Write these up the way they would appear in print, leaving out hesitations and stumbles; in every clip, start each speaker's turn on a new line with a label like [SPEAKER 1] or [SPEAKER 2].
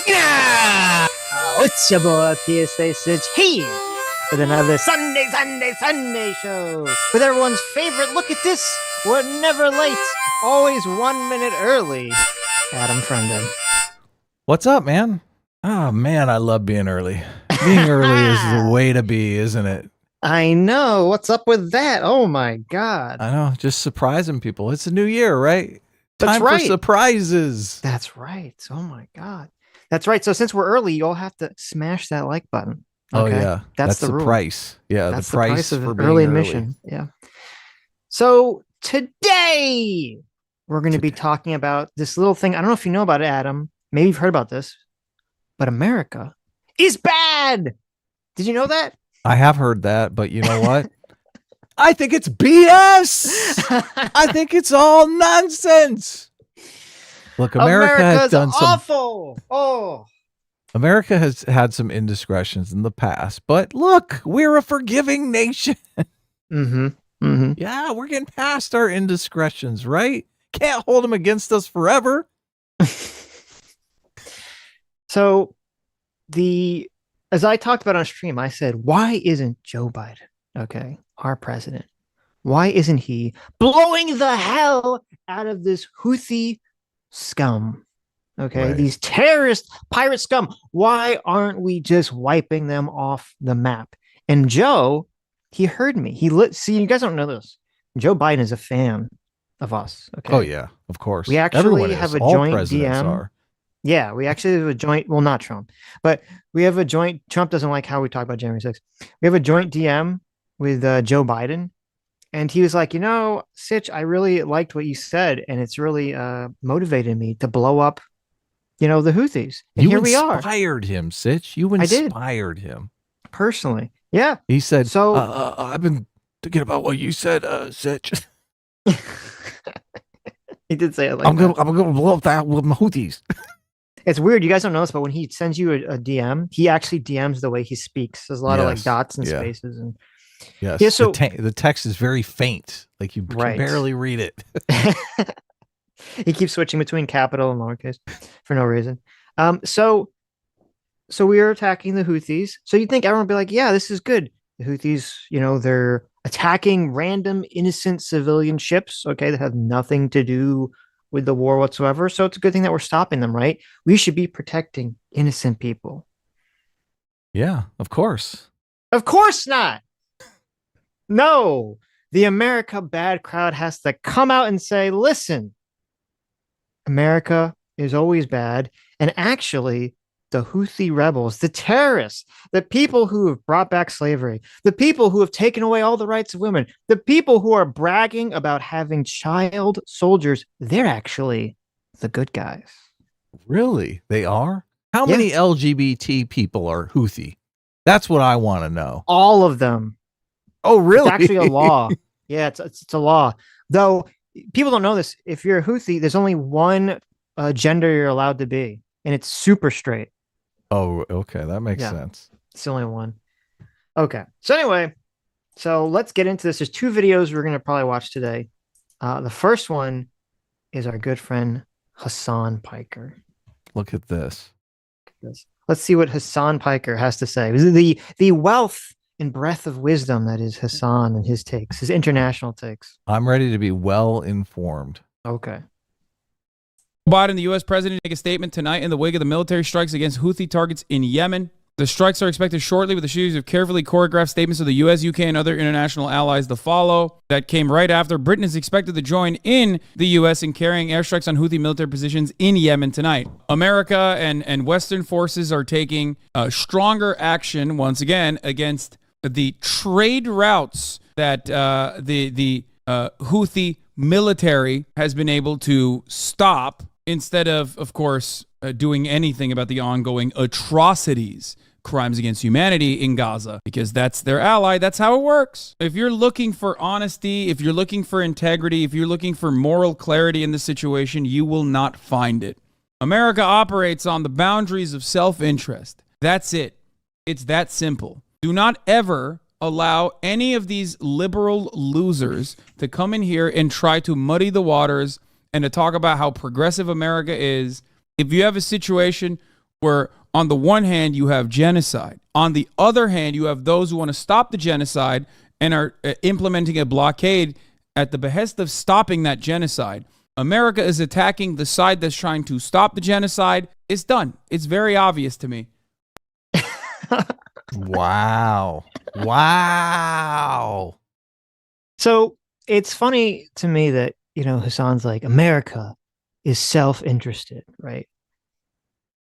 [SPEAKER 1] Yeah! It's your boy PSA Sitch here with another Sunday show with everyone's favorite look at this. We're never late, always 1 minute early. Adam Friendon.
[SPEAKER 2] What's up, man? Oh man, I love being early. Being early is the way to be, isn't it?
[SPEAKER 1] I know. What's up with that? Oh my God.
[SPEAKER 2] I know. Just surprising people. It's a new year, right?
[SPEAKER 1] That's
[SPEAKER 2] Time
[SPEAKER 1] right.
[SPEAKER 2] for surprises.
[SPEAKER 1] That's right. Oh my God. That's right. So since we're early, you all have to smash that like button. Okay?
[SPEAKER 2] Oh yeah,
[SPEAKER 1] That's the rule.
[SPEAKER 2] price. Yeah,
[SPEAKER 1] That's
[SPEAKER 2] the price
[SPEAKER 1] of
[SPEAKER 2] for being
[SPEAKER 1] early admission. Yeah. So today we're going to be talking about this little thing. I don't know if you know about it, Adam. Maybe you've heard about this, but America is bad. Did you know that?
[SPEAKER 2] I have heard that, but you know what? I think it's BS. I think it's all nonsense. Look, America has done
[SPEAKER 1] awful.
[SPEAKER 2] America has had some indiscretions in the past, but look, we're a forgiving nation. Yeah, we're getting past our indiscretions, right? Can't hold them against us forever.
[SPEAKER 1] So as I talked about on stream, I said, why isn't Joe Biden, okay, our president, why isn't he blowing the hell out of this Houthi scum? Okay,
[SPEAKER 2] right.
[SPEAKER 1] These terrorist pirate scum. Why aren't we just wiping them off the map? And Joe, he heard me. See, you guys don't know this. Joe Biden is a fan of us. Okay.
[SPEAKER 2] Oh yeah, of course.
[SPEAKER 1] We actually have a joint DM.
[SPEAKER 2] Are.
[SPEAKER 1] Yeah, we actually have a joint. Well, not Trump, but we have a joint. Trump doesn't like how we talk about January 6th. We have a joint DM with Joe Biden. And he was like, Sitch, I really liked what you said. And it's really motivated me to blow up, the Houthis. And here we are.
[SPEAKER 2] You inspired him, Sitch. You inspired him.
[SPEAKER 1] Personally. Yeah.
[SPEAKER 2] He said,
[SPEAKER 1] so
[SPEAKER 2] I've been thinking about what you said, Sitch.
[SPEAKER 1] He did say it like
[SPEAKER 2] I'm gonna blow up that with my Houthis.
[SPEAKER 1] It's weird. You guys don't know this, but when he sends you a DM, he actually DMs the way he speaks. There's a lot of like dots and spaces. And
[SPEAKER 2] yes.
[SPEAKER 1] Yeah, so
[SPEAKER 2] the text is very faint. Like you can barely read it.
[SPEAKER 1] He keeps switching between capital and lowercase for no reason. So we are attacking the Houthis. So you'd think everyone would be like, yeah, this is good. The Houthis, they're attacking random innocent civilian ships, okay, that have nothing to do with the war whatsoever. So it's a good thing that we're stopping them, right? We should be protecting innocent people.
[SPEAKER 2] Yeah, of course.
[SPEAKER 1] Of course not. No, the America bad crowd has to come out and say, listen, America is always bad. And actually, the Houthi rebels, the terrorists, the people who have brought back slavery, the people who have taken away all the rights of women, the people who are bragging about having child soldiers, they're actually the good guys.
[SPEAKER 2] Really? They are? How many LGBT people are Houthi? That's what I want to know.
[SPEAKER 1] All of them.
[SPEAKER 2] Oh, really?
[SPEAKER 1] It's actually a law. Yeah, it's a law. Though people don't know this. If you're a Houthi, there's only one gender you're allowed to be, and it's super straight.
[SPEAKER 2] Oh, okay. That makes sense.
[SPEAKER 1] It's the only one. Okay. So anyway, let's get into this. There's two videos we're going to probably watch today. The first one is our good friend, Hasan Piker.
[SPEAKER 2] Look at this.
[SPEAKER 1] Let's see what Hasan Piker has to say. The wealth and breadth of wisdom that is Hasan and his takes, his international takes.
[SPEAKER 2] I'm ready to be well informed.
[SPEAKER 1] Okay.
[SPEAKER 3] Biden, the U.S. president, take a statement tonight in the wake of the military strikes against Houthi targets in Yemen. The strikes are expected shortly, with a series of carefully choreographed statements of the U.S., UK, and other international allies to follow. That came right after Britain is expected to join in the U.S. in carrying airstrikes on Houthi military positions in Yemen tonight. America and Western forces are taking stronger action, once again, against the trade routes that the Houthi military has been able to stop, instead of course, doing anything about the ongoing atrocities, crimes against humanity in Gaza, because that's their ally. That's how it works. If you're looking for honesty, if you're looking for integrity, if you're looking for moral clarity in this situation, you will not find it. America operates on the boundaries of self-interest. That's it. It's that simple. Do not ever allow any of these liberal losers to come in here and try to muddy the waters and to talk about how progressive America is. If you have a situation where on the one hand you have genocide, on the other hand you have those who want to stop the genocide and are implementing a blockade at the behest of stopping that genocide, America is attacking the side that's trying to stop the genocide. It's done. It's very obvious to me.
[SPEAKER 2] Wow. Wow.
[SPEAKER 1] So it's funny to me that, Hasan's like, America is self-interested, right?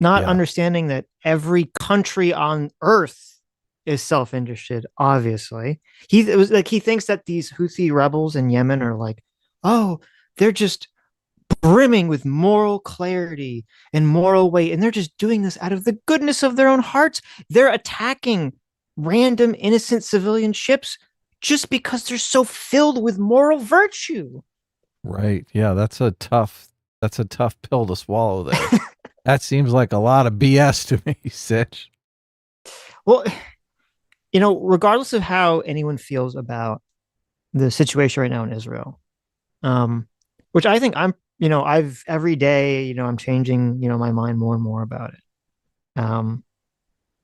[SPEAKER 1] Not
[SPEAKER 2] Yeah.
[SPEAKER 1] understanding that every country on earth is self-interested, obviously. He thinks that these Houthi rebels in Yemen are like, oh, they're just brimming with moral clarity and moral weight, and they're just doing this out of the goodness of their own hearts. They're attacking random innocent civilian ships just because they're so filled with moral virtue.
[SPEAKER 2] Right. Yeah, that's a tough pill to swallow there. That seems like a lot of BS to me, Sitch.
[SPEAKER 1] Well, regardless of how anyone feels about the situation right now in Israel, which I think I've every day, I'm changing, my mind more and more about it.
[SPEAKER 2] Oh,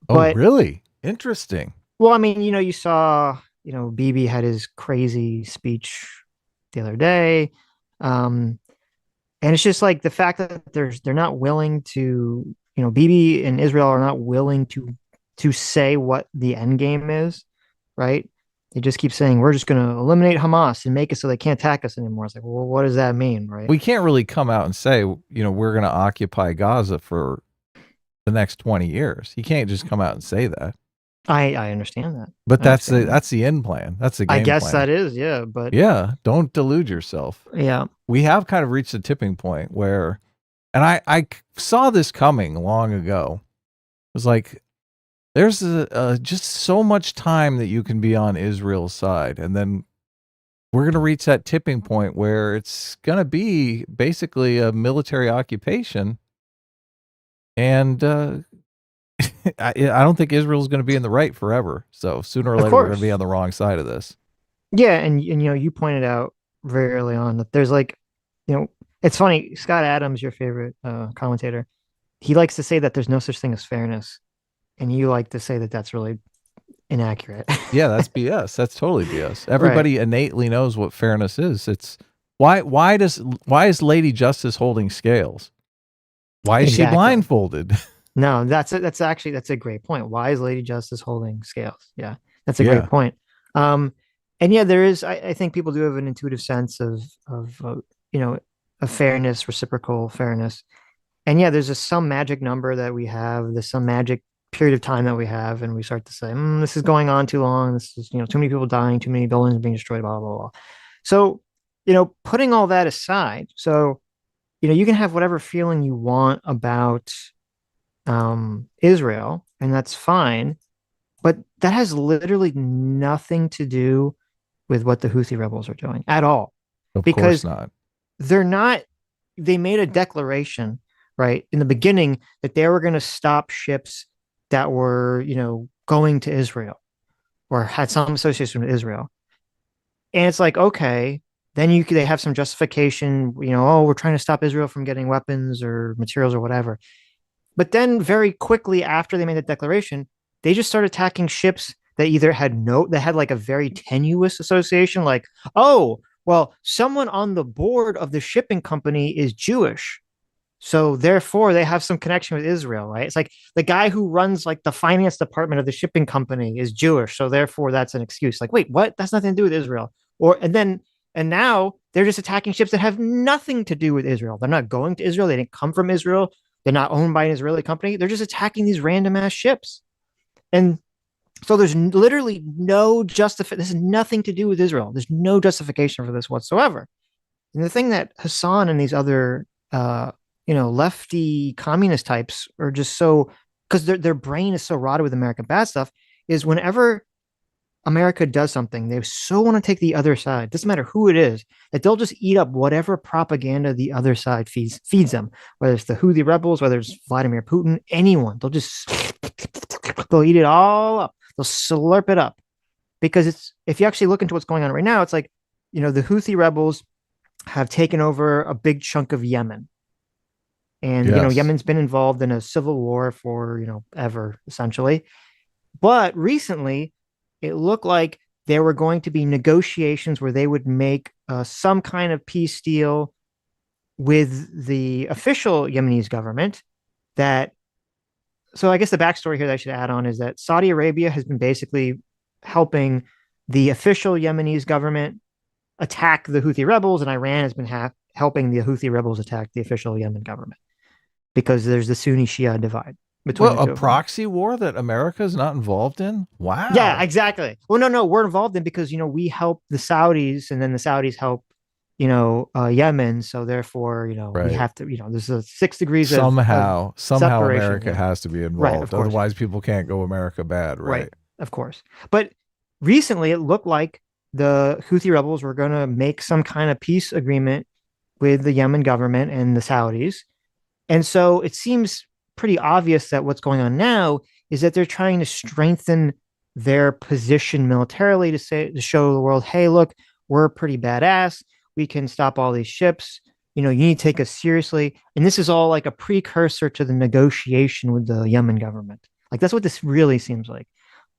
[SPEAKER 1] But
[SPEAKER 2] really? Interesting.
[SPEAKER 1] well, I mean, you saw, Bibi had his crazy speech the other day. And it's just like the fact that they're not willing to, Bibi and Israel are not willing to say what the end game is, right? They just keep saying we're just going to eliminate Hamas and make it so they can't attack us anymore. It's like, well, what does that mean, right?
[SPEAKER 2] We can't really come out and say, we're going to occupy Gaza for the next 20 years. You can't just come out and say that.
[SPEAKER 1] I understand that.
[SPEAKER 2] But that's the end plan. That's the game
[SPEAKER 1] I guess
[SPEAKER 2] plan.
[SPEAKER 1] that is, yeah. But
[SPEAKER 2] yeah, don't delude yourself.
[SPEAKER 1] Yeah.
[SPEAKER 2] We have kind of reached a tipping point where, and I saw this coming long ago. It was like, there's just so much time that you can be on Israel's side. And then we're going to reach that tipping point where it's going to be basically a military occupation. And I don't think Israel's going to be in the right forever. So sooner or later, we're going to be on the wrong side of this.
[SPEAKER 1] Yeah. And you pointed out very early on that there's like, it's funny. Scott Adams, your favorite commentator, he likes to say that there's no such thing as fairness. And you like to say that that's really inaccurate.
[SPEAKER 2] Yeah, that's BS. That's totally BS. Everybody innately knows what fairness is. It's why is Lady Justice holding scales? Why is she blindfolded?
[SPEAKER 1] No, that's a great point. Why is Lady Justice holding scales? Yeah, that's a great point. And yeah, there is. I think people do have an intuitive sense of a fairness, reciprocal fairness. And yeah, there's some magic number that we have. There's some magic period of time that we have, and we start to say, this is going on too long. This is, too many people dying, too many buildings being destroyed, blah, blah, blah. So, putting all that aside, so, you can have whatever feeling you want about Israel, and that's fine, but that has literally nothing to do with what the Houthi rebels are doing at all.
[SPEAKER 2] Of course not.
[SPEAKER 1] They made a declaration, right, in the beginning that they were going to stop ships that were, going to Israel or had some association with Israel. And it's like, okay, then they have some justification, we're trying to stop Israel from getting weapons or materials or whatever. But then very quickly after they made that declaration, they just started attacking ships that either had like a very tenuous association, like, oh, well, someone on the board of the shipping company is Jewish. So therefore, they have some connection with Israel, right? It's like the guy who runs like the finance department of the shipping company is Jewish. So therefore, that's an excuse. Like, wait, what? That's nothing to do with Israel. And now they're just attacking ships that have nothing to do with Israel. They're not going to Israel. They didn't come from Israel. They're not owned by an Israeli company. They're just attacking these random ass ships. And so there's literally no justification. This has nothing to do with Israel. There's no justification for this whatsoever. And the thing that Hasan and these other lefty communist types are just so, because their brain is so rotted with American bad stuff, is whenever America does something, they so want to take the other side, doesn't matter who it is, that they'll just eat up whatever propaganda the other side feeds them, whether it's the Houthi rebels, whether it's Vladimir Putin, anyone. They'll eat it all up. They'll slurp it up. because if you actually look into what's going on right now, it's like, the Houthi rebels have taken over a big chunk of Yemen. And,
[SPEAKER 2] Yes.
[SPEAKER 1] Yemen's been involved in a civil war for, ever, essentially. But recently, it looked like there were going to be negotiations where they would make some kind of peace deal with the official Yemeni government. So I guess the backstory here that I should add on is that Saudi Arabia has been basically helping the official Yemeni government attack the Houthi rebels, and Iran has been helping the Houthi rebels attack the official Yemen government because there's the Sunni Shia divide between
[SPEAKER 2] Well,
[SPEAKER 1] the
[SPEAKER 2] a
[SPEAKER 1] two of them.
[SPEAKER 2] proxy war that America is not involved in? Wow.
[SPEAKER 1] Yeah, exactly. Well, no, we're involved in because we help the Saudis, and then the Saudis help Yemen. So therefore, we
[SPEAKER 2] Right.
[SPEAKER 1] have to, there's a 6 degrees
[SPEAKER 2] somehow
[SPEAKER 1] separation
[SPEAKER 2] America
[SPEAKER 1] here.
[SPEAKER 2] has to be
[SPEAKER 1] Right,
[SPEAKER 2] involved.
[SPEAKER 1] of course.
[SPEAKER 2] Otherwise, people can't go America bad, right?
[SPEAKER 1] Of course. But recently, it looked like the Houthi rebels were going to make some kind of peace agreement with the Yemen government and the Saudis. And so it seems pretty obvious that what's going on now is that they're trying to strengthen their position militarily to show the world, hey, look, we're pretty badass. We can stop all these ships. You need to take us seriously. And this is all like a precursor to the negotiation with the Yemen government. Like that's what this really seems like.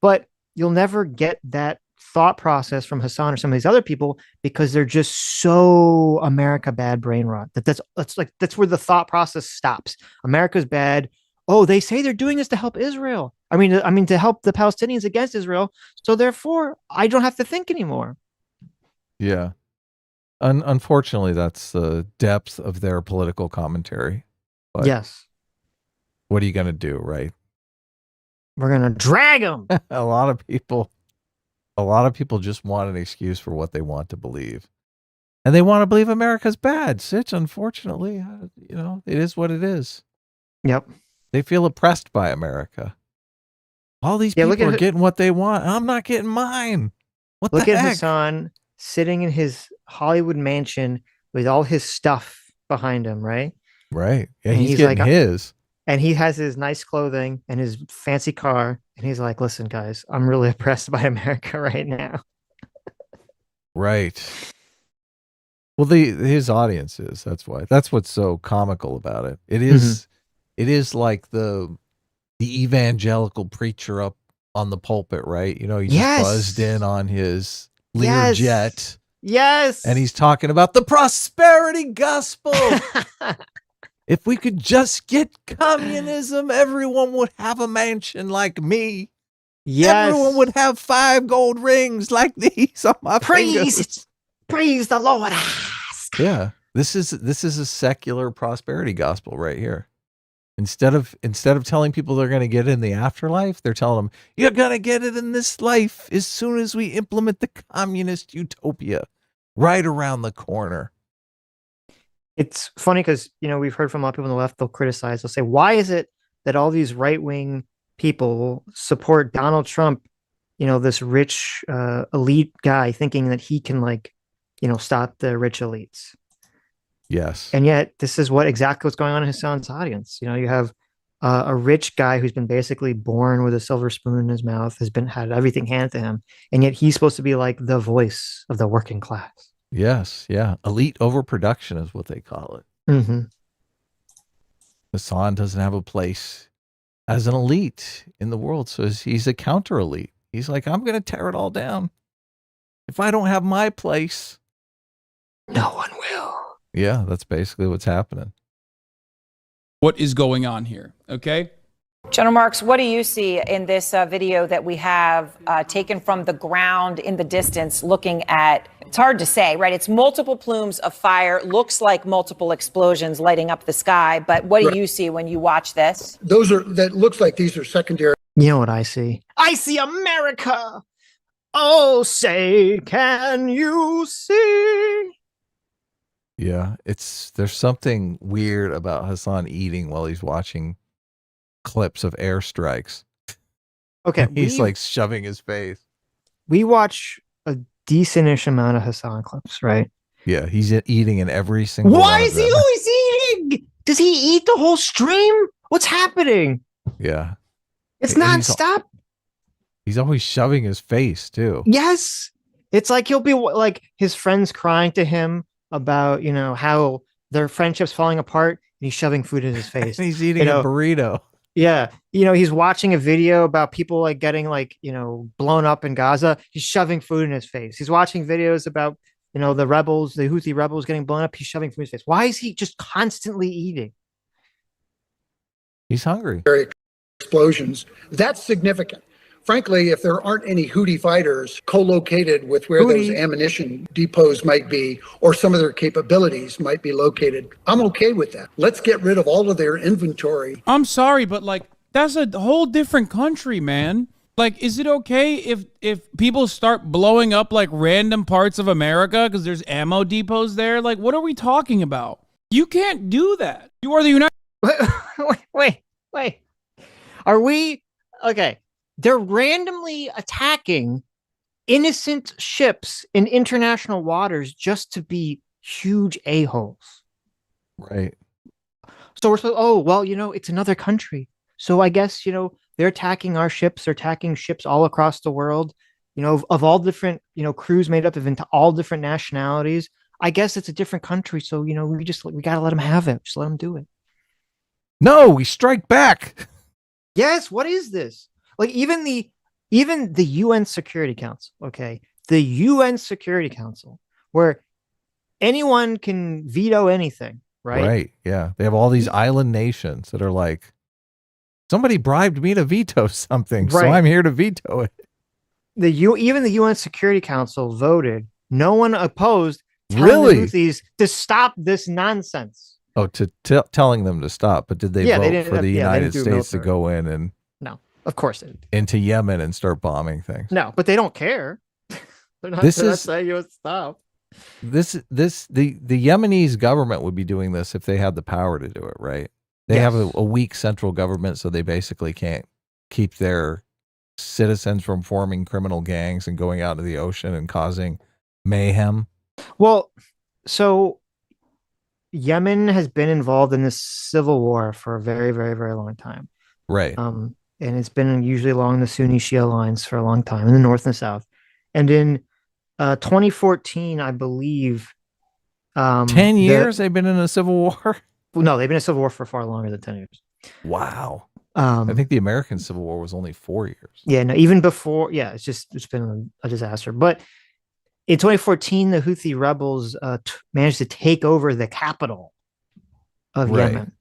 [SPEAKER 1] But you'll never get that thought process from Hasan or some of these other people because they're just so America bad brain rot that's where the thought process stops. America's bad. Oh, they say they're doing this to help Israel. I mean to help the Palestinians against Israel. So therefore, I don't have to think anymore.
[SPEAKER 2] Yeah. Unfortunately, that's the depth of their political commentary. But
[SPEAKER 1] yes.
[SPEAKER 2] What are you going to do, right?
[SPEAKER 1] We're going to drag them.
[SPEAKER 2] A lot of people just want an excuse for what they want to believe. And they want to believe America's bad. Sitch, unfortunately, it is what it is.
[SPEAKER 1] Yep.
[SPEAKER 2] They feel oppressed by America. All these people are getting what they want. I'm not getting mine.
[SPEAKER 1] Look at Hasan sitting in his Hollywood mansion with all his stuff behind him, right?
[SPEAKER 2] Right. Yeah, he's getting like, his.
[SPEAKER 1] And he has his nice clothing and his fancy car. And he's like, listen, guys, I'm really oppressed by America right now.
[SPEAKER 2] Right. Well, his audience is. That's why. That's what's so comical about it. It is it is like the evangelical preacher up on the pulpit, right? He just buzzed in on his Learjet.
[SPEAKER 1] Yes.
[SPEAKER 2] And he's talking about the prosperity gospel. If we could just get communism, everyone would have a mansion like me.
[SPEAKER 1] Yes.
[SPEAKER 2] Everyone would have 5 gold rings like these on my fingers.
[SPEAKER 1] Praise the Lord.
[SPEAKER 2] Yeah. This is a secular prosperity gospel right here. Instead of telling people they're going to get it in the afterlife, they're telling them, you're going to get it in this life as soon as we implement the communist utopia right around the corner.
[SPEAKER 1] It's funny because, we've heard from a lot of people on the left, they'll criticize, they'll say, why is it that all these right-wing people support Donald Trump, this rich elite guy thinking that he can stop the rich elites?
[SPEAKER 2] Yes.
[SPEAKER 1] And yet this is exactly what's going on in Hasan's audience. You have a rich guy who's been basically born with a silver spoon in his mouth, had everything handed to him. And yet he's supposed to be like the voice of the working class.
[SPEAKER 2] Yes. Yeah. Elite overproduction is what they call it.
[SPEAKER 1] Mm-hmm.
[SPEAKER 2] Hasan doesn't have a place as an elite in the world. So he's a counter elite. He's like, I'm going to tear it all down. If I don't have my place,
[SPEAKER 1] no one will.
[SPEAKER 2] Yeah, that's basically what's happening.
[SPEAKER 3] What is going on here? Okay.
[SPEAKER 4] General Marks, what do you see in this video that we have taken from the ground in the distance looking at, it's hard to say, right? It's multiple plumes of fire, looks like multiple explosions lighting up the sky. But what do you see when you watch this?
[SPEAKER 5] That looks like these are secondary.
[SPEAKER 1] You know what I see? I see America. Oh, say, can you see?
[SPEAKER 2] Yeah, there's something weird about Hasan eating while he's watching clips of airstrikes.
[SPEAKER 1] Okay.
[SPEAKER 2] He's like shoving his face.
[SPEAKER 1] We watch a decentish amount of Hasan clips, right?
[SPEAKER 2] Yeah, he's eating in every single
[SPEAKER 1] Why is he always eating? Does he eat the whole stream? What's happening?
[SPEAKER 2] Yeah.
[SPEAKER 1] It's nonstop.
[SPEAKER 2] He's always shoving his face too.
[SPEAKER 1] Yes. It's like he'll be like his friends crying to him about, how their friendship's falling apart and he's shoving food in his face.
[SPEAKER 2] And he's eating a burrito.
[SPEAKER 1] Yeah. He's watching a video about people like getting like, blown up in Gaza. He's shoving food in his face. He's watching videos about, the Houthi rebels getting blown up. He's shoving food in his face. Why is he just constantly eating?
[SPEAKER 2] He's hungry.
[SPEAKER 5] Explosions. That's significant. Frankly, if there aren't any Houthi fighters co-located with where those ammunition depots might be, or some of their capabilities might be located, I'm okay with that. Let's get rid of all of their inventory.
[SPEAKER 3] I'm sorry, but like that's a whole different country, man. Like, is it okay if people start blowing up like random parts of America because there's ammo depots there? Like, what are we talking about? You can't do that. You are the United.
[SPEAKER 1] Wait. Are we okay? They're randomly attacking innocent ships in international waters just to be huge a-holes.
[SPEAKER 2] Right.
[SPEAKER 1] So we're supposed, it's another country. So I guess, they're attacking our ships. They're attacking ships all across the world, of all different, crews made up of into all different nationalities. I guess it's a different country. So, we got to let them have it. Just let them do it.
[SPEAKER 2] No, we strike back.
[SPEAKER 1] Yes. What is this? Like even the UN Security Council, okay? The UN Security Council, where anyone can veto anything, right?
[SPEAKER 2] Right. Yeah. They have all these island nations that are like, somebody bribed me to veto something, so I'm here to veto it.
[SPEAKER 1] Even the UN Security Council voted. No one opposed
[SPEAKER 2] telling
[SPEAKER 1] the Houthis to stop this nonsense.
[SPEAKER 2] Oh, telling them to stop, but did they vote for the United States to go in and?
[SPEAKER 1] No, of course they didn't.
[SPEAKER 2] Into Yemen and start bombing things.
[SPEAKER 1] No, but they don't care. They're not saying you would stop.
[SPEAKER 2] The Yemenese government would be doing this if they had the power to do it, right? They have a weak central government, so they basically can't keep their citizens from forming criminal gangs and going out to the ocean and causing mayhem.
[SPEAKER 1] Well, so Yemen has been involved in this civil war for a very, very, very long time.
[SPEAKER 2] Right.
[SPEAKER 1] And it's been usually along the Sunni Shia lines for a long time in the north and the south. And in 2014, I believe.
[SPEAKER 2] 10 years they've been in a civil war?
[SPEAKER 1] No, they've been in a civil war for far longer than 10 years.
[SPEAKER 2] Wow. I think the American Civil War was only 4 years.
[SPEAKER 1] Yeah, no, even before. Yeah, it's been a disaster. But in 2014, the Houthi rebels managed to take over the capital of Yemen.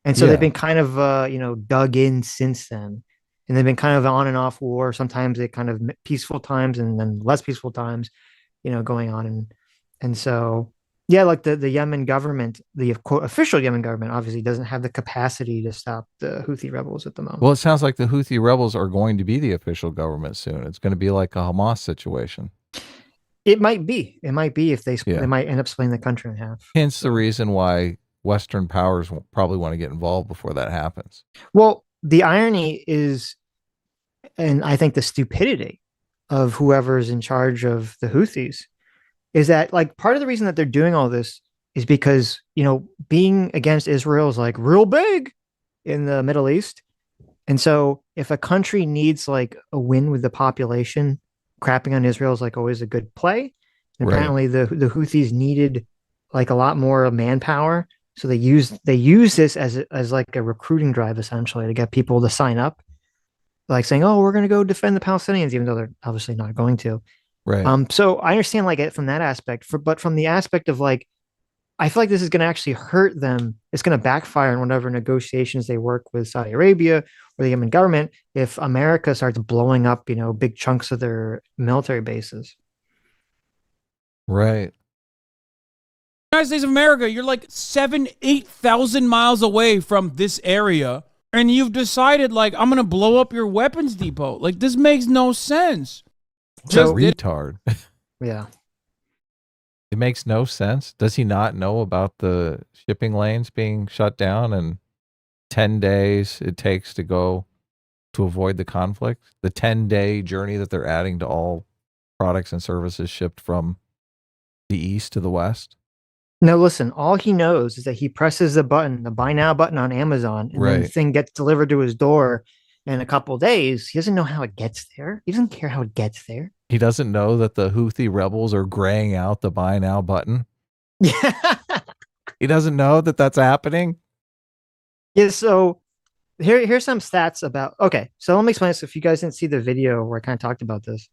[SPEAKER 1] And so they've been kind of, dug in since then. And they've been kind of on and off war. Sometimes they kind of peaceful times and then less peaceful times, going on. And so, yeah, like the Yemen government, the quote official Yemen government obviously doesn't have the capacity to stop the Houthi rebels at the moment.
[SPEAKER 2] Well, it sounds like the Houthi rebels are going to be the official government soon. It's going to be like a Hamas situation.
[SPEAKER 1] It might be. It might be if they might end up splitting the country in half.
[SPEAKER 2] Hence the reason why Western powers will probably want to get involved before that happens.
[SPEAKER 1] Well, the irony is, and I think the stupidity of whoever's in charge of the Houthis is that like part of the reason that they're doing all this is because, being against Israel is like real big in the Middle East. And so if a country needs like a win with the population, crapping on Israel is like always a good play. And apparently the Houthis needed like a lot more manpower. So they use this as like a recruiting drive essentially to get people to sign up, like saying, "Oh, we're going to go defend the Palestinians," even though they're obviously not going to.
[SPEAKER 2] Right.
[SPEAKER 1] So I understand like it from that aspect, but from the aspect of like, I feel like this is going to actually hurt them. It's going to backfire in whatever negotiations they work with Saudi Arabia or the Yemen government if America starts blowing up, big chunks of their military bases.
[SPEAKER 2] Right.
[SPEAKER 3] United States of America, you're like 8,000 miles away from this area, and you've decided like I'm gonna blow up your weapons depot. Like this makes no sense.
[SPEAKER 2] Just retard.
[SPEAKER 1] Yeah.
[SPEAKER 2] It makes no sense. Does he not know about the shipping lanes being shut down and 10 days it takes to go to avoid the conflict? The 10-day journey that they're adding to all products and services shipped from the east to the west?
[SPEAKER 1] No, listen, all he knows is that he presses the button, the buy now button on Amazon, and then the thing gets delivered to his door in a couple of days. He doesn't know how it gets there. He doesn't care how it gets there.
[SPEAKER 2] He doesn't know that the Houthi rebels are graying out the buy now button.
[SPEAKER 1] Yeah.
[SPEAKER 2] He doesn't know that that's happening.
[SPEAKER 1] Yeah. So here's some stats about. Okay, so let me explain this. If you guys didn't see the video where I kind of talked about this,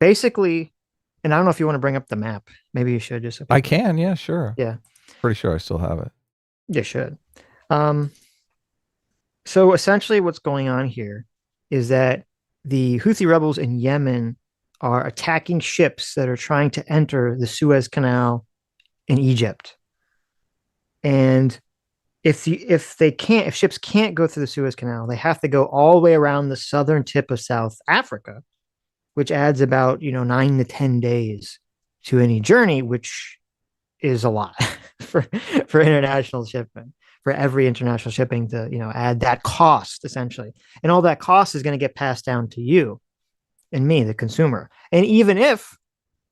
[SPEAKER 1] basically, and I don't know if you want to bring up the map. Maybe you should just.
[SPEAKER 2] I can. Yeah, sure.
[SPEAKER 1] Yeah.
[SPEAKER 2] Pretty sure I still have it.
[SPEAKER 1] You should. So essentially, what's going on here is that the Houthi rebels in Yemen are attacking ships that are trying to enter the Suez Canal in Egypt. And if ships can't go through the Suez Canal, they have to go all the way around the southern tip of South Africa, which adds about 9 to 10 days to any journey, which is a lot for international shipment. For every international shipping to add that cost essentially, and all that cost is going to get passed down to you and me, the consumer. And even if,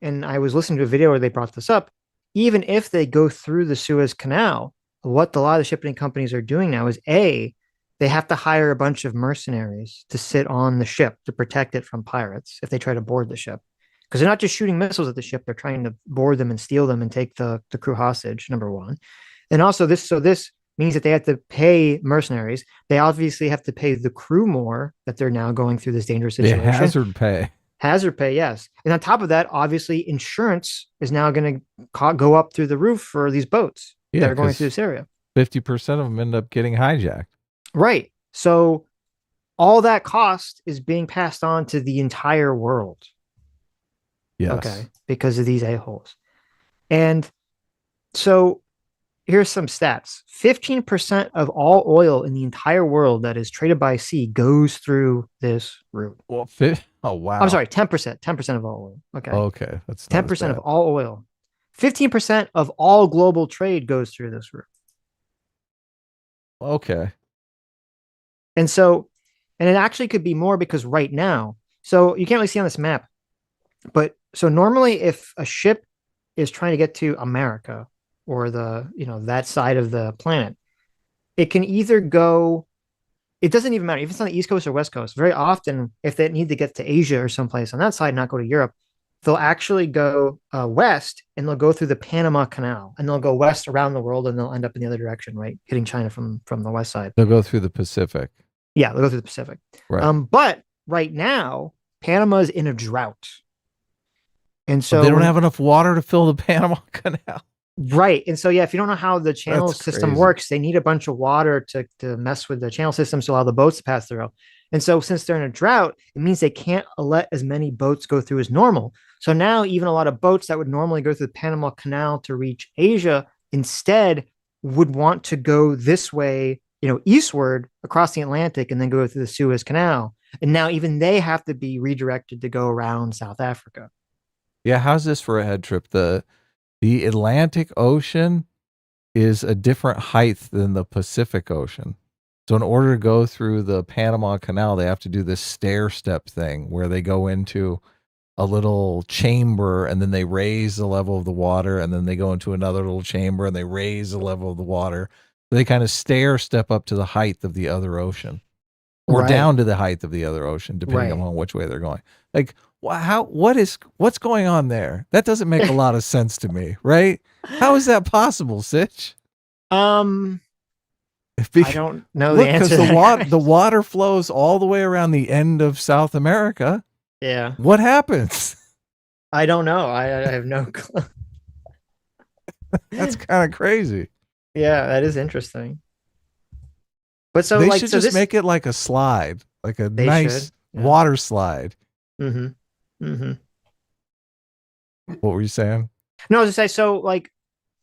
[SPEAKER 1] and I was listening to a video where they brought this up, even if they go through the Suez Canal, what a lot of the shipping companies are doing now is they have to hire a bunch of mercenaries to sit on the ship to protect it from pirates if they try to board the ship, because they're not just shooting missiles at the ship, they're trying to board them and steal them and take the crew hostage, number one. And also this means that they have to pay mercenaries. They obviously have to pay the crew more, that they're now going through this dangerous situation.
[SPEAKER 2] Yeah, hazard pay.
[SPEAKER 1] Hazard pay, yes. And on top of that, obviously, insurance is now going to go up through the roof for these boats that are going through this area.
[SPEAKER 2] 50% of them end up getting hijacked.
[SPEAKER 1] Right. So all that cost is being passed on to the entire world.
[SPEAKER 2] Yes.
[SPEAKER 1] Okay. Because of these a-holes. And so here's some stats. 15% of all oil in the entire world that is traded by sea goes through this route.
[SPEAKER 2] Well, oh, wow.
[SPEAKER 1] I'm sorry, 10%. 10% of all oil. Okay.
[SPEAKER 2] Okay. That's
[SPEAKER 1] 10% of all oil. 15% of all global trade goes through this route.
[SPEAKER 2] Okay.
[SPEAKER 1] And it actually could be more, because right now, so you can't really see on this map, but so normally if a ship is trying to get to America, or that side of the planet, it can either go, it doesn't even matter if it's on the East Coast or West Coast. Very often, if they need to get to Asia or someplace on that side, not go to Europe, they'll actually go west, and they'll go through the Panama Canal, and they'll go west around the world, and they'll end up in the other direction, right? Hitting China from the west side.
[SPEAKER 2] They'll go through the Pacific.
[SPEAKER 1] Yeah, they'll go through the Pacific.
[SPEAKER 2] Right.
[SPEAKER 1] But right now, Panama's in a drought. And so
[SPEAKER 2] they don't have enough water to fill the Panama Canal.
[SPEAKER 1] Right. And so, yeah, if you don't know how the channel
[SPEAKER 2] That's
[SPEAKER 1] system
[SPEAKER 2] crazy.
[SPEAKER 1] works, they need a bunch of water to mess with the channel system to allow the boats to pass through. And so since they're in a drought, it means they can't let as many boats go through as normal. So now even a lot of boats that would normally go through the Panama Canal to reach Asia instead would want to go this way, eastward across the Atlantic, and then go through the Suez Canal. And now even they have to be redirected to go around South Africa.
[SPEAKER 2] Yeah, how's this for a head trip? The Atlantic Ocean is a different height than the Pacific Ocean. So in order to go through the Panama Canal, they have to do this stair step thing where they go into a little chamber, and then they raise the level of the water, and then they go into another little chamber and they raise the level of the water. They kind of stair step up to the height of the other ocean, or down to the height of the other ocean, depending on which way they're going. Like, what's going on there? That doesn't make a lot of sense to me, right? How is that possible, Sitch?
[SPEAKER 1] I don't know the answer.
[SPEAKER 2] Because the water flows all the way around the end of South America.
[SPEAKER 1] Yeah.
[SPEAKER 2] What happens?
[SPEAKER 1] I don't know. I have no clue.
[SPEAKER 2] That's kind of crazy.
[SPEAKER 1] Yeah, that is interesting. But so
[SPEAKER 2] they should just make it like a slide, like a nice water slide.
[SPEAKER 1] Mm-hmm. Mm-hmm.
[SPEAKER 2] What were you saying?
[SPEAKER 1] No, I was just saying, so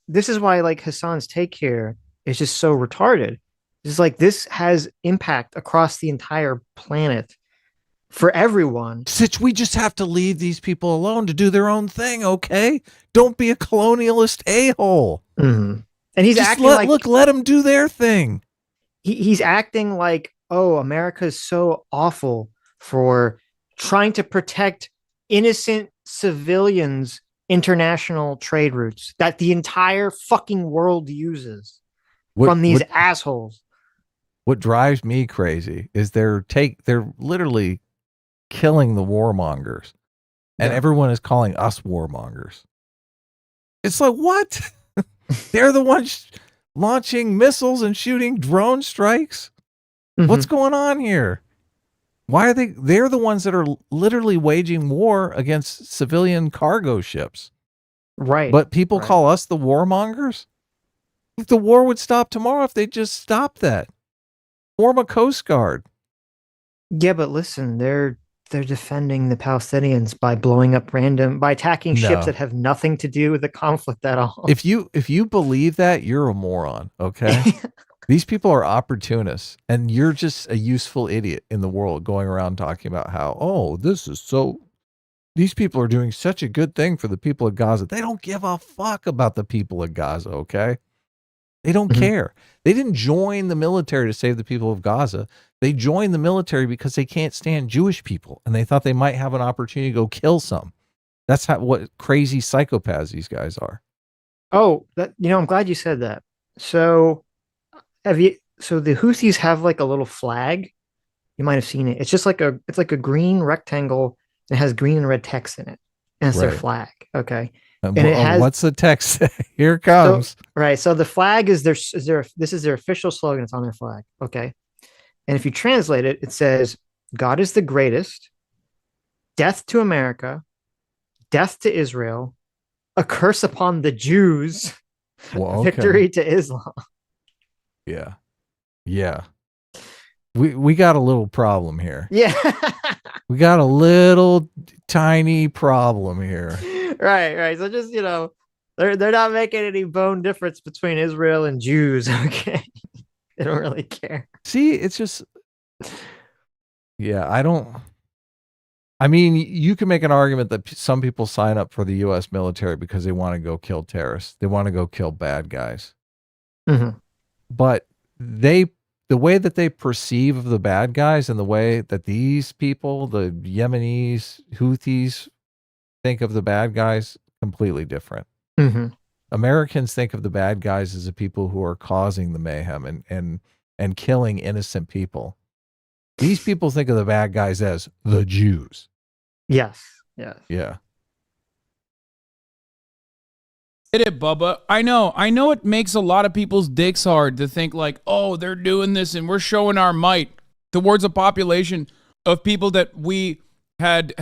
[SPEAKER 1] this is why Hasan's take here is just so retarded. It's like this has impact across the entire planet for everyone.
[SPEAKER 2] Sitch, we just have to leave these people alone to do their own thing, okay? Don't be a colonialist a-hole.
[SPEAKER 1] Mm-hmm. And he's
[SPEAKER 2] just
[SPEAKER 1] acting
[SPEAKER 2] let them do their thing.
[SPEAKER 1] He's acting like, oh, America is so awful for trying to protect innocent civilians' international trade routes that the entire fucking world uses from these assholes.
[SPEAKER 2] What drives me crazy is they're literally killing the warmongers, and everyone is calling us warmongers. It's like, what? They're the ones launching missiles and shooting drone strikes. What's going on here? Why are they're the ones that are literally waging war against civilian cargo ships.
[SPEAKER 1] Right.
[SPEAKER 2] But people call us the warmongers? The war would stop tomorrow if they just stopped that. Form a Coast Guard.
[SPEAKER 1] Yeah, but listen, they're defending the Palestinians by blowing up by attacking ships that have nothing to do with the conflict at all.
[SPEAKER 2] If you believe that, you're a moron, okay? These people are opportunists, and you're just a useful idiot in the world going around talking about how, these people are doing such a good thing for the people of Gaza. They don't give a fuck about the people of Gaza, okay? They don't care. They didn't join the military to save the people of Gaza. They joined the military because they can't stand Jewish people, and they thought they might have an opportunity to go kill some. That's what crazy psychopaths these guys are.
[SPEAKER 1] Oh, I'm glad you said that. So the Houthis have like a little flag. You might have seen it. It's just like it's like a green rectangle. It has green and red text in it. And it's their flag. Okay.
[SPEAKER 2] And it has, what's the text? Here it comes.
[SPEAKER 1] So the flag is this is their official slogan. It's on their flag. Okay. And if you translate it, it says, God is the greatest, death to America, death to Israel, a curse upon the Jews, victory to Islam.
[SPEAKER 2] Yeah. Yeah. We got a little problem here.
[SPEAKER 1] Yeah.
[SPEAKER 2] We got a little tiny problem here.
[SPEAKER 1] Right. So just, they're not making any bone difference between Israel and Jews, okay? They don't really care.
[SPEAKER 2] See, it's just, I mean, you can make an argument that some people sign up for the U.S. military because they want to go kill terrorists. They want to go kill bad guys.
[SPEAKER 1] Mm-hmm.
[SPEAKER 2] But the way that they perceive the bad guys and the way that these people, the Yemenis, Houthis, think of the bad guys, completely different.
[SPEAKER 1] Mm-hmm.
[SPEAKER 2] Americans think of the bad guys as the people who are causing the mayhem and killing innocent people. These people think of the bad guys as the Jews.
[SPEAKER 1] Yes.
[SPEAKER 2] Yeah.
[SPEAKER 3] Hit it, Bubba. I know it makes a lot of people's dicks hard to think like, oh, they're doing this and we're showing our might towards a population of people that we had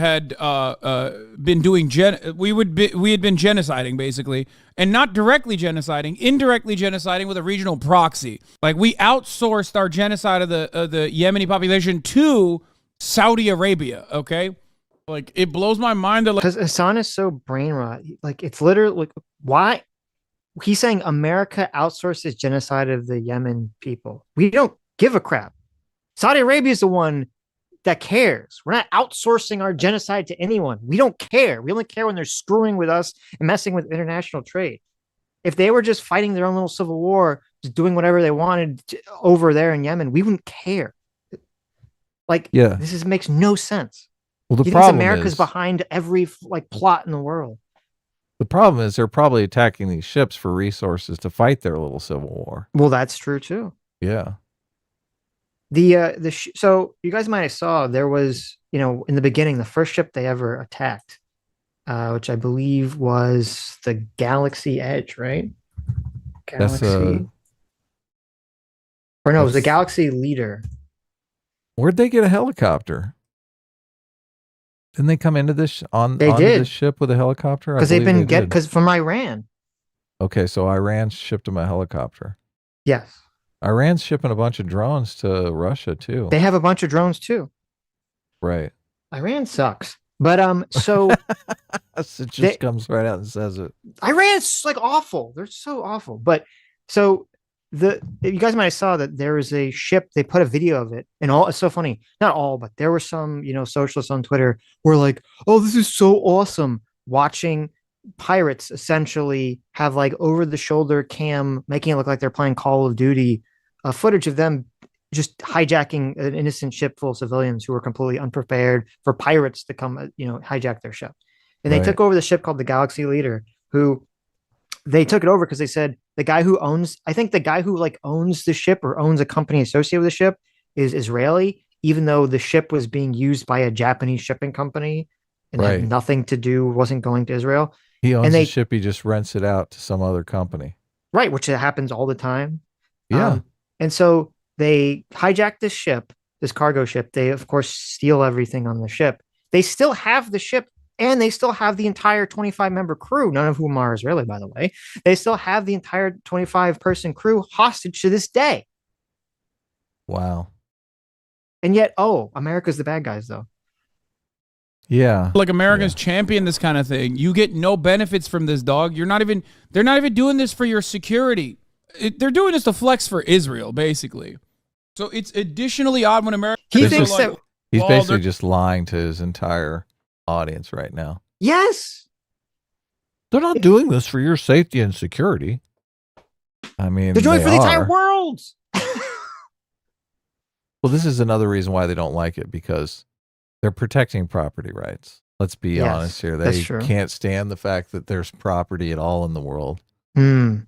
[SPEAKER 3] been doing we had been genociding basically, and not directly genociding, indirectly genociding with a regional proxy. Like we outsourced our genocide of the Yemeni population to Saudi Arabia. Okay, like it blows my mind that
[SPEAKER 1] because Hasan is so brain rot. Like it's literally like why he's saying America outsources genocide of the Yemen people. We don't give a crap. Saudi Arabia is the one that cares. We're not outsourcing our genocide to anyone. We don't care. We only care when they're screwing with us and messing with international trade. If they were just fighting their own little civil war, just doing whatever they wanted over there in Yemen, we wouldn't care. Like, this makes no sense.
[SPEAKER 2] Well, the problem
[SPEAKER 1] America's behind every plot in the world.
[SPEAKER 2] The problem is they're probably attacking these ships for resources to fight their little civil war.
[SPEAKER 1] Well, that's true too.
[SPEAKER 2] Yeah.
[SPEAKER 1] So you guys might have saw there was, in the beginning, the first ship they ever attacked, which I believe was the Galaxy Edge, right? Galaxy. It was the Galaxy Leader.
[SPEAKER 2] Where'd they get a helicopter? Didn't they come into this this ship with a helicopter?
[SPEAKER 1] Because they've been because from Iran.
[SPEAKER 2] Okay, so Iran shipped them a helicopter.
[SPEAKER 1] Yes.
[SPEAKER 2] Iran's shipping a bunch of drones to Russia too.
[SPEAKER 1] They have a bunch of drones too.
[SPEAKER 2] Right.
[SPEAKER 1] Iran sucks. But so
[SPEAKER 2] it just comes right out and says it.
[SPEAKER 1] Iran's awful. They're so awful. But so you guys might have saw that there was a ship, they put a video of it, and it's so funny. Not all, but there were some, socialists on Twitter were like, oh, this is so awesome, watching pirates essentially have over the shoulder cam, making it look like they're playing Call of Duty, footage of them just hijacking an innocent ship full of civilians who were completely unprepared for pirates to come, hijack their ship. And they took over the ship called the Galaxy Leader, who they took it over because they said the guy who owns, I think the guy who like owns the ship or owns a company associated with the ship is Israeli, even though the ship was being used by a Japanese shipping company and had
[SPEAKER 2] Right.
[SPEAKER 1] nothing to do, wasn't going to Israel.
[SPEAKER 2] He
[SPEAKER 1] And
[SPEAKER 2] owns the
[SPEAKER 1] they,
[SPEAKER 2] ship. He just rents it out to some other company.
[SPEAKER 1] right, which happens all the time.
[SPEAKER 2] Yeah.
[SPEAKER 1] And so they hijack this ship, this cargo ship. They, of course, steal everything on the ship. They still have the ship and they still have the entire 25 member crew, none of whom are Israeli, by the way. They still have the entire 25 person crew hostage to this day.
[SPEAKER 2] Wow.
[SPEAKER 1] And yet, oh, America's the bad guys, though.
[SPEAKER 2] Yeah.
[SPEAKER 3] Like Americans champion this kind of thing. You get no benefits from this, dog. They're not even doing this for your security. They're doing this to flex for Israel, basically. So it's additionally odd when America.
[SPEAKER 1] He thinks that
[SPEAKER 2] he's basically just lying to his entire audience right now.
[SPEAKER 1] Yes.
[SPEAKER 2] They're not doing this for your safety and security. I mean,
[SPEAKER 1] they're doing it for the entire world.
[SPEAKER 2] Well, this is another reason why they don't like it, because they're protecting property rights. Let's be honest here. They can't stand the fact that there's property at all in the world.
[SPEAKER 1] Mm.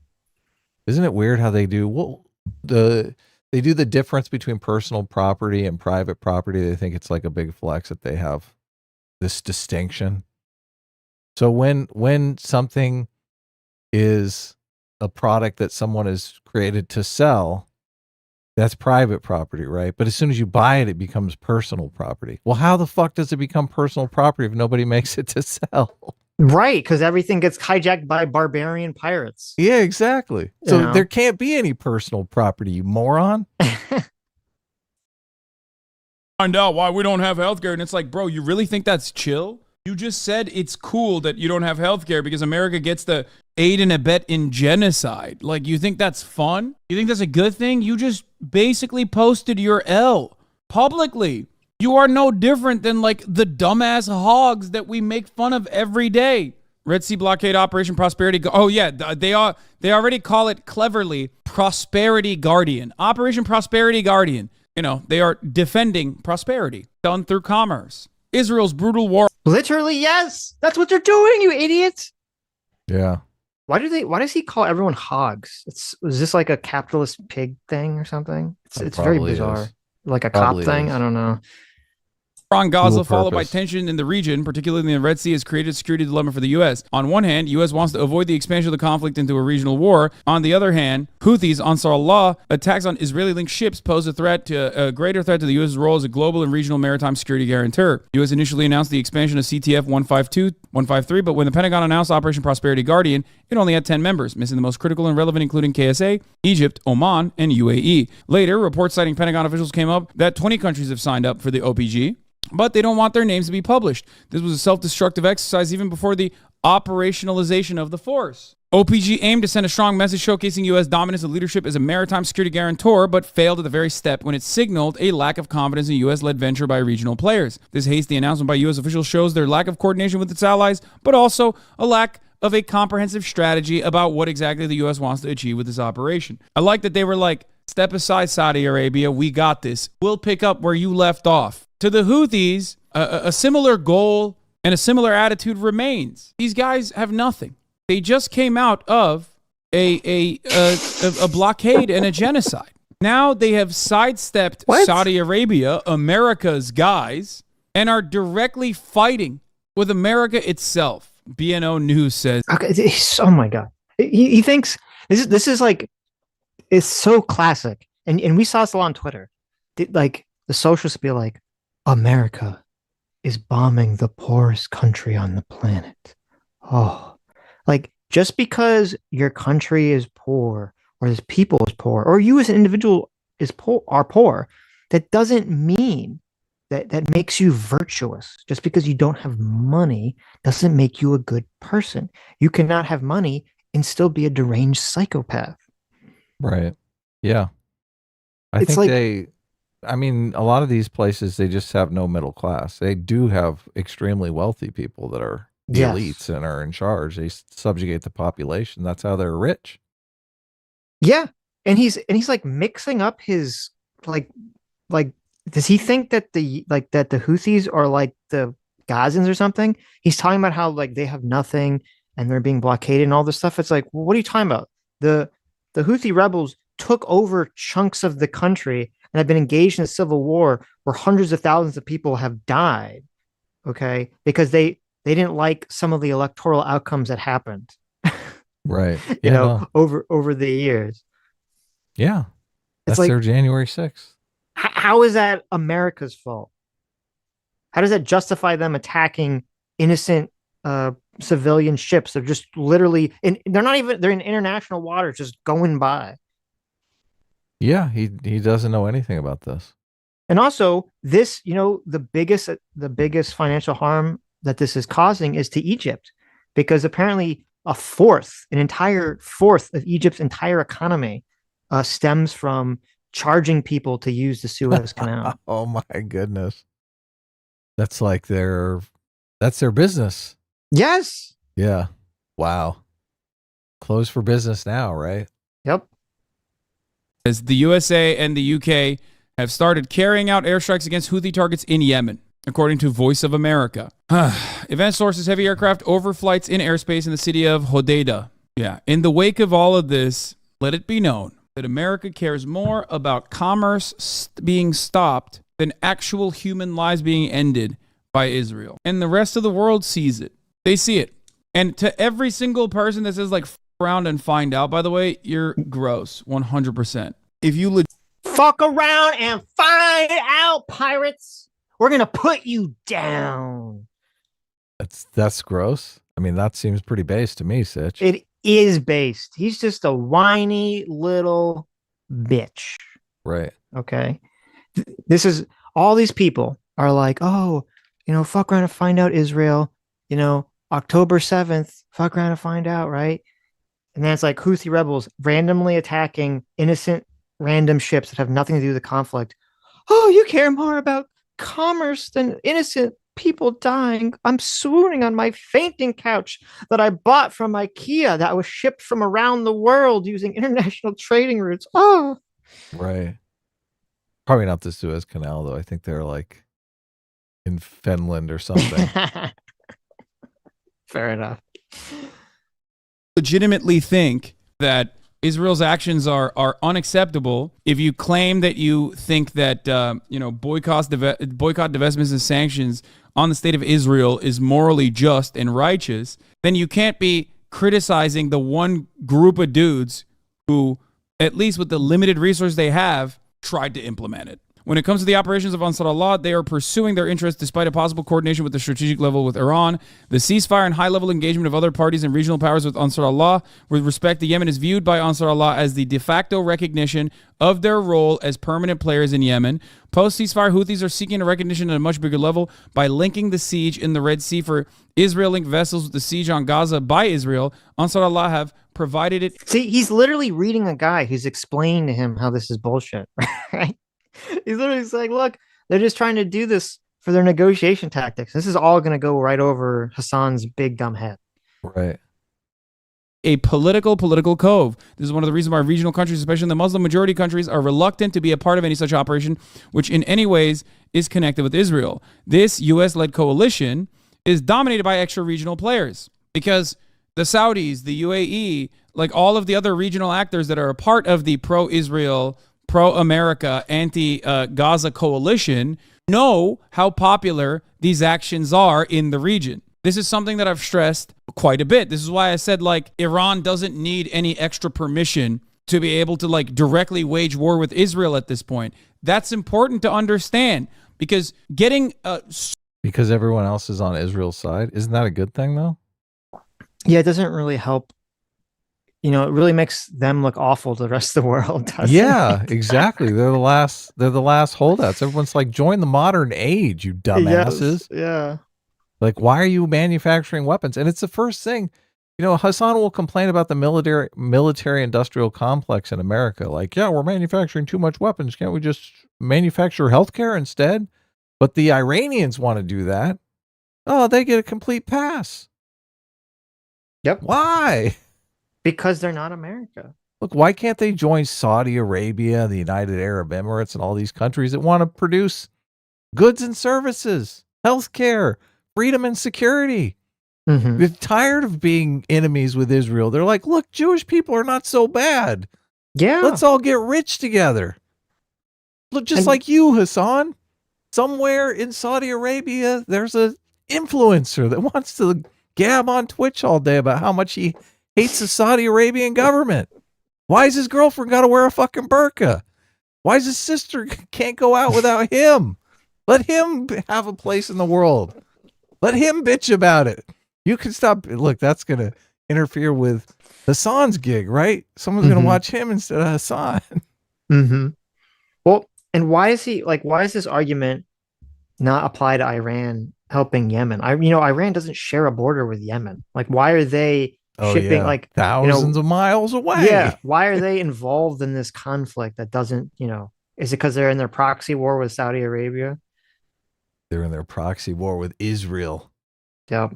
[SPEAKER 2] Isn't it weird how they do they do the difference between personal property and private property? They think it's like a big flex that they have this distinction. So when something is a product that someone has created to sell, that's private property, right? But as soon as you buy it, it becomes personal property. Well, how the fuck does it become personal property if nobody makes it to sell?
[SPEAKER 1] Right, because everything gets hijacked by barbarian pirates.
[SPEAKER 2] Yeah, exactly. So there can't be any personal property, you moron.
[SPEAKER 3] Find out why we don't have healthcare, and it's like, bro, you really think that's chill? You just said it's cool that you don't have healthcare because America gets to aid and abet in genocide. Like, you think that's fun? You think that's a good thing? You just basically posted your L publicly. You are no different than like the dumbass hogs that we make fun of every day. Red Sea blockade Operation Prosperity. Oh yeah, they already call it cleverly Prosperity Guardian. Operation Prosperity Guardian. You know, they are defending prosperity done through commerce. Israel's brutal war.
[SPEAKER 1] Literally, yes. That's what they're doing, you idiots.
[SPEAKER 2] Yeah.
[SPEAKER 1] Why does he call everyone hogs? Is this like a capitalist pig thing or something? It's very bizarre.
[SPEAKER 2] Is.
[SPEAKER 1] Like a
[SPEAKER 2] Probably
[SPEAKER 1] cop thing.
[SPEAKER 2] is.
[SPEAKER 1] I don't know.
[SPEAKER 3] On Gaza,
[SPEAKER 2] Dual
[SPEAKER 3] followed by
[SPEAKER 2] purpose.
[SPEAKER 3] tension in the region, particularly in the Red Sea, has created a security dilemma for the U.S. On one hand, U.S. wants to avoid the expansion of the conflict into a regional war. On the other hand, Houthis, Ansar Allah, attacks on Israeli-linked ships pose a greater threat to the U.S.'s role as a global and regional maritime security guarantor. U.S. initially announced the expansion of CTF 153, but when the Pentagon announced Operation Prosperity Guardian, it only had 10 members, missing the most critical and relevant, including KSA, Egypt, Oman, and UAE. Later, reports citing Pentagon officials came up that 20 countries have signed up for the OPG, but they don't want their names to be published. This was a self-destructive exercise even before the operationalization of the force. OPG aimed to send a strong message showcasing U.S. dominance and leadership as a maritime security guarantor, but failed at the very step when it signaled a lack of confidence in U.S.-led venture by regional players. This hasty announcement by U.S. officials shows their lack of coordination with its allies, but also a lack of a comprehensive strategy about what exactly the U.S. wants to achieve with this operation. I like that they were like, step aside, Saudi Arabia, we got this. We'll pick up where you left off. To the Houthis, a similar goal and a similar attitude remains. These guys have nothing. They just came out of a blockade and a genocide. Now they have sidestepped Saudi Arabia, America's guys, and are directly fighting with America itself. BNO News says.
[SPEAKER 1] Okay, oh my God. He thinks this is like, it's so classic. And we saw this a lot on Twitter. Like the socialists be like, America is bombing the poorest country on the planet. Oh, like just because your country is poor or this people is poor or you as an individual are poor, that doesn't mean that makes you virtuous. Just because you don't have money doesn't make you a good person. You cannot have money and still be a deranged psychopath.
[SPEAKER 2] Right. Yeah. I
[SPEAKER 1] It's
[SPEAKER 2] think
[SPEAKER 1] like,
[SPEAKER 2] I mean, a lot of these places, they just have no middle class. They do have extremely wealthy people that are the elites and are in charge. They subjugate the population. That's how they're rich.
[SPEAKER 1] yeah. And he's like mixing up his like does he think that the Houthis are like the Gazans or something? He's talking about how like they have nothing and they're being blockaded and all this stuff. It's like, well, what are you talking about? The The Houthi rebels took over chunks of the country and have been engaged in a civil war where hundreds of thousands of people have died. Okay, because they didn't like some of the electoral outcomes that happened.
[SPEAKER 2] Right.
[SPEAKER 1] you
[SPEAKER 2] Yeah.
[SPEAKER 1] know,
[SPEAKER 2] No.
[SPEAKER 1] over the years.
[SPEAKER 2] Yeah.
[SPEAKER 1] It's
[SPEAKER 2] That's
[SPEAKER 1] like,
[SPEAKER 2] their January 6th.
[SPEAKER 1] how is that America's fault? How does that justify them attacking innocent civilian ships? They're just literally they're not even, they're in international waters just going by.
[SPEAKER 2] Yeah. He doesn't know anything about this.
[SPEAKER 1] And also, this, the biggest financial harm that this is causing is to Egypt, because apparently an entire fourth of Egypt's entire economy stems from charging people to use the Suez Canal.
[SPEAKER 2] Oh my goodness. That's like that's their business.
[SPEAKER 1] Yes.
[SPEAKER 2] Yeah. Wow. Closed for business now, right?
[SPEAKER 1] Yep.
[SPEAKER 3] As the USA and the UK have started carrying out airstrikes against Houthi targets in Yemen, according to Voice of America. Event sources: heavy aircraft overflights in airspace in the city of Hodeidah. Yeah. In the wake of all of this, let it be known that America cares more about commerce being stopped than actual human lives being ended by Israel. And the rest of the world sees it. They see it. And to every single person that says, like, around and find out, by the way, you're gross, 100%. If you
[SPEAKER 1] fuck around and find out, pirates, we're gonna put you down.
[SPEAKER 2] That's gross. I mean, that seems pretty base to me, Sitch.
[SPEAKER 1] It is based. He's just a whiny little bitch.
[SPEAKER 2] Right.
[SPEAKER 1] Okay. This is, all these people are like, oh, fuck around and find out, Israel. October 7th, fuck around and find out, right? And then it's like Houthi rebels randomly attacking innocent random ships that have nothing to do with the conflict. Oh, you care more about commerce than innocent people dying. I'm swooning on my fainting couch that I bought from IKEA that was shipped from around the world using international trading routes. Oh.
[SPEAKER 2] Right. Probably not the Suez Canal, though. I think they're like in Finland or something.
[SPEAKER 1] Fair enough.
[SPEAKER 3] legitimately think that Israel's actions are unacceptable, if you claim that you think that boycott, divestments, and sanctions on the state of Israel is morally just and righteous, then you can't be criticizing the one group of dudes who, at least with the limited resources they have, tried to implement it. When it comes to the operations of Ansar Allah, they are pursuing their interests despite a possible coordination with the strategic level with Iran. The ceasefire and high-level engagement of other parties and regional powers with Ansar Allah with respect to Yemen is viewed by Ansar Allah as the de facto recognition of their role as permanent players in Yemen. Post-ceasefire, Houthis are seeking a recognition at a much bigger level by linking the siege in the Red Sea for Israel-linked vessels with the siege on Gaza by Israel. Ansar Allah have provided it.
[SPEAKER 1] See, he's literally reading a guy who's explaining to him how this is bullshit, right? He's literally saying, look, they're just trying to do this for their negotiation tactics. This is all going to go right over Hasan's big dumb head.
[SPEAKER 2] Right.
[SPEAKER 3] A political cove. This is one of the reasons why regional countries, especially the Muslim majority countries, are reluctant to be a part of any such operation, which in any ways is connected with Israel. This U.S.-led coalition is dominated by extra-regional players because the Saudis, the UAE, like all of the other regional actors that are a part of the pro-Israel, pro-America, anti-Gaza coalition know how popular these actions are in the region. This is something that I've stressed quite a bit. This is why I said, like, Iran doesn't need any extra permission to be able to, like, directly wage war with Israel at this point. That's important to understand because
[SPEAKER 2] because everyone else is on Israel's side. Isn't that a good thing, though?
[SPEAKER 1] Yeah, it doesn't really help. It really makes them look awful to the rest of the world.
[SPEAKER 2] Yeah, exactly. They're the last holdouts. Everyone's like, join the modern age, you dumbasses.
[SPEAKER 1] Yes, yeah.
[SPEAKER 2] Like, why are you manufacturing weapons? And it's the first thing, Hasan will complain about the military industrial complex in America. Like, yeah, we're manufacturing too much weapons. Can't we just manufacture healthcare instead? But the Iranians want to do that. Oh, they get a complete pass.
[SPEAKER 1] Yep.
[SPEAKER 2] Why?
[SPEAKER 1] Because they're not America.
[SPEAKER 2] Look, why can't they join Saudi Arabia, the United Arab Emirates, and all these countries that want to produce goods and services, healthcare, freedom and security?
[SPEAKER 1] Mhm.
[SPEAKER 2] They're tired of being enemies with Israel. They're like, look, Jewish people are not so bad.
[SPEAKER 1] Yeah.
[SPEAKER 2] Let's all get rich together. Look, just
[SPEAKER 1] And-
[SPEAKER 2] like you, Hasan. Somewhere in Saudi Arabia, there's a influencer that wants to gab on Twitch all day about how much he hates the Saudi Arabian government. Why is his girlfriend got to wear a fucking burqa? Why is his sister can't go out without him? Let him have a place in the world. Let him bitch about it. You can stop. Look, that's going to interfere with Hasan's gig, right? Someone's going to watch him instead of Hasan.
[SPEAKER 1] Mm-hmm. Well, and why is this argument not apply to Iran helping Yemen? Iran doesn't share a border with Yemen. Like, why are they shipping
[SPEAKER 2] thousands of miles away?
[SPEAKER 1] Yeah. Why are they involved in this conflict that doesn't, is it because they're in their proxy war with Saudi Arabia?
[SPEAKER 2] They're in their proxy war with Israel.
[SPEAKER 1] Yep.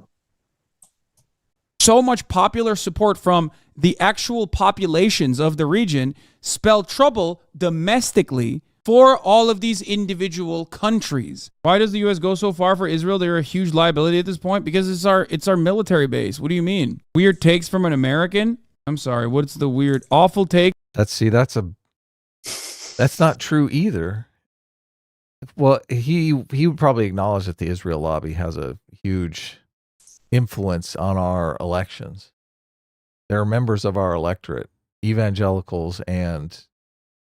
[SPEAKER 3] So much popular support from the actual populations of the region spell trouble domestically for all of these individual countries. Why does the U.S. go so far for Israel? They're a huge liability at this point because it's our military base. What do you mean? Weird takes from an American? I'm sorry, what's the weird, awful take?
[SPEAKER 2] That's not true either. Well, he would probably acknowledge that the Israel lobby has a huge influence on our elections. They're members of our electorate, evangelicals and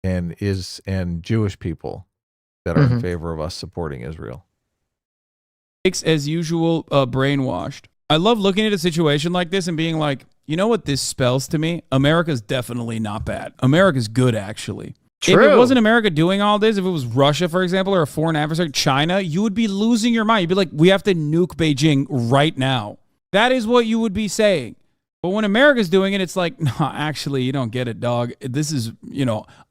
[SPEAKER 2] Jewish people that are in favor of us supporting Israel.
[SPEAKER 3] Takes as usual, brainwashed. I love looking at a situation like this and being like, you know what this spells to me? America's definitely not bad. America's good, actually.
[SPEAKER 1] True.
[SPEAKER 3] If it wasn't America doing all this, if it was Russia, for example, or a foreign adversary, China, you would be losing your mind. You'd be like, we have to nuke Beijing right now. That is what you would be saying. But when America's doing it, it's like, no, actually, you don't get it, dog. This is,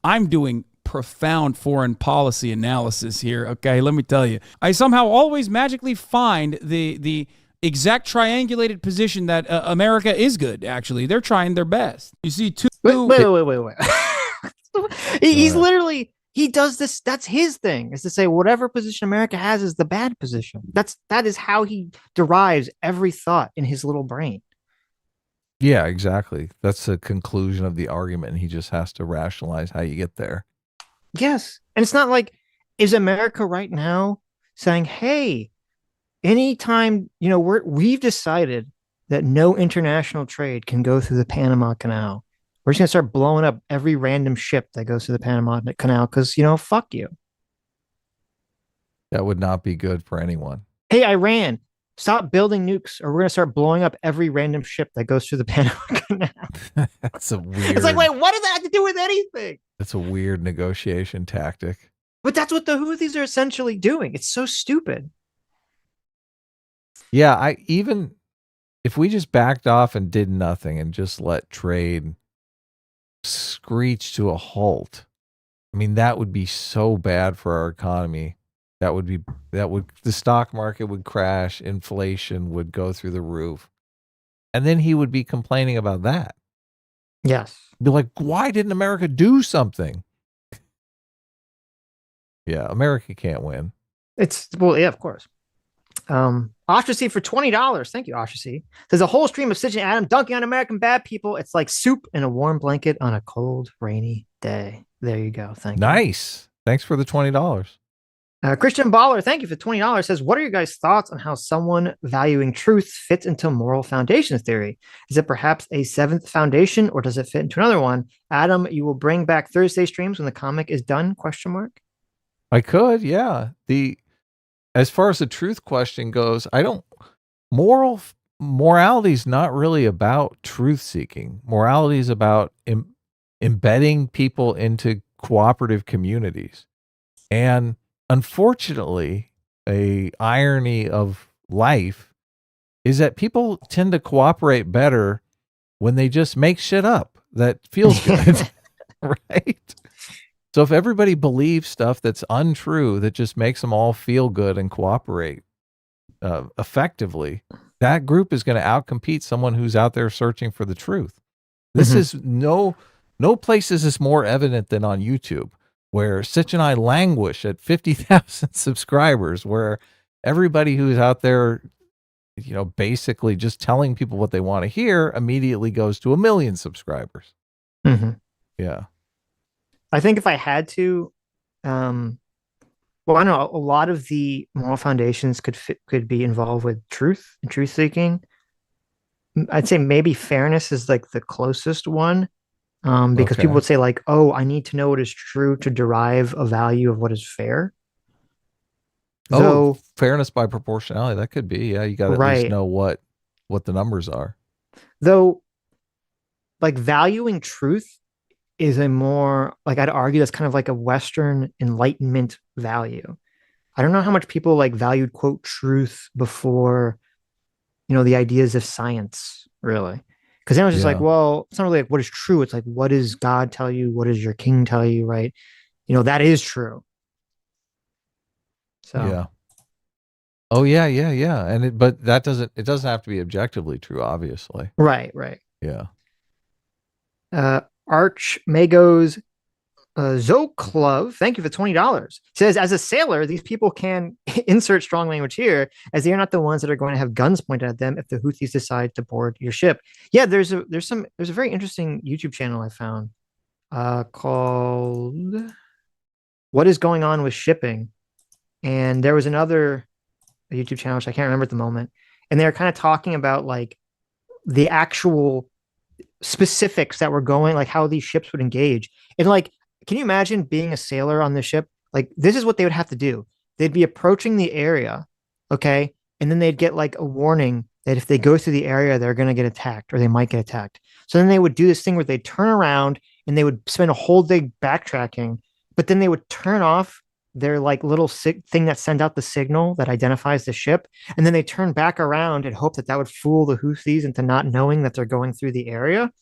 [SPEAKER 3] I'm doing profound foreign policy analysis here. Okay, let me tell you. I somehow always magically find the exact triangulated position that America is good, actually. They're trying their best. You see,
[SPEAKER 1] Wait. He's literally, he does this. That's his thing, is to say whatever position America has is the bad position. That is how he derives every thought in his little brain.
[SPEAKER 2] Yeah, exactly. That's the conclusion of the argument, and he just has to rationalize how you get there.
[SPEAKER 1] Yes. And it's not like, is America right now saying, hey, anytime, we've decided that no international trade can go through the Panama Canal. We're just going to start blowing up every random ship that goes through the Panama Canal because, fuck you.
[SPEAKER 2] That would not be good for anyone.
[SPEAKER 1] Hey, Iran, stop building nukes or we're going to start blowing up every random ship that goes through the Panama Canal.
[SPEAKER 2] That's a weird...
[SPEAKER 1] It's like, wait, what does that have to do with anything?
[SPEAKER 2] That's a weird negotiation tactic.
[SPEAKER 1] But that's what the Houthis are essentially doing. It's so stupid.
[SPEAKER 2] Yeah, even if we just backed off and did nothing and just let trade screech to a halt, I mean, that would be so bad for our economy. The stock market would crash, inflation would go through the roof. And then he would be complaining about that.
[SPEAKER 1] Yes.
[SPEAKER 2] Be like, why didn't America do something? Yeah, America can't win.
[SPEAKER 1] Yeah, of course. Ostracy for $20. Thank you, Ostracy. There's a whole stream of Sitch and Adam dunking on American bad people. It's like soup in a warm blanket on a cold, rainy day. There you go. Thank you.
[SPEAKER 2] Nice. Thanks for the $20.
[SPEAKER 1] Christian Baller, thank you for $20. Says, what are your guys' thoughts on how someone valuing truth fits into moral foundation theory? Is it perhaps a seventh foundation, or does it fit into another one? Adam, you will bring back Thursday streams when the comic is done? ?
[SPEAKER 2] I could, yeah. As far as the truth question goes, morality is not really about truth seeking. Morality is about embedding people into cooperative communities. And unfortunately, a irony of life is that people tend to cooperate better when they just make shit up that feels good, right? So if everybody believes stuff that's untrue, that just makes them all feel good and cooperate effectively, that group is going to outcompete someone who's out there searching for the truth. This is no place is this more evident than on YouTube, where Sitch and I languish at 50,000 subscribers, where everybody who's out there, basically just telling people what they want to hear immediately goes to 1 million subscribers.
[SPEAKER 1] Mm-hmm.
[SPEAKER 2] Yeah.
[SPEAKER 1] I think if I had to, well, I know a lot of the moral foundations could be involved with truth and truth seeking. I'd say maybe fairness is like the closest one, because
[SPEAKER 2] Okay.
[SPEAKER 1] people would say like, "Oh, I need to know what is true to derive a value of what is fair." Though,
[SPEAKER 2] fairness by proportionality, that could be. Yeah, you got to at least
[SPEAKER 1] right.
[SPEAKER 2] know what the numbers are.
[SPEAKER 1] Though, like valuing truth is a more like I'd argue that's kind of like a Western Enlightenment value. I don't know how much people like valued quote truth before, the ideas of science, really. Because then it was just like,
[SPEAKER 2] Yeah.
[SPEAKER 1] well, it's not really like what is true. It's like, what does God tell you? What does your king tell you? Right. That is true. So,
[SPEAKER 2] Yeah. Oh yeah, yeah, yeah. But it doesn't have to be objectively true, obviously.
[SPEAKER 1] right, right.
[SPEAKER 2] Yeah.
[SPEAKER 1] Arch Magos Zoklov, thank you for $20. Says, as a sailor, these people can insert strong language here, as they are not the ones that are going to have guns pointed at them if the Houthis decide to board your ship. Yeah, there's a very interesting YouTube channel I found called "What is Going On with Shipping," and there was another YouTube channel which I can't remember at the moment, and they're kind of talking about like the actual specifics that were going, like how these ships would engage, and like can you imagine being a sailor on the ship? Like, this is what they would have to do. They'd be approaching the area, okay? And then they'd get like a warning that if they go through the area, they're going to get attacked or they might get attacked. So then they would do this thing where they'd turn around and they would spend a whole day backtracking, but then they would turn off their like little thing that sends out the signal that identifies the ship. And then they turn back around and hope that that would fool the Houthis into not knowing that they're going through the area.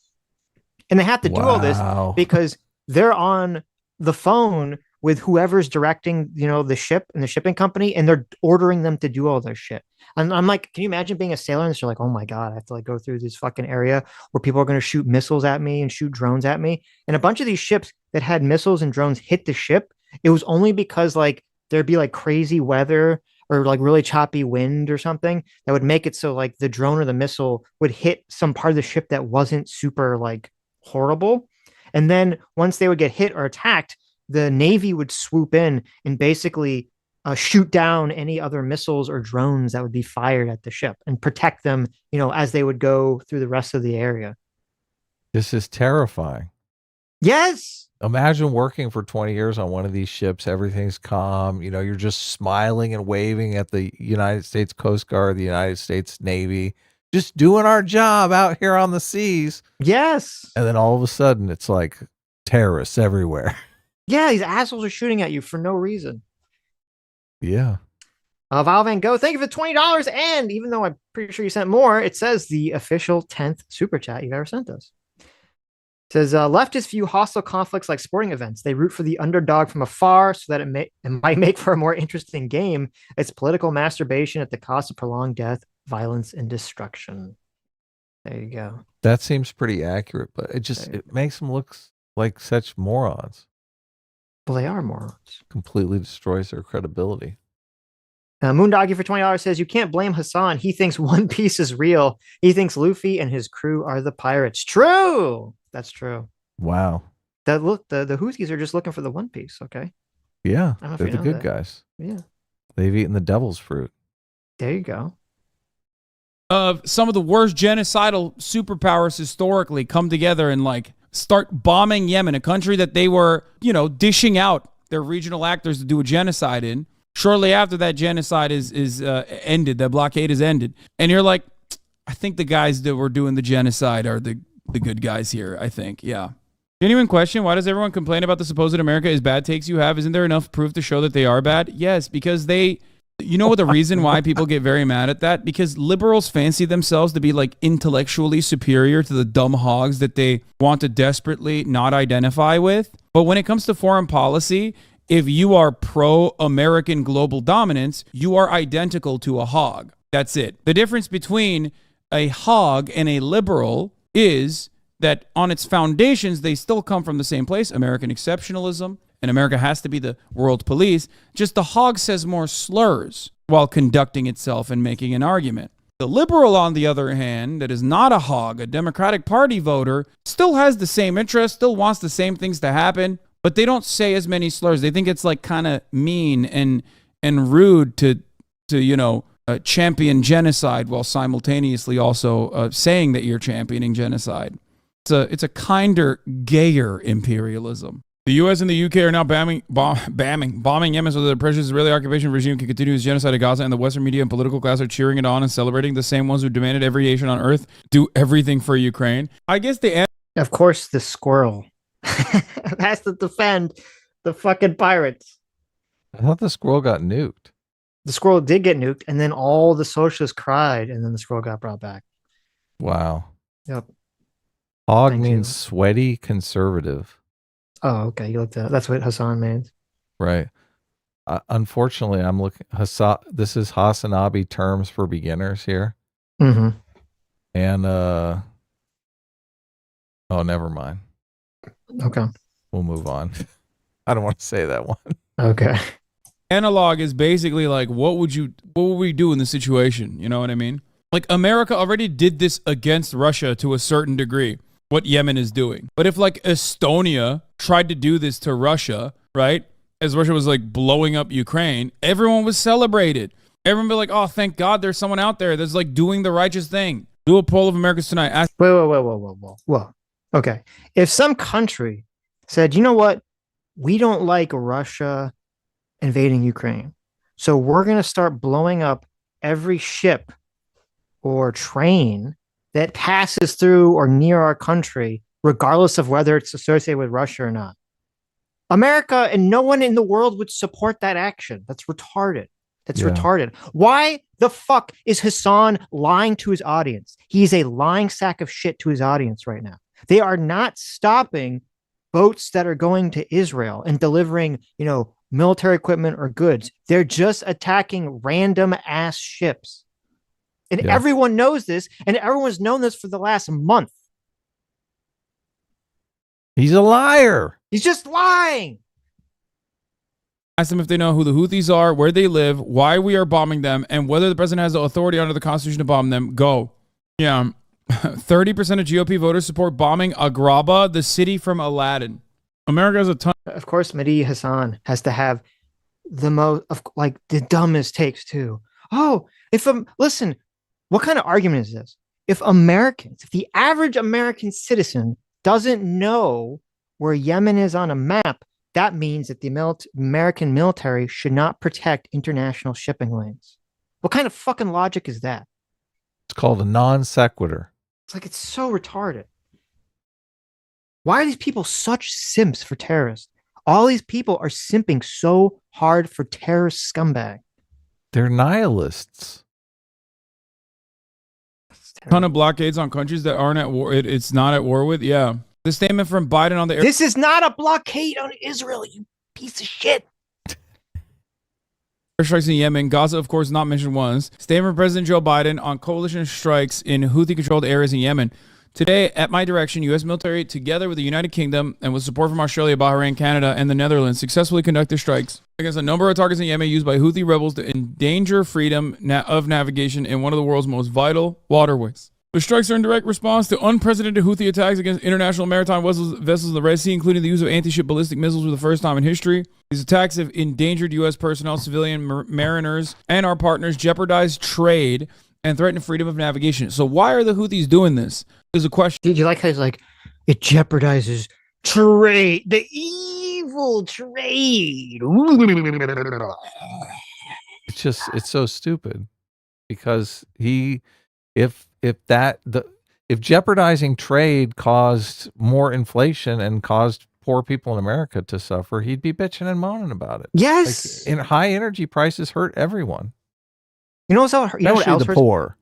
[SPEAKER 1] And they have to do all this
[SPEAKER 2] Wow.
[SPEAKER 1] because they're on the phone with whoever's directing, the ship and the shipping company, and they're ordering them to do all their shit. And I'm like, can you imagine being a sailor and you're like, oh my God, I have to like go through this fucking area where people are going to shoot missiles at me and shoot drones at me. And a bunch of these ships that had missiles and drones hit the ship. It was only because like there'd be like crazy weather or like really choppy wind or something that would make it so like the drone or the missile would hit some part of the ship that wasn't super like horrible. And then once they would get hit or attacked, the Navy would swoop in and basically shoot down any other missiles or drones that would be fired at the ship and protect them, as they would go through the rest of the area.
[SPEAKER 2] This is terrifying.
[SPEAKER 1] Yes.
[SPEAKER 2] Imagine working for 20 years on one of these ships. Everything's calm. You're just smiling and waving at the United States Coast Guard, the United States Navy, just doing our job out here on the seas.
[SPEAKER 1] Yes.
[SPEAKER 2] And then all of a sudden, it's like terrorists everywhere.
[SPEAKER 1] Yeah, these assholes are shooting at you for no reason.
[SPEAKER 2] Yeah.
[SPEAKER 1] Val Van Gogh, thank you for $20. And even though I'm pretty sure you sent more, it says the official 10th super chat you've ever sent us. It says, leftists view hostile conflicts like sporting events. They root for the underdog from afar so that it might make for a more interesting game. It's political masturbation at the cost of prolonged death, violence, and destruction. There you go.
[SPEAKER 2] That seems pretty accurate, but it makes them look like such morons.
[SPEAKER 1] Well, they are morons.
[SPEAKER 2] Completely destroys their credibility.
[SPEAKER 1] Moondoggy for $20 says, you can't blame Hasan. He thinks One Piece is real. He thinks Luffy and his crew are the pirates. True. That's true.
[SPEAKER 2] Wow.
[SPEAKER 1] The Houthis are just looking for the One Piece, okay?
[SPEAKER 2] Yeah, they're the good guys.
[SPEAKER 1] Yeah.
[SPEAKER 2] They've eaten the devil's fruit.
[SPEAKER 1] There you go.
[SPEAKER 3] Some of the worst genocidal superpowers historically come together and like start bombing Yemen, a country that they were, dishing out their regional actors to do a genocide in. Shortly after that genocide is ended, the blockade is ended. And you're like, I think the guys that were doing the genocide are the good guys here, I think. Yeah. Genuine question, why does everyone complain about the supposed America is bad takes you have? Isn't there enough proof to show that they are bad? Yes, because you know what the reason why people get very mad at that? Because liberals fancy themselves to be like intellectually superior to the dumb hogs that they want to desperately not identify with. But when it comes to foreign policy, if you are pro-American global dominance, you are identical to a hog. That's it. The difference between a hog and a liberal is that on its foundations, they still come from the same place, American exceptionalism, and America has to be the world police. Just the hog says more slurs while conducting itself and making an argument. The liberal, on the other hand, that is not a hog, a Democratic Party voter, still has the same interest, still wants the same things to happen, but they don't say as many slurs. They think it's like kind of mean and rude to champion genocide while simultaneously also saying that you're championing genocide. It's a kinder, gayer imperialism. The U.S. and the U.K. are now bombing Yemen so that the precious Israeli occupation regime can continue its genocide of Gaza, and the Western media and political class are cheering it on and celebrating. The same ones who demanded every nation on earth do everything for Ukraine. I guess
[SPEAKER 1] of course, the squirrel has to defend the fucking pirates.
[SPEAKER 2] I thought the squirrel got nuked.
[SPEAKER 1] The squirrel did get nuked, and then all the socialists cried, and then the squirrel got brought back.
[SPEAKER 2] Wow.
[SPEAKER 1] Yep.
[SPEAKER 2] Hog means sweaty conservative.
[SPEAKER 1] Oh, okay. You looked at that's what Hasan means.
[SPEAKER 2] Right. Unfortunately, I'm looking. This is Hasanabi terms for beginners here.
[SPEAKER 1] Mm-hmm.
[SPEAKER 2] And oh, never mind.
[SPEAKER 1] Okay.
[SPEAKER 2] We'll move on. I don't want to say that one.
[SPEAKER 1] Okay.
[SPEAKER 3] Analog is basically like, what would we do in this situation? You know what I mean? Like, America already did this against Russia to a certain degree, what Yemen is doing. But if like Estonia tried to do this to Russia, right? As Russia was like blowing up Ukraine, everyone was celebrated. Everyone would be like, oh, thank God there's someone out there that's like doing the righteous thing. Do a poll of Americans tonight.
[SPEAKER 1] Whoa. Okay. If some country said, you know what? We don't like Russia invading Ukraine, so we're going to start blowing up every ship or train that passes through or near our country, regardless of whether it's associated with Russia or not. America and no one in the world would support that action. That's retarded. That's retarded. Why the fuck is Hasan lying to his audience? He's a lying sack of shit to his audience right now. They are not stopping boats that are going to Israel and delivering, military equipment or goods. They're just attacking random ass ships. And everyone knows this, and everyone's known this for the last month.
[SPEAKER 2] He's a liar.
[SPEAKER 1] He's just lying.
[SPEAKER 3] Ask them if they know who the Houthis are, where they live, why we are bombing them, and whether the president has the authority under the Constitution to bomb them. Go. Yeah. 30% of GOP voters support bombing Agrabah, the city from Aladdin. America has a ton.
[SPEAKER 1] Of course, Mehdi Hasan has to have the most, the dumbest takes too. Oh, listen, what kind of argument is this? If the average American citizen doesn't know where Yemen is on a map, that means that the American military should not protect international shipping lanes. What kind of fucking logic is that?
[SPEAKER 2] It's called a non sequitur.
[SPEAKER 1] It's so retarded. Why are these people such simps for terrorists? All these people are simping so hard for terrorist scumbag.
[SPEAKER 2] They're nihilists.
[SPEAKER 3] Ton of blockades on countries that aren't at war. It's not at war with. Yeah. The statement from Biden on the air.
[SPEAKER 1] This is not a blockade on Israel, you piece of shit.
[SPEAKER 3] Airstrikes in Yemen. Gaza, of course, not mentioned once. Statement from President Joe Biden on coalition strikes in Houthi-controlled areas in Yemen. Today, at my direction, U.S. military, together with the United Kingdom and with support from Australia, Bahrain, Canada, and the Netherlands, successfully conducted strikes against a number of targets in Yemen used by Houthi rebels to endanger freedom of navigation in one of the world's most vital waterways. The strikes are in direct response to unprecedented Houthi attacks against international maritime vessels in the Red Sea, including the use of anti-ship ballistic missiles for the first time in history. These attacks have endangered U.S. personnel, civilian mariners, and our partners, jeopardized trade, and threatened freedom of navigation. So why are the Houthis doing this? There's a question.
[SPEAKER 1] Did you like how he's like, it jeopardizes trade, the evil trade.
[SPEAKER 2] It's so stupid because if jeopardizing trade caused more inflation and caused poor people in America to suffer, he'd be bitching and moaning about it.
[SPEAKER 1] Yes.
[SPEAKER 2] And high energy prices hurt everyone.
[SPEAKER 1] You know what else
[SPEAKER 2] Especially the poor.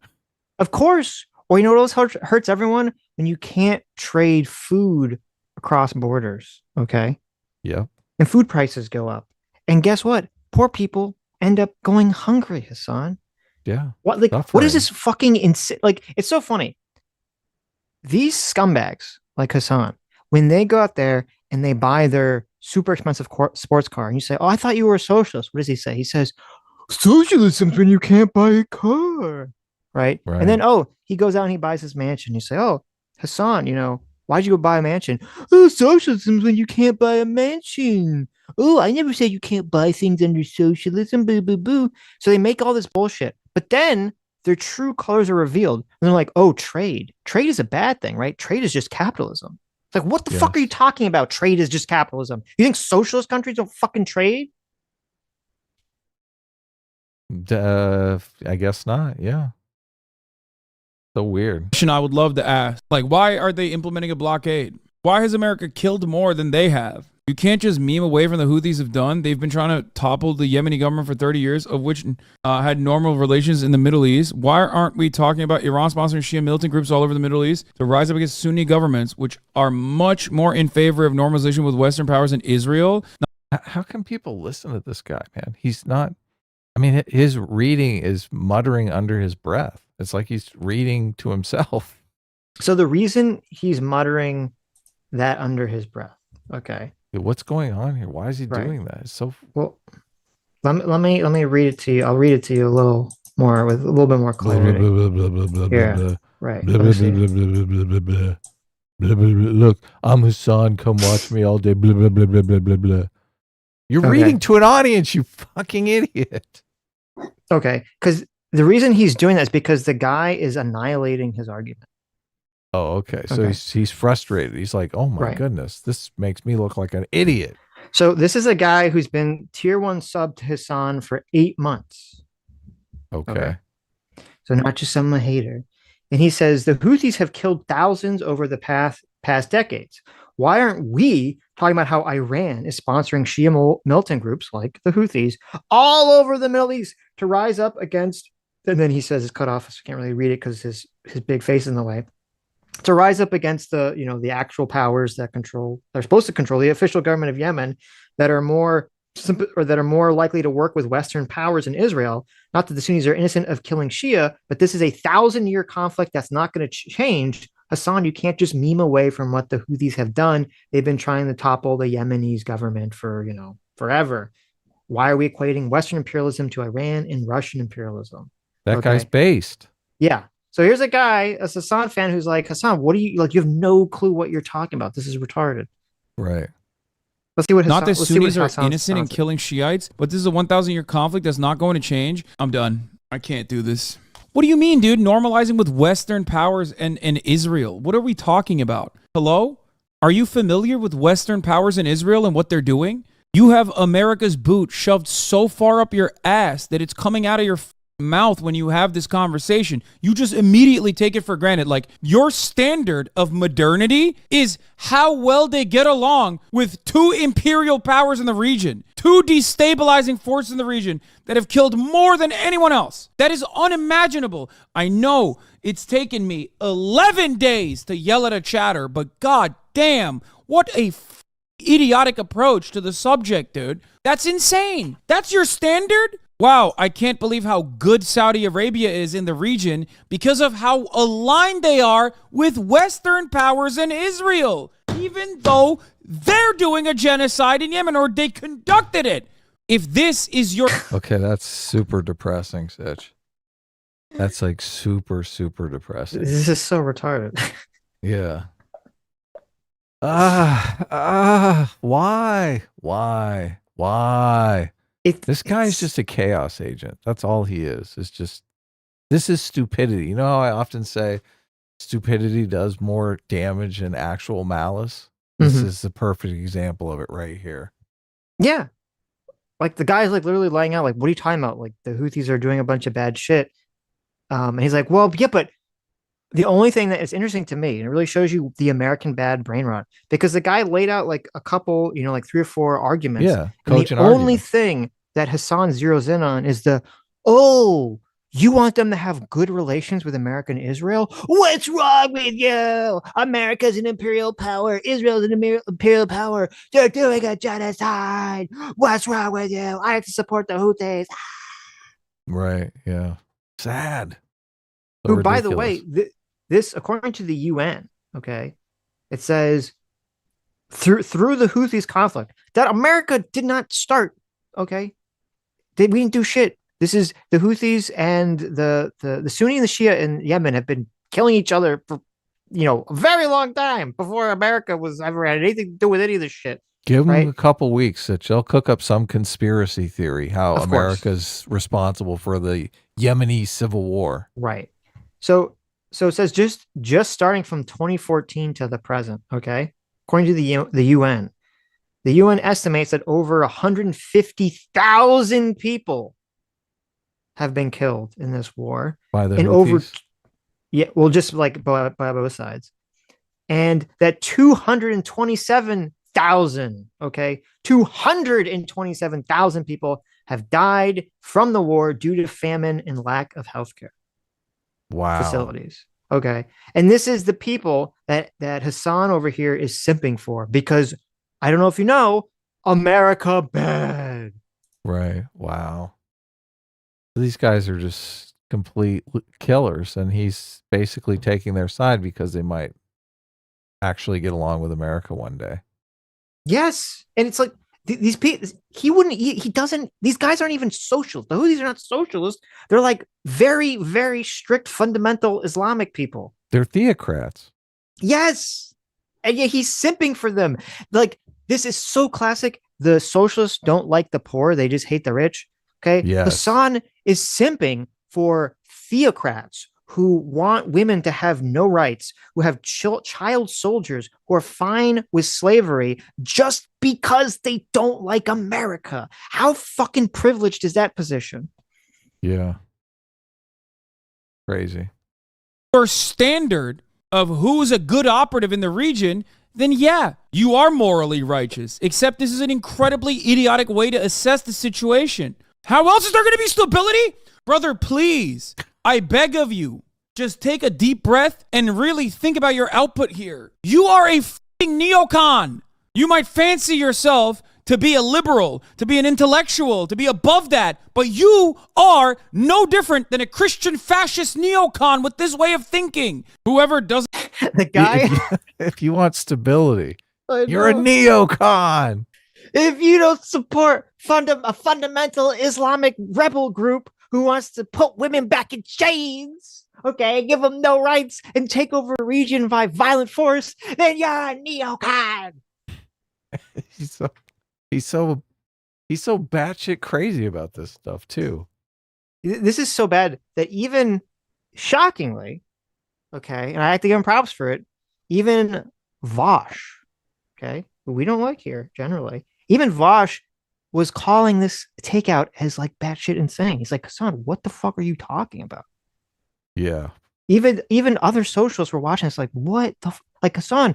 [SPEAKER 1] Of course. Or you know what else hurts everyone? When you can't trade food across borders. Okay.
[SPEAKER 2] Yep.
[SPEAKER 1] And food prices go up. And guess what? Poor people end up going hungry, Hasan.
[SPEAKER 2] Yeah.
[SPEAKER 1] What is this fucking insane? It's so funny. These scumbags like Hasan, when they go out there and they buy their super expensive sports car, and you say, "Oh, I thought you were a socialist." What does he say? He says, "Socialism's when you can't buy a car." right? And then, he goes out and he buys his mansion. You say, oh, Hasan, why'd you go buy a mansion? Oh, socialism's when you can't buy a mansion. Oh, I never said you can't buy things under socialism, boo, boo, boo. So they make all this bullshit. But then their true colors are revealed. And they're like, oh, trade. Trade is a bad thing, right? Trade is just capitalism. It's like, what the fuck are you talking about? Trade is just capitalism. You think socialist countries don't fucking trade?
[SPEAKER 2] I guess not. Yeah. So weird.
[SPEAKER 3] Question I would love to ask, like, why are they implementing a blockade? Why has America killed more than they have? You can't just meme away from the Houthis have done. They've been trying to topple the Yemeni government for 30 years, of which had normal relations in the Middle East. Why aren't we talking about Iran sponsoring Shia militant groups all over the Middle East to rise up against Sunni governments, which are much more in favor of normalization with Western powers in Israel?
[SPEAKER 2] How can people listen to this guy, man? He's not, I mean, his reading is muttering under his breath. It's like he's reading to himself.
[SPEAKER 1] So the reason he's muttering that under his breath, okay.
[SPEAKER 2] What's going on here? Why is he doing that? It's so
[SPEAKER 1] well. Let me read it to you. I'll read it to you a little more with a little bit more clarity. Yeah, right.
[SPEAKER 2] Look, I'm Hasan. Come watch me all day. Blah blah blah blah blah blah blah. You're reading to an audience, you fucking idiot.
[SPEAKER 1] Okay, because the reason he's doing that is because the guy is annihilating his argument.
[SPEAKER 2] Oh, okay. So he's frustrated. He's like, oh my goodness, this makes me look like an idiot.
[SPEAKER 1] So this is a guy who's been tier 1 sub to Hasan for 8 months.
[SPEAKER 2] Okay.
[SPEAKER 1] So not just some hater. And he says the Houthis have killed thousands over the past decades. Why aren't we talking about how Iran is sponsoring Shia militant groups like the Houthis all over the Middle East to rise up against? And then he says it's cut off, so I can't really read it because his big face is in the way. To rise up against the actual powers that are supposed to control the official government of Yemen, that are more likely to work with Western powers in Israel. Not that the Sunnis are innocent of killing Shia, but this is a 1,000-year conflict that's not going to change. Hasan, you can't just meme away from what the Houthis have done. They've been trying to topple the Yemeni government for forever. Why are we equating Western imperialism to Iran and Russian imperialism?
[SPEAKER 2] That guy's based.
[SPEAKER 1] Yeah. So here's a guy, a Hasan fan, who's like, Hasan, what do you like? You have no clue what you're talking about. This is retarded.
[SPEAKER 2] Right.
[SPEAKER 1] Let's see what
[SPEAKER 3] Not that Sunnis are innocent in killing Shiites, but this is a 1,000-year conflict that's not going to change. I'm done. I can't do this. What do you mean, dude? Normalizing with Western powers and Israel. What are we talking about? Hello? Are you familiar with Western powers in Israel and what they're doing? You have America's boot shoved so far up your ass that it's coming out of your mouth when you have this conversation. You just immediately take it for granted. Like, your standard of modernity is how well they get along with 2 imperial powers in the region, 2 destabilizing forces in the region that have killed more than anyone else. That is unimaginable. I know it's taken me 11 days to yell at a chatter, but god damn, what a idiotic approach to the subject, dude. That's insane. That's your standard? Wow, I can't believe how good Saudi Arabia is in the region because of how aligned they are with Western powers in Israel, even though they're doing a genocide in Yemen, or they conducted it. If this is your...
[SPEAKER 2] Okay, that's super depressing, Sitch. That's like super, super depressing.
[SPEAKER 1] This is so retarded.
[SPEAKER 2] Yeah. Why? This guy's just a chaos agent. That's all he is. It's just, this is stupidity. You know how I often say stupidity does more damage than actual malice? This is the perfect example of it right here.
[SPEAKER 1] Yeah. Like, the guy's like literally laying out, like, what are you talking about? Like, the Houthis are doing a bunch of bad shit. And he's like, well, yeah, but the only thing that is interesting to me, and it really shows you the American bad brain rot, because the guy laid out like a couple, like 3 or 4 arguments.
[SPEAKER 2] Yeah.
[SPEAKER 1] And the only thing that Hasan zeroes in on is you want them to have good relations with America and Israel? What's wrong with you? America's an imperial power. Israel's an imperial power. They're doing a genocide. What's wrong with you? I have to support the Houthis.
[SPEAKER 2] Right. Yeah. Sad.
[SPEAKER 1] So who, by the way, this, according to the UN, okay, it says through the Houthis conflict that America did not start, okay? We didn't do shit. This is the Houthis and the Sunni and the Shia in Yemen have been killing each other for a very long time before America was ever had anything to do with any of this shit.
[SPEAKER 2] Give them
[SPEAKER 1] right?
[SPEAKER 2] a couple weeks that they'll cook up some conspiracy theory how
[SPEAKER 1] Of course.
[SPEAKER 2] America's responsible for the Yemeni civil war.
[SPEAKER 1] Right. So it says just starting from 2014 to the present, okay? According to the UN, the UN estimates that over 150,000 people have been killed in this war.
[SPEAKER 2] By the
[SPEAKER 1] and
[SPEAKER 2] Houthis?
[SPEAKER 1] Just like by both sides. And that 227,000, okay? 227,000 people have died from the war due to famine and lack of healthcare facilities. Okay. And this is the people that Hasan over here is simping for, because I don't know if you know, America bad.
[SPEAKER 2] Right. Wow. These guys are just complete killers, and he's basically taking their side because they might actually get along with America one day.
[SPEAKER 1] Yes. And it's like these people, he doesn't, these guys aren't even socialists. The Houthis are not socialists. They're like very, very strict fundamental Islamic people.
[SPEAKER 2] They're theocrats.
[SPEAKER 1] Yes. And yet he's simping for them. Like, this is so classic. The socialists don't like the poor. They just hate the rich. Okay.
[SPEAKER 2] Yes.
[SPEAKER 1] Hasan is simping for theocrats who want women to have no rights, who have child soldiers who are fine with slavery just because they don't like America. How fucking privileged is that position?
[SPEAKER 2] Yeah. Crazy.
[SPEAKER 3] Your standard of who's a good operative in the region, then yeah, you are morally righteous. Except this is an incredibly idiotic way to assess the situation. How else is there going to be stability? Brother, please, I beg of you, just take a deep breath and really think about your output here. You are a fucking neocon. You might fancy yourself to be a liberal, to be an intellectual, to be above that, but you are no different than a Christian fascist neocon with this way of thinking. Whoever doesn't...
[SPEAKER 1] The guy...
[SPEAKER 2] If you want stability, you're a neocon.
[SPEAKER 1] If you don't support a fundamental Islamic rebel group who wants to put women back in chains, okay, give them no rights and take over a region by violent force, then you're a neocon.
[SPEAKER 2] He's so batshit crazy about this stuff too.
[SPEAKER 1] This is so bad that even shockingly, okay, and I have to give him props for it, even Vosh, okay, who we don't like here generally, even Vosh was calling this takeout as like batshit insane. He's like, Hasan, what the fuck are you talking about?
[SPEAKER 2] Yeah.
[SPEAKER 1] Even other socialists were watching. It's like, what the like, Hasan,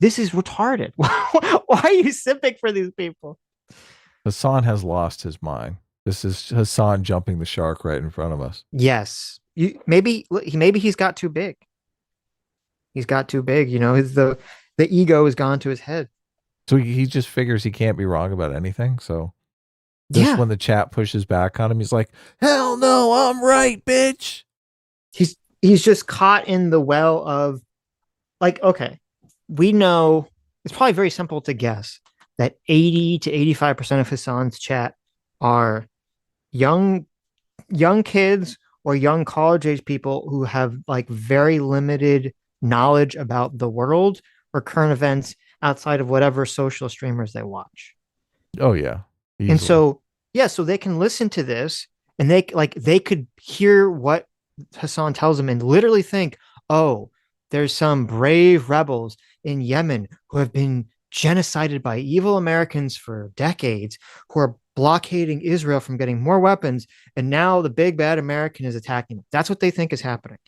[SPEAKER 1] this is retarded. Why are you simping for these people?
[SPEAKER 2] Hasan has lost his mind. This is Hasan jumping the shark right in front of us.
[SPEAKER 1] Yes. Maybe he's got too big. He's got too big. The ego has gone to his head.
[SPEAKER 2] So he just figures he can't be wrong about anything. So just when the chat pushes back on him, he's like, hell no, I'm right, bitch.
[SPEAKER 1] He's just caught in the well of, like, okay, we know it's probably very simple to guess that 80 to 85% of Hasan's chat are young kids or young college age people who have like very limited knowledge about the world or current events outside of whatever social streamers they watch.
[SPEAKER 2] Oh yeah. Easily.
[SPEAKER 1] And so they can listen to this and they could hear what Hasan tells them and literally think, oh, there's some brave rebels in Yemen who have been genocided by evil Americans for decades, who are blockading Israel from getting more weapons, and now the big bad American is attacking them. That's what they think is happening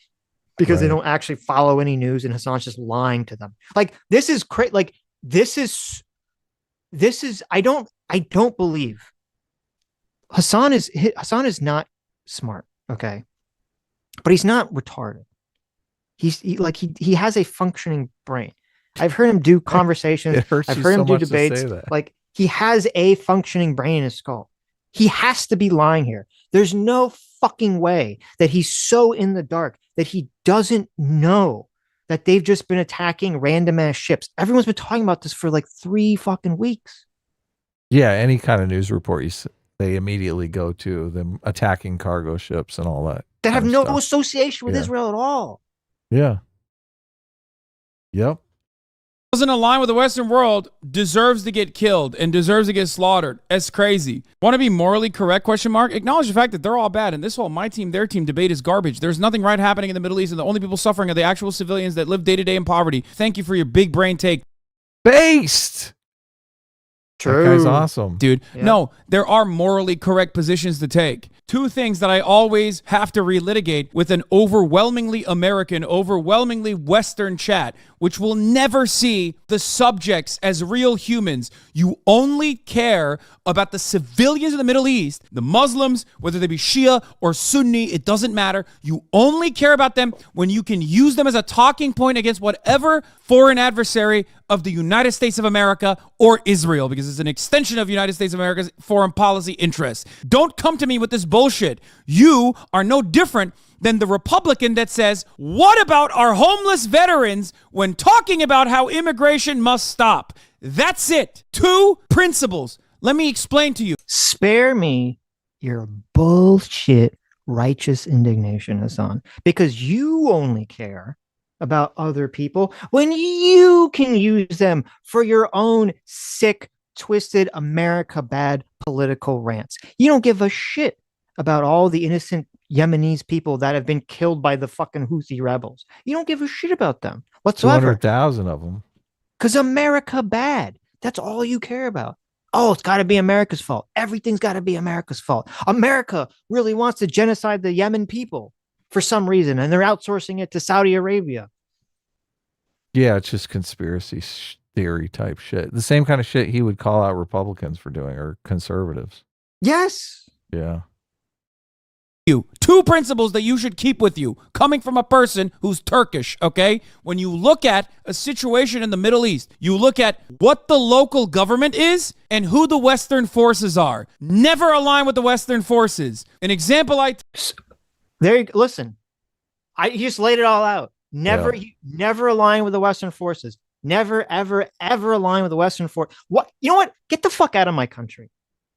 [SPEAKER 1] because they don't actually follow any news, and Hasan's just lying to them. Like, this is crazy. Like, this is I don't believe Hasan is not smart, okay, but he's not retarded. He has a functioning brain. I've heard him do conversations. I've heard him do debates. Like, he has a functioning brain in his skull. He has to be lying here. There's no fucking way that he's so in the dark that he doesn't know that they've just been attacking random ass ships. Everyone's been talking about this for like 3 fucking weeks.
[SPEAKER 2] Yeah, any kind of news report they immediately go to them attacking cargo ships and all that.
[SPEAKER 1] That have
[SPEAKER 2] kind of
[SPEAKER 1] no
[SPEAKER 2] stuff.
[SPEAKER 1] association with
[SPEAKER 2] Yeah.
[SPEAKER 1] Israel at all.
[SPEAKER 2] Yeah. Yep.
[SPEAKER 3] Doesn't align with the Western world deserves to get killed and deserves to get slaughtered. That's crazy. Want to be morally correct? ? Acknowledge the fact that they're all bad, and this whole my team, their team debate is garbage. There's nothing right happening in the Middle East, and the only people suffering are the actual civilians that live day to day in poverty. Thank you for your big brain take.
[SPEAKER 2] Based.
[SPEAKER 1] True.
[SPEAKER 2] That guy's awesome.
[SPEAKER 3] Dude,
[SPEAKER 1] Yeah.
[SPEAKER 3] no, there are morally correct positions to take. Two things that I always have to relitigate with an overwhelmingly American, overwhelmingly Western chat, which will never see the subjects as real humans. You only care about the civilians in the Middle East, the Muslims, whether they be Shia or Sunni, it doesn't matter. You only care about them when you can use them as a talking point against whatever foreign adversary of the United States of America or Israel, because it's an extension of United States of America's foreign policy interests. Don't come to me with this bullshit. You are no different than the Republican that says, what about our homeless veterans when talking about how immigration must stop? That's it. Two principles. Let me explain to you.
[SPEAKER 1] Spare me your bullshit righteous indignation, Hasan, because you only care about other people when you can use them for your own sick, twisted, America bad political rants. You don't give a shit about all the innocent Yemenis people that have been killed by the fucking Houthi rebels. You don't give a shit about them whatsoever.
[SPEAKER 2] 200,000 of them.
[SPEAKER 1] Because America bad. That's all you care about. Oh, it's got to be America's fault. Everything's got to be America's fault. America really wants to genocide the Yemen people for some reason, and they're outsourcing it to Saudi Arabia.
[SPEAKER 2] Yeah, it's just conspiracy theory type shit. The same kind of shit he would call out Republicans for doing, or conservatives.
[SPEAKER 1] Yes.
[SPEAKER 2] Yeah.
[SPEAKER 3] Two principles that you should keep with you coming from a person who's Turkish, okay? When you look at a situation in the Middle East, you look at what the local government is and who the Western forces are. Never align with the Western forces. An example
[SPEAKER 1] Listen, you just laid it all out. Never align with the Western forces. Never, ever, ever align with the Western force. What? You know what? Get the fuck out of my country.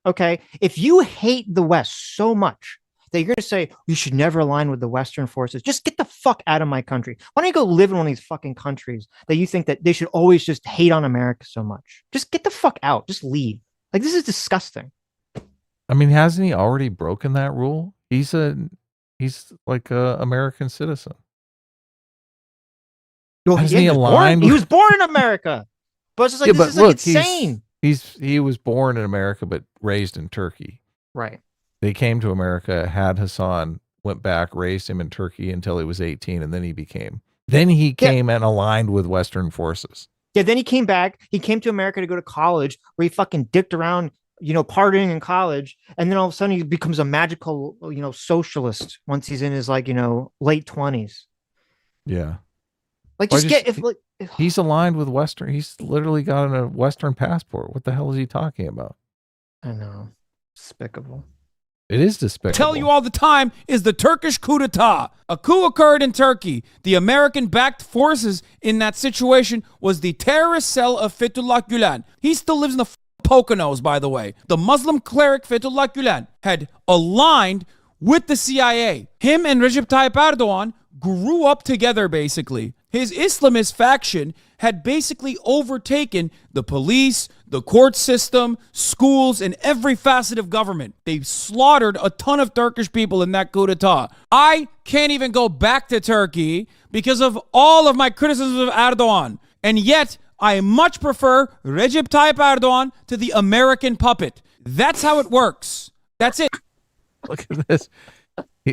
[SPEAKER 1] Okay? If you hate the West so much that you're going to say you should never align with the Western forces, just get the fuck out of my country. Why don't you go live in one of these fucking countries that you think that they should always just hate on America so much? Just get the fuck out. Just leave. Like, this is disgusting.
[SPEAKER 2] I mean, hasn't he already broken that rule? He's like a American citizen.
[SPEAKER 1] Well,
[SPEAKER 2] Hasn't he aligned?
[SPEAKER 1] He was born in America. But it's just like, this is like insane.
[SPEAKER 2] He was born in America, but raised in Turkey.
[SPEAKER 1] Right.
[SPEAKER 2] They came to America, had Hasan, went back, raised him in Turkey until he was 18, and then he came and aligned with Western forces.
[SPEAKER 1] Yeah, then he came back. He came to America to go to college, where he fucking dicked around, partying in college, and then all of a sudden he becomes a magical, socialist once he's in his late 20s.
[SPEAKER 2] Yeah.
[SPEAKER 1] Like,
[SPEAKER 2] he's aligned with Western. He's literally got a Western passport. What the hell is he talking about?
[SPEAKER 1] I know. Despicable.
[SPEAKER 2] It is despicable.
[SPEAKER 3] tell you all the time is the Turkish coup d'etat. A coup occurred in Turkey. The American-backed forces in that situation was the terrorist cell of Fethullah Gulen. He still lives in the Poconos, by the way. The Muslim cleric Fethullah Gulen had aligned with the CIA. Him and Recep Tayyip Erdogan grew up together, basically. His Islamist faction had basically overtaken the police, the court system, schools, and every facet of government. They slaughtered a ton of Turkish people in that coup d'etat. I can't even go back to Turkey because of all of my criticisms of Erdogan. And yet, I much prefer Recep Tayyip Erdogan to the American puppet. That's how it works. That's it.
[SPEAKER 2] Look at this.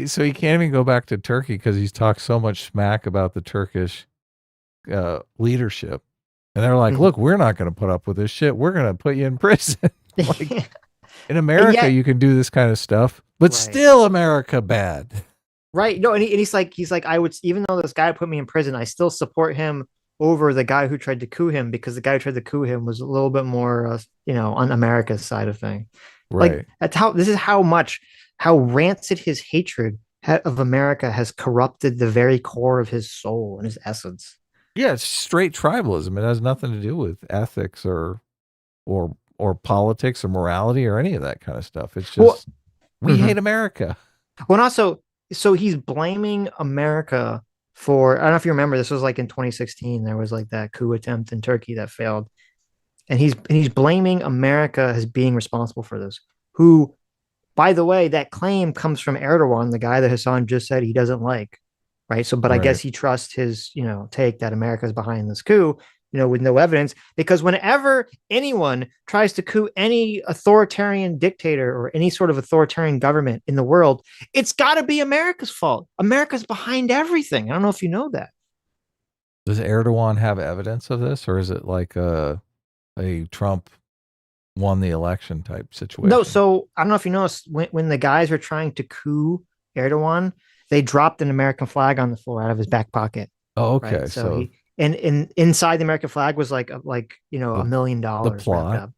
[SPEAKER 2] So he can't even go back to Turkey because he's talked so much smack about the Turkish leadership. And they're like, look, we're not going to put up with this shit. We're going to put you in prison. Like, in America, you can do this kind of stuff, but still America bad.
[SPEAKER 1] Right. No, and he's like, I would, even though this guy put me in prison, I still support him over the guy who tried to coup him, because the guy who tried to coup him was a little bit more, on America's side of thing.
[SPEAKER 2] Right.
[SPEAKER 1] Like, this is how rancid his hatred of America has corrupted the very core of his soul and his essence.
[SPEAKER 2] Yeah, it's straight tribalism. It has nothing to do with ethics or or politics or morality or any of that kind of stuff. It's
[SPEAKER 1] Well,
[SPEAKER 2] just we hate America.
[SPEAKER 1] Well, and also, so he's blaming America for, I don't know if you remember, this was like in 2016, there was like that coup attempt in Turkey that failed. And he's blaming America as being responsible for this. Who, by the way, that claim comes from Erdogan, the guy that Hassan just said he doesn't like. Right. So, but I guess
[SPEAKER 2] Right.
[SPEAKER 1] he trusts his, take that America's behind this coup, with no evidence. Because whenever anyone tries to coup any authoritarian dictator or any sort of authoritarian government in the world, it's got to be America's fault. America's behind everything. I don't know if you know that.
[SPEAKER 2] Does Erdogan have evidence of this, or is it like a Trump won the election type situation?
[SPEAKER 1] No, so I don't know if you noticed when the guys were trying to coup Erdogan, they dropped an American flag on the floor out of his back pocket.
[SPEAKER 2] Oh, okay.
[SPEAKER 1] Right. So
[SPEAKER 2] So
[SPEAKER 1] he and inside the American flag was like
[SPEAKER 2] the,
[SPEAKER 1] $1 million
[SPEAKER 2] the
[SPEAKER 1] wrapped
[SPEAKER 2] plot.
[SPEAKER 1] up.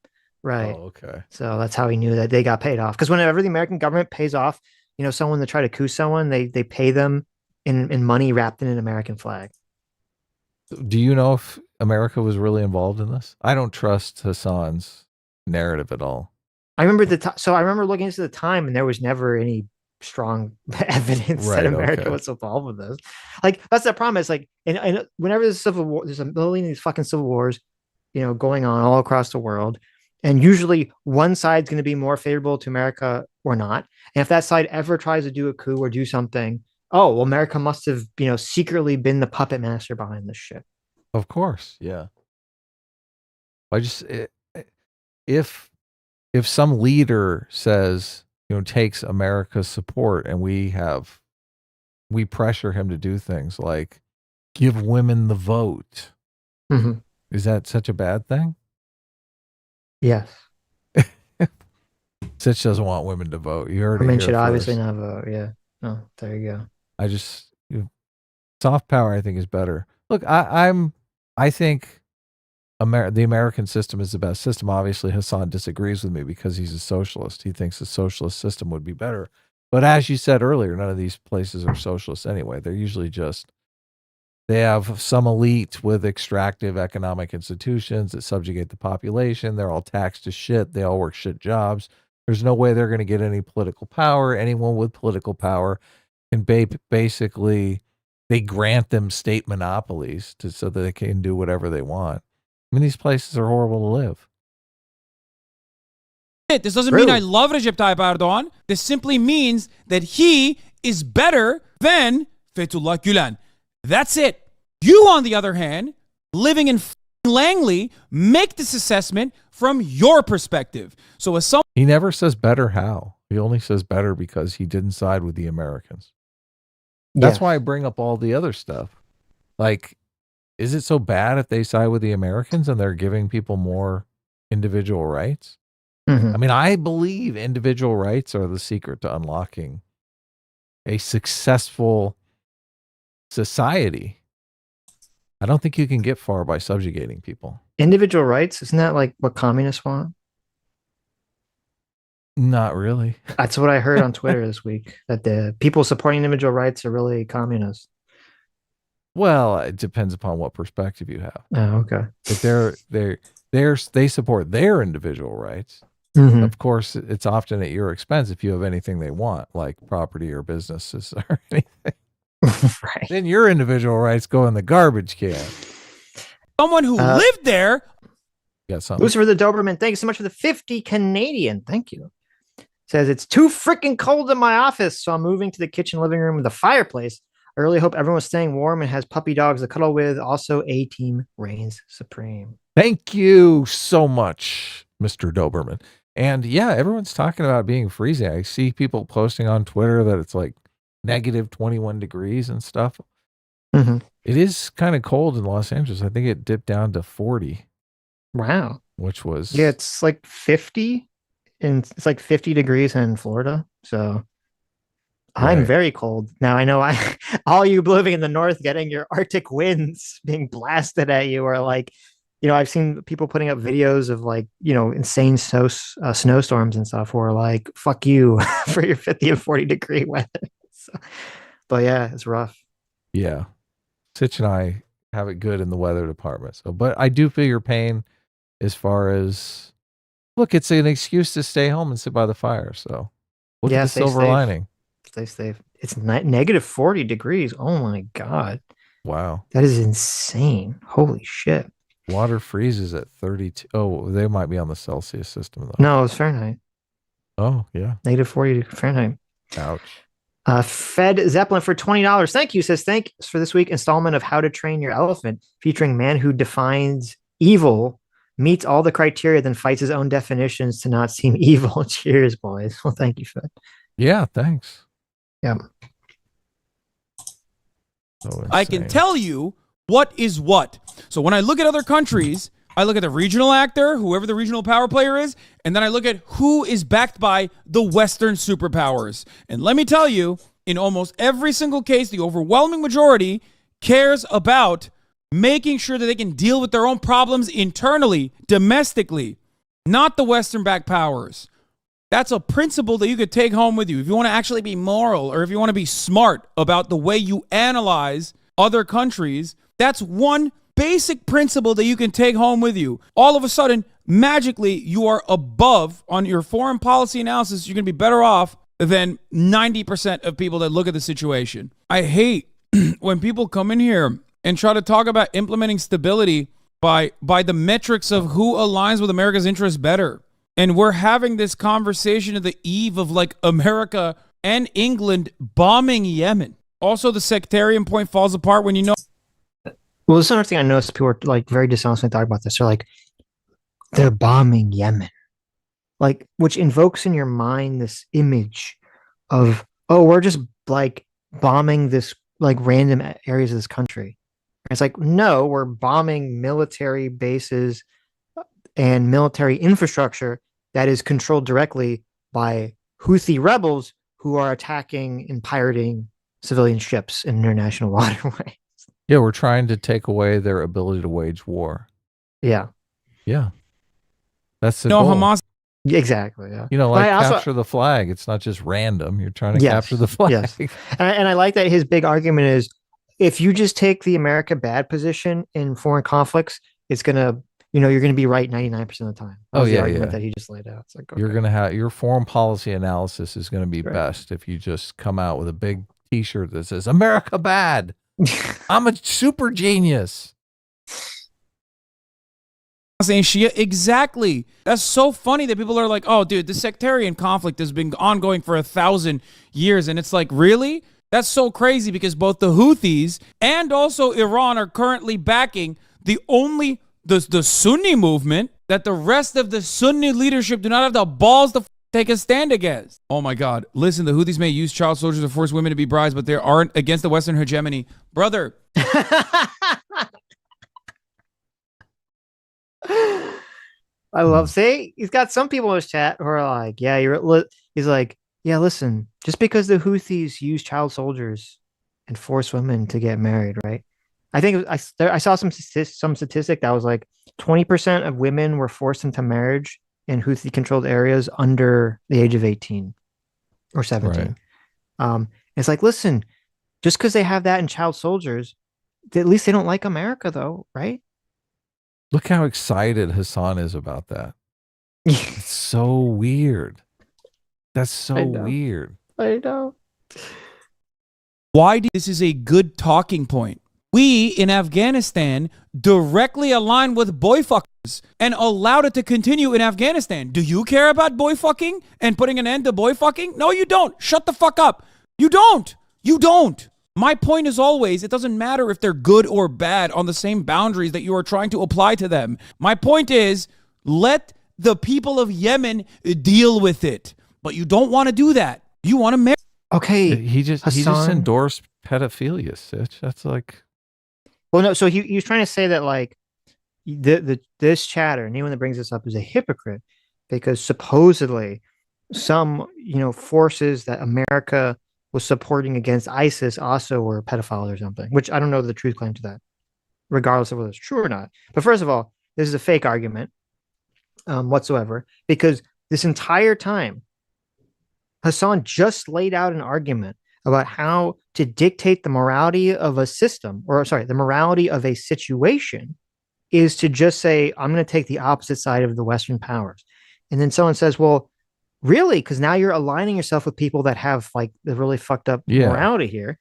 [SPEAKER 1] Right.
[SPEAKER 2] Oh, okay.
[SPEAKER 1] So that's how he knew that they got paid off. Because whenever the American government pays off, someone to try to coup someone, they pay them in money wrapped in an American flag.
[SPEAKER 2] Do you know if America was really involved in this? I don't trust Hassan's narrative at all.
[SPEAKER 1] I remember so I remember looking into the time, and there was never any strong evidence that America was involved with this. Like that's the problem. It's like, and whenever there's civil war, there's a million of these fucking civil wars, going on all across the world, and usually one side's going to be more favorable to America or not. And if that side ever tries to do a coup or do something, oh well, America must have secretly been the puppet master behind this shit.
[SPEAKER 2] Of course, yeah. I just if some leader says, takes America's support and we pressure him to do things like give women the vote.
[SPEAKER 1] Mm-hmm.
[SPEAKER 2] Is that such a bad thing?
[SPEAKER 1] Yes.
[SPEAKER 2] Sitch doesn't want women to vote. You heard it.
[SPEAKER 1] Women should
[SPEAKER 2] first.
[SPEAKER 1] obviously not vote. Yeah. Oh, there you go.
[SPEAKER 2] I just soft power, I think, is better. Look, I think the American system is the best system. Obviously, Hasan disagrees with me because he's a socialist. He thinks the socialist system would be better. But as you said earlier, none of these places are socialists anyway. They're usually they have some elite with extractive economic institutions that subjugate the population. They're all taxed to shit. They all work shit jobs. There's no way they're going to get any political power. Anyone with political power can basically, they grant them state monopolies so that they can do whatever they want. I mean, these places are horrible to live.
[SPEAKER 3] This doesn't mean I love Recep Tayyip Erdogan. This simply means that he is better than Fethullah Gülen. That's it. You, on the other hand, living in Langley, make this assessment from your perspective. So as
[SPEAKER 2] he never says better how. He only says better because he didn't side with the Americans. That's why I bring up all the other stuff. Like, is it so bad if they side with the Americans and they're giving people more individual rights?
[SPEAKER 1] Mm-hmm.
[SPEAKER 2] I mean, I believe individual rights are the secret to unlocking a successful society. I don't think you can get far by subjugating people.
[SPEAKER 1] Individual rights? Isn't that like what communists want?
[SPEAKER 2] Not really.
[SPEAKER 1] That's what I heard on Twitter this week, that the people supporting individual rights are really communists.
[SPEAKER 2] Well, it depends upon what perspective you have.
[SPEAKER 1] Oh, okay.
[SPEAKER 2] If they support their individual rights,
[SPEAKER 1] mm-hmm.
[SPEAKER 2] Of course, it's often at your expense if you have anything they want, like property or businesses or anything.
[SPEAKER 1] Right.
[SPEAKER 2] Then your individual rights go in the garbage can.
[SPEAKER 3] Someone who lived there.
[SPEAKER 2] Got something.
[SPEAKER 1] Lucifer the Doberman, thank you so much for the 50 Canadian. Thank you. Says, it's too freaking cold in my office, so I'm moving to the kitchen living room with a fireplace. I really hope everyone's staying warm and has puppy dogs to cuddle with. Also, A-Team reigns supreme.
[SPEAKER 2] Thank you so much, Mr. Doberman. And yeah, everyone's talking about being freezing. I see people posting on Twitter that it's like negative 21 degrees and stuff.
[SPEAKER 1] Mm-hmm.
[SPEAKER 2] It is kind of cold in Los Angeles. I think it dipped down to 40.
[SPEAKER 1] Wow.
[SPEAKER 2] Which was...
[SPEAKER 1] Yeah, it's like 50. And it's like 50 degrees in Florida. So I'm very cold. Now I know all you living in the north getting your Arctic winds being blasted at you are like, I've seen people putting up videos of like, insane snowstorms and stuff where like, fuck you for your 50 and 40 degree weather. So, but yeah, it's rough.
[SPEAKER 2] Yeah. Sitch and I have it good in the weather department. So, but I do feel your pain as far as Look, it's an excuse to stay home and sit by the fire. So look at the
[SPEAKER 1] stay
[SPEAKER 2] silver
[SPEAKER 1] safe.
[SPEAKER 2] lining.
[SPEAKER 1] Stay safe. It's negative 40 degrees. Oh my God.
[SPEAKER 2] Wow.
[SPEAKER 1] That is insane. Holy shit.
[SPEAKER 2] Water freezes at 32. Oh, they might be on the Celsius system, though.
[SPEAKER 1] No, it's Fahrenheit.
[SPEAKER 2] Oh, yeah.
[SPEAKER 1] Negative 40 Fahrenheit.
[SPEAKER 2] Ouch.
[SPEAKER 1] Fed Zeppelin for $20. Thank you. Says thanks for this week installment of How to Train Your Elephant, featuring man who defines evil, meets all the criteria, then fights his own definitions to not seem evil. Cheers, boys. Well, thank you, Fed.
[SPEAKER 2] Yeah, thanks.
[SPEAKER 1] Yeah.
[SPEAKER 2] So
[SPEAKER 3] I can tell you what is what. So when I look at other countries, I look at the regional actor, whoever the regional power player is, and then I look at who is backed by the Western superpowers. And let me tell you, in almost every single case, the overwhelming majority cares about making sure that they can deal with their own problems internally, domestically, not the Western-backed powers. That's a principle that you could take home with you. If you want to actually be moral, or if you want to be smart about the way you analyze other countries, that's one basic principle that you can take home with you. All of a sudden, magically, you are above on your foreign policy analysis. You're going to be better off than 90% of people that look at the situation. I hate when people come in here and try to talk about implementing stability by the metrics of who aligns with America's interests better. And we're having this conversation at the eve of like America and England bombing Yemen. Also, the sectarian point falls apart when you know.
[SPEAKER 1] Well, this is another thing I noticed. People are like very dishonest when they talk about this. They're like, they're bombing Yemen, like, which invokes in your mind this image of, oh, we're just like bombing this like random areas of this country. It's like, no, we're bombing military bases and military infrastructure that is controlled directly by Houthi rebels who are attacking and pirating civilian ships in international waterways.
[SPEAKER 2] Yeah, we're trying to take away their ability to wage war.
[SPEAKER 1] Yeah.
[SPEAKER 2] Yeah. That's the
[SPEAKER 3] No,
[SPEAKER 2] goal.
[SPEAKER 3] Hamas.
[SPEAKER 1] Exactly. Yeah.
[SPEAKER 2] You know, like
[SPEAKER 1] I
[SPEAKER 2] capture the flag. It's not just random. You're trying to capture the flag.
[SPEAKER 1] Yes. And I like that his big argument is if you just take the America bad position in foreign conflicts, it's going to, you're going to be right 99% of the time. That was the argument that he just laid out. It's like, okay.
[SPEAKER 2] You're going to have your foreign policy analysis is going to be best if you just come out with a big T-shirt that says America bad. I'm a super genius.
[SPEAKER 3] Saying Shia, exactly. That's so funny that people are like, oh, dude, the sectarian conflict has been ongoing for 1,000 years. And it's like, really? That's so crazy because both the Houthis and also Iran are currently backing the Sunni movement that the rest of the Sunni leadership do not have the balls to take a stand against. Oh my God. Listen, the Houthis may use child soldiers to force women to be brides, but they aren't against the Western hegemony. Brother.
[SPEAKER 1] I love, he's got some people in his chat who are like, yeah, he's like, yeah, listen, just because the Houthis use child soldiers and force women to get married, right? I think I saw some statistic that was like 20% of women were forced into marriage in Houthi-controlled areas under the age of 18 or 17. Right. It's like, listen, just because they have that in child soldiers, at least they don't like America, though, right?
[SPEAKER 2] Look how excited Hasan is about that. It's so weird. That's so weird.
[SPEAKER 1] I know.
[SPEAKER 3] Why this is a good talking point. We in Afghanistan directly aligned with boy fuckers and allowed it to continue in Afghanistan. Do you care about boy fucking and putting an end to boy fucking? No, you don't. Shut the fuck up. You don't. You don't. My point is always, it doesn't matter if they're good or bad on the same boundaries that you are trying to apply to them. My point is, let the people of Yemen deal with it. But you don't want to do that. You want to marry.
[SPEAKER 1] Okay.
[SPEAKER 2] He just endorsed pedophilia, Sitch. That's like.
[SPEAKER 1] Well, no. So he was trying to say that like this chatter, anyone that brings this up is a hypocrite because supposedly some forces that America was supporting against ISIS also were pedophiles or something, which I don't know the truth claim to that, regardless of whether it's true or not. But first of all, this is a fake argument whatsoever, because this entire time, Hasan just laid out an argument about how to dictate the morality of a system, the morality of a situation is to just say, I'm going to take the opposite side of the Western powers. And then someone says, well, really? Because now you're aligning yourself with people that have like the really fucked up morality here.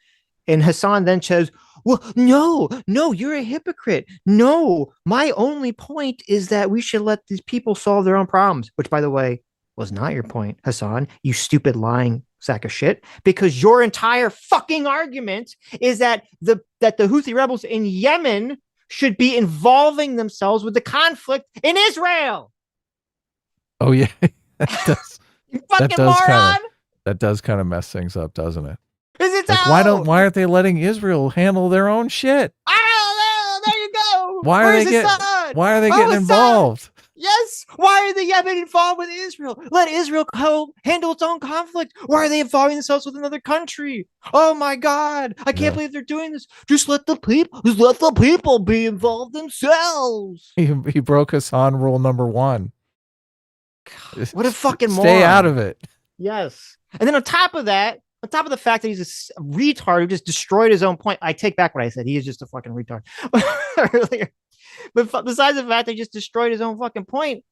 [SPEAKER 1] And Hasan then says, well, no, you're a hypocrite. No, my only point is that we should let these people solve their own problems, which, by the way, was not your point, Hasan, you stupid lying sack of shit, because your entire fucking argument is that the Houthi rebels in Yemen should be involving themselves with the conflict in Israel.
[SPEAKER 2] Oh, yeah.
[SPEAKER 1] You fucking moron.
[SPEAKER 2] That does kind of mess things up, doesn't it?
[SPEAKER 1] Is it
[SPEAKER 2] like, why aren't they letting Israel handle their own shit?
[SPEAKER 1] I don't know. There you go.
[SPEAKER 2] Why are they getting involved?
[SPEAKER 1] Yes. Why are the Yemen involved with Israel? Let Israel handle its own conflict. Why are they involving themselves with another country? Oh my God. I can't believe they're doing this. Just let the people be involved themselves.
[SPEAKER 2] He broke Hasan rule number 1.
[SPEAKER 1] God, what a fucking moron.
[SPEAKER 2] Stay out of it.
[SPEAKER 1] Yes. And then on top of the fact that he's a retard who just destroyed his own point, I take back what I said. He is just a fucking retard earlier. But besides the fact that he just destroyed his own fucking point,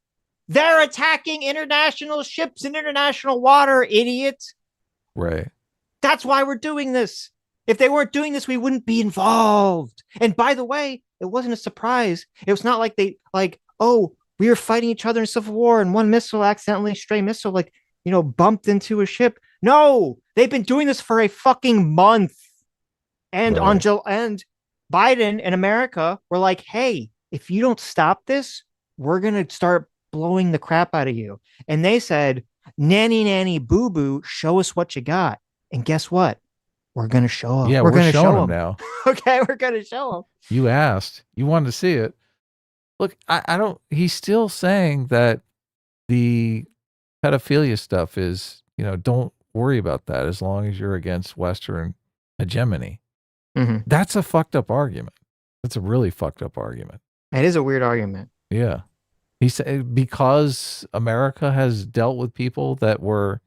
[SPEAKER 1] they're attacking international ships in international water, idiot.
[SPEAKER 2] Right.
[SPEAKER 1] That's why we're doing this. If they weren't doing this, we wouldn't be involved. And by the way, it wasn't a surprise. It was not like we were fighting each other in civil war and one missile accidentally, stray missile, bumped into a ship. No, they've been doing this for a fucking month. And and Biden and America were like, hey, if you don't stop this, we're going to start blowing the crap out of you. And they said, nanny, boo boo, show us what you got. And guess what? We're going to show them.
[SPEAKER 2] Yeah, we're going to show them now.
[SPEAKER 1] Okay, we're going to show them.
[SPEAKER 2] You asked. You wanted to see it. Look, I don't, he's still saying that the pedophilia stuff is, don't worry about that as long as you're against Western hegemony.
[SPEAKER 1] Mm-hmm.
[SPEAKER 2] That's a fucked up argument. That's a really fucked up argument.
[SPEAKER 1] It is a weird argument.
[SPEAKER 2] Yeah. He said because America has dealt with people that were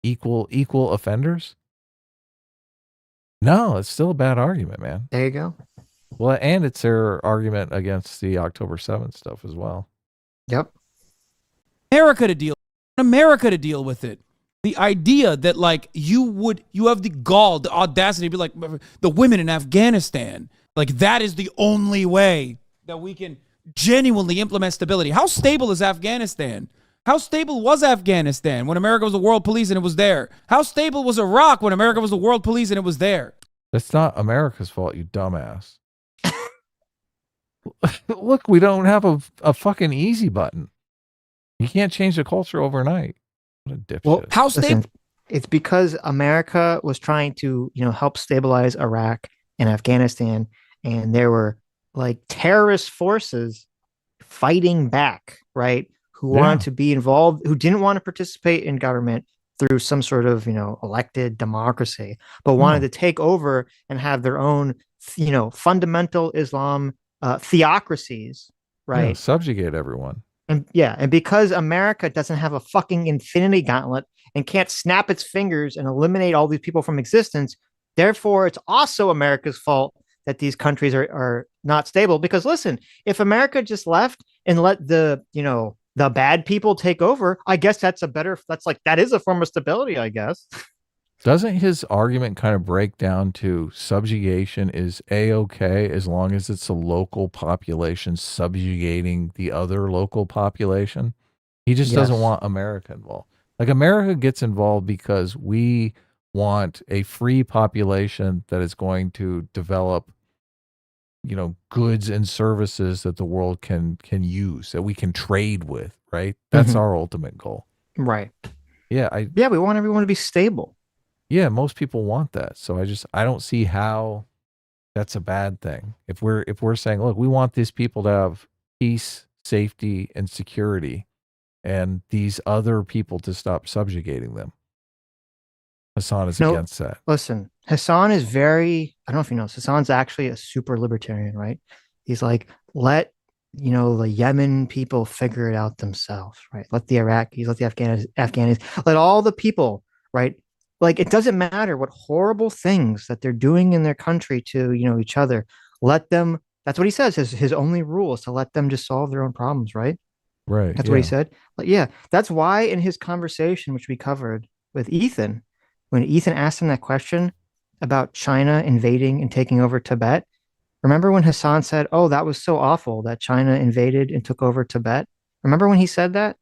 [SPEAKER 2] equal offenders. No, it's still a bad argument, man.
[SPEAKER 1] There you go.
[SPEAKER 2] Well, and it's their argument against the October 7th stuff as well.
[SPEAKER 1] Yep.
[SPEAKER 3] America to deal with it. The idea that you have the gall, the audacity to be like the women in Afghanistan, like that is the only way that we can genuinely implement stability. How stable is Afghanistan? How stable was Afghanistan when America was the world police and it was there? How stable was Iraq when America was the world police and it was there?
[SPEAKER 2] That's not America's fault, you dumbass. Look, we don't have a fucking easy button. You can't change the culture overnight. What a dipshit.
[SPEAKER 3] Well, how stable?
[SPEAKER 1] It's because America was trying to, help stabilize Iraq and Afghanistan, and there were like terrorist forces fighting back, right? Who wanted to be involved, who didn't want to participate in government through some sort of, elected democracy, but wanted to take over and have their own, fundamental Islam theocracies, right?
[SPEAKER 2] Yeah, subjugate everyone.
[SPEAKER 1] And because America doesn't have a fucking infinity gauntlet and can't snap its fingers and eliminate all these people from existence, therefore it's also America's fault that these countries are not stable. Because listen, if America just left and let the bad people take over, I guess that is a form of stability, I guess.
[SPEAKER 2] Doesn't his argument kind of break down to subjugation is A-okay as long as it's a local population subjugating the other local population? He just doesn't want America involved. Like America gets involved because we want a free population that is going to develop, goods and services that the world can use, that we can trade with, right? That's our ultimate goal.
[SPEAKER 1] Right.
[SPEAKER 2] Yeah.
[SPEAKER 1] We want everyone to be stable.
[SPEAKER 2] Yeah, most people want that. So I don't see how that's a bad thing. If we're saying, look, we want these people to have peace, safety, and security, and these other people to stop subjugating them. Hasan is against that.
[SPEAKER 1] Listen, Hasan is I don't know if you know, Hasan's actually a super libertarian, right? He's like, let the Yemen people figure it out themselves, right? Let the Iraqis, let the Afghanis, let all the people, right? Like, it doesn't matter what horrible things that they're doing in their country to, each other. Let them, that's what he says. His only rule is to let them just solve their own problems, right?
[SPEAKER 2] Right.
[SPEAKER 1] That's what he said. Like, yeah, that's why in his conversation, which we covered with Ethan, when Ethan asked him that question about China invading and taking over Tibet, remember when Hassan said, "Oh, that was so awful that China invaded and took over Tibet"? Remember when he said that?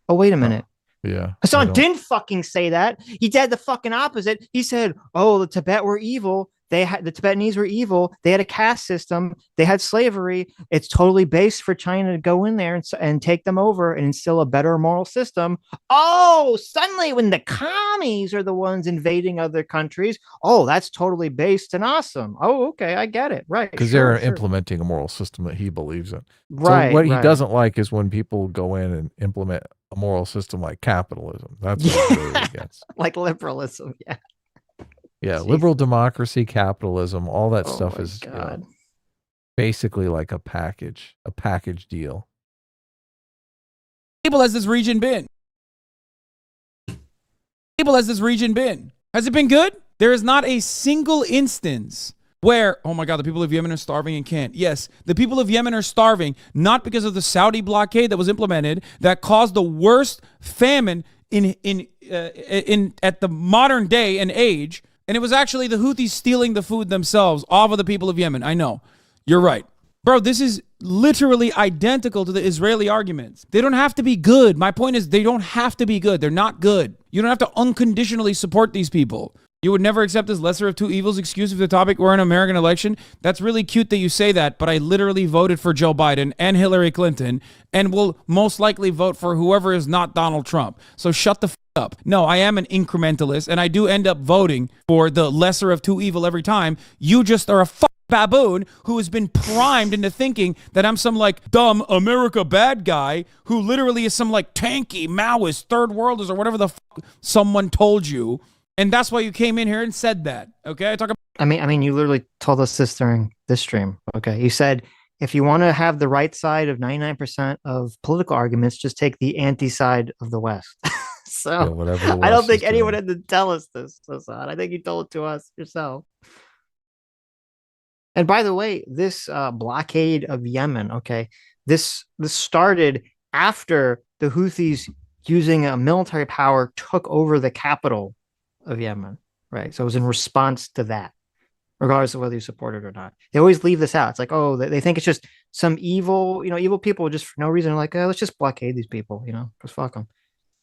[SPEAKER 1] Oh, wait a minute.
[SPEAKER 2] Yeah.
[SPEAKER 1] Hassan didn't fucking say that. He did the fucking opposite. He said, "Oh, the Tibet were evil. The Tibetanese were evil. They had a caste system. They had slavery. It's totally based for China to go in there and take them over and instill a better moral system." Oh, suddenly when the commies are the ones invading other countries, oh, that's totally based and awesome. Oh, okay, I get it. Right.
[SPEAKER 2] Because they're implementing a moral system that he believes in.
[SPEAKER 1] Right.
[SPEAKER 2] So what he doesn't like is when people go in and implement a moral system like capitalism. That's what he's really against.
[SPEAKER 1] Like liberalism. Yeah.
[SPEAKER 2] Yeah,
[SPEAKER 1] Jeez.
[SPEAKER 2] liberal democracy, capitalism, all that stuff is basically like a package deal.
[SPEAKER 3] Stable has this region been? Stable has this region been? Has it been good? There is not a single instance where, oh my God, the people of Yemen are starving and can't. Yes, the people of Yemen are starving, not because of the Saudi blockade that was implemented that caused the worst famine in at the modern day and age. And it was actually the Houthis stealing the food themselves off of the people of Yemen. I know. You're right. Bro, this is literally identical to the Israeli arguments. They don't have to be good. My point is they don't have to be good. They're not good. You don't have to unconditionally support these people. You would never accept this lesser of two evils excuse if the topic were an American election. That's really cute that you say that, but I literally voted for Joe Biden and Hillary Clinton and will most likely vote for whoever is not Donald Trump. So shut the up. No, I am an incrementalist, and I do end up voting for the lesser of two evil every time. You just are a baboon who has been primed into thinking that I'm some like dumb America bad guy who literally is some like tanky Maoist third worlders or whatever the someone told you. And that's why you came in here and said that. Okay,
[SPEAKER 1] I mean, you literally told us this during this stream. Okay, you said if you want to have the right side of 99% of political arguments, just take the anti side of the West. So yeah, I don't think anyone had to tell us this, Hasan. I think you told it to us yourself. And by the way, this blockade of Yemen, okay, this started after the Houthis using a military power took over the capital of Yemen, right? So it was in response to that, regardless of whether you support it or not. They always leave this out. It's like, oh, they think it's just some evil, evil people just for no reason. Like, let's just blockade these people, because fuck them.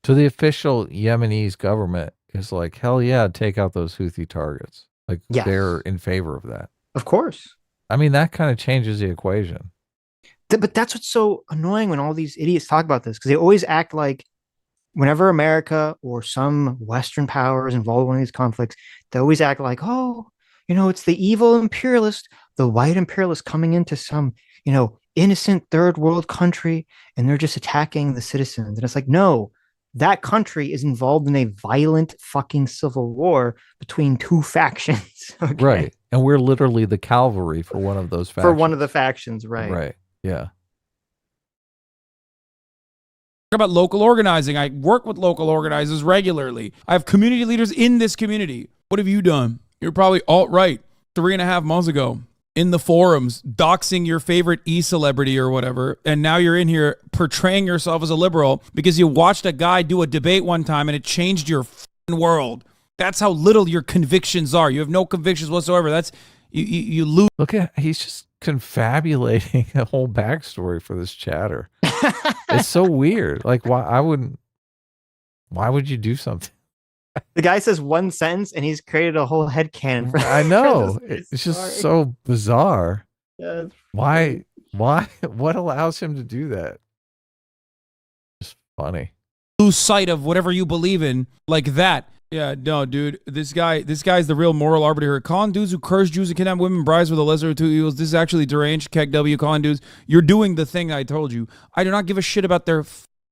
[SPEAKER 2] So the official Yemenese government is like, hell yeah, take out those Houthi targets. Like they're in favor of that.
[SPEAKER 1] Of course.
[SPEAKER 2] I mean, that kind of changes the equation.
[SPEAKER 1] But that's what's so annoying when all these idiots talk about this, because they always act like whenever America or some Western power is involved in one of these conflicts, they always act like, oh, it's the evil imperialist, the white imperialist coming into some, innocent third world country, and they're just attacking the citizens. And it's like, no, that country is involved in a violent fucking civil war between two factions. Okay?
[SPEAKER 2] Right. And we're literally the cavalry for one of those factions.
[SPEAKER 1] For one of the factions, right.
[SPEAKER 2] Right. Yeah.
[SPEAKER 3] About local organizing. I work with local organizers regularly. I have community leaders in this community. What have you done? You're probably alt-right 3.5 months ago in the forums, doxing your favorite e-celebrity or whatever, and now you're in here portraying yourself as a liberal because you watched a guy do a debate one time and it changed your world. That's how little your convictions are. You have no convictions whatsoever. That's you lose.
[SPEAKER 2] Look at he's just confabulating a whole backstory for this chatter. It's so weird. Like, why would you do something?
[SPEAKER 1] The guy says one sentence and he's created a whole headcanon.
[SPEAKER 2] I know. It's just so bizarre.
[SPEAKER 1] Yeah,
[SPEAKER 2] why? What allows him to do that? Just funny.
[SPEAKER 3] Lose sight of whatever you believe in like that. Yeah, no, dude. This guy's the real moral arbiter. Calling dudes who curse Jews and kidnap women brides with the lesser of two evils. This is actually deranged. Keck W. Calling dudes. You're doing the thing I told you. I do not give a shit about their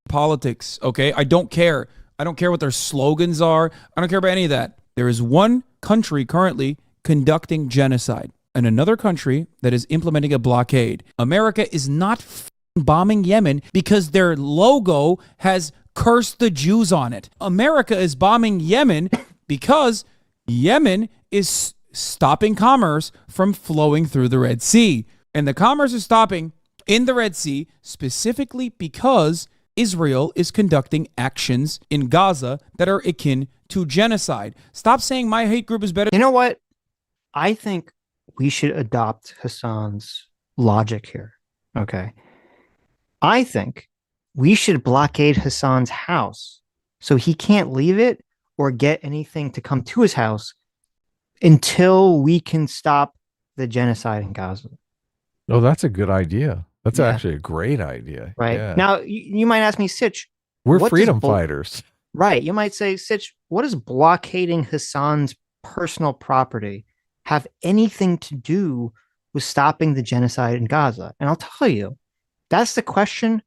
[SPEAKER 3] politics, okay? I don't care. I don't care what their slogans are. I don't care about any of that. There is one country currently conducting genocide and another country that is implementing a blockade. America is not bombing Yemen because their logo has cursed the Jews on it. America is bombing Yemen because Yemen is stopping commerce from flowing through the Red Sea. And the commerce is stopping in the Red Sea, specifically because Israel is conducting actions in Gaza that are akin to genocide. Stop saying my hate group is better.
[SPEAKER 1] You know what? I think we should adopt Hasan's logic here. Okay. I think we should blockade Hasan's house so he can't leave it or get anything to come to his house until we can stop the genocide in Gaza.
[SPEAKER 2] Oh, that's a good idea. That's
[SPEAKER 1] Yeah.
[SPEAKER 2] actually a great idea.
[SPEAKER 1] Right.
[SPEAKER 2] Yeah.
[SPEAKER 1] Now, you might ask me, Sitch,
[SPEAKER 2] We're
[SPEAKER 1] what does
[SPEAKER 2] freedom fighters.
[SPEAKER 1] right. You might say, Sitch, what does blockading Hasan's personal property have anything to do with stopping the genocide in Gaza? And I'll tell you, that's the question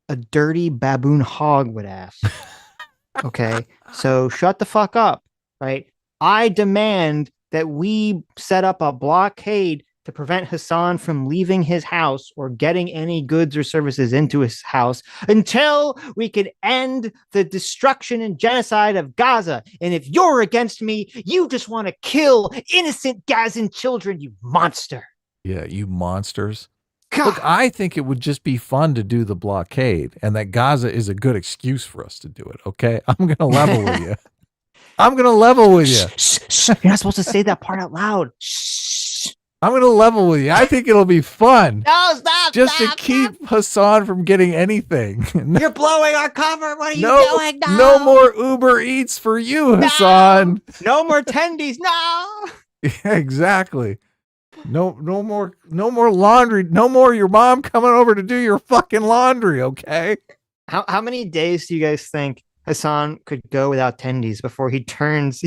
[SPEAKER 1] a dirty baboon hog would ask. Okay. So shut the fuck up. Right. I demand that we set up a blockade to prevent Hasan from leaving his house or getting any goods or services into his house until we can end the destruction and genocide of Gaza. And if you're against me, you just want to kill innocent Gazan children, you monster.
[SPEAKER 2] Yeah, you monsters.
[SPEAKER 1] God.
[SPEAKER 2] Look, I think it would just be fun to do the blockade, and that Gaza is a good excuse for us to do it, okay? I'm going to level with you. I'm going to level with you.
[SPEAKER 1] Shh, shh, shh. You're not supposed to say that part out loud. Shh.
[SPEAKER 2] I'm going to level with you. I think it'll be fun.
[SPEAKER 1] No, stop.
[SPEAKER 2] Just
[SPEAKER 1] stop,
[SPEAKER 2] to keep Hasan from getting anything.
[SPEAKER 1] Stop. You're blowing our cover. What are you
[SPEAKER 2] No,
[SPEAKER 1] doing?
[SPEAKER 2] no more Uber Eats for you, Hasan.
[SPEAKER 1] No more tendies. No.
[SPEAKER 2] Yeah, exactly. No more laundry. No more your mom coming over to do your fucking laundry, okay?
[SPEAKER 1] How many days do you guys think Hasan could go without tendies before he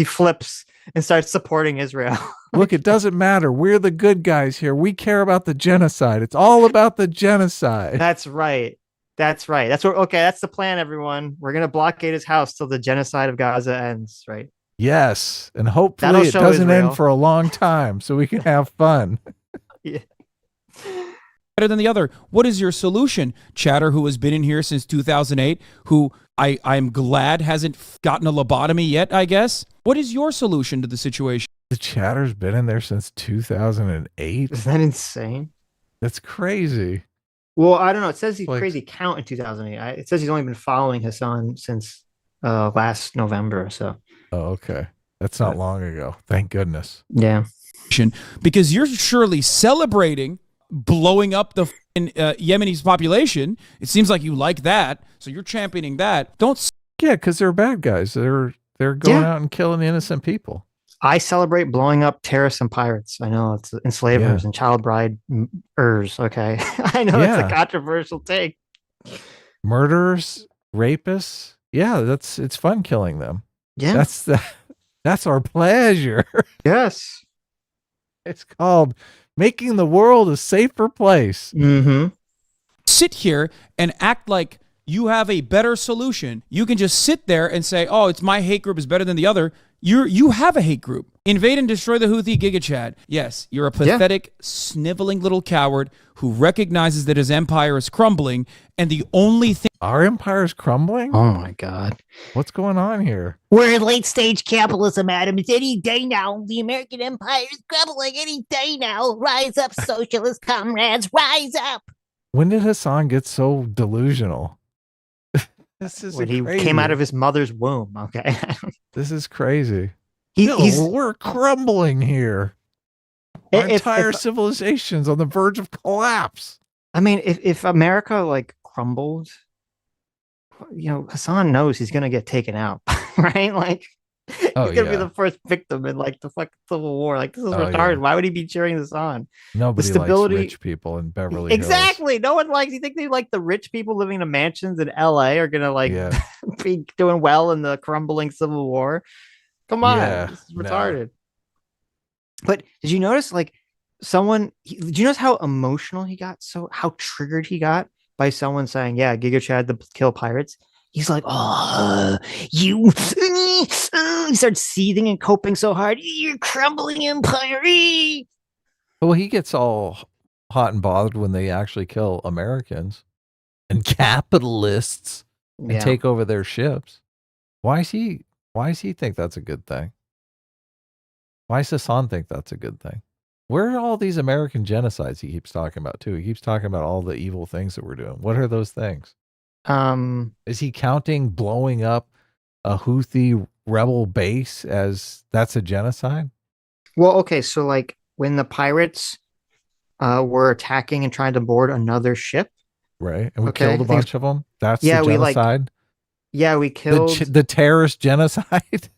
[SPEAKER 1] flips and starts supporting Israel?
[SPEAKER 2] Look, it doesn't matter. We're the good guys here. We care about the genocide. It's all about the genocide.
[SPEAKER 1] That's right. That's right. That's the plan, everyone. We're going to blockade his house till the genocide of Gaza ends, right?
[SPEAKER 2] Yes. And hopefully
[SPEAKER 1] That'll
[SPEAKER 2] it
[SPEAKER 1] show
[SPEAKER 2] doesn't
[SPEAKER 1] Israel.
[SPEAKER 2] end for a long time so we can have fun.
[SPEAKER 1] Yeah.
[SPEAKER 3] Better than the other. What is your solution? Chatter, who has been in here since 2008, who I'm glad hasn't gotten a lobotomy yet, I guess. What is your solution to the situation?
[SPEAKER 2] The Chatter's been in there since 2008.
[SPEAKER 1] Isn't that insane?
[SPEAKER 2] That's crazy.
[SPEAKER 1] Well, I don't know. It says he's
[SPEAKER 2] Like-
[SPEAKER 1] crazy count in 2008. It says he's only been following Hasan since last November. So,
[SPEAKER 2] Oh, okay. That's not long ago. Thank goodness.
[SPEAKER 1] yeah.
[SPEAKER 3] Because you're surely celebrating blowing up the Yemeni population. It seems like you like that, so you're championing that. Don't.
[SPEAKER 2] Yeah, because they're bad guys. They're going out and killing innocent people.
[SPEAKER 1] I celebrate blowing up terrorists and pirates. I know it's enslavers and child briders. Okay. I know it's a controversial take.
[SPEAKER 2] Murderers, rapists. Yeah, it's fun killing them.
[SPEAKER 1] Yeah.
[SPEAKER 2] That's our pleasure.
[SPEAKER 1] Yes.
[SPEAKER 2] It's called making the world a safer place.
[SPEAKER 1] Mm-hmm.
[SPEAKER 3] Sit here and act like you have a better solution. You can just sit there and say, oh, it's my hate group is better than the other. You have a hate group. Invade and destroy the Houthi GigaChad. Yes, you're a pathetic, sniveling little coward who recognizes that his empire is crumbling, and the only thing...
[SPEAKER 2] Our empire's crumbling?
[SPEAKER 1] Oh, my God.
[SPEAKER 2] What's going on here?
[SPEAKER 6] We're in late stage capitalism, Adam. It's any day now. The American empire is crumbling any day now. Rise up, socialist comrades. Rise up.
[SPEAKER 2] When did Hasan get so delusional? This is
[SPEAKER 1] When he
[SPEAKER 2] crazy.
[SPEAKER 1] came out of his mother's womb. Okay.
[SPEAKER 2] This is crazy.
[SPEAKER 1] He's
[SPEAKER 2] We're crumbling here. Our
[SPEAKER 1] If-
[SPEAKER 2] entire
[SPEAKER 1] if-
[SPEAKER 2] civilization's on the verge of collapse.
[SPEAKER 1] I mean, if America like crumbled, Hasan knows he's gonna get taken out, right? Like he's gonna be the first victim in like the fucking Civil War. Like this is retarded.
[SPEAKER 2] Yeah.
[SPEAKER 1] Why would he be cheering this on?
[SPEAKER 2] Nobody
[SPEAKER 1] stability-
[SPEAKER 2] likes rich people in Beverly Hills.
[SPEAKER 1] Exactly. No one likes. You think they like the rich people living in the mansions in LA are gonna like
[SPEAKER 2] Yeah.
[SPEAKER 1] be doing well in the crumbling Civil War? Come on,
[SPEAKER 2] Yeah,
[SPEAKER 1] this is
[SPEAKER 2] no.
[SPEAKER 1] retarded. But did you notice like did you notice how emotional he got? So how triggered he got by someone saying, yeah, Giga Chad to kill pirates? He's like, oh, you. He starts seething and coping so hard. You're crumbling empire.
[SPEAKER 2] Well, he gets all hot and bothered when they actually kill Americans and capitalists and take over their ships. Why does he think that's a good thing? Why does Hasan think that's a good thing? Where are all these American genocides he keeps talking about too? He keeps talking about all the evil things that we're doing. What are those things? Is he counting blowing up a Houthi rebel base as that's a genocide?
[SPEAKER 1] Well, okay, so like when the pirates were attacking and trying to board another ship,
[SPEAKER 2] right? And we
[SPEAKER 1] okay,
[SPEAKER 2] killed a bunch of them. That's
[SPEAKER 1] yeah,
[SPEAKER 2] the genocide.
[SPEAKER 1] We killed
[SPEAKER 2] the terrorist genocide.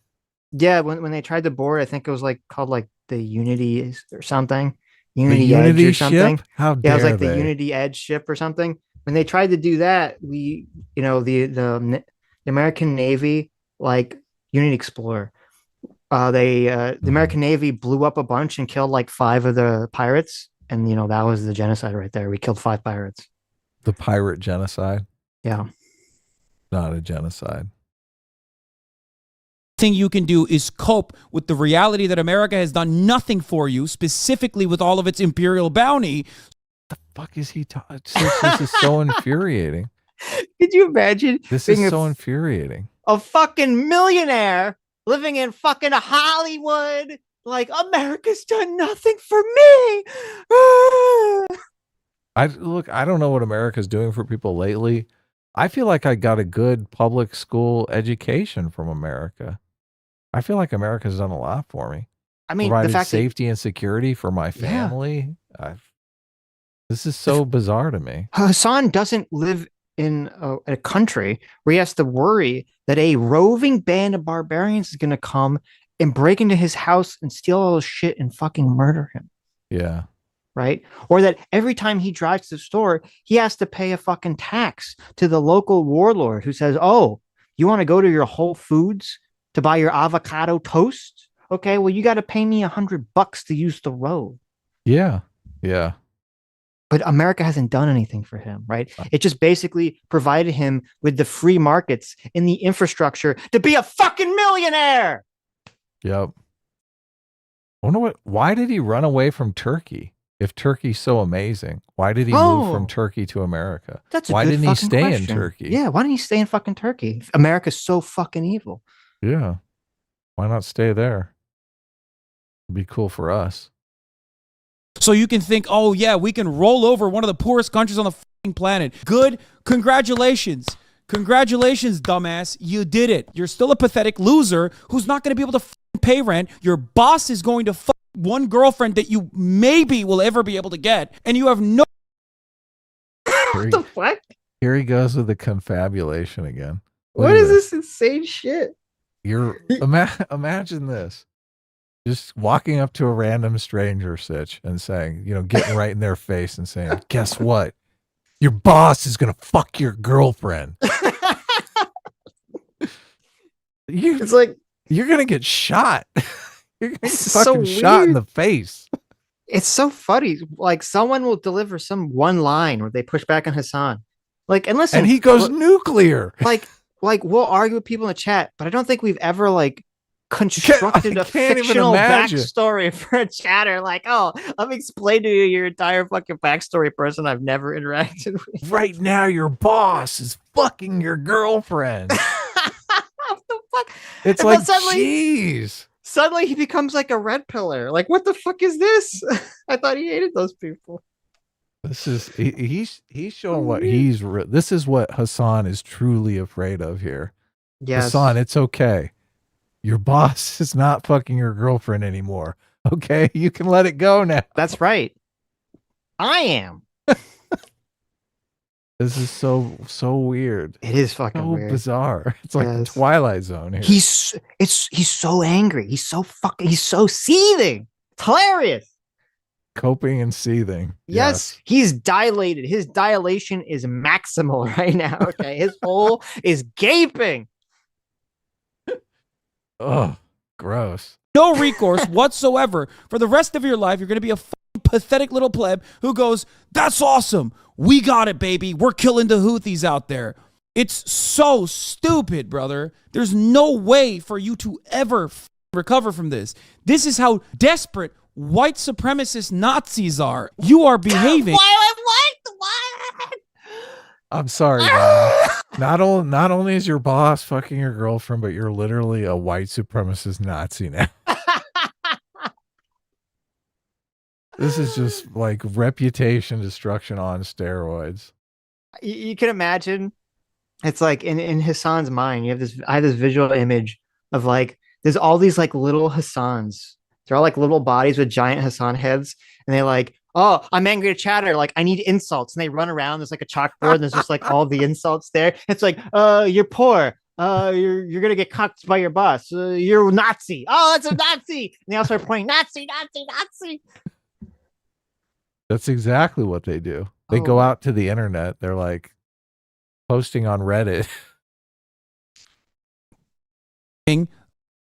[SPEAKER 1] Yeah, when they tried to board, I think it was like called like the Unity or something,
[SPEAKER 2] The
[SPEAKER 1] Unity Edge
[SPEAKER 2] Unity
[SPEAKER 1] or something.
[SPEAKER 2] ship? How
[SPEAKER 1] Yeah, it was
[SPEAKER 2] dare
[SPEAKER 1] like the
[SPEAKER 2] they?
[SPEAKER 1] Unity Edge ship or something. When they tried to do that, the American Navy, like Unity Explorer, the American Navy blew up a bunch and killed like 5 of the pirates, and that was the genocide right there. We killed 5 pirates.
[SPEAKER 2] The pirate genocide,
[SPEAKER 1] Yeah.
[SPEAKER 2] not a genocide.
[SPEAKER 3] Thing you can do is cope with the reality that America has done nothing for you, specifically with all of its imperial bounty.
[SPEAKER 2] The fuck is he talking? This is so infuriating.
[SPEAKER 1] Could you imagine
[SPEAKER 2] This
[SPEAKER 1] being
[SPEAKER 2] is so infuriating.
[SPEAKER 1] a fucking millionaire living in fucking Hollywood? Like, America's done nothing for me.
[SPEAKER 2] I don't know what America's doing for people lately. I feel like I got a good public school education from America. I feel like America's done a lot for me.
[SPEAKER 1] I mean,
[SPEAKER 2] provided
[SPEAKER 1] the fact
[SPEAKER 2] safety and security for my family. This is so bizarre to me.
[SPEAKER 1] Hasan doesn't live in a country where he has to worry that a roving band of barbarians is going to come and break into his house and steal all his shit and fucking murder him.
[SPEAKER 2] Yeah.
[SPEAKER 1] Right? Or that every time he drives to the store, he has to pay a fucking tax to the local warlord who says, oh, you want to go to your Whole Foods to buy your avocado toast? Okay, well, you got to pay me $100 to use the road.
[SPEAKER 2] Yeah. Yeah.
[SPEAKER 1] But America hasn't done anything for him, right? It just basically provided him with the free markets and the infrastructure to be a fucking millionaire.
[SPEAKER 2] Yep. Why did he run away from Turkey? If Turkey's so amazing, why did he move from Turkey to America? Why didn't he stay in Turkey?
[SPEAKER 1] Yeah, why didn't he stay in fucking Turkey? America's so fucking evil.
[SPEAKER 2] Yeah. Why not stay there? It'd be cool for us.
[SPEAKER 3] So you can think, oh yeah, we can roll over one of the poorest countries on the fucking planet. Good. Congratulations. Congratulations, dumbass. You did it. You're still a pathetic loser who's not going to be able to pay rent. Your boss is going to fuck one girlfriend that you maybe will ever be able to get, and you have no.
[SPEAKER 1] What the fuck?
[SPEAKER 2] Here he goes with the confabulation again.
[SPEAKER 1] What is this insane shit?
[SPEAKER 2] Imagine this. Just walking up to a random stranger, Sitch, and saying, getting right in their face and saying, guess what? Your boss is going to fuck your girlfriend.
[SPEAKER 1] It's like,
[SPEAKER 2] you're going to get shot. You're going to get
[SPEAKER 1] so
[SPEAKER 2] fucking shot in
[SPEAKER 1] weird.
[SPEAKER 2] the face.
[SPEAKER 1] It's so funny. Like, someone will deliver some one line where they push back on Hasan. Like, and listen.
[SPEAKER 2] And he goes nuclear.
[SPEAKER 1] Like we'll argue with people in the chat, but I don't think we've ever constructed a fictional backstory for a chatter. Like, oh, let me explain to you your entire fucking backstory, person I've never interacted with.
[SPEAKER 2] Right now, your boss is fucking your girlfriend.
[SPEAKER 1] What the fuck?
[SPEAKER 2] It's
[SPEAKER 1] And
[SPEAKER 2] like,
[SPEAKER 1] jeez. Suddenly he becomes like a red pillar. Like, what the fuck is this? I thought he hated those people.
[SPEAKER 2] This is he's showing what this is what Hasan is truly afraid of here.
[SPEAKER 1] Yes.
[SPEAKER 2] Hasan, it's okay. Your boss is not fucking your girlfriend anymore. Okay, you can let it go now.
[SPEAKER 1] That's right. I am.
[SPEAKER 2] This is so weird.
[SPEAKER 1] It is fucking
[SPEAKER 2] so
[SPEAKER 1] weird.
[SPEAKER 2] Bizarre. It's like the Twilight Zone here.
[SPEAKER 1] He's so angry. He's so seething. It's hilarious.
[SPEAKER 2] Coping and seething.
[SPEAKER 1] Yes, he's dilated. His dilation is maximal right now. Okay, his hole is gaping.
[SPEAKER 2] Oh, gross.
[SPEAKER 3] No recourse whatsoever. For the rest of your life, you're going to be a pathetic little pleb who goes, that's awesome. We got it, baby. We're killing the Houthis out there. It's so stupid, brother. There's no way for you to ever recover from this. This is how desperate white supremacist Nazis are. You are behaving.
[SPEAKER 6] What?
[SPEAKER 2] I'm sorry, man. Not only is your boss fucking your girlfriend, but you're literally a white supremacist Nazi now. This is just like reputation destruction on steroids.
[SPEAKER 1] You can imagine it's like in Hassan's mind, I have this visual image of like there's all these like little Hassans. They're all like little bodies with giant Hassan heads, and they like, oh, I'm angry at chatter. Like I need insults, and they run around. There's like a chalkboard, and there's just like all the insults there. It's like, you're poor. You're gonna get cucked by your boss. You're a Nazi. Oh, that's a Nazi. And they all start pointing Nazi, Nazi, Nazi.
[SPEAKER 2] That's exactly what they do. They go out to the internet. They're like posting on Reddit.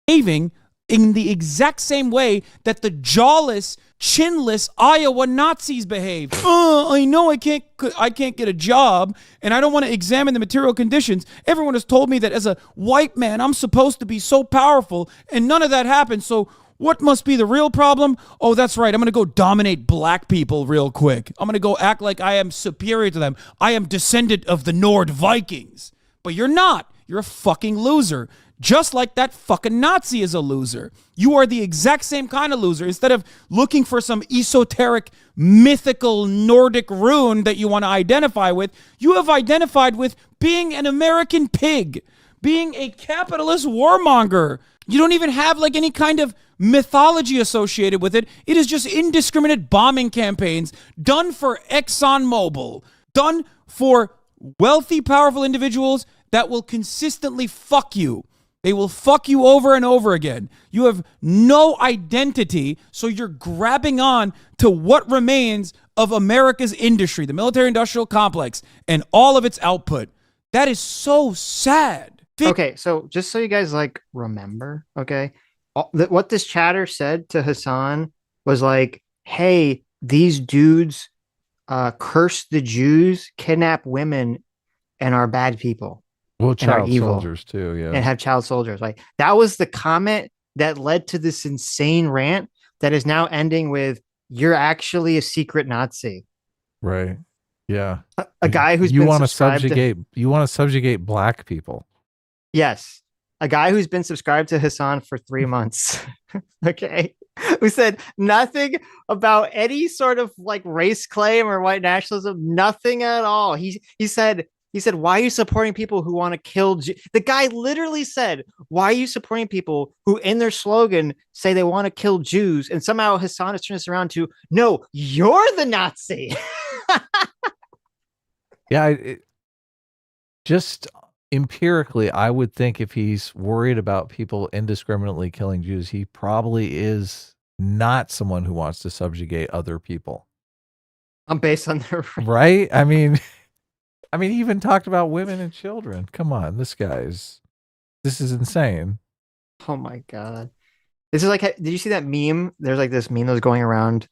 [SPEAKER 3] Behaving in the exact same way that the jawless, chinless Iowa Nazis behaved. I know I can't get a job, and I don't want to examine the material conditions. Everyone has told me that as a white man, I'm supposed to be so powerful, and none of that happened. So what must be the real problem? Oh, that's right. I'm going to go dominate black people real quick. I'm going to go act like I am superior to them. I am descendant of the Nord Vikings. But you're not. You're a fucking loser. Just like that fucking Nazi is a loser. You are the exact same kind of loser. Instead of looking for some esoteric, mythical Nordic rune that you want to identify with, you have identified with being an American pig, being a capitalist warmonger. You don't even have like any kind of mythology associated with it. It is just indiscriminate bombing campaigns done for ExxonMobil, done for wealthy, powerful individuals that will consistently fuck you. They will fuck you over and over again. You have no identity, so you're grabbing on to what remains of America's industry, the military-industrial complex, and all of its output. That is so sad.
[SPEAKER 1] Okay, so just so you guys like remember, okay, what this chatter said to Hassan was like, hey, these dudes curse the Jews, kidnap women, and are bad people.
[SPEAKER 2] Well, child
[SPEAKER 1] evil,
[SPEAKER 2] soldiers too, yeah.
[SPEAKER 1] And have child soldiers. Like that was the comment that led to this insane rant that is now ending with, you're actually a secret Nazi.
[SPEAKER 2] Right. Yeah.
[SPEAKER 1] A guy who's
[SPEAKER 2] you
[SPEAKER 1] been
[SPEAKER 2] want to
[SPEAKER 1] subscribed
[SPEAKER 2] subjugate black people.
[SPEAKER 1] Yes. A guy who's been subscribed to Hassan for 3 months. Okay. Who said nothing about any sort of like race claim or white nationalism, nothing at all. He said, why are you supporting people who want to kill the guy literally said, why are you supporting people who in their slogan say they want to kill Jews? And somehow Hassan has turned this around to, no, you're the Nazi.
[SPEAKER 2] Yeah, just empirically, I would think if he's worried about people indiscriminately killing Jews, he probably is not someone who wants to subjugate other people.
[SPEAKER 1] Based on their
[SPEAKER 2] right. I mean, he even talked about women and children. Come on, this is insane.
[SPEAKER 1] Oh my God. This is like, did you see that meme? There's like this meme that was going around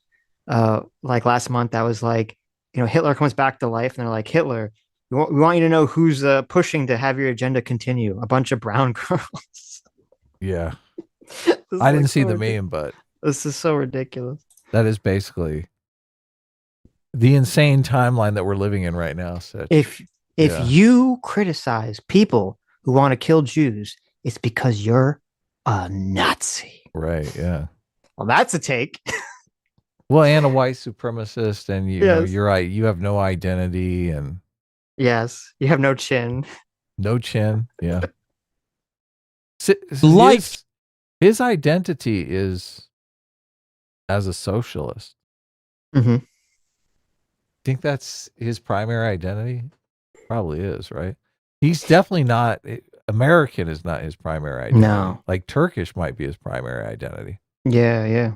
[SPEAKER 1] like last month that was like, Hitler comes back to life and they're like, Hitler, we want you to know who's pushing to have your agenda continue. A bunch of brown girls.
[SPEAKER 2] Yeah. I didn't see the meme, but
[SPEAKER 1] this is so ridiculous.
[SPEAKER 2] That is basically the insane timeline that we're living in right now. Sitch.
[SPEAKER 1] If you criticize people who want to kill Jews, it's because you're a Nazi.
[SPEAKER 2] Right. Yeah.
[SPEAKER 1] Well, that's a take.
[SPEAKER 2] Well, and a white supremacist, and you're right. You have no identity, and
[SPEAKER 1] yes, you have no chin.
[SPEAKER 2] No chin. Yeah. His identity is as a socialist.
[SPEAKER 1] Mm-hmm.
[SPEAKER 2] Think that's his primary identity? Probably is, right? He's definitely not. American is not his primary identity.
[SPEAKER 1] No.
[SPEAKER 2] Like Turkish might be his primary identity.
[SPEAKER 1] Yeah, yeah.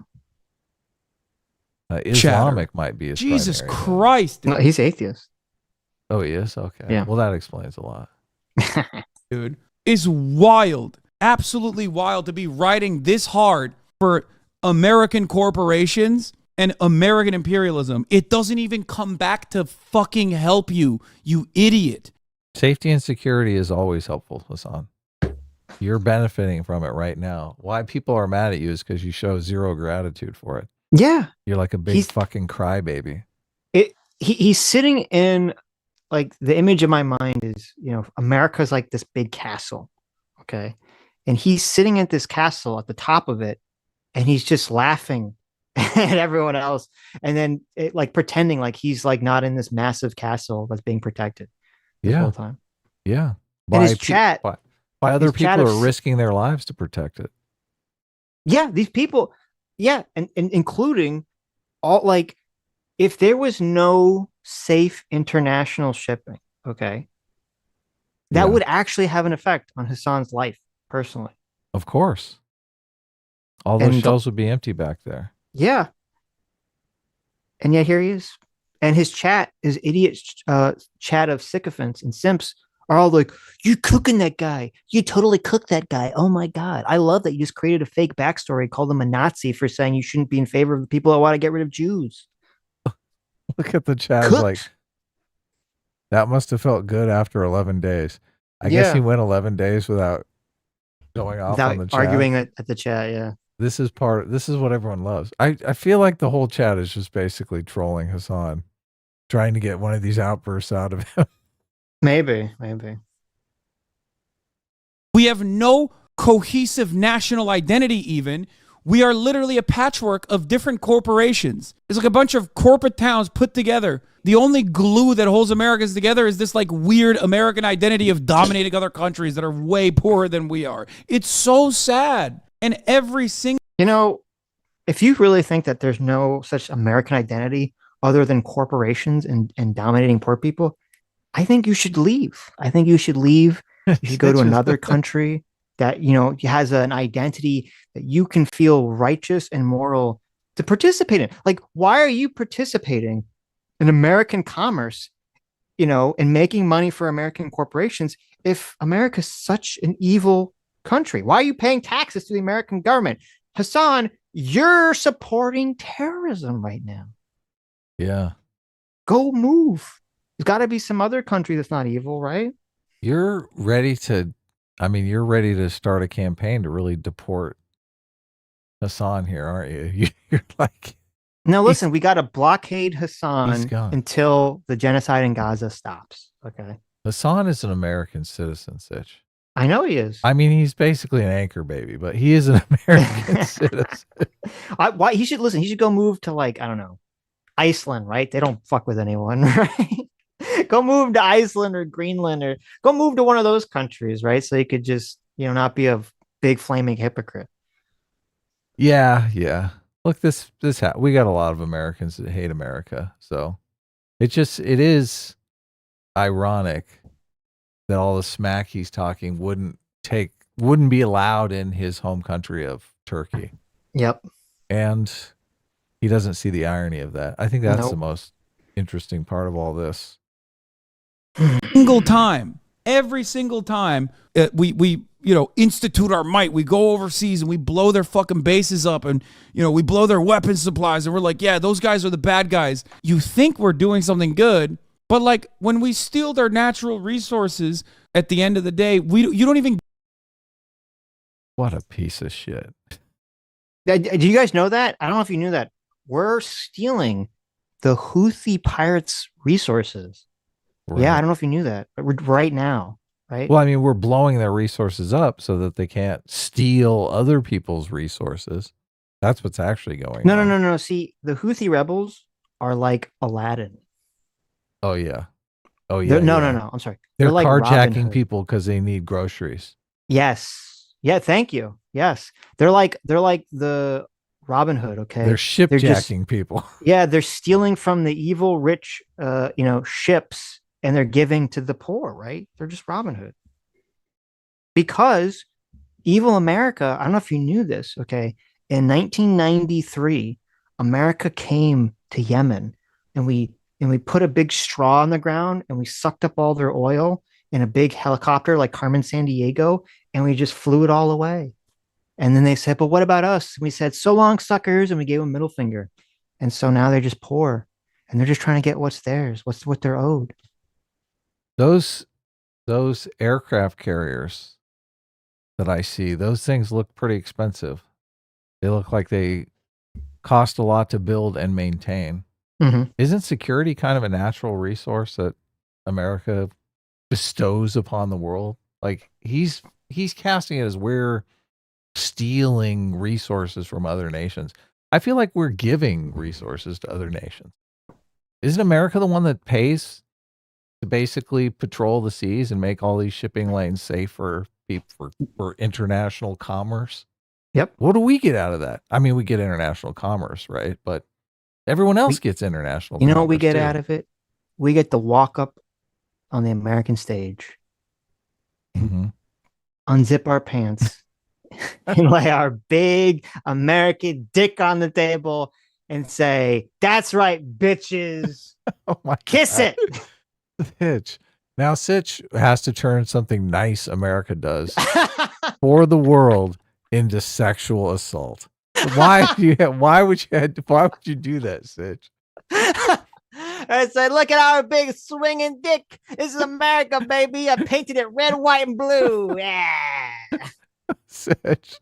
[SPEAKER 2] Islamic might be his
[SPEAKER 3] Jesus
[SPEAKER 2] primary
[SPEAKER 3] Christ.
[SPEAKER 1] No, he's atheist.
[SPEAKER 2] Oh, he is? Okay.
[SPEAKER 1] Yeah.
[SPEAKER 2] Well, that explains a lot.
[SPEAKER 3] Dude, is wild. Absolutely wild to be writing this hard for American corporations and American imperialism. It doesn't even come back to fucking help you, you idiot.
[SPEAKER 2] Safety and security is always helpful, Hasan. You're benefiting from it right now. Why people are mad at you is because you show zero gratitude for it.
[SPEAKER 1] Yeah.
[SPEAKER 2] You're like a big fucking crybaby.
[SPEAKER 1] He's sitting in, like, the image of my mind is, America's like this big castle. Okay. And he's sitting at this castle at the top of it, and he's just laughing and everyone else, and then like pretending like he's like not in this massive castle that's being protected this
[SPEAKER 2] Yeah.
[SPEAKER 1] whole time.
[SPEAKER 2] Yeah.
[SPEAKER 1] And his chat,
[SPEAKER 2] By other
[SPEAKER 1] his chat
[SPEAKER 2] people
[SPEAKER 1] of
[SPEAKER 2] who are risking their lives to protect it.
[SPEAKER 1] yeah, these people, yeah, and including all like if there was no safe international shipping, okay, that
[SPEAKER 2] Yeah.
[SPEAKER 1] would actually have an effect on Hasan's life personally.
[SPEAKER 2] Of course. All those
[SPEAKER 1] And
[SPEAKER 2] shelves would be empty back there.
[SPEAKER 1] yeah, and yet here he is, and his chat, his idiot chat of sycophants and simps are all like, "You cooking that guy? You totally cooked that guy. Oh my god! I love that you just created a fake backstory, called him a Nazi for saying you shouldn't be in favor of the people that want to get rid of Jews."
[SPEAKER 2] Look at the chat. It's like, that must have felt good after 11 days. I guess he went 11 days without going off on the chat.
[SPEAKER 1] Arguing at the chat, yeah.
[SPEAKER 2] This is what everyone loves. I feel like the whole chat is just basically trolling Hasan, trying to get one of these outbursts out of him.
[SPEAKER 1] Maybe.
[SPEAKER 3] We have no cohesive national identity even. We are literally a patchwork of different corporations. It's like a bunch of corporate towns put together. The only glue that holds Americans together is this like weird American identity of dominating other countries that are way poorer than we are. It's so sad. And every single...
[SPEAKER 1] You know, if you really think that there's no such American identity other than corporations and dominating poor people, I think you should leave. You should go to another country that, you know, has an identity that you can feel righteous and moral to participate in. Like, why are you participating in American commerce, you know, and making money for American corporations if America's such an evil country? Why are you paying taxes to the American government? Hasan, you're supporting terrorism right now.
[SPEAKER 2] Yeah.
[SPEAKER 1] Go move. There's got to be some other country that's not evil, right?
[SPEAKER 2] You're ready to start a campaign to really deport Hasan here, aren't you? You're like,
[SPEAKER 1] now listen, we got to blockade Hasan
[SPEAKER 2] gone.
[SPEAKER 1] until the genocide in Gaza stops. Okay.
[SPEAKER 2] Hasan is an American citizen, Sitch.
[SPEAKER 1] I know he is.
[SPEAKER 2] I mean, he's basically an anchor baby, but he is an American citizen.
[SPEAKER 1] Why he should listen? He should go move to, like, I don't know, Iceland, right? They don't fuck with anyone, right? Go move to Iceland or Greenland, or go move to one of those countries, right? So you could just, you know, not be a big flaming hypocrite.
[SPEAKER 2] Yeah. Look, we got a lot of Americans that hate America, so it is ironic that all the smack he's talking wouldn't be allowed in his home country of Turkey.
[SPEAKER 1] Yep.
[SPEAKER 2] And he doesn't see the irony of that. I think that's the most interesting part of all this.
[SPEAKER 3] Every single time we you know, institute our might, we go overseas and we blow their fucking bases up, and, you know, we blow their weapon supplies, and we're like, yeah, those guys are the bad guys. You think we're doing something good, but like when we steal their natural resources, at the end of the day, you don't even...
[SPEAKER 2] What a piece of shit.
[SPEAKER 1] Do you guys know that? I don't know if you knew that. We're stealing the Houthi pirates' resources. Right. Yeah, I don't know if you knew that, but right now, right?
[SPEAKER 2] Well, I mean, we're blowing their resources up so that they can't steal other people's resources. That's what's actually going on.
[SPEAKER 1] No. See, the Houthi rebels are like Aladdin.
[SPEAKER 2] Oh, yeah. No.
[SPEAKER 1] I'm sorry.
[SPEAKER 2] They're
[SPEAKER 1] like
[SPEAKER 2] carjacking people because they need groceries.
[SPEAKER 1] Yes. Yeah, thank you. Yes. They're like the Robin Hood, okay?
[SPEAKER 2] They're shipjacking people.
[SPEAKER 1] Yeah, they're stealing from the evil rich ships, and they're giving to the poor, right? They're just Robin Hood. Because evil America, I don't know if you knew this, okay? In 1993, America came to Yemen, and we put a big straw on the ground, and we sucked up all their oil in a big helicopter like Carmen Sandiego, and we just flew it all away. And then they said, but what about us? And we said, so long, suckers. And we gave them a middle finger. And so now they're just poor, and they're just trying to get what's theirs, what they're owed.
[SPEAKER 2] Those aircraft carriers that I see, those things look pretty expensive. They look like they cost a lot to build and maintain.
[SPEAKER 1] Mm-hmm.
[SPEAKER 2] Isn't security kind of a natural resource that America bestows upon the world? Like, he's casting it as we're stealing resources from other nations. I feel like we're giving resources to other nations. Isn't America the one that pays to basically patrol the seas and make all these shipping lanes safe for international commerce?
[SPEAKER 1] Yep.
[SPEAKER 2] What do we get out of that? I mean, we get international commerce, right? But everyone else gets international
[SPEAKER 1] You know
[SPEAKER 2] commerce
[SPEAKER 1] what we get
[SPEAKER 2] too.
[SPEAKER 1] out of it? We get to walk up on the American stage, unzip our pants, and lay our big American dick on the table and say, "That's right, bitches.
[SPEAKER 2] Oh my
[SPEAKER 1] Kiss
[SPEAKER 2] God.
[SPEAKER 1] it."
[SPEAKER 2] Sitch. Now Sitch has to turn something nice America does for the world into sexual assault. Why would you do that, Sitch?
[SPEAKER 1] I said, "Look at our big swinging dick. This is America, baby. I painted it red, white, and blue." Yeah.
[SPEAKER 2] Sitch.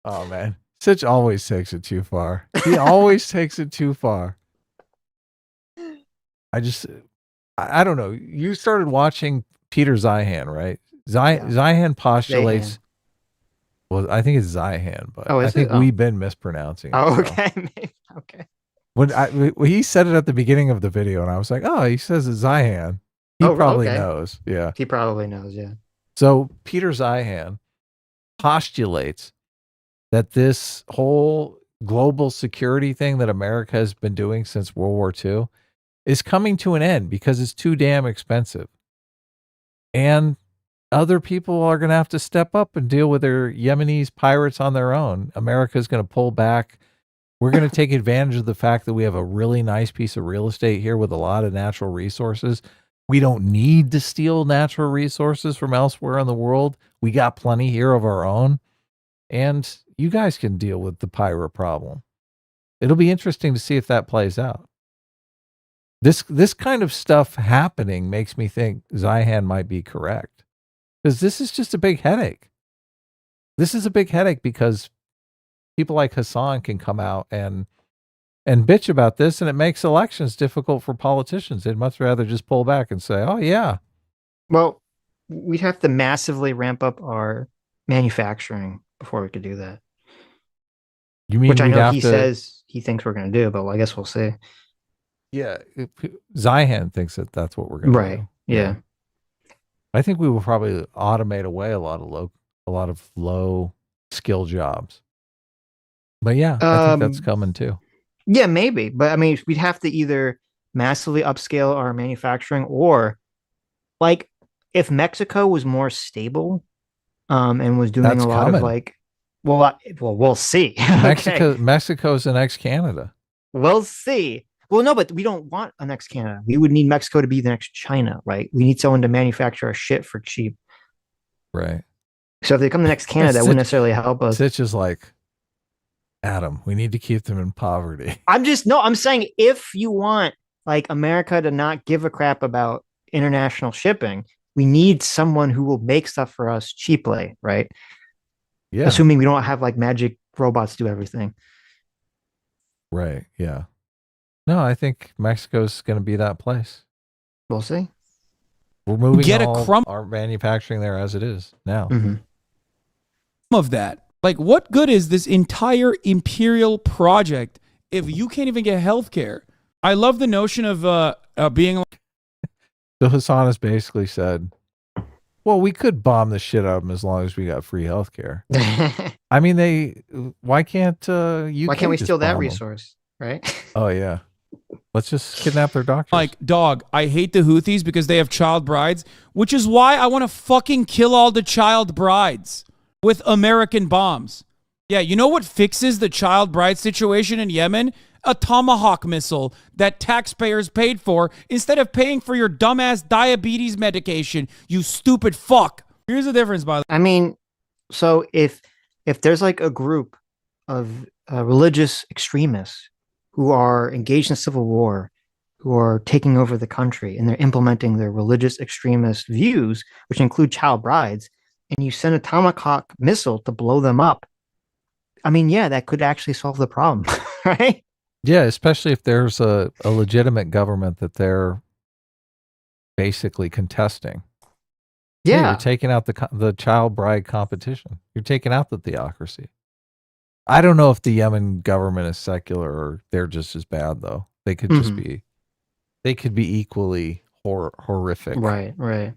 [SPEAKER 2] Oh man. Sitch always takes it too far. He always takes it too far. I don't know. You started watching Peter Zeihan, right? Zeihan postulates. Well, I think it's Zeihan, but I think we've been mispronouncing it.
[SPEAKER 1] Oh, okay. Maybe. Okay.
[SPEAKER 2] When he said it at the beginning of the video, and I was like, "Oh, he says it's Zeihan." He probably knows. Yeah,
[SPEAKER 1] he probably knows. Yeah.
[SPEAKER 2] So Peter Zeihan postulates that this whole global security thing that America has been doing since World War II is coming to an end because it's too damn expensive. And other people are going to have to step up and deal with their Yemenis pirates on their own. America's going to pull back. We're going to take advantage of the fact that we have a really nice piece of real estate here with a lot of natural resources. We don't need to steal natural resources from elsewhere in the world. We got plenty here of our own. And you guys can deal with the pirate problem. It'll be interesting to see if that plays out. This kind of stuff happening makes me think Zeihan might be correct. Because this is just a big headache. This is a big headache because people like Hasan can come out and bitch about this, and it makes elections difficult for politicians. They'd much rather just pull back and say, "Oh yeah."
[SPEAKER 1] Well, we'd have to massively ramp up our manufacturing before we could do that.
[SPEAKER 2] You mean
[SPEAKER 1] which I know he says he thinks we're going to do, but I guess we'll see.
[SPEAKER 2] Yeah, Zeihan thinks that that's what we're going to do.
[SPEAKER 1] Right. Yeah.
[SPEAKER 2] I think we will probably automate away a lot of low skill jobs. But yeah, I think that's coming too.
[SPEAKER 1] Yeah, maybe. But I mean, we'd have to either massively upscale our manufacturing, or like if Mexico was more stable and was doing a lot of like, well, we'll see.
[SPEAKER 2] Mexico's the next Canada.
[SPEAKER 1] We'll see. Well, no, but we don't want a next Canada. We would need Mexico to be the next China, right? We need someone to manufacture our shit for cheap.
[SPEAKER 2] Right.
[SPEAKER 1] So if they come the next Canada, that wouldn't necessarily help us.
[SPEAKER 2] Sitch is like, Adam, we need to keep them in poverty.
[SPEAKER 1] I'm saying if you want like America to not give a crap about international shipping, we need someone who will make stuff for us cheaply, right?
[SPEAKER 2] Yeah.
[SPEAKER 1] Assuming we don't have like magic robots do everything.
[SPEAKER 2] Right. Yeah. No, I think Mexico's going to be that place.
[SPEAKER 1] We'll see.
[SPEAKER 2] We're moving our manufacturing there as it is now.
[SPEAKER 1] Mm-hmm.
[SPEAKER 3] Of that. Like, what good is this entire imperial project if you can't even get health care? I love the notion of being...
[SPEAKER 2] So Hasan has basically said, well, we could bomb the shit out of them as long as we got free health care. I mean, why can't
[SPEAKER 1] why can't we steal that resource, right?
[SPEAKER 2] Oh, yeah. Let's just kidnap their doctors.
[SPEAKER 3] Like, dog, I hate the Houthis because they have child brides, which is why I want to fucking kill all the child brides with American bombs. Yeah, you know what fixes the child bride situation in Yemen? A Tomahawk missile that taxpayers paid for instead of paying for your dumbass diabetes medication, you stupid fuck. Here's the difference, by the way.
[SPEAKER 1] I mean, so if there's like a group of religious extremists who are engaged in civil war, who are taking over the country, and they're implementing their religious extremist views, which include child brides, and you send a Tomahawk missile to blow them up, I mean, yeah, that could actually solve the problem, right?
[SPEAKER 2] Yeah, especially if there's a legitimate government that they're basically contesting.
[SPEAKER 1] Yeah.
[SPEAKER 2] You're taking out the child bride competition. You're taking out the theocracy. I don't know if the Yemen government is secular or they're just as bad though. They could just
[SPEAKER 1] Mhm.
[SPEAKER 2] be. They could be equally horrific.
[SPEAKER 1] Right, right.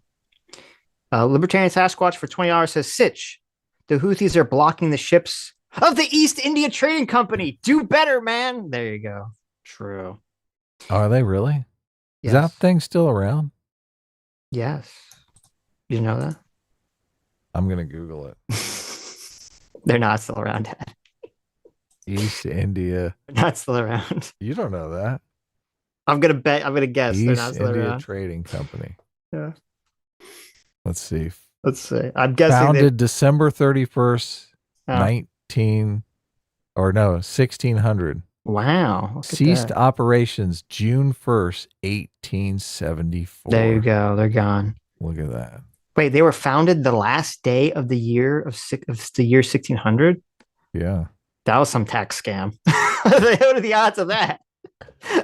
[SPEAKER 1] Libertarian Sasquatch for $20 says, Sitch, the Houthis are blocking the ships of the East India Trading Company. Do better, man. There you go. True.
[SPEAKER 2] Are they really? Is that
[SPEAKER 1] Yes.
[SPEAKER 2] thing still around?
[SPEAKER 1] Yes. You know that?
[SPEAKER 2] I'm gonna Google it.
[SPEAKER 1] They're not still around, Dad.
[SPEAKER 2] East India.
[SPEAKER 1] They're not still around.
[SPEAKER 2] You don't know that.
[SPEAKER 1] I'm gonna guess they're not
[SPEAKER 2] East
[SPEAKER 1] still
[SPEAKER 2] India
[SPEAKER 1] around.
[SPEAKER 2] Trading Company.
[SPEAKER 1] Yeah.
[SPEAKER 2] Let's see.
[SPEAKER 1] Let's see. I'm guessing
[SPEAKER 2] Founded December 31st,
[SPEAKER 1] Oh.
[SPEAKER 2] 1600.
[SPEAKER 1] Wow. Look at
[SPEAKER 2] Ceased
[SPEAKER 1] that.
[SPEAKER 2] operations June 1st, 1874.
[SPEAKER 1] There you go. They're gone.
[SPEAKER 2] Look at that.
[SPEAKER 1] Wait, they were founded the last day of the year of the year 1600?
[SPEAKER 2] Yeah.
[SPEAKER 1] That was some tax scam. What are the odds of that?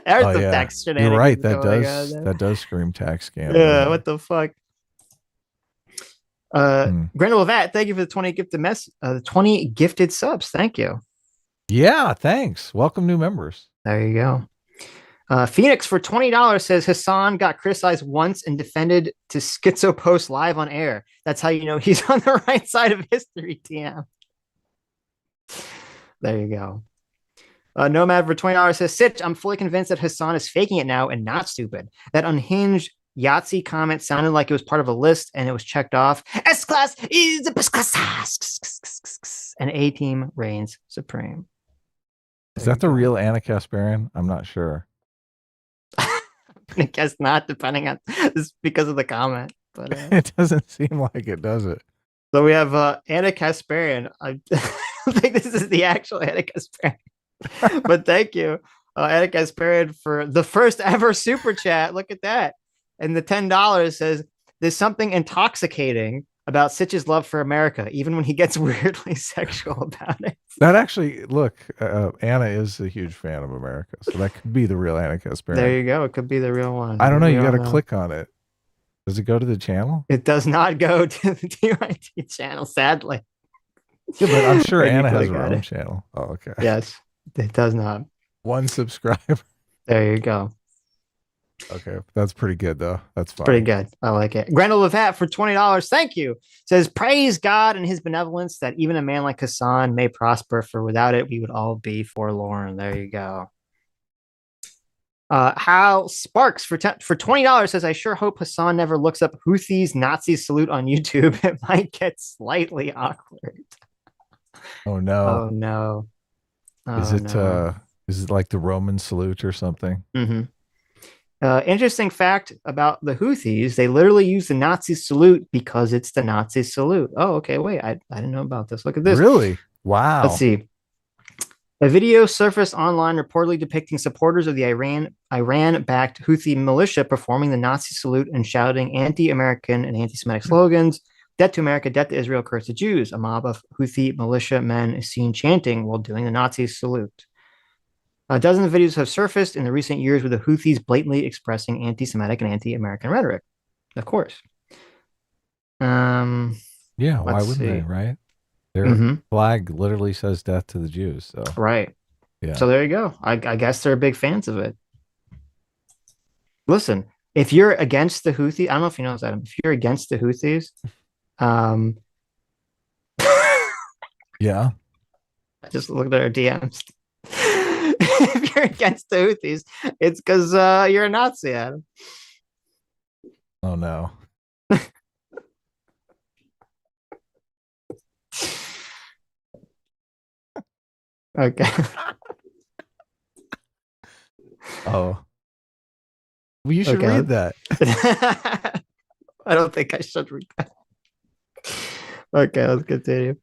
[SPEAKER 1] There's some tax shenanigans.
[SPEAKER 2] You're right. That does scream tax scam.
[SPEAKER 1] Yeah, what the fuck? Grendel Levat, thank you for the 20 gifted subs. Thank you.
[SPEAKER 2] Yeah, thanks. Welcome new members.
[SPEAKER 1] There you go. Phoenix for $20 says Hasan got criticized once and defended to Schizo Post live on air. That's how you know he's on the right side of history, TM. There you go. Nomad for $20 says, Sitch, I'm fully convinced that Hasan is faking it now and not stupid. That unhinged Yahtzee comment sounded like it was part of a list and it was checked off. S-Class is the best class. And A-Team reigns supreme.
[SPEAKER 2] Is that the real Anna Kasparian? I'm not sure.
[SPEAKER 1] I guess not, depending on this because of the comment. But
[SPEAKER 2] it doesn't seem like it, does it?
[SPEAKER 1] So we have Anna Kasparian. I think this is the actual Anna Kasparian. But thank you, Anna Kasparian, for the first ever super chat. Look at that. And the $10 says, there's something intoxicating about Sitch's love for America, even when he gets weirdly sexual about it.
[SPEAKER 2] That actually, look, Anna is a huge fan of America, so that could be the real Anna Kasparian.
[SPEAKER 1] There you go. It could be the real one.
[SPEAKER 2] I don't know. You got to click on it. Does it go to the channel?
[SPEAKER 1] It does not go to the TYT channel, sadly.
[SPEAKER 2] Yeah, but I'm sure Anna has her own channel. Oh, okay.
[SPEAKER 1] Yes, it does not.
[SPEAKER 2] One subscriber.
[SPEAKER 1] There you go.
[SPEAKER 2] Okay, that's pretty good though. That's fine.
[SPEAKER 1] Pretty good. I like it. Grendel Levat for $20. Thank you. Says, praise God and his benevolence that even a man like Hasan may prosper, for without it, we would all be forlorn. There you go. Hal Sparks for $20 says, I sure hope Hasan never looks up Houthis Nazi salute on YouTube. It might get slightly awkward.
[SPEAKER 2] Oh no.
[SPEAKER 1] Oh no.
[SPEAKER 2] Is it like the Roman salute or something?
[SPEAKER 1] Mm-hmm. Interesting fact about the Houthis, they literally use the Nazi salute because it's the Nazi salute. Oh, okay. Wait, I didn't know about this. Look at this.
[SPEAKER 2] Really? Wow.
[SPEAKER 1] Let's see. A video surfaced online reportedly depicting supporters of the Iran-backed Houthi militia performing the Nazi salute and shouting anti-American and anti-Semitic slogans. Death to America, death to Israel, curse the Jews. A mob of Houthi militia men is seen chanting while doing the Nazi salute. Dozens of videos have surfaced in the recent years with the Houthis blatantly expressing anti-Semitic and anti-American rhetoric. Of course.
[SPEAKER 2] Yeah, why wouldn't they, right? Their flag literally says death to the Jews. So.
[SPEAKER 1] Right.
[SPEAKER 2] Yeah.
[SPEAKER 1] So there you go. I guess they're big fans of it. Listen, if you're against the Houthis, I don't know if you know this, Adam. If you're against the Houthis,
[SPEAKER 2] yeah.
[SPEAKER 1] I just looked at our DMs. If you're against the Houthis, it's because you're a Nazi, Adam.
[SPEAKER 2] Oh no.
[SPEAKER 1] Okay.
[SPEAKER 2] Oh. Well, you should read that.
[SPEAKER 1] I don't think I should read that. Okay, let's continue.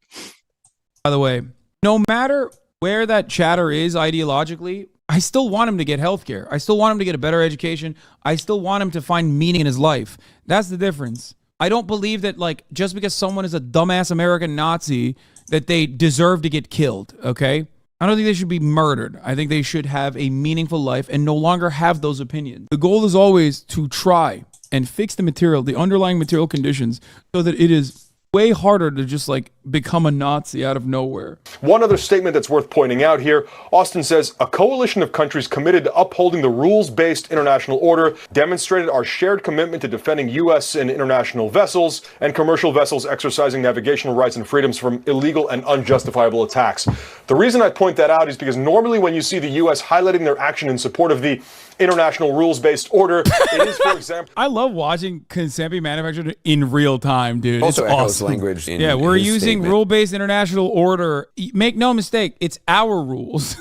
[SPEAKER 3] By the way, no matter where that chatter is ideologically, I still want him to get healthcare. I still want him to get a better education. I still want him to find meaning in his life. That's the difference. I don't believe that, like, just because someone is a dumbass American Nazi that they deserve to get killed, okay? I don't think they should be murdered. I think they should have a meaningful life and no longer have those opinions. The goal is always to try and fix the material, the underlying material conditions, so that it is way harder to just like become a Nazi out of nowhere.
[SPEAKER 7] One other statement that's worth pointing out here, Austin says, a coalition of countries committed to upholding the rules-based international order demonstrated our shared commitment to defending U.S. and international vessels and commercial vessels exercising navigational rights and freedoms from illegal and unjustifiable attacks. The reason I point that out is because normally when you see the U.S. highlighting their action in support of the international rules-based order, it is, for example...
[SPEAKER 3] I love watching consent be manufactured in real time, dude.
[SPEAKER 8] Also
[SPEAKER 3] it's
[SPEAKER 8] echoes
[SPEAKER 3] awesome.
[SPEAKER 8] language in
[SPEAKER 3] yeah, we're
[SPEAKER 8] his
[SPEAKER 3] using
[SPEAKER 8] statement.
[SPEAKER 3] rule-based international order. Make no mistake, it's our rules.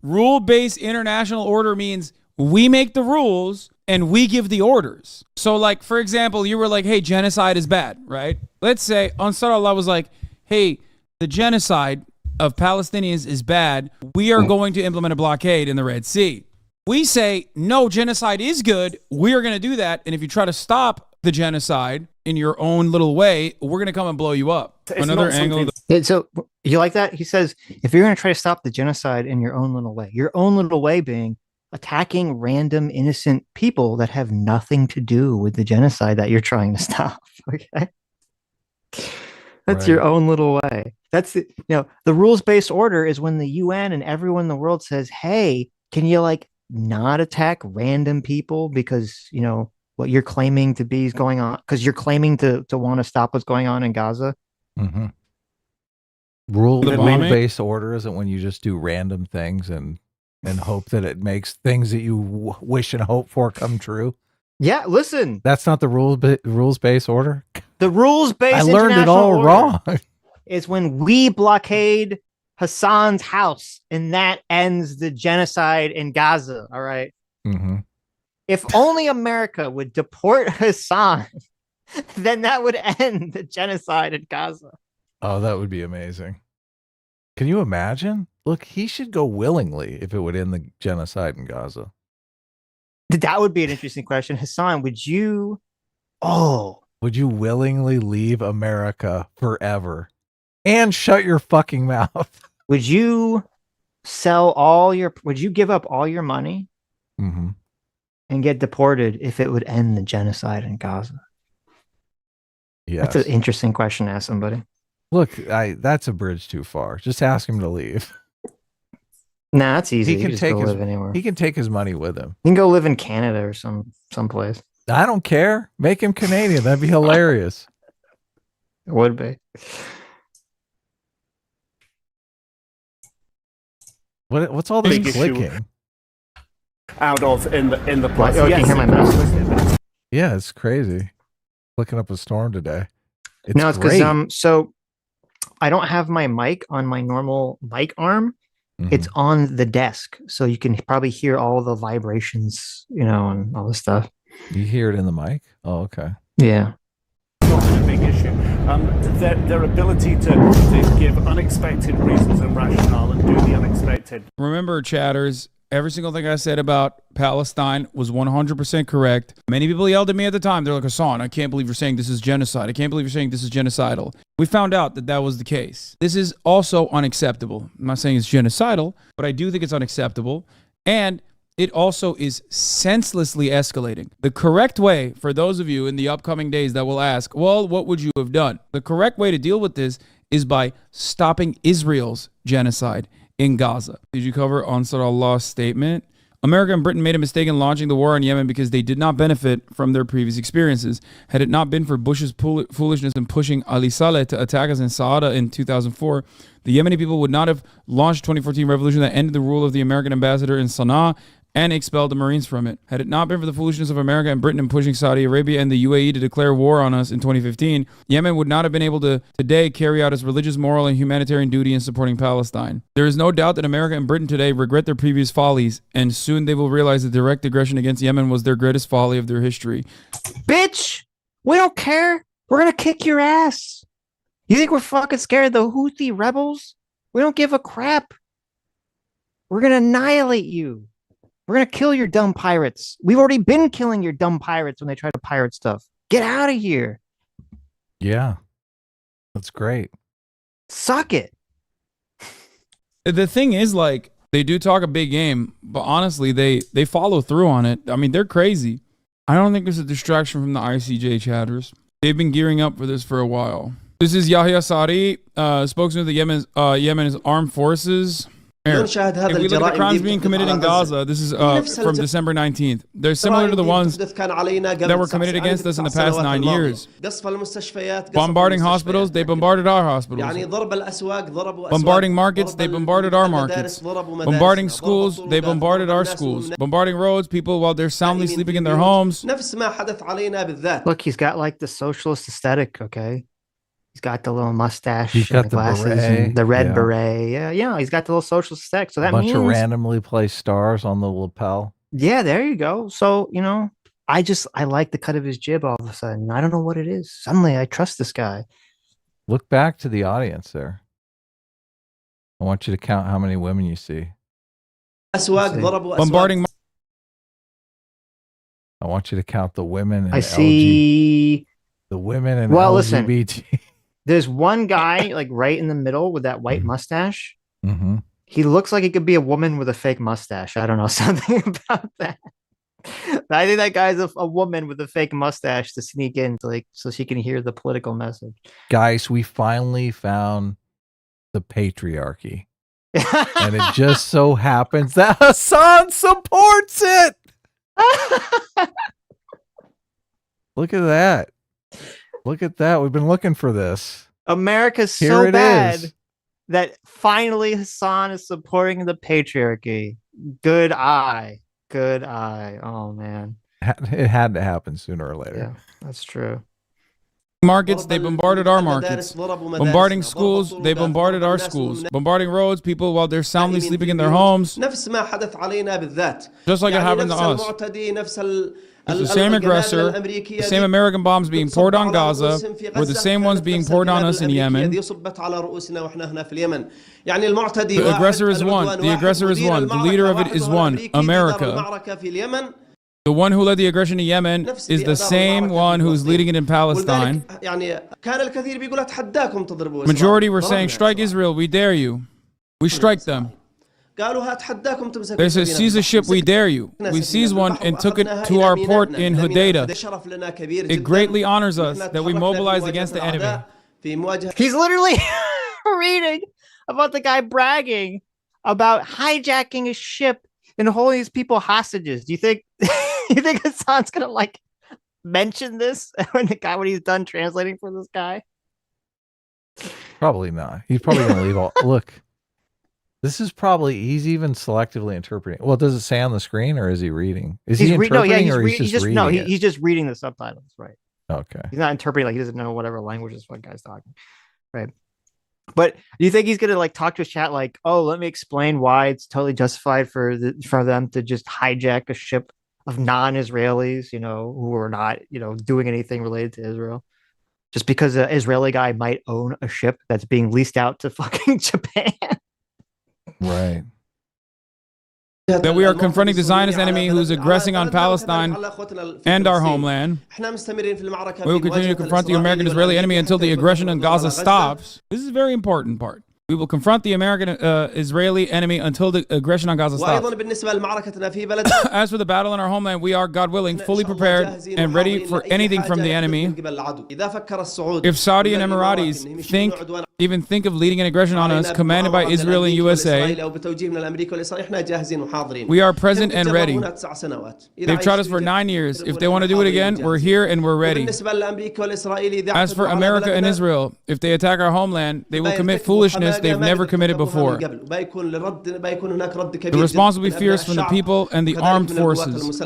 [SPEAKER 3] Rule-based international order means we make the rules and we give the orders. So like, for example, you were like, hey, genocide is bad, right? Let's say Ansar Allah was like, hey, the genocide of Palestinians is bad. We are going to implement a blockade in the Red Sea. We say, no, genocide is good. We are going to do that. And if you try to stop the genocide in your own little way, we're going to come and blow you up. Another angle.
[SPEAKER 1] So you like that? He says, if you're going to try to stop the genocide in your own little way, your own little way being attacking random innocent people that have nothing to do with the genocide that you're trying to stop. Okay. That's your own little way. That's the, the rules-based order is when the UN and everyone in the world says, hey, can you like not attack random people because, what you're claiming to be is going on because you're claiming to want to stop what's going on in Gaza.
[SPEAKER 2] Mm-hmm. Rule-based order isn't when you just do random things and hope that it makes things that you wish and hope for come true.
[SPEAKER 1] Yeah, listen.
[SPEAKER 2] That's not the rules-based order.
[SPEAKER 1] The rules-based
[SPEAKER 2] I learned it all wrong.
[SPEAKER 1] Is when we blockade Hasan's house and that ends the genocide in Gaza. All right.
[SPEAKER 2] Mm-hmm.
[SPEAKER 1] If only America would deport Hasan, then that would end the genocide in Gaza.
[SPEAKER 2] Oh, that would be amazing. Can you imagine? Look, he should go willingly if it would end the genocide in Gaza.
[SPEAKER 1] That would be an interesting question. Hasan, would you
[SPEAKER 2] willingly leave America forever and shut your fucking mouth?
[SPEAKER 1] Would you give up all your money
[SPEAKER 2] mm-hmm.
[SPEAKER 1] and get deported if it would end the genocide in Gaza?
[SPEAKER 2] Yes.
[SPEAKER 1] That's an interesting question to ask somebody.
[SPEAKER 2] Look, that's a bridge too far. Just ask him to leave.
[SPEAKER 1] Nah, that's easy.
[SPEAKER 2] He can
[SPEAKER 1] live anywhere.
[SPEAKER 2] He can take his money with him.
[SPEAKER 1] He can go live in Canada or someplace.
[SPEAKER 2] I don't care. Make him Canadian. That'd be hilarious.
[SPEAKER 1] It would be.
[SPEAKER 2] What's all this clicking?
[SPEAKER 9] Out of in the place.
[SPEAKER 1] I can hear my mouse.
[SPEAKER 2] Yeah, it's crazy. Clicking up a storm today. It's
[SPEAKER 1] because so I don't have my mic on my normal mic arm.
[SPEAKER 2] Mm-hmm.
[SPEAKER 1] It's on the desk, so you can probably hear all the vibrations, and all this stuff.
[SPEAKER 2] You hear it in the mic? Oh, okay.
[SPEAKER 1] Yeah.
[SPEAKER 9] Not a big issue. Their ability to give unexpected reasons and rationale and do the unexpected.
[SPEAKER 3] Remember, chatters, every single thing I said about Palestine was 100% correct. Many people yelled at me at the time. They're like, Hasan, I can't believe you're saying this is genocide. I can't believe you're saying this is genocidal. We found out that was the case. This is also unacceptable. I'm not saying it's genocidal, but I do think it's unacceptable. And it also is senselessly escalating. The correct way, for those of you in the upcoming days that will ask, well, what would you have done? The correct way to deal with this is by stopping Israel's genocide in Gaza. Did you cover Ansar Allah's statement? America and Britain made a mistake in launching the war on Yemen because they did not benefit from their previous experiences. Had it not been for Bush's foolishness in pushing Ali Saleh to attack us in Saada in 2004, the Yemeni people would not have launched the 2014 revolution that ended the rule of the American ambassador in Sana'a and expelled the Marines from it. Had it not been for the foolishness of America and Britain in pushing Saudi Arabia and the UAE to declare war on us in 2015, Yemen would not have been able to today carry out its religious, moral, and humanitarian duty in supporting Palestine. There is no doubt that America and Britain today regret their previous follies, and soon they will realize that direct aggression against Yemen was their greatest folly of their history.
[SPEAKER 1] Bitch, we don't care. We're going to kick your ass. You think we're fucking scared of the Houthi rebels? We don't give a crap. We're going to annihilate you. We're going to kill your dumb pirates. We've already been killing your dumb pirates when they try to pirate stuff. Get out of here.
[SPEAKER 2] Yeah. That's great.
[SPEAKER 1] Suck it.
[SPEAKER 3] The thing is, like, they do talk a big game, but honestly, they follow through on it. I mean, they're crazy. I don't think there's a distraction from the ICJ chatters. They've been gearing up for this for a while. This is Yahya Sari, spokesman of the Yemen's armed forces. If we look at the crimes being committed in Gaza, this is from December 19th. They're similar to the ones that were committed against us in the past 9 years. Bombarding hospitals, they bombarded our hospitals. Bombarding markets, they bombarded our markets. Bombarding schools, they bombarded our schools. Bombarding roads, people while they're soundly sleeping in their homes.
[SPEAKER 1] Look, he's got like the socialist aesthetic, okay? He's got the little mustache,
[SPEAKER 2] He's got
[SPEAKER 1] and
[SPEAKER 2] the
[SPEAKER 1] glasses,
[SPEAKER 2] beret,
[SPEAKER 1] and the red
[SPEAKER 2] yeah.
[SPEAKER 1] beret. Yeah, he's got the little socialist aesthetic. So that
[SPEAKER 2] bunch
[SPEAKER 1] means,
[SPEAKER 2] of randomly placed stars on the lapel.
[SPEAKER 1] yeah, there you go. So, you know, I like the cut of his jib all of a sudden. I don't know what it is. Suddenly I trust this guy.
[SPEAKER 2] Look back to the audience there. I want you to count how many women you see.
[SPEAKER 3] Bombarding.
[SPEAKER 2] I want you to count the women. And
[SPEAKER 1] I see.
[SPEAKER 2] The women and
[SPEAKER 1] Well, listen.
[SPEAKER 2] LGBT.
[SPEAKER 1] There's one guy like right in the middle with that white mustache.
[SPEAKER 2] Mm-hmm.
[SPEAKER 1] He looks like he could be a woman with a fake mustache. I don't know, something about that. I think that guy's a woman with a fake mustache to sneak in to, like, so she can hear the political message.
[SPEAKER 2] Guys, we finally found the patriarchy. And it just so happens that Hasan supports it. Look at that. Look at that. We've been looking for this.
[SPEAKER 1] America's
[SPEAKER 2] Here
[SPEAKER 1] so
[SPEAKER 2] it
[SPEAKER 1] bad
[SPEAKER 2] is.
[SPEAKER 1] that finally Hasan is supporting the patriarchy. Good eye. Good eye. Oh, man.
[SPEAKER 2] It had to happen sooner or later.
[SPEAKER 1] Yeah, that's true.
[SPEAKER 3] Markets, they bombarded our markets. Bombarding schools, they bombarded our schools. Bombarding roads, people while they're soundly sleeping in their homes. Just like it happened to us. It's the same aggressor, the same American bombs being poured on Gaza, were the same ones being poured on us in Yemen. The aggressor is one. The aggressor is one. The leader of it is one. America. The one who led the aggression in Yemen is the same one who's leading it in Palestine. Majority were saying, strike Israel, we dare you. We strike them. They said, seize a ship, we dare you. We seized one and took it to our port in Hodeidah. It greatly honors us that we mobilized against the enemy.
[SPEAKER 1] He's literally reading about the guy bragging about hijacking a ship and holding these people hostages. Do you think Hasan's gonna like mention this when he's done translating for this guy?
[SPEAKER 2] Probably not. He's probably gonna leave all look. This is probably he's even selectively interpreting. Well, does it say on the screen or is he reading? Is he interpreting or he's just reading?
[SPEAKER 1] No,
[SPEAKER 2] it?
[SPEAKER 1] He's just reading the subtitles, right?
[SPEAKER 2] Okay.
[SPEAKER 1] He's not interpreting, like he doesn't know whatever language this one guy's talking. Right. But do you think he's gonna like talk to his chat like, oh, let me explain why it's totally justified for them to just hijack a ship of non-Israelis, you know, who are not, you know, doing anything related to Israel? Just because an Israeli guy might own a ship that's being leased out to fucking Japan.
[SPEAKER 2] Right.
[SPEAKER 3] That we are confronting the Zionist enemy who's aggressing on Palestine and our homeland. We will continue to confront the American-Israeli enemy until the aggression in Gaza stops. This is a very important part. We will confront the American-Israeli enemy until the aggression on Gaza stops. As for the battle in our homeland, we are, God willing, fully prepared and ready for anything from the enemy. If Saudi and Emiratis even think of leading an aggression on us, commanded by Israel and USA, we are present and ready. They've tried us for 9 years. If they want to do it again, we're here and we're ready. As for America and Israel, if they attack our homeland, they will commit foolishness they've never committed before. The response will be fierce from the people and the armed forces.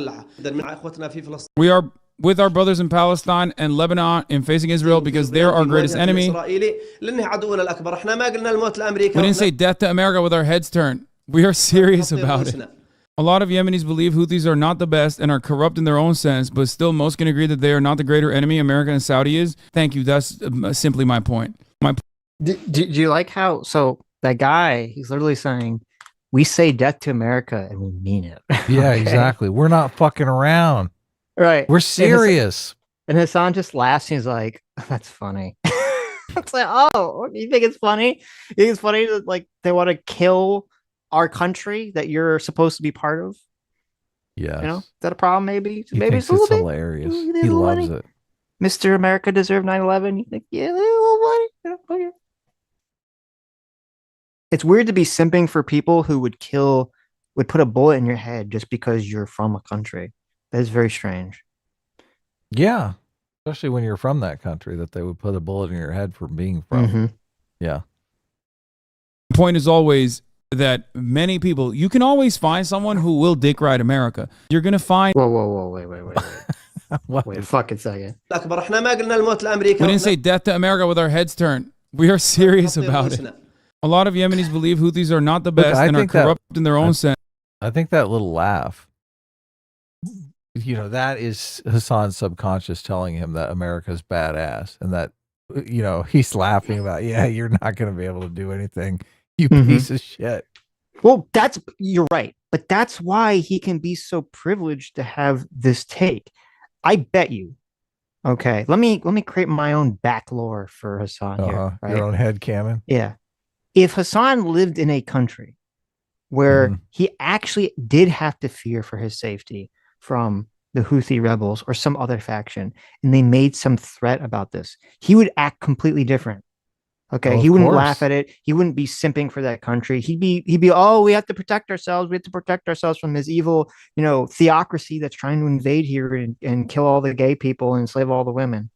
[SPEAKER 3] We are with our brothers in Palestine and Lebanon in facing Israel because they're our greatest enemy. We didn't say death to America with our heads turned. We are serious about it. A lot of Yemenis believe Houthis are not the best and are corrupt in their own sense, but still most can agree that they are not the greater enemy America and Saudi is. Thank you. That's simply my point.
[SPEAKER 1] Do you like how, so that guy, he's literally saying, we say death to America and we mean it.
[SPEAKER 2] Yeah, exactly. We're not fucking around.
[SPEAKER 1] Right.
[SPEAKER 2] We're serious.
[SPEAKER 1] And Hasan just laughs. He's like, that's funny. It's like, oh, you think it's funny? You think it's funny that like they want to kill our country that you're supposed to be part of?
[SPEAKER 2] Yes.
[SPEAKER 1] You know, is that a problem maybe?
[SPEAKER 2] He
[SPEAKER 1] maybe
[SPEAKER 2] thinks
[SPEAKER 1] it's a little
[SPEAKER 2] hilarious.
[SPEAKER 1] bit.
[SPEAKER 2] He loves it.
[SPEAKER 1] Mr. America deserved 9/11. You think, yeah, a little funny. It's weird to be simping for people who would put a bullet in your head just because you're from a country. That is very strange.
[SPEAKER 2] Yeah. Especially when you're from that country, that they would put a bullet in your head for being from.
[SPEAKER 1] Mm-hmm.
[SPEAKER 2] Yeah.
[SPEAKER 3] The point is always that many people, you can always find someone who will dick ride America. You're going to find.
[SPEAKER 1] Whoa, wait. Wait a fucking second.
[SPEAKER 3] We didn't say death to America with our heads turned. We are serious about it. A lot of Yemenis believe Houthis are not the best and are corrupt in their own sense.
[SPEAKER 2] I think that little laugh, you know, that is Hasan's subconscious telling him that America's badass, and that, you know, he's laughing about, yeah, you're not going to be able to do anything, you piece of shit.
[SPEAKER 1] Well, you're right, but that's why he can be so privileged to have this take. I bet you. Okay, let me create my own back lore for Hasan here. Right?
[SPEAKER 2] Your own head canon.
[SPEAKER 1] Yeah. If Hasan lived in a country where he actually did have to fear for his safety from the Houthi rebels or some other faction, and they made some threat about this, he would act completely different. Okay, he wouldn't laugh at it. He wouldn't be simping for that country. He'd be, oh, we have to protect ourselves. We have to protect ourselves from this evil, you know, theocracy that's trying to invade here and kill all the gay people and enslave all the women.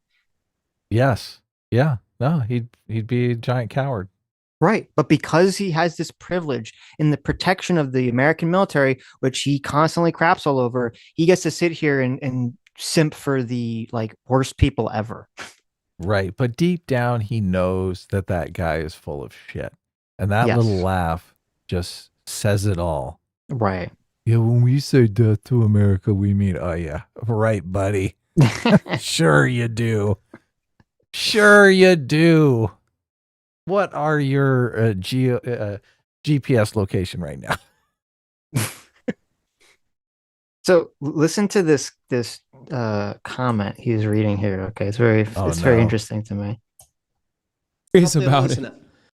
[SPEAKER 2] Yes. Yeah. No, he'd be a giant coward.
[SPEAKER 1] Right. But because he has this privilege in the protection of the American military, which he constantly craps all over, he gets to sit here and simp for the like worst people ever.
[SPEAKER 2] Right. But deep down, he knows that guy is full of shit. And that little laugh just says it all.
[SPEAKER 1] Right.
[SPEAKER 2] Yeah. When we say death to America, we mean, oh, yeah. Right, buddy. Sure you do. Sure you do. What are your GPS location right now?
[SPEAKER 1] So listen to this comment he's reading here. Okay, it's very interesting to me.
[SPEAKER 3] Curious about it.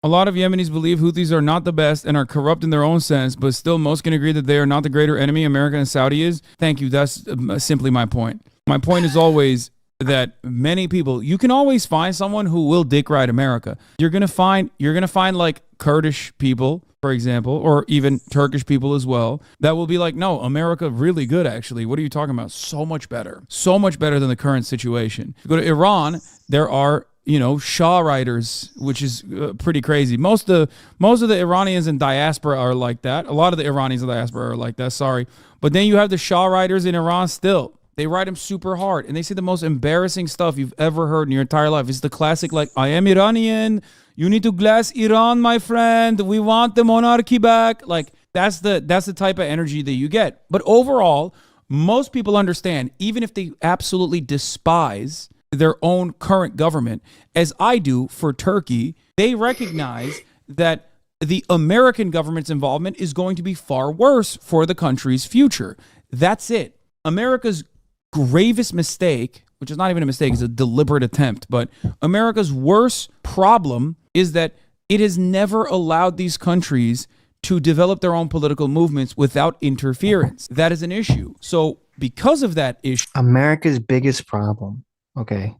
[SPEAKER 3] A lot of Yemenis believe Houthis are not the best and are corrupt in their own sense, but still most can agree that they are not the greater enemy America and Saudi is. Thank you. That's simply my point. My point is always that many people, you can always find someone who will dick ride America. You're gonna find like Kurdish people, for example, or even Turkish people as well, that will be like, no, America really good actually. What are you talking about? So much better than the current situation. If you go to Iran, there are, you know, Shah riders, which is pretty crazy. Most of the Iranians in diaspora are like that. A lot of the Iranians in diaspora are like that. Sorry, but then you have the Shah riders in Iran still. They ride him super hard, and they say the most embarrassing stuff you've ever heard in your entire life. It's the classic, like, I am Iranian. You need to glass Iran, my friend. We want the monarchy back. Like, that's the type of energy that you get. But overall, most people understand, even if they absolutely despise their own current government, as I do for Turkey, they recognize that the American government's involvement is going to be far worse for the country's future. That's it. America's gravest mistake, which is not even a mistake, it's a deliberate attempt, but America's worst problem is that it has never allowed these countries to develop their own political movements without interference. That is an issue. So because of that issue,
[SPEAKER 1] America's biggest problem, okay,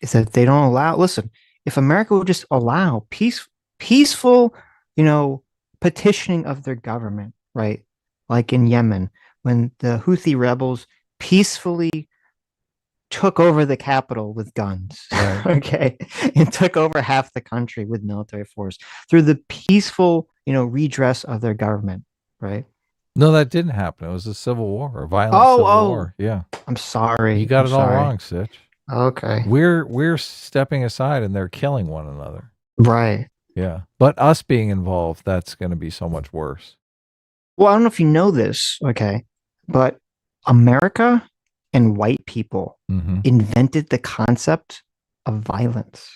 [SPEAKER 1] is that they don't allow, listen, if America would just allow peaceful, you know, petitioning of their government, right? Like in Yemen, when the Houthi rebels peacefully took over the capital with guns, right. Okay, and took over half the country with military force through the peaceful, you know, redress of their government, right?
[SPEAKER 2] No, that didn't happen. It was a civil war, a violent civil war. Yeah.
[SPEAKER 1] I'm sorry.
[SPEAKER 2] You got it all wrong, Sitch.
[SPEAKER 1] Okay.
[SPEAKER 2] We're stepping aside and they're killing one another.
[SPEAKER 1] Right.
[SPEAKER 2] Yeah. But us being involved, that's going to be so much worse.
[SPEAKER 1] Well, I don't know if you know this, okay, but America and white people invented the concept of violence.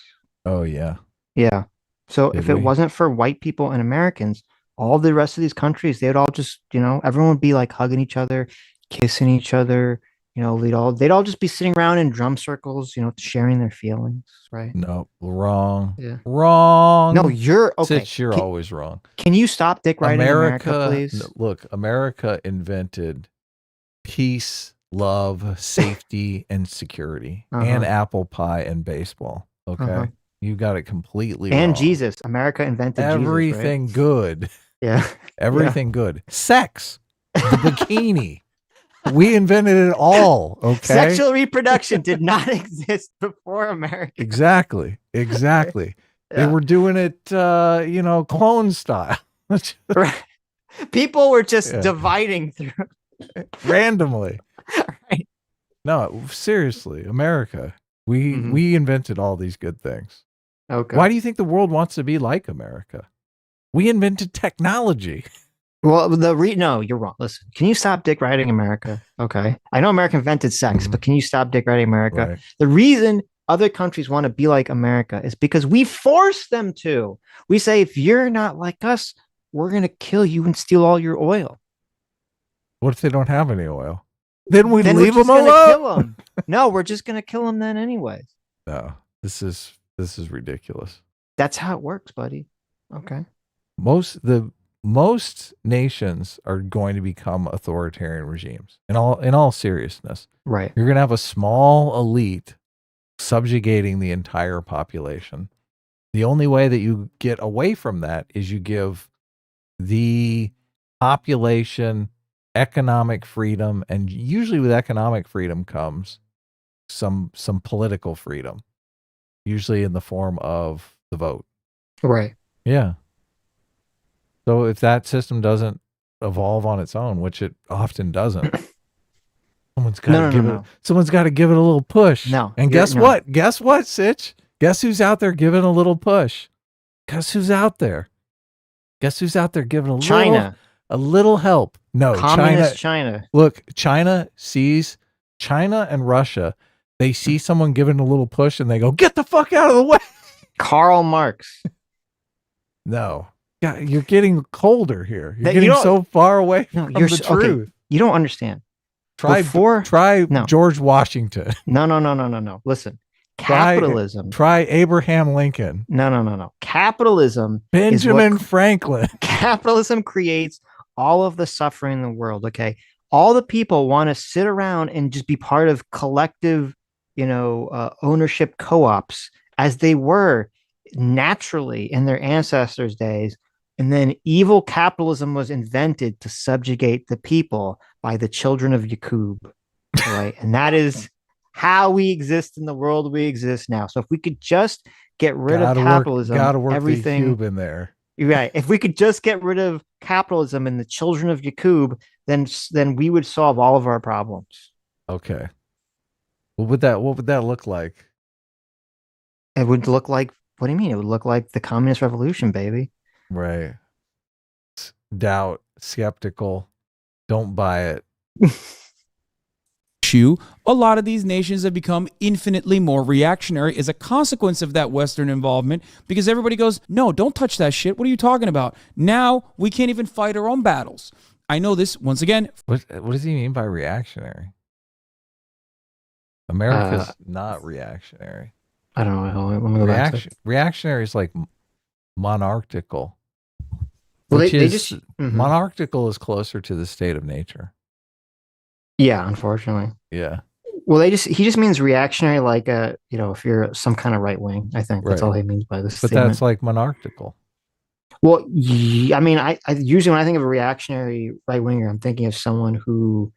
[SPEAKER 2] Oh, yeah.
[SPEAKER 1] Yeah. So if it wasn't for white people and Americans, all the rest of these countries, they'd all just, you know, everyone would be like hugging each other, kissing each other. You know, they'd all just be sitting around in drum circles, you know, sharing their feelings, right?
[SPEAKER 2] No, wrong.
[SPEAKER 1] Yeah.
[SPEAKER 2] Wrong.
[SPEAKER 1] No, you're okay.
[SPEAKER 2] Sitch, you're always wrong.
[SPEAKER 1] Can you stop dick riding America, please?
[SPEAKER 2] Look, America invented peace, love, safety, and security, and apple pie and baseball. Okay. You got it completely
[SPEAKER 1] And
[SPEAKER 2] wrong.
[SPEAKER 1] Jesus. America invented
[SPEAKER 2] Everything
[SPEAKER 1] Jesus,
[SPEAKER 2] good.
[SPEAKER 1] right? Yeah.
[SPEAKER 2] Everything good. Sex. The bikini. We invented it all, okay?
[SPEAKER 1] Sexual reproduction did not exist before America.
[SPEAKER 2] Exactly. Exactly. They
[SPEAKER 1] Yeah.
[SPEAKER 2] were doing it, clone style.
[SPEAKER 1] Right. People were just
[SPEAKER 2] Yeah.
[SPEAKER 1] dividing through.
[SPEAKER 2] Randomly.
[SPEAKER 1] Right.
[SPEAKER 2] No, seriously, America. We invented all these good things.
[SPEAKER 1] Okay.
[SPEAKER 2] Why do you think the world wants to be like America? We invented technology.
[SPEAKER 1] Well, no, you're wrong. Listen, can you stop dick riding America? Okay. I know America invented sex, but can you stop dick riding America?
[SPEAKER 2] Right.
[SPEAKER 1] The reason other countries want to be like America is because we force them to. We say, if you're not like us, we're going to kill you and steal all your oil.
[SPEAKER 2] What if they don't have any oil? Then we
[SPEAKER 1] Then
[SPEAKER 2] leave
[SPEAKER 1] we're
[SPEAKER 2] them
[SPEAKER 1] just gonna
[SPEAKER 2] alone.
[SPEAKER 1] kill them. No, we're just going to kill them then anyways.
[SPEAKER 2] No, this is ridiculous.
[SPEAKER 1] That's how it works, buddy. Okay.
[SPEAKER 2] Most nations are going to become authoritarian regimes. In all seriousness,
[SPEAKER 1] Right.
[SPEAKER 2] you're going to have a small elite subjugating the entire population. The only way that you get away from that is you give the population economic freedom, and usually with economic freedom comes some political freedom, usually in the form of the vote.
[SPEAKER 1] Right.
[SPEAKER 2] Yeah. So if that system doesn't evolve on its own, which it often doesn't, someone's got to give it a little push.
[SPEAKER 1] No.
[SPEAKER 2] And guess what? Guess what, Sitch? Guess who's out there giving a little push? Guess who's out there? Guess who's out there giving a little help? No,
[SPEAKER 1] Communist China.
[SPEAKER 2] Look, China and Russia, they see someone giving a little push and they go, get the fuck out of the way.
[SPEAKER 1] Karl Marx.
[SPEAKER 2] No. Yeah, you're getting colder here. You're
[SPEAKER 1] That
[SPEAKER 2] getting so far away from the truth.
[SPEAKER 1] Okay, you don't understand.
[SPEAKER 2] Try George Washington.
[SPEAKER 1] No. Listen, capitalism.
[SPEAKER 2] Try Abraham Lincoln.
[SPEAKER 1] No. Capitalism.
[SPEAKER 2] Benjamin Franklin.
[SPEAKER 1] Capitalism creates all of the suffering in the world. Okay, all the people want to sit around and just be part of collective, ownership co-ops as they were naturally in their ancestors' days. And then evil capitalism was invented to subjugate the people by the children of Yakub, right? And that is how we exist in the world we exist now. So if we could just get rid of capitalism, everything
[SPEAKER 2] the cube in there.
[SPEAKER 1] Right. If we could just get rid of capitalism and the children of Yakub, then we would solve all of our problems.
[SPEAKER 2] Okay. What would that look like?
[SPEAKER 1] It would look like, what do you mean? It would look like the communist revolution, baby.
[SPEAKER 2] Right. Doubt, skeptical, don't buy it.
[SPEAKER 3] A lot of these nations have become infinitely more reactionary as a consequence of that Western involvement, because everybody goes, no, don't touch that shit. What are you talking about? Now we can't even fight our own battles. I know this, once again.
[SPEAKER 2] What does he mean by reactionary? America's not reactionary.
[SPEAKER 1] I don't know. Let me go back to it.
[SPEAKER 2] Reactionary is like monarchical.
[SPEAKER 1] Well,
[SPEAKER 2] monarchical is closer to the state of nature.
[SPEAKER 1] Yeah, unfortunately.
[SPEAKER 2] Yeah.
[SPEAKER 1] Well, he just means reactionary, like if you're some kind of right wing. I think that's all he means by this.
[SPEAKER 2] But
[SPEAKER 1] statement.
[SPEAKER 2] that's like monarchical.
[SPEAKER 1] Well, I mean, I usually when I think of a reactionary right winger, I'm thinking of someone who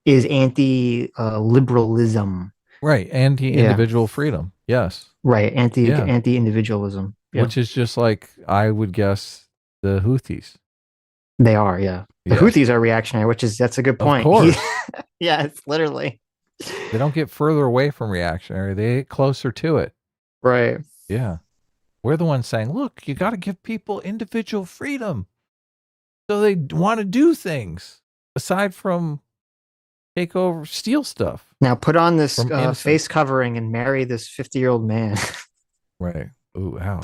[SPEAKER 1] is anti-liberalism.
[SPEAKER 2] Right, anti-individual freedom. Yes.
[SPEAKER 1] Right, anti-individualism. Yeah.
[SPEAKER 2] Which is just like, I would guess, the Houthis.
[SPEAKER 1] They are, yeah. The Houthis are reactionary, that's a good point.
[SPEAKER 2] Of course.
[SPEAKER 1] Yeah, it's literally.
[SPEAKER 2] They don't get further away from reactionary. They get closer to it.
[SPEAKER 1] Right.
[SPEAKER 2] Yeah. We're the ones saying, look, you got to give people individual freedom so they want to do things aside from take over, steal stuff.
[SPEAKER 1] Now put on this face covering and marry this 50-year-old man.
[SPEAKER 2] Right. Ooh, wow.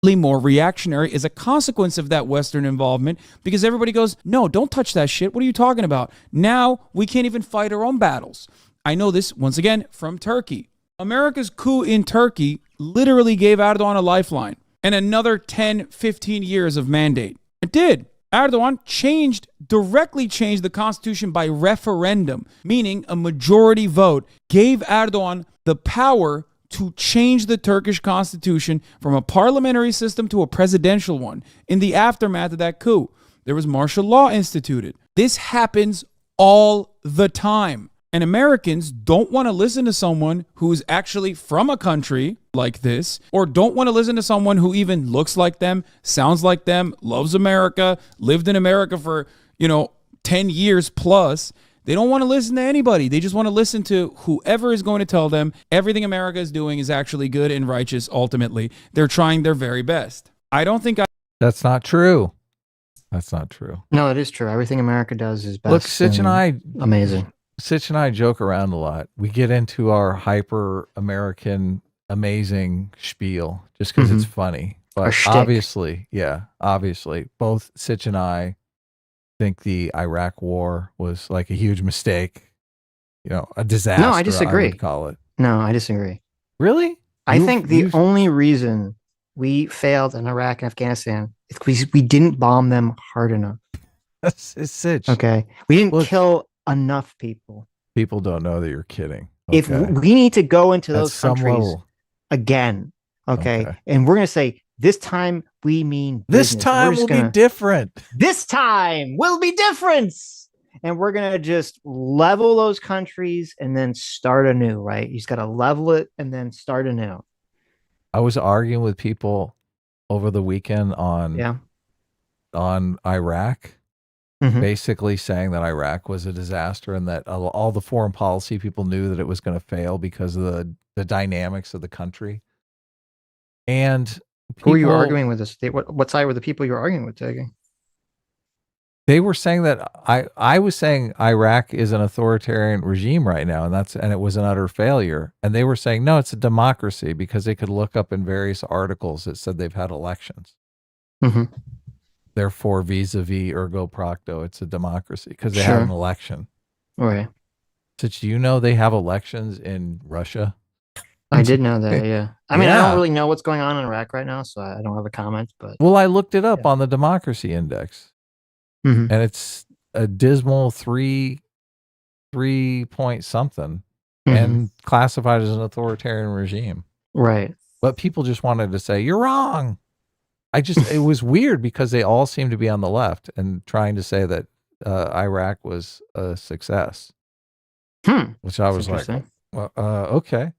[SPEAKER 3] More reactionary as a consequence of that Western involvement, because everybody goes, no, don't touch that shit. What are you talking about? Now we can't even fight our own battles. I know this, once again, from Turkey. America's coup in Turkey literally gave Erdogan a lifeline and another 10, 15 years of mandate. It did. Erdogan directly changed the constitution by referendum, meaning a majority vote gave Erdogan the power to change the Turkish constitution from a parliamentary system to a presidential one in the aftermath of that coup. There was martial law instituted. This happens all the time. And Americans don't want to listen to someone who's actually from a country like this, or don't want to listen to someone who even looks like them, sounds like them, loves America, lived in America for, 10 years plus. They don't want to listen to anybody. They just want to listen to whoever is going to tell them everything America is doing is actually good and righteous ultimately. They're trying their very best. I don't think
[SPEAKER 2] That's not true. That's not true.
[SPEAKER 1] No, it is true. Everything America does is best.
[SPEAKER 2] Look, Sitch and I
[SPEAKER 1] amazing.
[SPEAKER 2] Sitch and I joke around a lot. We get into our hyper American amazing spiel just because it's funny. But obviously, both Sitch and I think the Iraq war was like a huge mistake. A disaster.
[SPEAKER 1] No, I disagree.
[SPEAKER 2] I would call it.
[SPEAKER 1] No, I disagrry.
[SPEAKER 2] Really?
[SPEAKER 1] I think the only reason we failed in Iraq and Afghanistan is because we didn't bomb them hard enough.
[SPEAKER 2] It's Sitch.
[SPEAKER 1] Okay. We didn't kill enough people.
[SPEAKER 2] People don't know that you're kidding. Okay.
[SPEAKER 1] If we need to go into those
[SPEAKER 2] some
[SPEAKER 1] countries
[SPEAKER 2] level.
[SPEAKER 1] again, okay, and we're going to say, this time we mean
[SPEAKER 2] this
[SPEAKER 1] business.
[SPEAKER 2] time will be different.
[SPEAKER 1] This time will be different. And we're going to just level those countries and then start anew, right? You just got to level it and then start anew.
[SPEAKER 2] I was arguing with people over the weekend on Iraq, basically saying that Iraq was a disaster and that all the foreign policy people knew that it was going to fail because of the dynamics of the country. And
[SPEAKER 1] who are you arguing with this? What side were the people you were arguing with taking?
[SPEAKER 2] They were saying that I was saying Iraq is an authoritarian regime right now, and it was an utter failure. And they were saying, no, it's a democracy, because they could look up in various articles that said they've had elections. Therefore, vis-a-vis ergo procto, it's a democracy because they had an election.
[SPEAKER 1] Okay.
[SPEAKER 2] So do you know they have elections in Russia?
[SPEAKER 1] I did know that, yeah. I mean, I don't really know what's going on in Iraq right now, so I don't have a comment. But
[SPEAKER 2] well, I looked it up on the democracy index, and it's a dismal 3 point something, and classified as an authoritarian regime.
[SPEAKER 1] Right.
[SPEAKER 2] But people just wanted to say, you're wrong. It was weird because they all seemed to be on the left and trying to say that Iraq was a success. Which I was like, well, okay.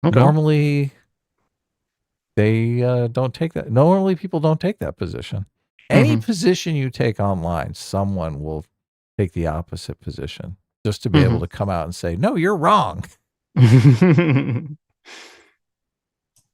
[SPEAKER 2] Normally, they don't take that. Normally, people don't take that position. Any position you take online, someone will take the opposite position just to be able to come out and say, no, you're wrong.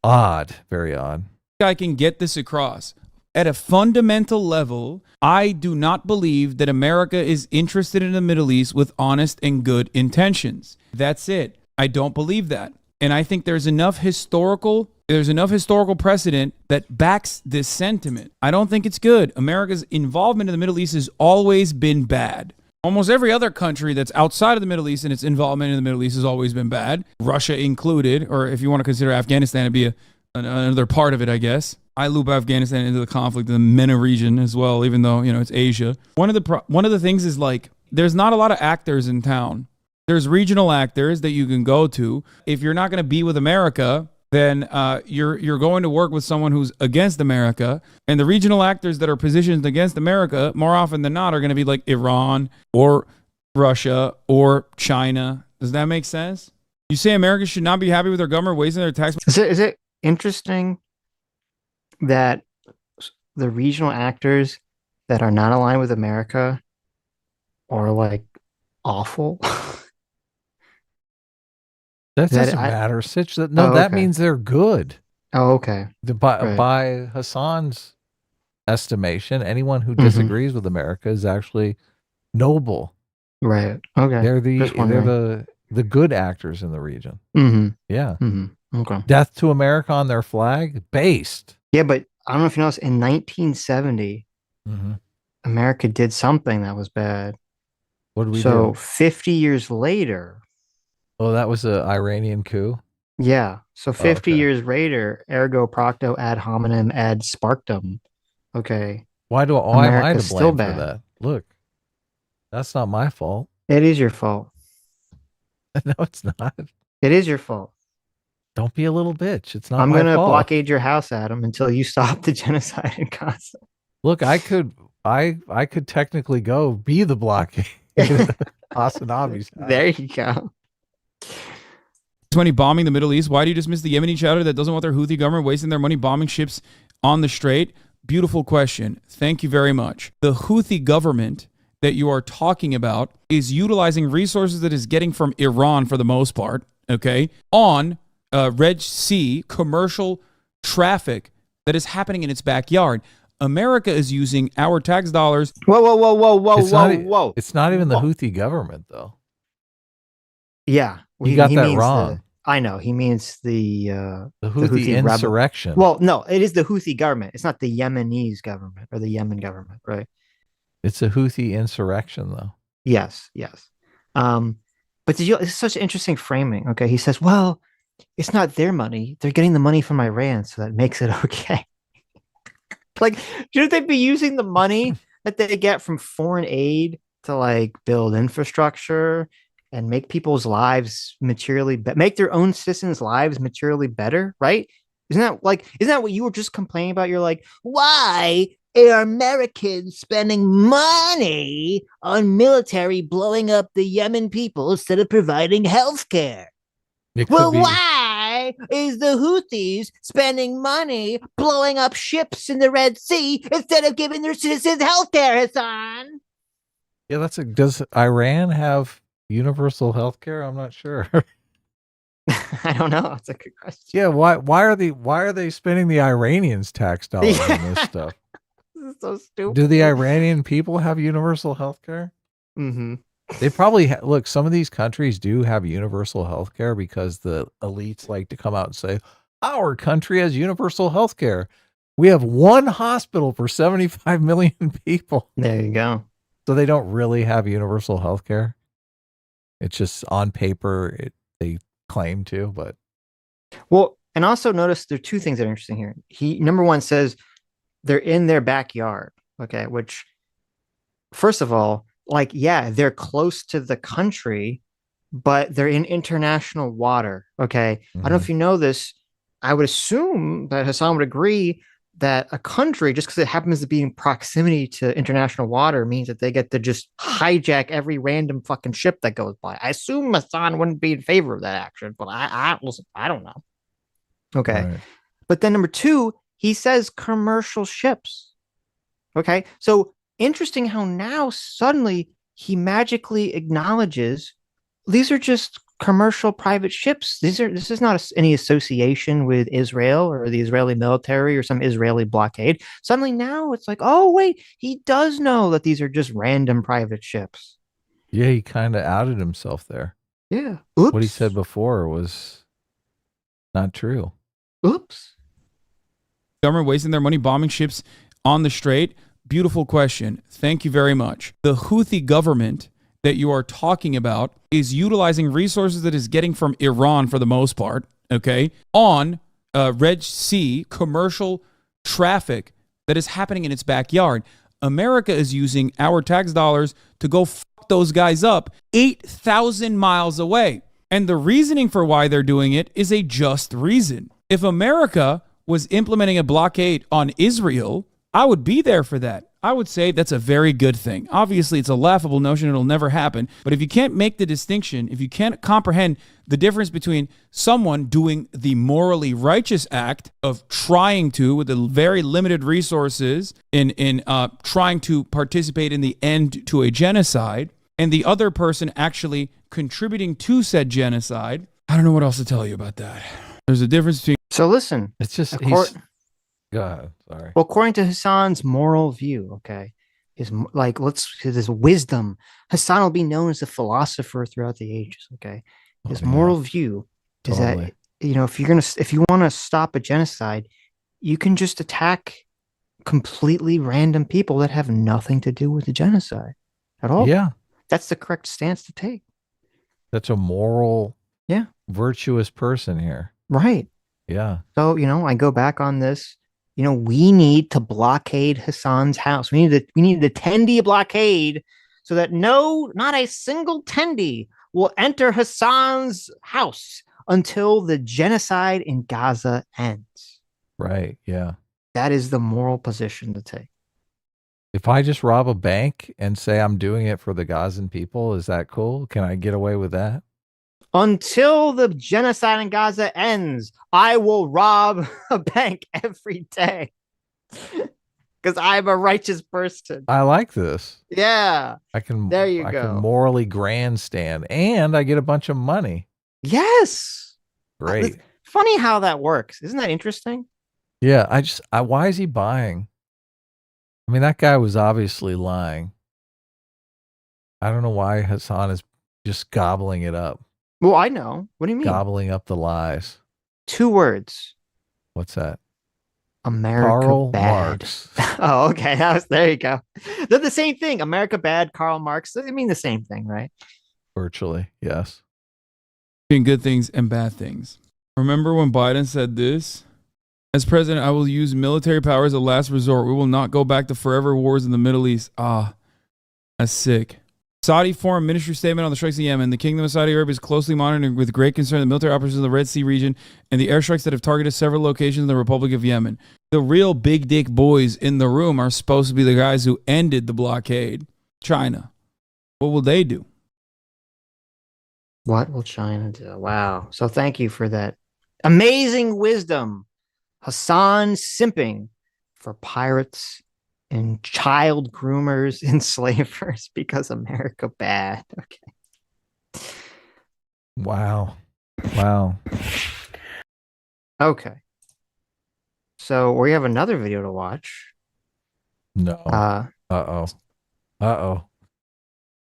[SPEAKER 2] Odd. Very odd.
[SPEAKER 3] I can get this across. At a fundamental level, I do not believe that America is interested in the Middle East with honest and good intentions. That's it. I don't believe that. And I think there's enough historical precedent that backs this sentiment. I don't think it's good. America's involvement in the Middle East has always been bad. Almost every other country that's outside of the Middle East and its involvement in the Middle East has always been bad. Russia included, or if you want to consider Afghanistan to be another part of it, I guess. I loop Afghanistan into the conflict in the MENA region as well, even though, it's Asia. One of the things is like, there's not a lot of actors in town. There's regional actors that you can go to. If you're not going to be with America, then you're going to work with someone who's against America. And the regional actors that are positioned against America, more often than not, are going to be like Iran or Russia or China. Does that make sense? You say America should not be happy with their government wasting their tax.
[SPEAKER 1] Is it interesting that the regional actors that are not aligned with America are like awful?
[SPEAKER 2] That doesn't matter, Sitch. That means they're good.
[SPEAKER 1] Oh, okay.
[SPEAKER 2] By Hasan's estimation, anyone who disagrees with America is actually noble.
[SPEAKER 1] Right. Okay.
[SPEAKER 2] They're the good actors in the region. Yeah.
[SPEAKER 1] Okay.
[SPEAKER 2] Death to America on their flag, based.
[SPEAKER 1] Yeah, but I don't know if you noticed, in 1970, America did something that was bad.
[SPEAKER 2] What did we do?
[SPEAKER 1] So 50 years later.
[SPEAKER 2] Oh, that was an Iranian coup?
[SPEAKER 1] Yeah. So 50 years later, ergo procto ad hominem ad sparktum. Okay.
[SPEAKER 2] Why am I to blame for that? Look, that's not my fault.
[SPEAKER 1] It is your fault.
[SPEAKER 2] No, it's not.
[SPEAKER 1] It is your fault.
[SPEAKER 2] Don't be a little bitch. It's not
[SPEAKER 1] I'm
[SPEAKER 2] my
[SPEAKER 1] gonna
[SPEAKER 2] fault.
[SPEAKER 1] blockade your house, Adam, until you stop the genocide in Gaza.
[SPEAKER 2] Look, I could technically go be the blockade. Hasanabi's house.
[SPEAKER 1] There you go.
[SPEAKER 3] Money bombing the Middle East. Why do you dismiss the Yemeni chowder that doesn't want their Houthi government wasting their money bombing ships on the Strait? Beautiful question. Thank you very much. The Houthi government that you are talking about is utilizing resources that is getting from Iran for the most part, okay, on Red Sea commercial traffic that is happening in its backyard. America is using our tax dollars.
[SPEAKER 1] Whoa.
[SPEAKER 2] It's not even the Houthi government, though.
[SPEAKER 1] Yeah.
[SPEAKER 2] You got that wrong.
[SPEAKER 1] I know. He means the
[SPEAKER 2] Houthi insurrection.
[SPEAKER 1] Well, no, it is the Houthi government. It's not the Yemenis government or the Yemen government, right?
[SPEAKER 2] It's a Houthi insurrection, though.
[SPEAKER 1] Yes. But it's such an interesting framing. Okay. He says, well, it's not their money. They're getting the money from Iran, so that makes it okay. Like, shouldn't they be using the money that they get from foreign aid to like build infrastructure and make people's lives materially make their own citizens' lives materially better, right? Isn't that what you were just complaining about? You're like, why are Americans spending money on military blowing up the Yemen people instead of providing health care? Well, why is the Houthis spending money blowing up ships in the Red Sea instead of giving their citizens health care, Hasan?
[SPEAKER 2] Yeah, does Iran have universal health care? I'm not sure.
[SPEAKER 1] I don't know. That's a good question.
[SPEAKER 2] Yeah, why are they spending the Iranians' tax dollars on this stuff?
[SPEAKER 1] This is so stupid.
[SPEAKER 2] Do the Iranian people have universal health care?
[SPEAKER 1] Mm-hmm.
[SPEAKER 2] They probably look, some of these countries do have universal health care because the elites like to come out and say, our country has universal health care. We have one hospital for 75 million people.
[SPEAKER 1] There you go.
[SPEAKER 2] So they don't really have universal health care. It's just on paper, they claim to, but.
[SPEAKER 1] Well, and also notice there are two things that are interesting here. Number one says they're in their backyard. Okay. Which, first of all, like, yeah, they're close to the country, but they're in international water. Okay. I don't know if you know this. I would assume that Hasan would agree that a country, just because it happens to be in proximity to international water, means that they get to just hijack every random fucking ship that goes by. I assume Hasan wouldn't be in favor of that action, but I don't know. Okay. Right. But then number two, he says commercial ships. Okay. So interesting how now suddenly he magically acknowledges these are just commercial private ships. This is not any association with Israel or the Israeli military or some Israeli blockade. Suddenly now it's like, oh wait, he does know that these are just random private ships.
[SPEAKER 2] Yeah, he kind of outed himself there.
[SPEAKER 1] Yeah. Oops.
[SPEAKER 2] What he said before was not true.
[SPEAKER 1] Oops.
[SPEAKER 3] Government wasting their money bombing ships on the Strait. Beautiful question. Thank you very much. The Houthi government that you are talking about is utilizing resources that is getting from Iran for the most part, okay, on Red Sea commercial traffic that is happening in its backyard. America is using our tax dollars to go fuck those guys up 8,000 miles away. And the reasoning for why they're doing it is a just reason. If America was implementing a blockade on Israel, I would be there for that. I would say that's a very good thing. Obviously, it's a laughable notion. It'll never happen. But if you can't make the distinction, if you can't comprehend the difference between someone doing the morally righteous act of trying to, with the very limited resources, in trying to participate in the end to a genocide, and the other person actually contributing to said genocide, I don't know what else to tell you about that. There's a difference between...
[SPEAKER 1] So listen.
[SPEAKER 2] It's just... Go ahead. Sorry.
[SPEAKER 1] Well, according to Hasan's moral view, okay, his wisdom, Hasan will be known as a philosopher throughout the ages. Okay, his moral view is that, you know, if you want to stop a genocide, you can just attack completely random people that have nothing to do with the genocide at all.
[SPEAKER 2] Yeah,
[SPEAKER 1] that's the correct stance to take.
[SPEAKER 2] That's a moral, virtuous person here,
[SPEAKER 1] right?
[SPEAKER 2] Yeah.
[SPEAKER 1] So, you know, I go back on this. You know, we need to blockade Hasan's house. We need the Tendi blockade so that not a single Tendi will enter Hasan's house until the genocide in Gaza ends.
[SPEAKER 2] Right. Yeah.
[SPEAKER 1] That is the moral position to take.
[SPEAKER 2] If I just rob a bank and say I'm doing it for the Gazan people, is that cool? Can I get away with that?
[SPEAKER 1] Until the genocide in Gaza ends, I will rob a bank every day because I'm a righteous person.
[SPEAKER 2] I like this.
[SPEAKER 1] Yeah.
[SPEAKER 2] I can morally grandstand and I get a bunch of money.
[SPEAKER 1] Yes.
[SPEAKER 2] Great.
[SPEAKER 1] Funny how that works. Isn't that interesting?
[SPEAKER 2] Yeah. Why is he buying? I mean, that guy was obviously lying. I don't know why Hasan is just gobbling it up.
[SPEAKER 1] Well, I know. What do you mean?
[SPEAKER 2] Gobbling up the lies.
[SPEAKER 1] 2 words.
[SPEAKER 2] What's that?
[SPEAKER 1] America
[SPEAKER 2] Karl
[SPEAKER 1] bad.
[SPEAKER 2] Marx.
[SPEAKER 1] Oh, okay. There you go. They're the same thing. America bad, Karl Marx. They mean the same thing, right?
[SPEAKER 2] Virtually, yes.
[SPEAKER 3] Good things and bad things. Remember when Biden said this? As president, I will use military power as a last resort. We will not go back to forever wars in the Middle East. Ah, that's sick. Saudi Foreign Ministry statement on the strikes in Yemen. The Kingdom of Saudi Arabia is closely monitoring with great concern the military operations in the Red Sea region and the airstrikes that have targeted several locations in the Republic of Yemen. The real big dick boys in the room are supposed to be the guys who ended the blockade. China. What will they do?
[SPEAKER 1] What will China do? Wow. So thank you for that amazing wisdom. Hasan simping for pirates and child groomers, enslavers because America bad. Okay.
[SPEAKER 2] Wow.
[SPEAKER 1] Okay. So we have another video to watch.
[SPEAKER 2] No. Uh-oh.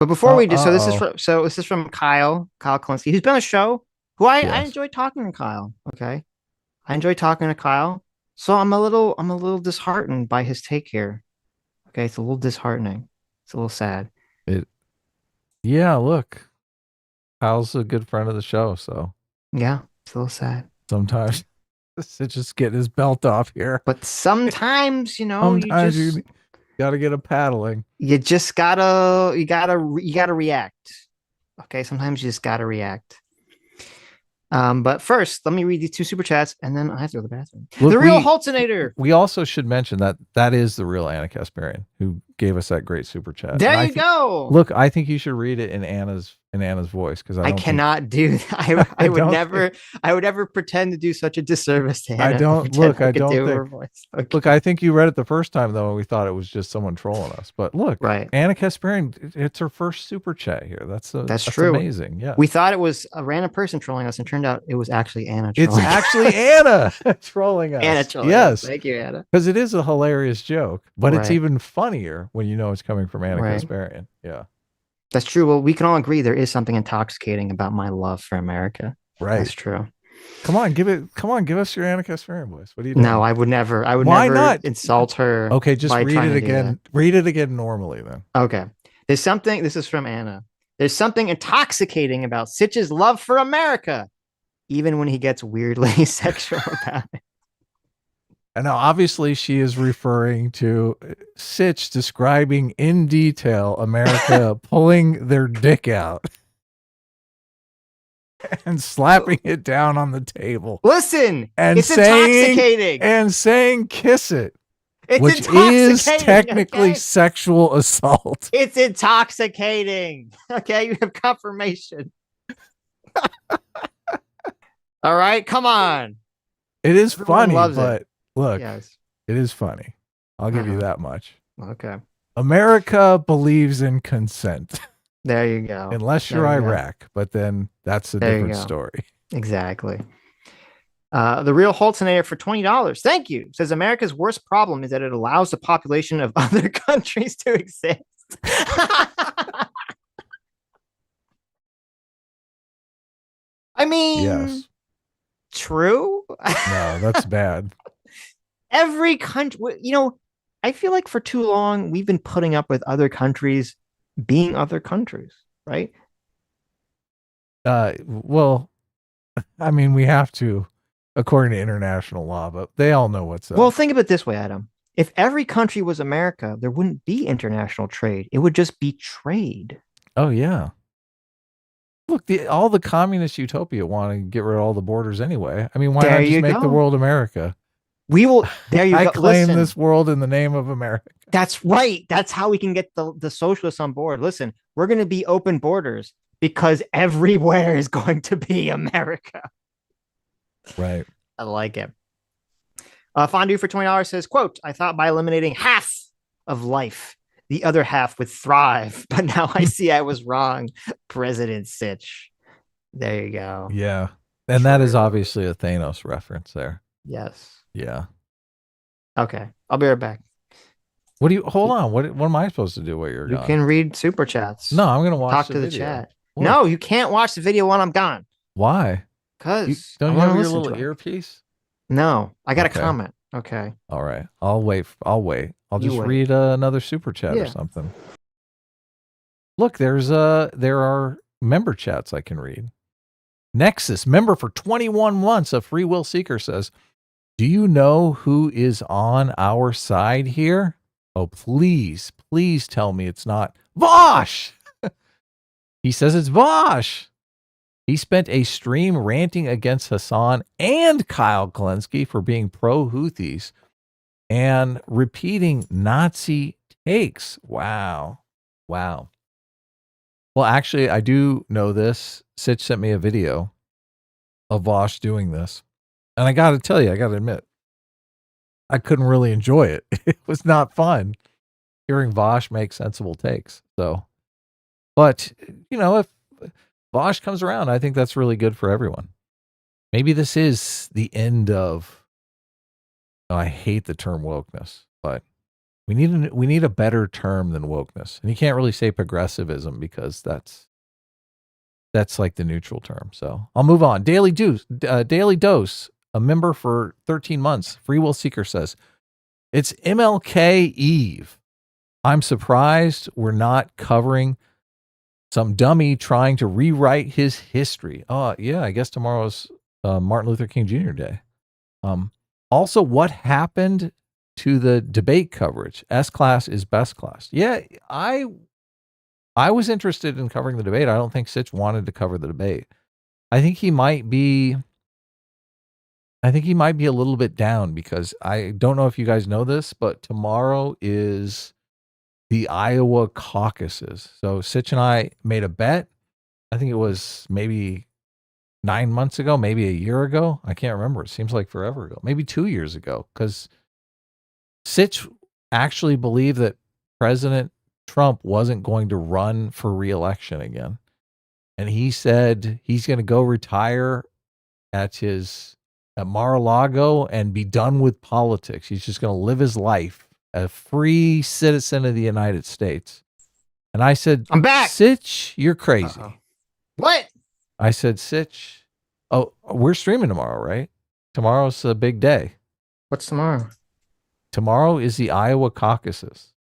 [SPEAKER 1] But before we do, so this is from Kyle Kulinski, who's been on a show. I enjoy talking to Kyle. Okay. I enjoy talking to Kyle. So I'm a little disheartened by his take here. Okay, it's a little disheartening. It's a little sad.
[SPEAKER 2] Yeah, look. Kyle's a good friend of the show, so.
[SPEAKER 1] Yeah, it's a little sad.
[SPEAKER 2] Sometimes it's just getting his belt off here.
[SPEAKER 1] But sometimes, you
[SPEAKER 2] gotta get a paddling.
[SPEAKER 1] You just gotta react. Okay, sometimes you just gotta react. But first, let me read these 2 super chats, and then I have to go to the bathroom. Look, the real Holtonator.
[SPEAKER 2] We also should mention that is the real Anna Kasparian who gave us that great super chat.
[SPEAKER 1] There you go.
[SPEAKER 2] Look, I think you should read it in Anna's voice because I
[SPEAKER 1] cannot do that. I would never pretend to do such a disservice to Anna.
[SPEAKER 2] I don't think.
[SPEAKER 1] Her voice. Okay.
[SPEAKER 2] Look, I think you read it the first time though, and we thought it was just someone trolling us. But look,
[SPEAKER 1] right,
[SPEAKER 2] Anna Kasparian, it's her first super chat here. That's
[SPEAKER 1] true.
[SPEAKER 2] Amazing. Yeah,
[SPEAKER 1] we thought it was a random person trolling us, and turned out it was actually Anna.
[SPEAKER 2] It's actually Anna trolling us.
[SPEAKER 1] Anna trolling
[SPEAKER 2] yes,
[SPEAKER 1] us. Thank you, Anna.
[SPEAKER 2] Because it is a hilarious joke, but it's even funnier when you know it's coming from Anna Kasparian. Yeah.
[SPEAKER 1] That's true. Well, we can all agree there is something intoxicating about my love for America.
[SPEAKER 2] Right.
[SPEAKER 1] That's true.
[SPEAKER 2] Come on, give us your Anna Kasparian voice. What are you doing?
[SPEAKER 1] No, I would never.
[SPEAKER 2] Why
[SPEAKER 1] never
[SPEAKER 2] not
[SPEAKER 1] insult her.
[SPEAKER 2] Okay, just read it again. Read it again normally then.
[SPEAKER 1] Okay. This is from Anna. There's something intoxicating about Sitch's love for America, even when he gets weirdly sexual about it.
[SPEAKER 2] And now, obviously, she is referring to Sitch describing in detail America pulling their dick out and slapping it down on the table.
[SPEAKER 1] Listen,
[SPEAKER 2] and
[SPEAKER 1] it's intoxicating.
[SPEAKER 2] And saying, kiss it.
[SPEAKER 1] It's
[SPEAKER 2] which is technically sexual assault.
[SPEAKER 1] It's intoxicating. Okay, you have confirmation. All right, come on.
[SPEAKER 2] It is funny, but
[SPEAKER 1] it.
[SPEAKER 2] Look, it is funny. I'll give you that much.
[SPEAKER 1] Okay.
[SPEAKER 2] America believes in consent.
[SPEAKER 1] There you go.
[SPEAKER 2] Unless you're Iraq, but then that's a different story.
[SPEAKER 1] Exactly. The real Holtonator for $20. Thank you. Says America's worst problem is that it allows the population of other countries to exist. I mean,
[SPEAKER 2] yes.
[SPEAKER 1] True.
[SPEAKER 2] No, that's bad.
[SPEAKER 1] Every country, I feel like for too long we've been putting up with other countries being other countries, right?
[SPEAKER 2] Well, I mean, we have to, according to international law, but they all know what's up.
[SPEAKER 1] Well, think of it this way, Adam. If every country was America, there wouldn't be international trade. It would just be trade.
[SPEAKER 2] Oh, yeah. Look, all the communist utopia want to get rid of all the borders anyway. I mean, why
[SPEAKER 1] There
[SPEAKER 2] not just
[SPEAKER 1] you
[SPEAKER 2] make the
[SPEAKER 1] go.
[SPEAKER 2] world America?
[SPEAKER 1] We will. There you
[SPEAKER 2] I
[SPEAKER 1] go.
[SPEAKER 2] claim
[SPEAKER 1] Listen,
[SPEAKER 2] this world in the name of America.
[SPEAKER 1] that's right. That's how we can get the socialists on board. Listen, we're going to be open borders because everywhere is going to be America.
[SPEAKER 2] Right.
[SPEAKER 1] I like it. Fondue for $20 says, quote, I thought by eliminating half of life, the other half would thrive, but now I see I was wrong. President Sitch. There you go.
[SPEAKER 2] Yeah. And that is obviously a Thanos reference there.
[SPEAKER 1] Yes.
[SPEAKER 2] Yeah.
[SPEAKER 1] Okay. I'll be right back.
[SPEAKER 2] What do you hold on? What am I supposed to do while you're
[SPEAKER 1] You
[SPEAKER 2] gone?
[SPEAKER 1] can read super chats.
[SPEAKER 2] No, I'm gonna watch
[SPEAKER 1] talk
[SPEAKER 2] the
[SPEAKER 1] to the
[SPEAKER 2] video.
[SPEAKER 1] chat.
[SPEAKER 2] Look.
[SPEAKER 1] No, you can't watch the video when I'm gone.
[SPEAKER 2] Why?
[SPEAKER 1] Because
[SPEAKER 2] Don't you have your little earpiece?
[SPEAKER 1] No, I got
[SPEAKER 2] Okay.
[SPEAKER 1] a comment. Okay.
[SPEAKER 2] All right. I'll wait. I'll
[SPEAKER 1] You
[SPEAKER 2] just
[SPEAKER 1] wait.
[SPEAKER 2] read another super chat or
[SPEAKER 1] Yeah.
[SPEAKER 2] something. Look, there are member chats I can read. Nexus, member for 21 months, a free will seeker says, do you know who is on our side here? Oh, please tell me it's not Vosh. He says it's Vosh. He spent a stream ranting against Hasan and Kyle Kulinski for being pro-Houthis and repeating Nazi takes. Wow. Well, actually, I do know this. Sitch sent me a video of Vosh doing this. And I got to tell you, I got to admit, I couldn't really enjoy it. It was not fun hearing Vosh make sensible takes. So, but, if Vosh comes around, I think that's really good for everyone. Maybe this is the end of, I hate the term wokeness, but we need a better term than wokeness. And you can't really say progressivism because that's like the neutral term. So I'll move on. Daily Dose, a member for 13 months. Free Will Seeker says, it's MLK Eve. I'm surprised we're not covering some dummy trying to rewrite his history. Oh, yeah, I guess tomorrow's Martin Luther King Jr. Day. Also, what happened to the debate coverage? S-class is best class. Yeah, I was interested in covering the debate. I don't think Sitch wanted to cover the debate. I think he might be a little bit down because I don't know if you guys know this, but tomorrow is the Iowa caucuses. So Sitch and I made a bet. I think it was maybe 9 months ago, maybe a year ago. I can't remember. It seems like forever ago. Maybe 2 years ago, because Sitch actually believed that President Trump wasn't going to run for re-election again. And he said he's going to go retire at Mar-a-Lago and be done with politics. He's just going to live his life as a free citizen of the United States. And I said,
[SPEAKER 1] I'm back.
[SPEAKER 2] Sitch, you're crazy.
[SPEAKER 1] Uh-oh. What?
[SPEAKER 2] I said, Sitch, we're streaming tomorrow, right? Tomorrow's a big day.
[SPEAKER 1] What's tomorrow?
[SPEAKER 2] Tomorrow is the Iowa caucuses.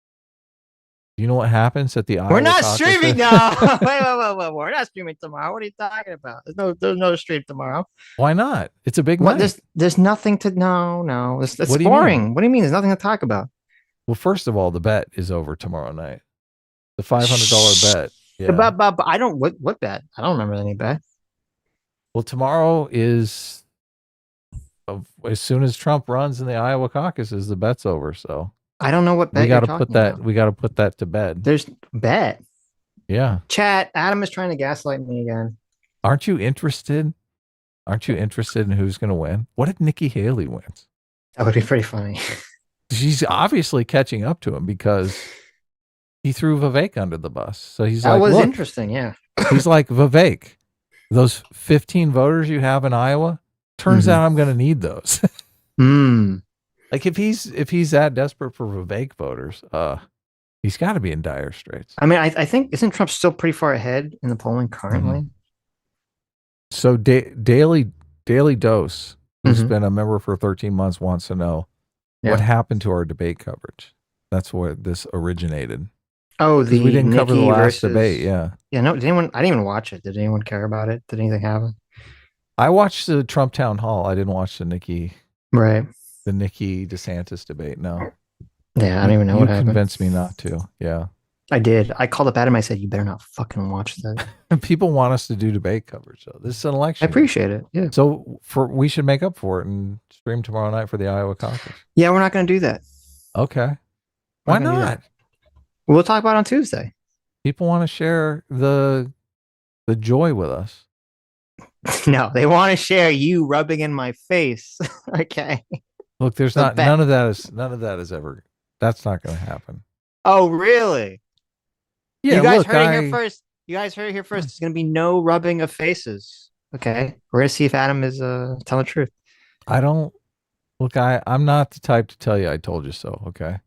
[SPEAKER 2] Do you know what happens at the Iowa
[SPEAKER 1] We're not
[SPEAKER 2] caucuses?
[SPEAKER 1] streaming now. wait. We're not streaming tomorrow. What are you talking about? There's no stream tomorrow.
[SPEAKER 2] Why not? It's a big
[SPEAKER 1] What?
[SPEAKER 2] night.
[SPEAKER 1] There's nothing to. No. It's
[SPEAKER 2] What do you
[SPEAKER 1] boring.
[SPEAKER 2] mean?
[SPEAKER 1] What do you mean? There's nothing to talk about.
[SPEAKER 2] Well, first of all, the bet is over tomorrow night. The $500 bet. Yeah.
[SPEAKER 1] But I don't. What bet? I don't remember any bet.
[SPEAKER 2] Well, tomorrow is as soon as Trump runs in the Iowa caucuses, the bet's over. So
[SPEAKER 1] I don't know what bet
[SPEAKER 2] we got
[SPEAKER 1] you're
[SPEAKER 2] to put
[SPEAKER 1] talking
[SPEAKER 2] that.
[SPEAKER 1] about.
[SPEAKER 2] We got to put that to bed.
[SPEAKER 1] There's bet.
[SPEAKER 2] Yeah.
[SPEAKER 1] Chat. Adam is trying to gaslight me again.
[SPEAKER 2] Aren't you interested? Aren't you interested in who's going to win? What if Nikki Haley wins?
[SPEAKER 1] That would be pretty funny.
[SPEAKER 2] She's obviously catching up to him because he threw Vivek under the bus. So he's
[SPEAKER 1] That
[SPEAKER 2] like,
[SPEAKER 1] was
[SPEAKER 2] look,
[SPEAKER 1] interesting. Yeah.
[SPEAKER 2] he's like, Vivek, those 15 voters you have in Iowa, turns out I'm going to need those. Like if he's that desperate for Vivek voters, he's got to be in dire straits.
[SPEAKER 1] I mean, I think isn't Trump still pretty far ahead in the polling currently?
[SPEAKER 2] So Daily Dose, who's been a member for 13 months, wants to know what happened to our debate coverage. That's where this originated.
[SPEAKER 1] Oh,
[SPEAKER 2] We didn't cover the
[SPEAKER 1] Nikki
[SPEAKER 2] last
[SPEAKER 1] versus
[SPEAKER 2] debate. Yeah.
[SPEAKER 1] Yeah. No. Did anyone? I didn't even watch it. Did anyone care about it? Did anything happen?
[SPEAKER 2] I watched the Trump town hall. I didn't watch the Nikki DeSantis debate. No.
[SPEAKER 1] Yeah, I don't even know
[SPEAKER 2] you
[SPEAKER 1] what happened.
[SPEAKER 2] convinced me not to. Yeah.
[SPEAKER 1] I did. I called up Adam. I said, "You better not fucking watch that."
[SPEAKER 2] People want us to do debate coverage, though. This is an
[SPEAKER 1] I
[SPEAKER 2] election.
[SPEAKER 1] appreciate it. Yeah.
[SPEAKER 2] So we should make up for it and stream tomorrow night for the Iowa caucus.
[SPEAKER 1] Yeah, we're not going to do that.
[SPEAKER 2] Okay. Why not?
[SPEAKER 1] We'll talk about it on Tuesday.
[SPEAKER 2] People want to share the joy with us.
[SPEAKER 1] No, they want to share you rubbing in my face. Okay.
[SPEAKER 2] Look, there's not none of that is ever. That's not going to happen.
[SPEAKER 1] Oh, really?
[SPEAKER 2] Yeah,
[SPEAKER 1] you guys
[SPEAKER 2] look,
[SPEAKER 1] heard it here first. You guys heard it here first. There's going to be no rubbing of faces. Okay. We're going to see if Adam is telling the truth.
[SPEAKER 2] I don't look. I'm not the type to tell you I told you so. Okay.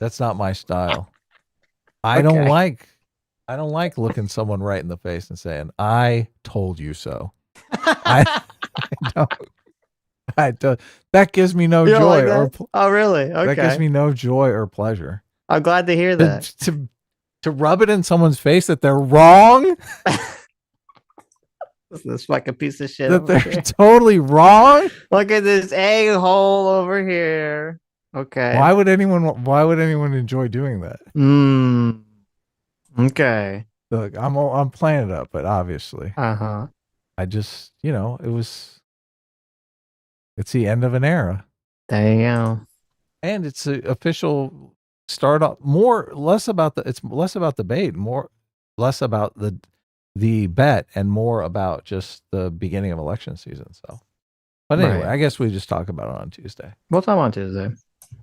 [SPEAKER 2] That's not my style. I don't like looking someone right in the face and saying, "I told you so." I don't. That gives me no joy.
[SPEAKER 1] Oh, really? Okay.
[SPEAKER 2] That gives me no joy or pleasure.
[SPEAKER 1] I'm glad to hear that.
[SPEAKER 2] To rub it in someone's face that they're wrong.
[SPEAKER 1] This fucking piece of shit.
[SPEAKER 2] That they're totally wrong.
[SPEAKER 1] Look at this a-hole over here. Okay.
[SPEAKER 2] Why would anyone enjoy doing that?
[SPEAKER 1] Okay.
[SPEAKER 2] Look, I'm playing it up, but obviously.
[SPEAKER 1] Uh-huh.
[SPEAKER 2] I just, it's the end of an era.
[SPEAKER 1] There you go.
[SPEAKER 2] And it's an official start up. It's less about debate, less about the bet, and more about just the beginning of election season. So, but anyway,
[SPEAKER 1] Right.
[SPEAKER 2] I guess we just talk about it on Tuesday.
[SPEAKER 1] We'll talk on Tuesday.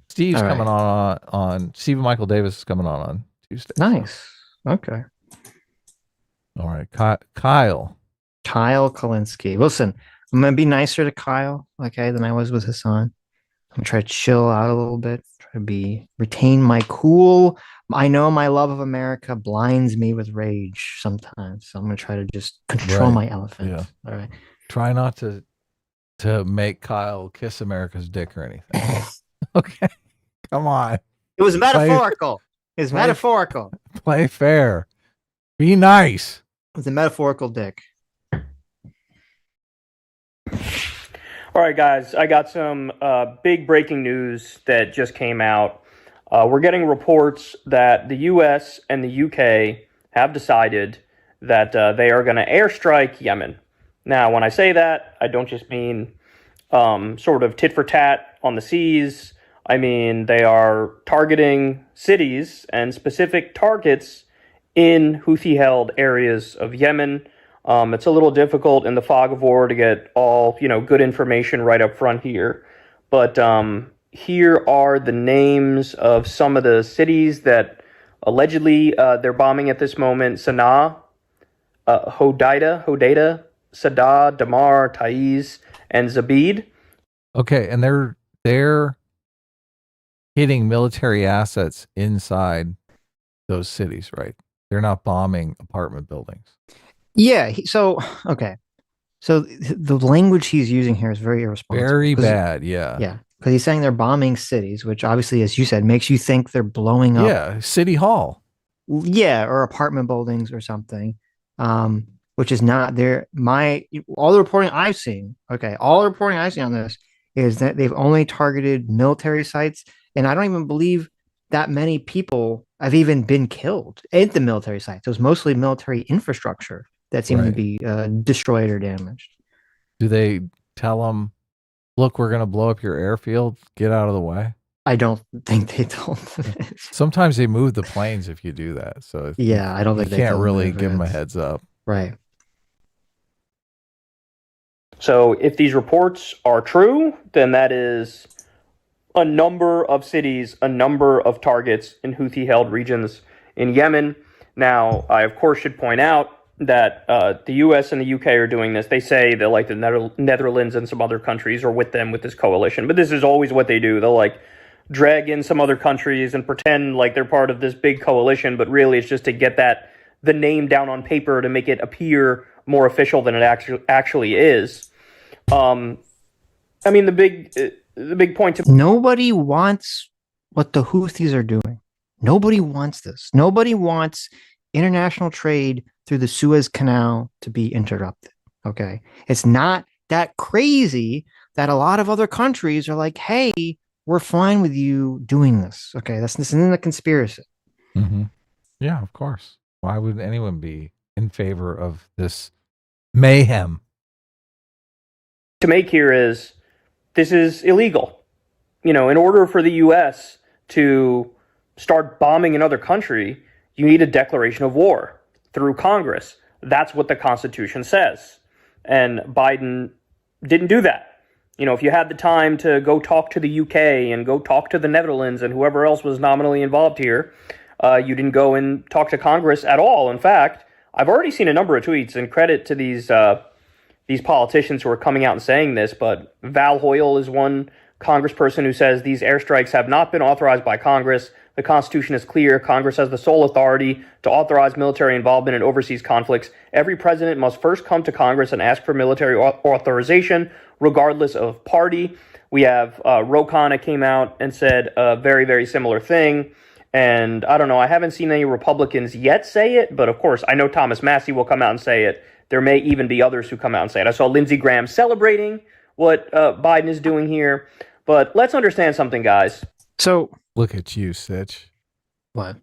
[SPEAKER 2] Steve's coming on Stephen Michael Davis is coming on Tuesday.
[SPEAKER 1] Nice. Okay.
[SPEAKER 2] All right. Kyle
[SPEAKER 1] Kulinski. Listen, I'm going to be nicer to Kyle, okay, than I was with Hasan. I'm going to try to chill out a little bit, try to retain my cool. I know my love of America blinds me with rage sometimes, so I'm going to try to just control my elephant.
[SPEAKER 2] Yeah.
[SPEAKER 1] All right.
[SPEAKER 2] Try not to make Kyle kiss America's dick or anything. Okay. Come on.
[SPEAKER 1] It was metaphorical. It's metaphorical.
[SPEAKER 2] Play fair. Be nice.
[SPEAKER 1] It was a metaphorical dick.
[SPEAKER 8] All right, guys, I got some big breaking news that just came out. We're getting reports that the U.S. and the U.K. have decided that they are going to airstrike Yemen. Now, when I say that, I don't just mean sort of tit for tat on the seas. I mean, they are targeting cities and specific targets in Houthi-held areas of Yemen. It's a little difficult in the fog of war to get all, good information right up front here. But here are the names of some of the cities that allegedly they're bombing at this moment. Sana'a, Hodeida, Sada, Damar, Taiz, and Zabid.
[SPEAKER 2] Okay, and they're hitting military assets inside those cities, right? They're not bombing apartment buildings.
[SPEAKER 1] Yeah. Okay. So the language he's using here is very irresponsible.
[SPEAKER 2] Very bad. Yeah.
[SPEAKER 1] Yeah. Because he's saying they're bombing cities, which obviously, as you said, makes you think they're blowing up.
[SPEAKER 2] Yeah. City Hall.
[SPEAKER 1] Yeah. Or apartment buildings or something. Which is not there. All the reporting I've seen on this is that they've only targeted military sites. And I don't even believe that many people have even been killed at the military sites. It was mostly military infrastructure that seemed to be destroyed or damaged.
[SPEAKER 2] Do they tell them, look, we're going to blow up your airfield, get out of the way?
[SPEAKER 1] I don't think they told them.
[SPEAKER 2] Sometimes they move the planes if you do that. So
[SPEAKER 1] I don't think
[SPEAKER 2] you can't really give them a heads up.
[SPEAKER 1] Right.
[SPEAKER 8] So if these reports are true, then that is a number of cities, a number of targets in Houthi-held regions in Yemen. Now, I, of course, should point out that the U.S. and the U.K. are doing this. They say that, like, the Netherlands and some other countries are with them with this coalition. But this is always what they do. They'll, like, drag in some other countries and pretend like they're part of this big coalition. But really, it's just to get the name down on paper to make it appear more official than it actually is. I mean, the big point to
[SPEAKER 1] nobody wants what the Houthis are doing. Nobody wants this. Nobody wants international trade through the Suez Canal to be interrupted. Okay. It's not that crazy that a lot of other countries are like, hey, we're fine with you doing this. Okay. This isn't a conspiracy.
[SPEAKER 2] Mm-hmm. Yeah, of course. Why would anyone be in favor of this mayhem?
[SPEAKER 8] To make here is this is illegal. You know, in order for the U.S. to start bombing another country, you need a declaration of war through Congress. That's what the Constitution says. And Biden didn't do that. You know, if you had the time to go talk to the UK and go talk to the Netherlands and whoever else was nominally involved here, you didn't go and talk to Congress at all. In fact, I've already seen a number of tweets, and credit to these politicians who are coming out and saying this, but Val Hoyle is one congressperson who says these airstrikes have not been authorized by Congress. The Constitution is clear. Congress has the sole authority to authorize military involvement in overseas conflicts. Every president must first come to Congress and ask for military authorization, regardless of party. We have Ro Khanna came out and said a very, very similar thing. And I don't know, I haven't seen any Republicans yet say it, but of course, I know Thomas Massey will come out and say it. There may even be others who come out and say it. I saw Lindsey Graham celebrating what Biden is doing here. But let's understand something, guys.
[SPEAKER 1] So
[SPEAKER 2] look at you, Sitch.
[SPEAKER 1] What?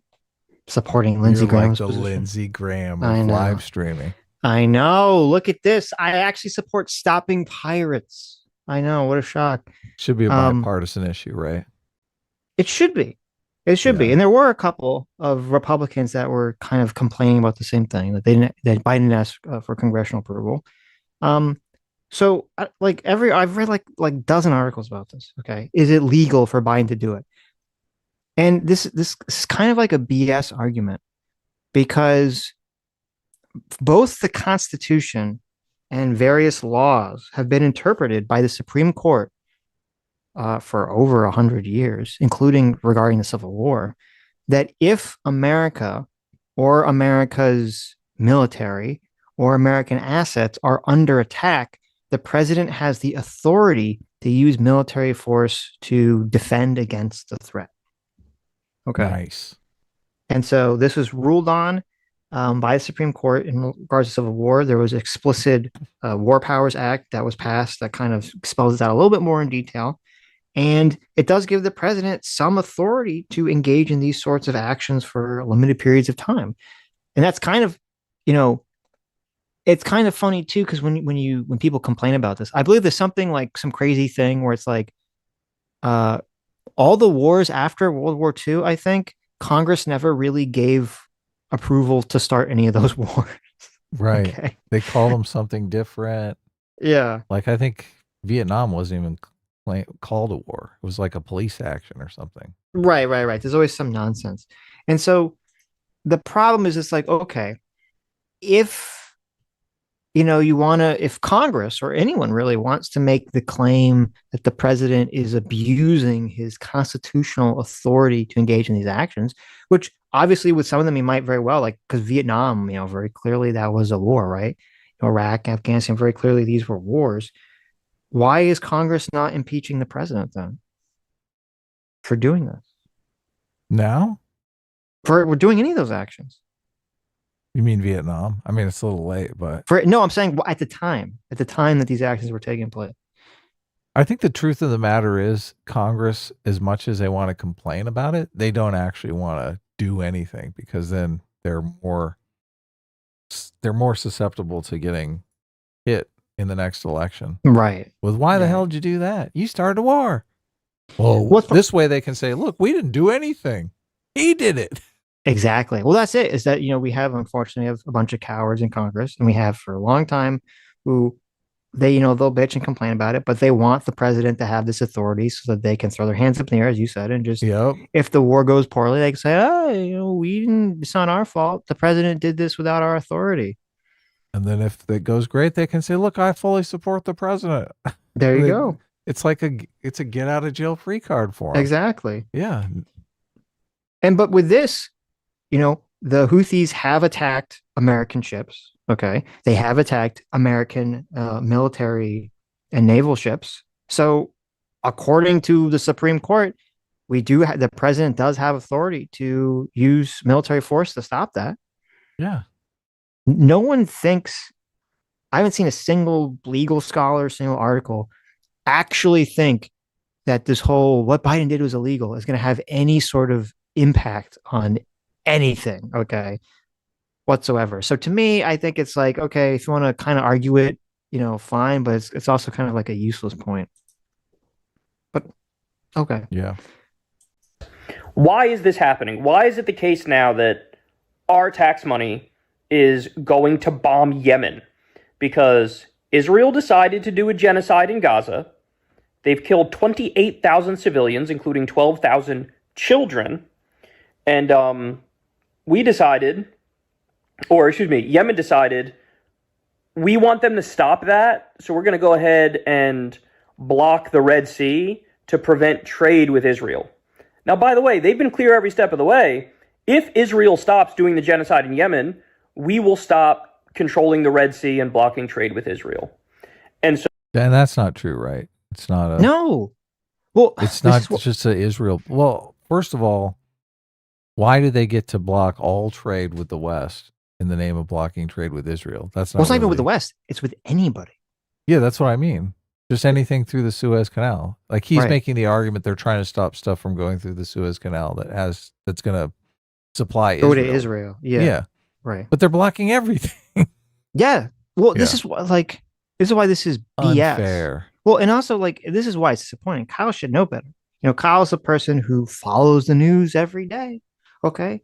[SPEAKER 1] Supporting Lindsey
[SPEAKER 2] You're
[SPEAKER 1] Graham's
[SPEAKER 2] like the
[SPEAKER 1] position.
[SPEAKER 2] Lindsey Graham
[SPEAKER 1] I
[SPEAKER 2] of
[SPEAKER 1] know.
[SPEAKER 2] live streaming.
[SPEAKER 1] I know. Look at this. I actually support stopping pirates. I know. What a shock.
[SPEAKER 2] Should be a bipartisan issue, right?
[SPEAKER 1] It should be. It should be. And there were a couple of Republicans that were kind of complaining about the same thing, that that Biden didn't ask for congressional approval. So I've read like dozen articles about this. Okay. Is it legal for Biden to do it? And this is kind of like a BS argument, because both the Constitution and various laws have been interpreted by the Supreme Court for over 100 years, including regarding the Civil War, that if America or America's military or American assets are under attack, the president has the authority to use military force to defend against the threat. Okay.
[SPEAKER 2] Nice.
[SPEAKER 1] And so this was ruled on by the Supreme Court in regards to Civil War. There was an explicit War Powers Act that was passed that kind of spells it out a little bit more in detail. And it does give the president some authority to engage in these sorts of actions for limited periods of time. And that's kind of, it's kind of funny too, because when people complain about this, I believe there's something like some crazy thing where it's like all the wars after World War II, I think Congress never really gave approval to start any of those wars.
[SPEAKER 2] Right.
[SPEAKER 1] Okay.
[SPEAKER 2] They call them something different.
[SPEAKER 1] Yeah.
[SPEAKER 2] Like I think Vietnam wasn't even called a war. It was like a police action or something.
[SPEAKER 1] Right. There's always some nonsense. And so the problem is, it's like, okay, if if Congress or anyone really wants to make the claim that the president is abusing his constitutional authority to engage in these actions, which obviously with some of them he might very well, like, because Vietnam, very clearly that was a war, right? Iraq, Afghanistan, very clearly these were wars. Why is Congress not impeaching the president then for doing this?
[SPEAKER 2] Now?
[SPEAKER 1] For doing any of those actions?
[SPEAKER 2] You mean Vietnam? I mean, it's a little late, but
[SPEAKER 1] I'm saying at the time that these actions were taking place.
[SPEAKER 2] I think the truth of the matter is Congress, as much as they want to complain about it, they don't actually want to do anything, because then they're more susceptible to getting hit in the next election.
[SPEAKER 1] Right.
[SPEAKER 2] With why the hell did you do that? You started a war. Well, this way they can say, look, we didn't do anything. He did it.
[SPEAKER 1] Exactly. Well, that's it. Is that, we unfortunately have a bunch of cowards in Congress, and we have for a long time, who they, they'll bitch and complain about it, but they want the president to have this authority so that they can throw their hands up in the air, as you said, and just, if the war goes poorly, they can say, we didn't, it's not our fault. The president did this without our authority.
[SPEAKER 2] And then if it goes great, they can say, look, I fully support the president.
[SPEAKER 1] There you go.
[SPEAKER 2] It's like it's a get out of jail free card for them.
[SPEAKER 1] Exactly.
[SPEAKER 2] Yeah.
[SPEAKER 1] But with this, the Houthis have attacked American ships. Okay. They have attacked American military and naval ships. So according to the Supreme Court, the president does have authority to use military force to stop that.
[SPEAKER 2] Yeah.
[SPEAKER 1] No one thinks, I haven't seen a single legal scholar, single article actually think that this whole, what Biden did was illegal, is going to have any sort of impact on anything, okay, whatsoever. So to me, I think it's like, okay, if you want to kind of argue it, fine, but it's also kind of like a useless point. But okay.
[SPEAKER 2] Yeah.
[SPEAKER 8] Why is this happening? Why is it the case now that our tax money is going to bomb Yemen? Because Israel decided to do a genocide in Gaza. They've killed 28,000 civilians, including 12,000 children. And we decided, or excuse me, Yemen decided, we want them to stop that. So we're going to go ahead and block the Red Sea to prevent trade with Israel. Now, by the way, they've been clear every step of the way. If Israel stops doing the genocide in Yemen, we will stop controlling the Red Sea and blocking trade with Israel. And
[SPEAKER 2] that's not true, right? It's not a...
[SPEAKER 1] No. Well,
[SPEAKER 2] it's not just a Israel. Well, first of all, why do they get to block all trade with the West in the name of blocking trade with Israel? That's not.
[SPEAKER 1] Well, it's not even with the West. It's with anybody.
[SPEAKER 2] Yeah, that's what I mean. Just anything through the Suez Canal. Like he's making the argument they're trying to stop stuff from going through the Suez Canal that's going to supply
[SPEAKER 1] Go
[SPEAKER 2] Israel.
[SPEAKER 1] to Israel. Yeah.
[SPEAKER 2] Yeah.
[SPEAKER 1] Right.
[SPEAKER 2] But they're blocking everything.
[SPEAKER 1] Yeah. Well, this is why this is BS.
[SPEAKER 2] Unfair.
[SPEAKER 1] Well, and also this is why it's disappointing. Kyle should know better. Kyle's a person who follows the news every day. Okay.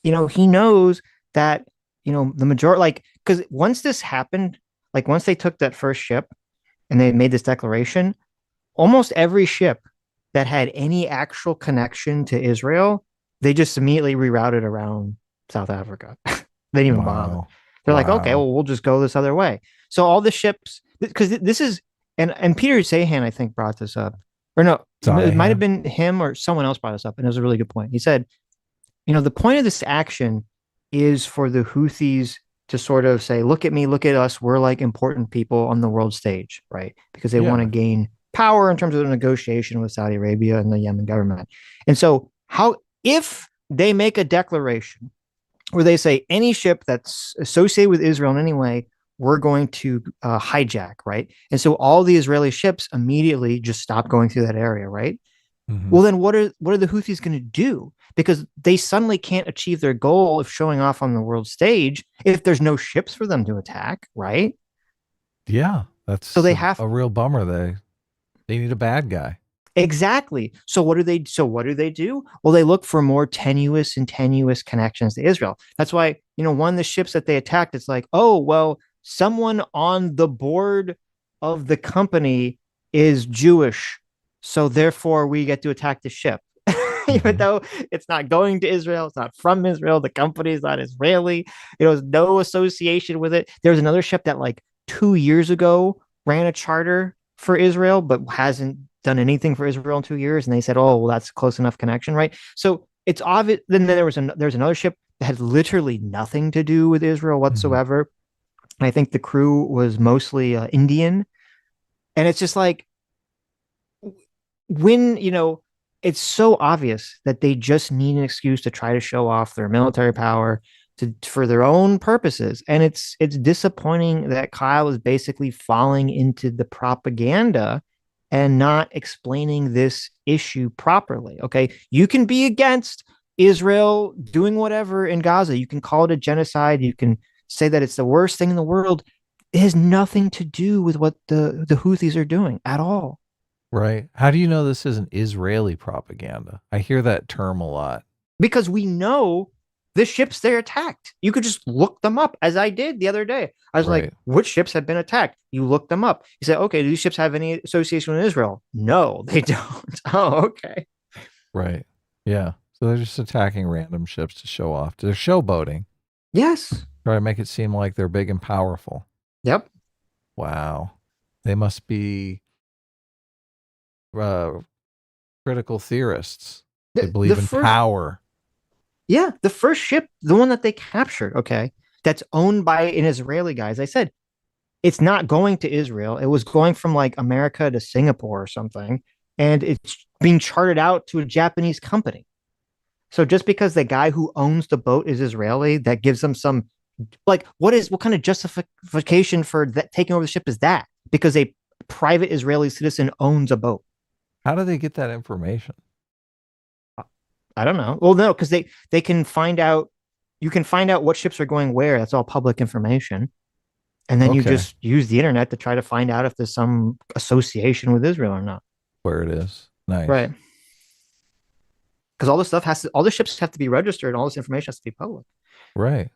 [SPEAKER 1] He knows that, the majority, because once this happened, once they took that first ship and they made this declaration, almost every ship that had any actual connection to Israel, they just immediately rerouted around South Africa. They didn't even bother. They're like, okay, well, we'll just go this other way. So all the ships, because this is, and Peter Sahan, I think, brought this up. Or no, it might have been him or someone else brought this up, and it was a really good point. He said, the point of this action is for the Houthis to sort of say, look at me, look at us, we're like important people on the world stage, right? Because they want to gain power in terms of the negotiation with Saudi Arabia and the Yemen government. And so if they make a declaration where they say any ship that's associated with Israel in any way, we're going to hijack, right? And so all the Israeli ships immediately just stop going through that area, right? Mm-hmm. Well, then what are the Houthis going to do? Because they suddenly can't achieve their goal of showing off on the world stage if there's no ships for them to attack, right?
[SPEAKER 2] Yeah, that's
[SPEAKER 1] so they have
[SPEAKER 2] a real bummer. They need a bad guy.
[SPEAKER 1] Exactly. So what do they do? Well, they look for more tenuous connections to Israel. That's why, one of the ships that they attacked, it's like, oh, well, someone on the board of the company is Jewish, so therefore we get to attack the ship. Even though it's not going to Israel, it's not from Israel, the company is not Israeli, there's no association with it. There's another ship that 2 years ago ran a charter for Israel, but hasn't done anything for Israel in 2 years. And they said, oh, well, that's close enough connection, right? So it's obvious. Then there's another ship that had literally nothing to do with Israel whatsoever. And I think the crew was mostly Indian. And it's just when, it's so obvious that they just need an excuse to try to show off their military power for their own purposes. And it's disappointing that Kyle is basically falling into the propaganda and not explaining this issue properly. Okay. You can be against Israel doing whatever in Gaza. You can call it a genocide. You can say that it's the worst thing in the world. It has nothing to do with what the Houthis are doing at all.
[SPEAKER 2] Right. How do you know this isn't Israeli propaganda? I hear that term a lot.
[SPEAKER 1] Because we know the ships they attacked. You could just look them up, as I did the other day. I was like, which ships have been attacked? You look them up. You say, okay, do these ships have any association with Israel? No, they don't. Oh, okay.
[SPEAKER 2] Right. Yeah. So they're just attacking random ships to show off. They're showboating.
[SPEAKER 1] Yes.
[SPEAKER 2] Try to make it seem like they're big and powerful.
[SPEAKER 1] Yep.
[SPEAKER 2] Wow. They must be critical theorists. They believe in power.
[SPEAKER 1] Yeah, the first ship, the one that they captured, okay, that's owned by an Israeli guy. As I said, it's not going to Israel. It was going from America to Singapore or something, and it's being chartered out to a Japanese company. So just because the guy who owns the boat is Israeli, that gives them some, what kind of justification for that taking over the ship is that? Because a private Israeli citizen owns a boat.
[SPEAKER 2] How do they get that information?
[SPEAKER 1] I don't know. Well, no, because they can find out. You can find out what ships are going where. That's all public information. And then you
[SPEAKER 2] Okay.
[SPEAKER 1] just use the internet to try to find out if there's some association with Israel or not.
[SPEAKER 2] Where it is. Nice.
[SPEAKER 1] Right. Because all this stuff all the ships have to be registered and all this information has to be public.
[SPEAKER 2] Right.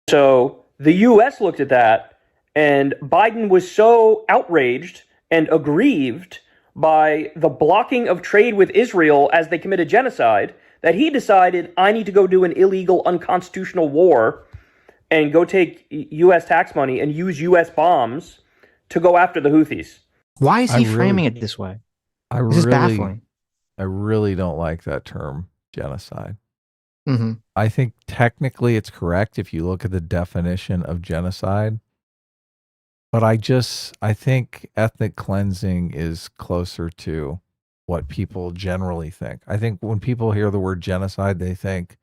[SPEAKER 8] So the U.S. looked at that, and Biden was so outraged and aggrieved by the blocking of trade with Israel as they committed genocide that he decided, I need to go do an illegal, unconstitutional war and go take U.S. tax money and use U.S. bombs to go after the Houthis.
[SPEAKER 1] Why is he framing it this way? This is baffling.
[SPEAKER 2] I really don't like that term, genocide.
[SPEAKER 1] Mm-hmm.
[SPEAKER 2] I think technically it's correct if you look at the definition of genocide. But I think ethnic cleansing is closer to what people generally think. I think when people hear the word genocide, they think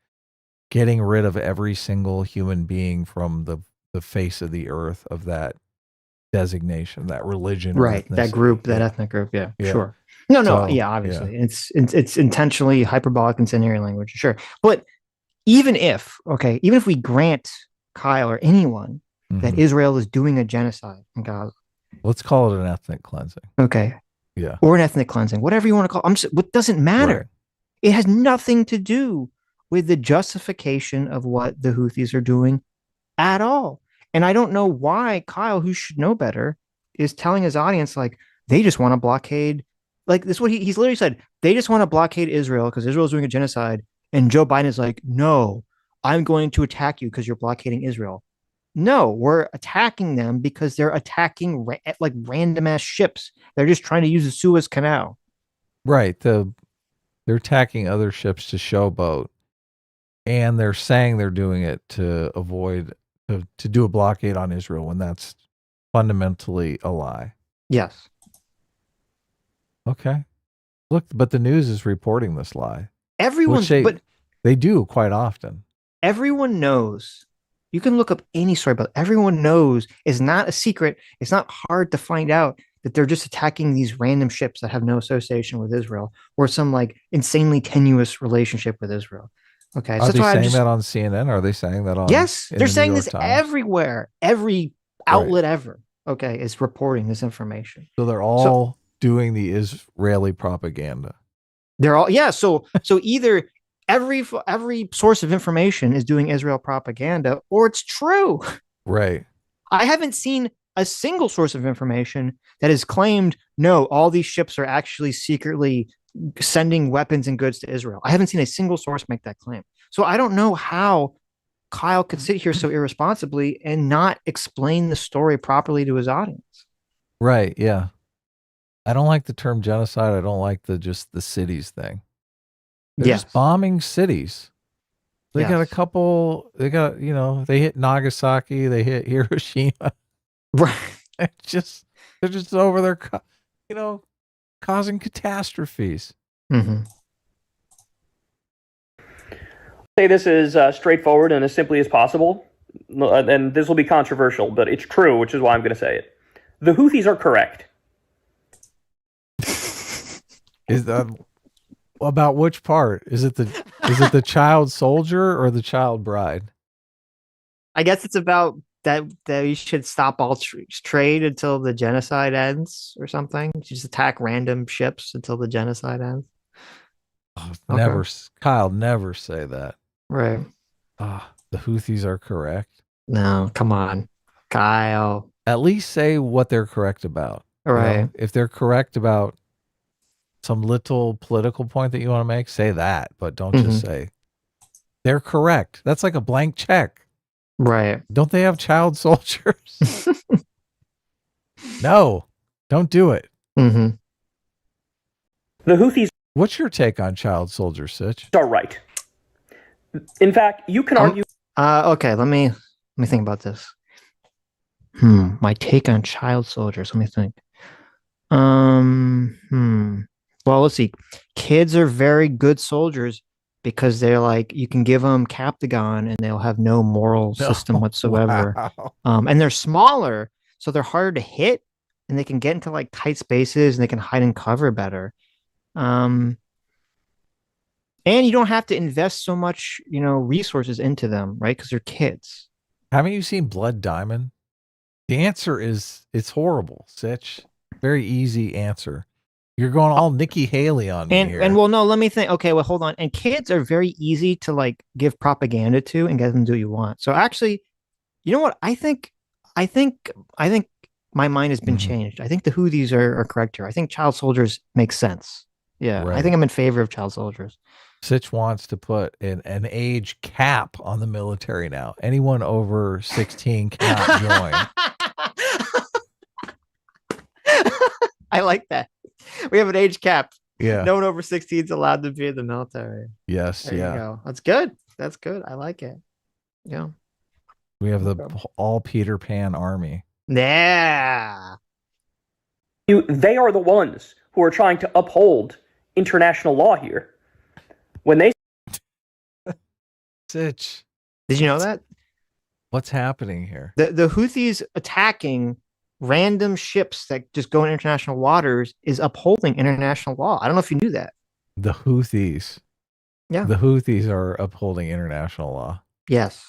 [SPEAKER 2] getting rid of every single human being from the face of the earth of that designation, that religion,
[SPEAKER 1] right? That group, that ethnic group. Yeah. Sure. No, so, yeah, obviously. Yeah. It's intentionally hyperbolic incendiary language, sure. But even if we grant Kyle or anyone that Israel is doing a genocide in Gaza,
[SPEAKER 2] let's call it an ethnic cleansing.
[SPEAKER 1] Okay.
[SPEAKER 2] Yeah.
[SPEAKER 1] Or an ethnic cleansing, whatever you want to call it. What doesn't matter. Right. It has nothing to do with the justification of what the Houthis are doing at all. And I don't know why Kyle, who should know better, is telling his audience, like, they just want to blockade. Like, this is what he's literally said. They just want to blockade Israel because Israel is doing a genocide. And Joe Biden is like, no, I'm going to attack you because you're blockading Israel. No, we're attacking them because they're attacking like random ass ships. They're just trying to use the Suez Canal.
[SPEAKER 2] Right. They're attacking other ships to showboat. And they're saying they're doing it to avoid, to do a blockade on Israel when that's fundamentally a lie.
[SPEAKER 1] Yes.
[SPEAKER 2] Okay. Look, but the news is reporting this lie.
[SPEAKER 1] But
[SPEAKER 2] they do quite often.
[SPEAKER 1] Everyone knows. You can look up any story about it. Everyone knows it's not a secret. It's not hard to find out that they're just attacking these random ships that have no association with Israel or some like insanely tenuous relationship with Israel. Okay.
[SPEAKER 2] Are they saying that on CNN? Are they saying that on?
[SPEAKER 1] Yes, they're saying this everywhere. Every outlet ever, okay, is reporting this information.
[SPEAKER 2] So they're all doing the Israeli propaganda.
[SPEAKER 1] They're all So either every source of information is doing Israel propaganda, or it's true.
[SPEAKER 2] Right.
[SPEAKER 1] I haven't seen a single source of information that has claimed, no, all these ships are actually secretly sending weapons and goods to Israel. I haven't seen a single source make that claim. So I don't know how Kyle could sit here so irresponsibly and not explain the story properly to his audience.
[SPEAKER 2] Right. Yeah. I don't like the term genocide. I don't like just the cities thing. They're just bombing cities. They got a couple. They got, they hit Nagasaki. They hit Hiroshima.
[SPEAKER 1] Right.
[SPEAKER 2] They're just over there, causing catastrophes.
[SPEAKER 1] Mm-hmm.
[SPEAKER 8] Say this is straightforward and as simply as possible, and this will be controversial, but it's true, which is why I'm going to say it. The Houthis are correct.
[SPEAKER 2] Is that about which part? Is it the child soldier or the child bride?
[SPEAKER 1] I guess it's about that we should stop all trade until the genocide ends or something. Just attack random ships until the genocide ends.
[SPEAKER 2] Oh, never, Kyle, never say that.
[SPEAKER 1] Right.
[SPEAKER 2] The Houthis are correct.
[SPEAKER 1] No, come on, Kyle.
[SPEAKER 2] At least say what they're correct about.
[SPEAKER 1] Right.
[SPEAKER 2] If they're correct about some little political point that you want to make, say that, but don't just say they're correct. That's like a blank check.
[SPEAKER 1] Right.
[SPEAKER 2] Don't they have child soldiers? No, don't do it.
[SPEAKER 1] Mm-hmm.
[SPEAKER 8] The Houthis.
[SPEAKER 2] What's your take on child soldiers, Sitch?
[SPEAKER 8] Are right. In fact, you can argue.
[SPEAKER 1] Okay, let me think about this. My take on child soldiers. Let me think. Well, let's see. Kids are very good soldiers because they're like, you can give them Captagon and they'll have no moral system whatsoever.
[SPEAKER 2] Wow.
[SPEAKER 1] And they're smaller, so they're harder to hit, and they can get into like tight spaces and they can hide and cover better. And you don't have to invest so much, resources into them, right? Because they're kids.
[SPEAKER 2] Haven't you seen Blood Diamond? The answer is it's horrible, Sitch. Very easy answer. You're going all Nikki Haley on me here.
[SPEAKER 1] And well, no, let me think. Okay, well, hold on. And kids are very easy to like give propaganda to and get them to do what you want. So actually, you know what? I think my mind has been changed. I think the Houthis are correct here. I think child soldiers make sense. Yeah,
[SPEAKER 2] Right.
[SPEAKER 1] I think I'm in favor of child soldiers.
[SPEAKER 2] Sitch wants to put an age cap on the military now. Anyone over 16 cannot join.
[SPEAKER 1] I like that. We have an age cap.
[SPEAKER 2] Yeah.
[SPEAKER 1] No one over 16 is allowed to be in the military.
[SPEAKER 2] Yes.
[SPEAKER 1] There
[SPEAKER 2] yeah.
[SPEAKER 1] you go. That's good. That's good. I like it. Yeah.
[SPEAKER 2] We have the all Peter Pan army.
[SPEAKER 1] Yeah.
[SPEAKER 8] They are the ones who are trying to uphold international law here. When they
[SPEAKER 2] Sitch.
[SPEAKER 1] Did you know that?
[SPEAKER 2] What's happening here?
[SPEAKER 1] The Houthis attacking random ships that just go in international waters is upholding international law. I don't know if you knew that.
[SPEAKER 2] The Houthis.
[SPEAKER 1] Yeah.
[SPEAKER 2] The Houthis are upholding international law.
[SPEAKER 1] Yes.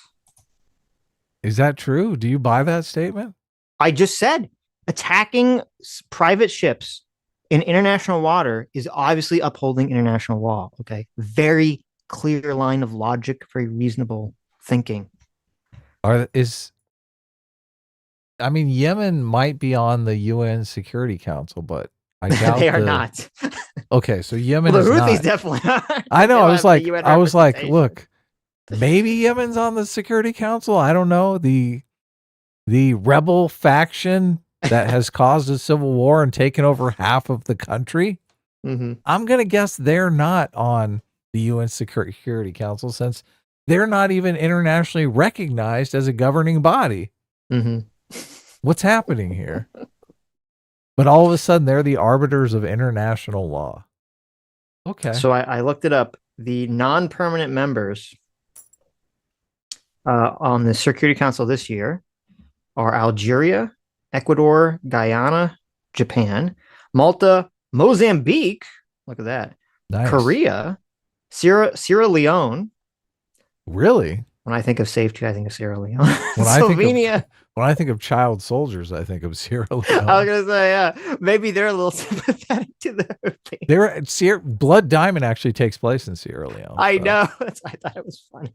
[SPEAKER 2] Is that true? Do you buy that statement?
[SPEAKER 1] I just said attacking private ships in international water is obviously upholding international law. Okay. Very clear line of logic, very reasonable thinking.
[SPEAKER 2] Yemen might be on the UN Security Council, but I doubt
[SPEAKER 1] they are not.
[SPEAKER 2] Okay, so Yemen
[SPEAKER 1] the
[SPEAKER 2] is
[SPEAKER 1] Houthis
[SPEAKER 2] not.
[SPEAKER 1] definitely are.
[SPEAKER 2] I know. I was like,
[SPEAKER 1] representation.
[SPEAKER 2] look, maybe Yemen's on the Security Council. I don't know. The rebel faction that has caused a civil war and taken over half of the country.
[SPEAKER 1] Mm-hmm.
[SPEAKER 2] I'm gonna guess they're not on the UN Security Council since they're not even internationally recognized as a governing body.
[SPEAKER 1] Mm-hmm.
[SPEAKER 2] What's happening here? But all of a sudden, they're the arbiters of international law. Okay.
[SPEAKER 1] So I looked it up. The non-permanent members on the Security Council this year are Algeria, Ecuador, Guyana, Japan, Malta, Mozambique. Look at that.
[SPEAKER 2] Nice.
[SPEAKER 1] Korea, Sierra Leone.
[SPEAKER 2] Really?
[SPEAKER 1] When I think of safety, I think of Sierra Leone.
[SPEAKER 2] Slovenia. When I think of child soldiers, I think of Sierra Leone.
[SPEAKER 1] I was gonna say, yeah, maybe they're a little sympathetic to the
[SPEAKER 2] Blood Diamond actually takes place in Sierra Leone.
[SPEAKER 1] I know. I thought it was funny.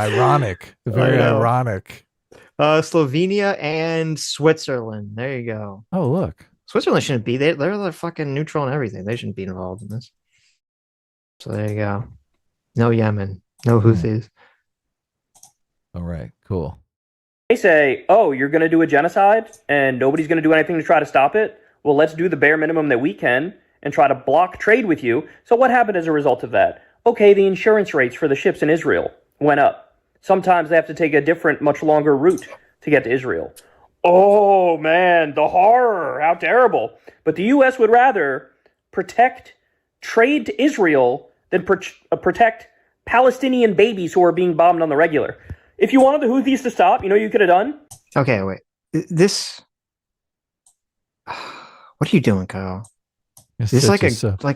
[SPEAKER 2] Ironic. Very ironic.
[SPEAKER 1] Slovenia and Switzerland. There you go.
[SPEAKER 2] Oh, look.
[SPEAKER 1] Switzerland shouldn't be. They're fucking neutral and everything. They shouldn't be involved in this. So there you go. No Yemen. No Houthis.
[SPEAKER 2] All right. Cool.
[SPEAKER 8] They say, oh, you're going to do a genocide and nobody's going to do anything to try to stop it? Well, let's do the bare minimum that we can and try to block trade with you. So what happened as a result of that? Okay, the insurance rates for the ships in Israel went up. Sometimes they have to take a different, much longer route to get to Israel. Oh, man, the horror. How terrible. But the U.S. would rather protect trade to Israel than protect Palestinian babies who are being bombed on the regular. If you wanted the Houthis to stop, you could have done?
[SPEAKER 1] Okay, wait. This... What are you doing, Kyle?
[SPEAKER 2] It's
[SPEAKER 1] this like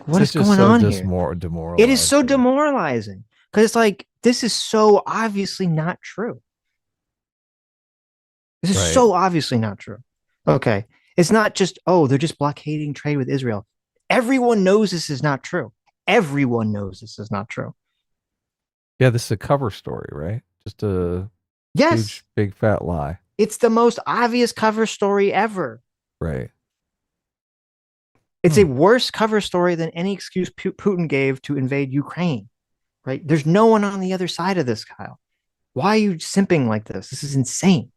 [SPEAKER 1] what is going on here?
[SPEAKER 2] Demoralizing.
[SPEAKER 1] It is so demoralizing because it's like this is so obviously not true. This is so obviously not true. Okay, it's not just they're just blockading trade with Israel. Everyone knows this is not true. Everyone knows this is not true.
[SPEAKER 2] Yeah, this is a cover story, right? Just a huge, big fat lie.
[SPEAKER 1] It's the most obvious cover story ever.
[SPEAKER 2] Right.
[SPEAKER 1] It's a worse cover story than any excuse Putin gave to invade Ukraine, right? There's no one on the other side of this, Kyle. Why are you simping like this? This is insane.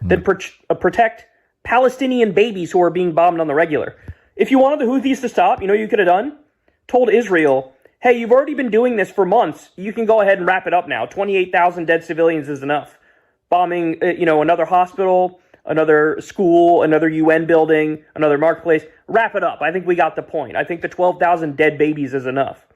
[SPEAKER 8] Then protect Palestinian babies who are being bombed on the regular. If you wanted the Houthis to stop, you could have done? Told Israel, hey, you've already been doing this for months. You can go ahead and wrap it up now. 28,000 dead civilians is enough. Bombing, another hospital, another school, another UN building, another marketplace. Wrap it up. I think we got the point. I think the 12,000 dead babies is enough.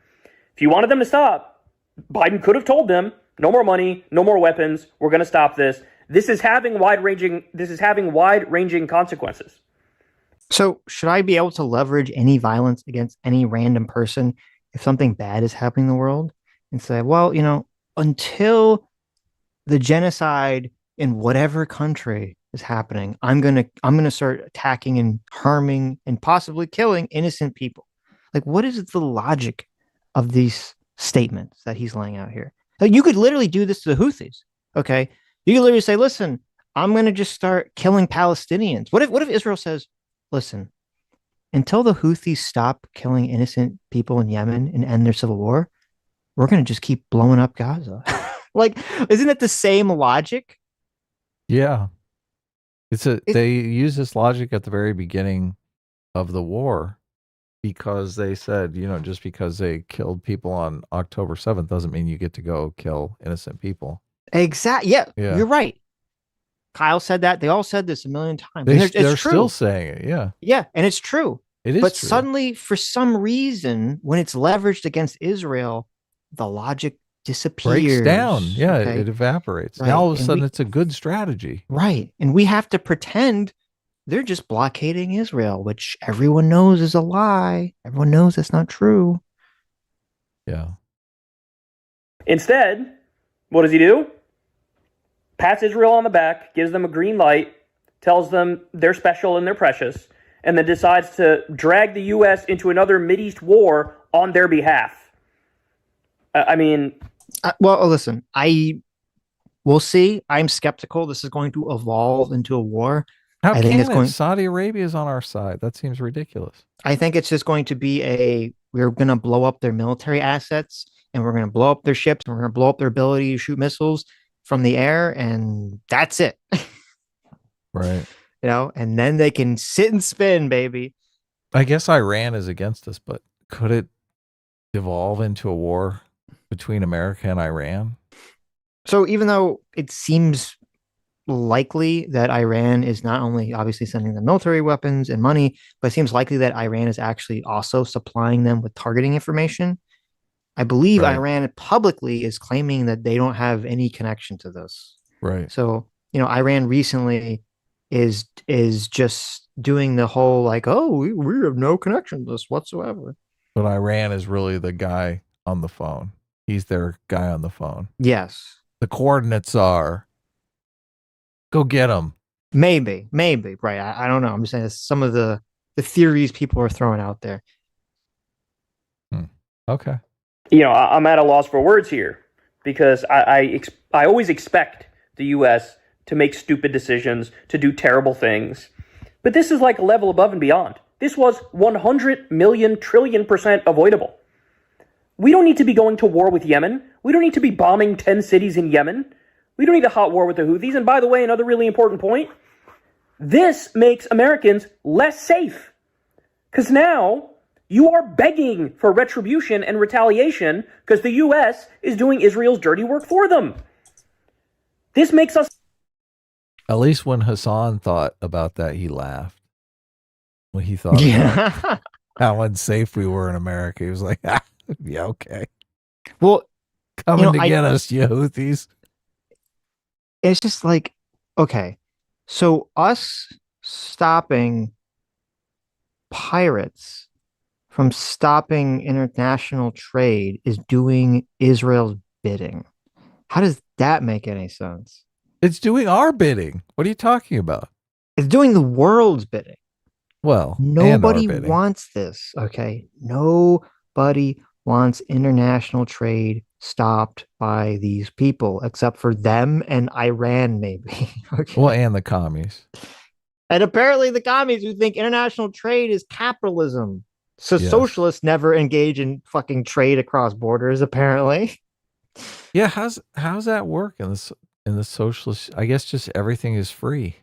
[SPEAKER 8] If you wanted them to stop, Biden could have told them, no more money, no more weapons. We're going to stop this. This is having wide-ranging consequences.
[SPEAKER 1] So, should I be able to leverage any violence against any random person if something bad is happening in the world and say, well, until the genocide in whatever country is happening, I'm gonna start attacking and harming and possibly killing innocent people. Like, what is the logic of these statements that he's laying out here? Like, you could literally do this to the Houthis. Okay. You could literally say, listen, I'm gonna just start killing Palestinians. What if Israel says, listen, until the Houthis stop killing innocent people in Yemen and end their civil war, we're going to just keep blowing up Gaza. Like, isn't it the same logic?
[SPEAKER 2] Yeah. They use this logic at the very beginning of the war because they said, just because they killed people on October 7th doesn't mean you get to go kill innocent people.
[SPEAKER 1] Exactly. Yeah,
[SPEAKER 2] Yeah.
[SPEAKER 1] you're right. Kyle said that. They all said this a million times.
[SPEAKER 2] They're
[SPEAKER 1] true.
[SPEAKER 2] still saying it. Yeah.
[SPEAKER 1] Yeah, and it's true.
[SPEAKER 2] It is
[SPEAKER 1] But
[SPEAKER 2] true.
[SPEAKER 1] suddenly, for some reason, when it's leveraged against Israel, the logic disappears.
[SPEAKER 2] Breaks down. Yeah,
[SPEAKER 1] okay?
[SPEAKER 2] it evaporates.
[SPEAKER 1] Right.
[SPEAKER 2] Now all of a
[SPEAKER 1] And
[SPEAKER 2] sudden
[SPEAKER 1] we-
[SPEAKER 2] it's a good strategy.
[SPEAKER 1] Right. And we have to pretend they're just blockading Israel, which everyone knows is a lie. Everyone knows that's not true.
[SPEAKER 2] Yeah.
[SPEAKER 8] Instead, what does he do? Pats Israel on the back, gives them a green light, tells them they're special and they're precious, and then decides to drag the U.S. into another Mideast war on their behalf.
[SPEAKER 1] Well, listen, we'll see. I'm skeptical this is going to evolve into a war.
[SPEAKER 2] How
[SPEAKER 1] I think it's
[SPEAKER 2] can
[SPEAKER 1] going.
[SPEAKER 2] Saudi Arabia is on our side. That seems ridiculous.
[SPEAKER 1] I think it's just going to be we're going to blow up their military assets and we're going to blow up their ships and we're going to blow up their ability to shoot missiles from the air, and that's it.
[SPEAKER 2] Right.
[SPEAKER 1] And then they can sit and spin, baby.
[SPEAKER 2] I guess Iran is against us, but could it evolve into a war between America and Iran?
[SPEAKER 1] So even though it seems likely that Iran is not only obviously sending them military weapons and money, but it seems likely that Iran is actually also supplying them with targeting information. I believe
[SPEAKER 2] Right.
[SPEAKER 1] Iran publicly is claiming that they don't have any connection to this.
[SPEAKER 2] Right.
[SPEAKER 1] So, Iran recently is just doing the whole like, oh, we have no connection to this whatsoever.
[SPEAKER 2] But Iran is really the guy on the phone. He's their guy on the phone.
[SPEAKER 1] Yes.
[SPEAKER 2] The coordinates are, go get them.
[SPEAKER 1] Maybe. Right. I don't know. I'm just saying some of the theories people are throwing out there.
[SPEAKER 2] Okay.
[SPEAKER 8] I'm at a loss for words here because I always expect the U.S. to make stupid decisions, to do terrible things. But this is like a level above and beyond. This was 100 million trillion% avoidable. We don't need to be going to war with Yemen. We don't need to be bombing 10 cities in Yemen. We don't need a hot war with the Houthis. And by the way, another really important point, this makes Americans less safe. Because now you are begging for retribution and retaliation because the U.S. is doing Israel's dirty work for them. This makes us...
[SPEAKER 2] At least when Hasan thought about that, he laughed. When he thought about how unsafe we were in America, he was like, yeah, okay.
[SPEAKER 1] Well,
[SPEAKER 2] coming to get us, you Houthis.
[SPEAKER 1] It's just like, okay, so us stopping pirates from stopping international trade is doing Israel's bidding. How does that make any sense?
[SPEAKER 2] It's doing our bidding. What are you talking about?
[SPEAKER 1] It's doing the world's bidding.
[SPEAKER 2] Well,
[SPEAKER 1] nobody wants this, okay? Nobody wants international trade stopped by these people, except for them and Iran, maybe. Okay.
[SPEAKER 2] Well, and the commies.
[SPEAKER 1] And apparently the commies who think international trade is capitalism. So
[SPEAKER 2] Yes.
[SPEAKER 1] Socialists never engage in fucking trade across borders, apparently.
[SPEAKER 2] Yeah, how's that work in the socialist? I guess just everything is free.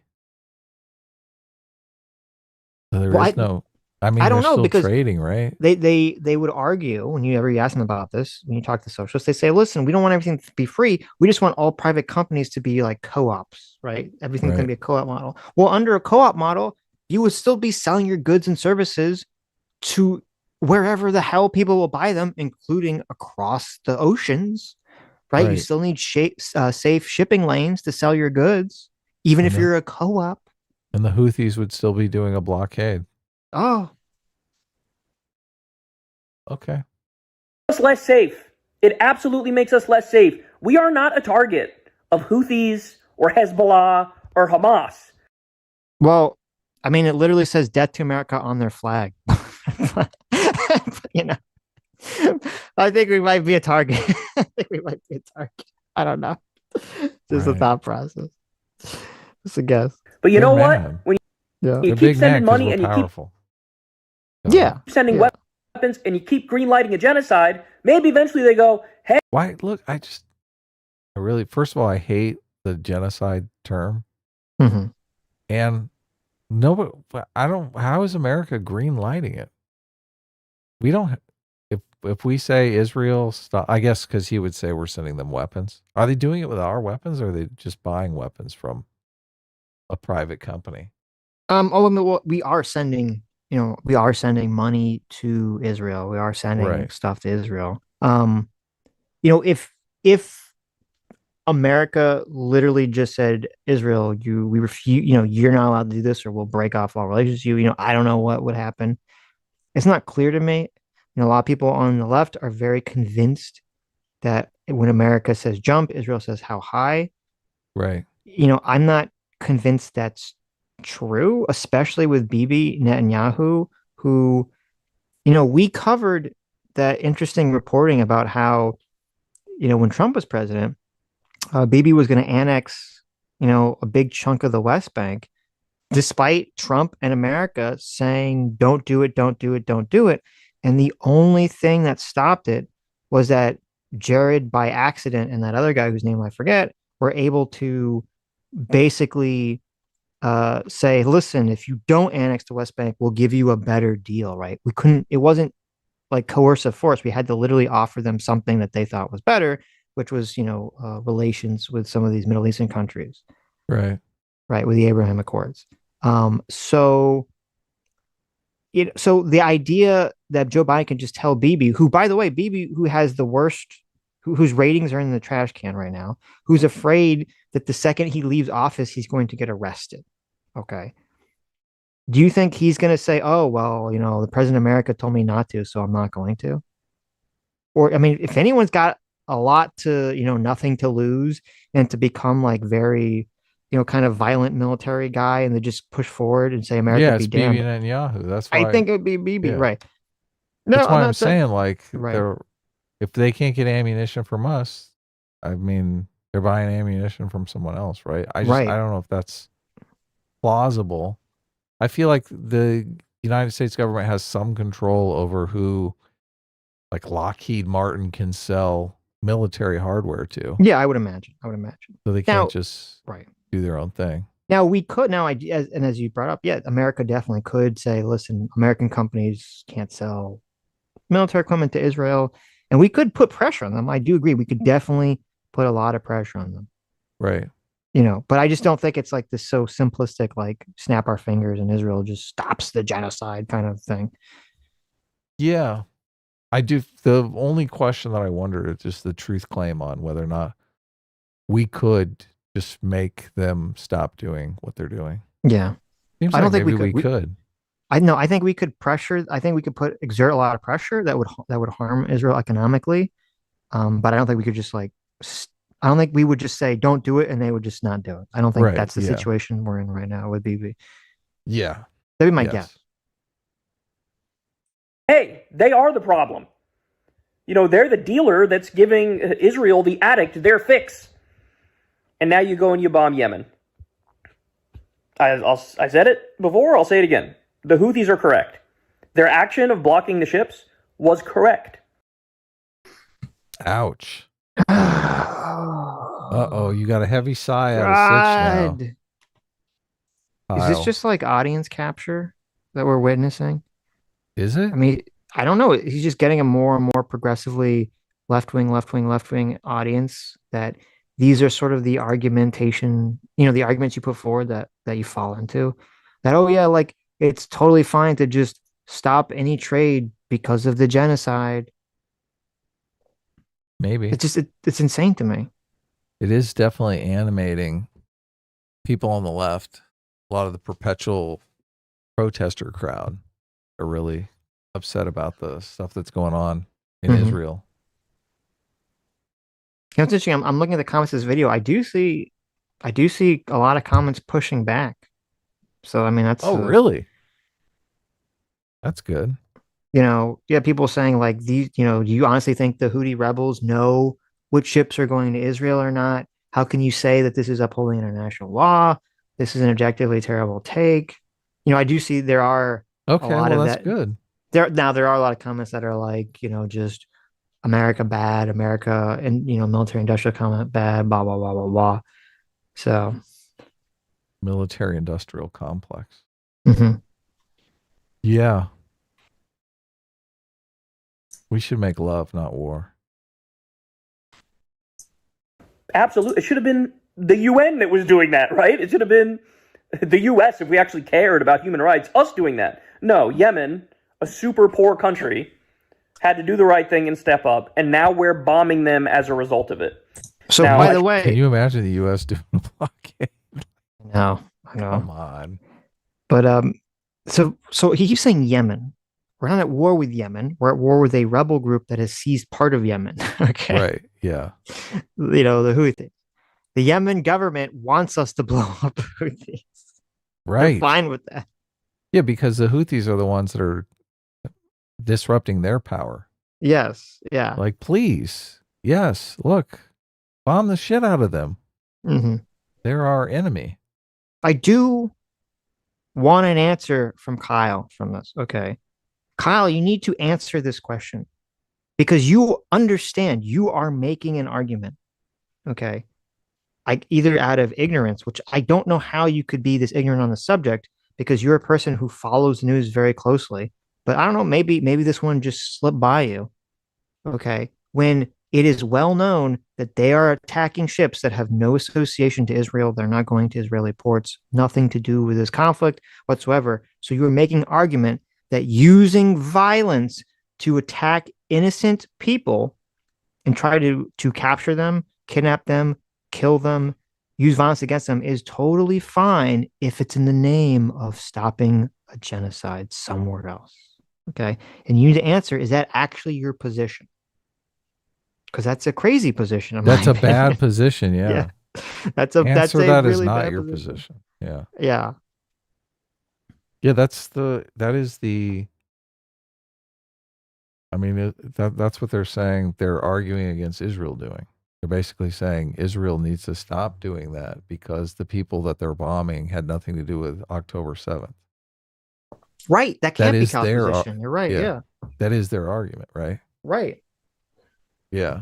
[SPEAKER 2] So there is no. I mean,
[SPEAKER 1] I don't
[SPEAKER 2] they're
[SPEAKER 1] know,
[SPEAKER 2] still
[SPEAKER 1] because
[SPEAKER 2] trading, right?
[SPEAKER 1] They would argue when you ask them about this, when you talk to socialists, they say, listen, we don't want everything to be free. We just want all private companies to be like co-ops, right? Everything's going to be a co-op model. Well, under a co-op model, you would still be selling your goods and services to wherever the hell people will buy them, including across the oceans, right? You still need safe shipping lanes to sell your goods, even if you're a co-op.
[SPEAKER 2] And the Houthis would still be doing a blockade.
[SPEAKER 1] Oh,
[SPEAKER 2] Okay.
[SPEAKER 8] Us less safe. It absolutely makes us less safe. We are not a target of Houthis or Hezbollah or Hamas.
[SPEAKER 1] well, I mean, it literally says "Death to America" on their flag. you know, I think we might be a target. I think we might be a target. I don't know. Just a
[SPEAKER 2] Right.
[SPEAKER 1] thought process. Just a guess.
[SPEAKER 8] But you
[SPEAKER 2] They're
[SPEAKER 8] know what?
[SPEAKER 2] mad.
[SPEAKER 8] When
[SPEAKER 1] Yeah.
[SPEAKER 8] you
[SPEAKER 2] They're
[SPEAKER 8] keep
[SPEAKER 2] big mad
[SPEAKER 8] sending
[SPEAKER 2] 'cause
[SPEAKER 8] money
[SPEAKER 2] we're
[SPEAKER 8] and you keep
[SPEAKER 2] powerful.
[SPEAKER 1] Yeah.
[SPEAKER 8] sending
[SPEAKER 1] Yeah.
[SPEAKER 8] weapons and you keep greenlighting a genocide, maybe eventually they go, hey,
[SPEAKER 2] Why? Look, I really, first of all, I hate the genocide term.
[SPEAKER 1] hmm
[SPEAKER 2] And no, but I don't, how is America green lighting it? We don't, if we say Israel stop, I guess because he would say we're sending them weapons. Are they doing it with our weapons or are they just buying weapons from a private company?
[SPEAKER 1] Oh, I mean, well, we are sending, we are sending money to Israel. We are sending
[SPEAKER 2] Right.
[SPEAKER 1] stuff to Israel. If America literally just said, Israel, we refuse, you're not allowed to do this, or we'll break off all relations. I don't know what would happen. It's not clear to me. A lot of people on the left are very convinced that when America says jump, Israel says how high.
[SPEAKER 2] Right.
[SPEAKER 1] I'm not convinced that's true, especially with Bibi Netanyahu, who, we covered that interesting reporting about how, when Trump was president, Bibi was going to annex, a big chunk of the West Bank, despite Trump and America saying, don't do it, don't do it, don't do it. And the only thing that stopped it was that Jared, by accident, and that other guy whose name I forget, were able to basically say, listen, if you don't annex the West Bank, we'll give you a better deal, right? It wasn't like coercive force. We had to literally offer them something that they thought was better, which was, relations with some of these Middle Eastern countries,
[SPEAKER 2] Right.
[SPEAKER 1] right? With the Abraham Accords. So the idea that Joe Biden can just tell Bibi, who, by the way, Bibi, who has the worst, whose ratings are in the trash can right now, who's afraid that the second he leaves office, he's going to get arrested. Okay. Do you think he's going to say, oh, well, the president of America told me not to, so I'm not going to? Or, I mean, if anyone's got a lot to, nothing to lose and to become like very, kind of violent military guy and to just push forward and say, America
[SPEAKER 2] Yeah,
[SPEAKER 1] be
[SPEAKER 2] it's Bibi
[SPEAKER 1] damned.
[SPEAKER 2] Netanyahu. That's
[SPEAKER 1] I
[SPEAKER 2] why.
[SPEAKER 1] think it would be Bibi,
[SPEAKER 2] Yeah.
[SPEAKER 1] right? No,
[SPEAKER 2] That's
[SPEAKER 1] I'm
[SPEAKER 2] why I'm
[SPEAKER 1] not saying.
[SPEAKER 2] saying, like,
[SPEAKER 1] Right.
[SPEAKER 2] if they can't get ammunition from us, I mean, they're buying ammunition from someone else, right? I
[SPEAKER 1] Right.
[SPEAKER 2] don't know if that's plausible. I feel like the United States government has some control over who, like, Lockheed Martin can sell military hardware to.
[SPEAKER 1] Yeah, I would imagine.
[SPEAKER 2] So they
[SPEAKER 1] Now,
[SPEAKER 2] can't just
[SPEAKER 1] right.
[SPEAKER 2] do their own thing.
[SPEAKER 1] Now we could as you brought up, yeah, America definitely could say, listen, American companies can't sell military equipment to Israel, and we could put pressure on them. I do agree. We could definitely put a lot of pressure on them.
[SPEAKER 2] Right.
[SPEAKER 1] But I just don't think it's like this so simplistic, like snap our fingers and Israel just stops the genocide kind of thing.
[SPEAKER 2] Yeah. I do. The only question that I wonder is just the truth claim on whether or not we could just make them stop doing what they're doing.
[SPEAKER 1] Yeah.
[SPEAKER 2] Seems
[SPEAKER 1] I don't
[SPEAKER 2] like
[SPEAKER 1] think
[SPEAKER 2] maybe
[SPEAKER 1] we
[SPEAKER 2] we
[SPEAKER 1] could.
[SPEAKER 2] could.
[SPEAKER 1] I know. I think we could pressure. I think we could exert a lot of pressure that would harm Israel economically. But I don't think we could just like. I don't think we would just say don't do it and they would just not do it. I don't think
[SPEAKER 2] Right,
[SPEAKER 1] that's the
[SPEAKER 2] yeah.
[SPEAKER 1] situation we're in right now with BB.
[SPEAKER 2] Yeah.
[SPEAKER 1] That'd be my
[SPEAKER 2] Yes.
[SPEAKER 1] guess.
[SPEAKER 8] hey, they are the problem. They're the dealer that's giving Israel, the addict, their fix. And now you go and you bomb Yemen. I said it before, I'll say it again. The Houthis are correct. Their action of blocking the ships was correct.
[SPEAKER 2] Ouch.
[SPEAKER 1] Uh
[SPEAKER 2] Uh-oh, you got a heavy sigh out of Sitch now.
[SPEAKER 1] Is this
[SPEAKER 2] Kyle.
[SPEAKER 1] just like audience capture that we're witnessing?
[SPEAKER 2] Is it?
[SPEAKER 1] I mean, I don't know. He's just getting a more and more progressively left wing audience that these are sort of the argumentation, the arguments you put forward that you fall into. That, oh yeah, like it's totally fine to just stop any trade because of the genocide.
[SPEAKER 2] Maybe.
[SPEAKER 1] It's insane to me.
[SPEAKER 2] It is definitely animating people on the left, a lot of the perpetual protester crowd. are really upset about the stuff that's going on in
[SPEAKER 1] Mhm.
[SPEAKER 2] Israel.
[SPEAKER 1] You know, it's interesting. I'm looking at the comments of this video. I do see a lot of comments pushing back. So I mean, that's
[SPEAKER 2] Really? That's good.
[SPEAKER 1] you know, yeah, people saying like these, you know, do you honestly think the Houthi rebels know which ships are going to Israel or not? How can you say that this is upholding international law? This is an objectively terrible take. You know, I do see there are a
[SPEAKER 2] Okay,
[SPEAKER 1] lot
[SPEAKER 2] well,
[SPEAKER 1] of
[SPEAKER 2] that's
[SPEAKER 1] that.
[SPEAKER 2] good.
[SPEAKER 1] There are a lot of comments that are like, you know, just America bad, America and you know, military industrial comment bad, blah blah blah blah blah. So,
[SPEAKER 2] Military industrial complex.
[SPEAKER 1] mhm.
[SPEAKER 2] Yeah. We should make love, not war.
[SPEAKER 8] Absolutely. It should have been the UN that was doing that, right? It should have been the US if we actually cared about human rights, us doing that. No, Yemen, a super poor country, had to do the right thing and step up, and now we're bombing them as a result of it.
[SPEAKER 1] So
[SPEAKER 8] Now,
[SPEAKER 1] by the way,
[SPEAKER 2] Can you imagine the US doing a blockade?
[SPEAKER 1] no, I know.
[SPEAKER 2] Come on.
[SPEAKER 1] But so he keeps saying Yemen. We're not at war with Yemen. We're at war with a rebel group that has seized part of Yemen. Okay.
[SPEAKER 2] Right. Yeah.
[SPEAKER 1] You know, the Houthis. The Yemen government wants us to blow up Houthis. They're
[SPEAKER 2] Right.
[SPEAKER 1] fine with that.
[SPEAKER 2] Yeah, because the Houthis are the ones that are disrupting their power.
[SPEAKER 1] Yes. Yeah.
[SPEAKER 2] Like, please. Yes. Look, bomb the shit out of them.
[SPEAKER 1] hmm
[SPEAKER 2] They're our enemy.
[SPEAKER 1] I do want an answer from Kyle from this. Okay. Kyle, you need to answer this question because you understand you are making an argument. Okay. Either out of ignorance, which I don't know how you could be this ignorant on the subject because you're a person who follows news very closely. But I don't know, maybe this one just slipped by you. Okay. When it is well known that they are attacking ships that have no association to Israel, they're not going to Israeli ports, nothing to do with this conflict whatsoever. So you are making an argument that using violence to attack innocent people and try to capture them, kidnap them, kill them, use violence against them is totally fine if it's in the name of stopping a genocide somewhere else. Okay. And you need to answer, is that actually your position? Because that's a crazy position.
[SPEAKER 2] That's a bad position. Yeah.
[SPEAKER 1] Yeah. That's a
[SPEAKER 2] That is
[SPEAKER 1] really
[SPEAKER 2] not
[SPEAKER 1] bad
[SPEAKER 2] your position. Yeah.
[SPEAKER 1] Yeah.
[SPEAKER 2] Yeah. That is the, I mean, that's what they're saying. They're arguing against Israel doing. They're basically saying Israel needs to stop doing that because the people that they're bombing had nothing to do with October 7th.
[SPEAKER 1] Right. That can't be
[SPEAKER 2] is
[SPEAKER 1] Cal's
[SPEAKER 2] their
[SPEAKER 1] position. You're right. Yeah.
[SPEAKER 2] That is their argument, right?
[SPEAKER 1] Right.
[SPEAKER 2] Yeah.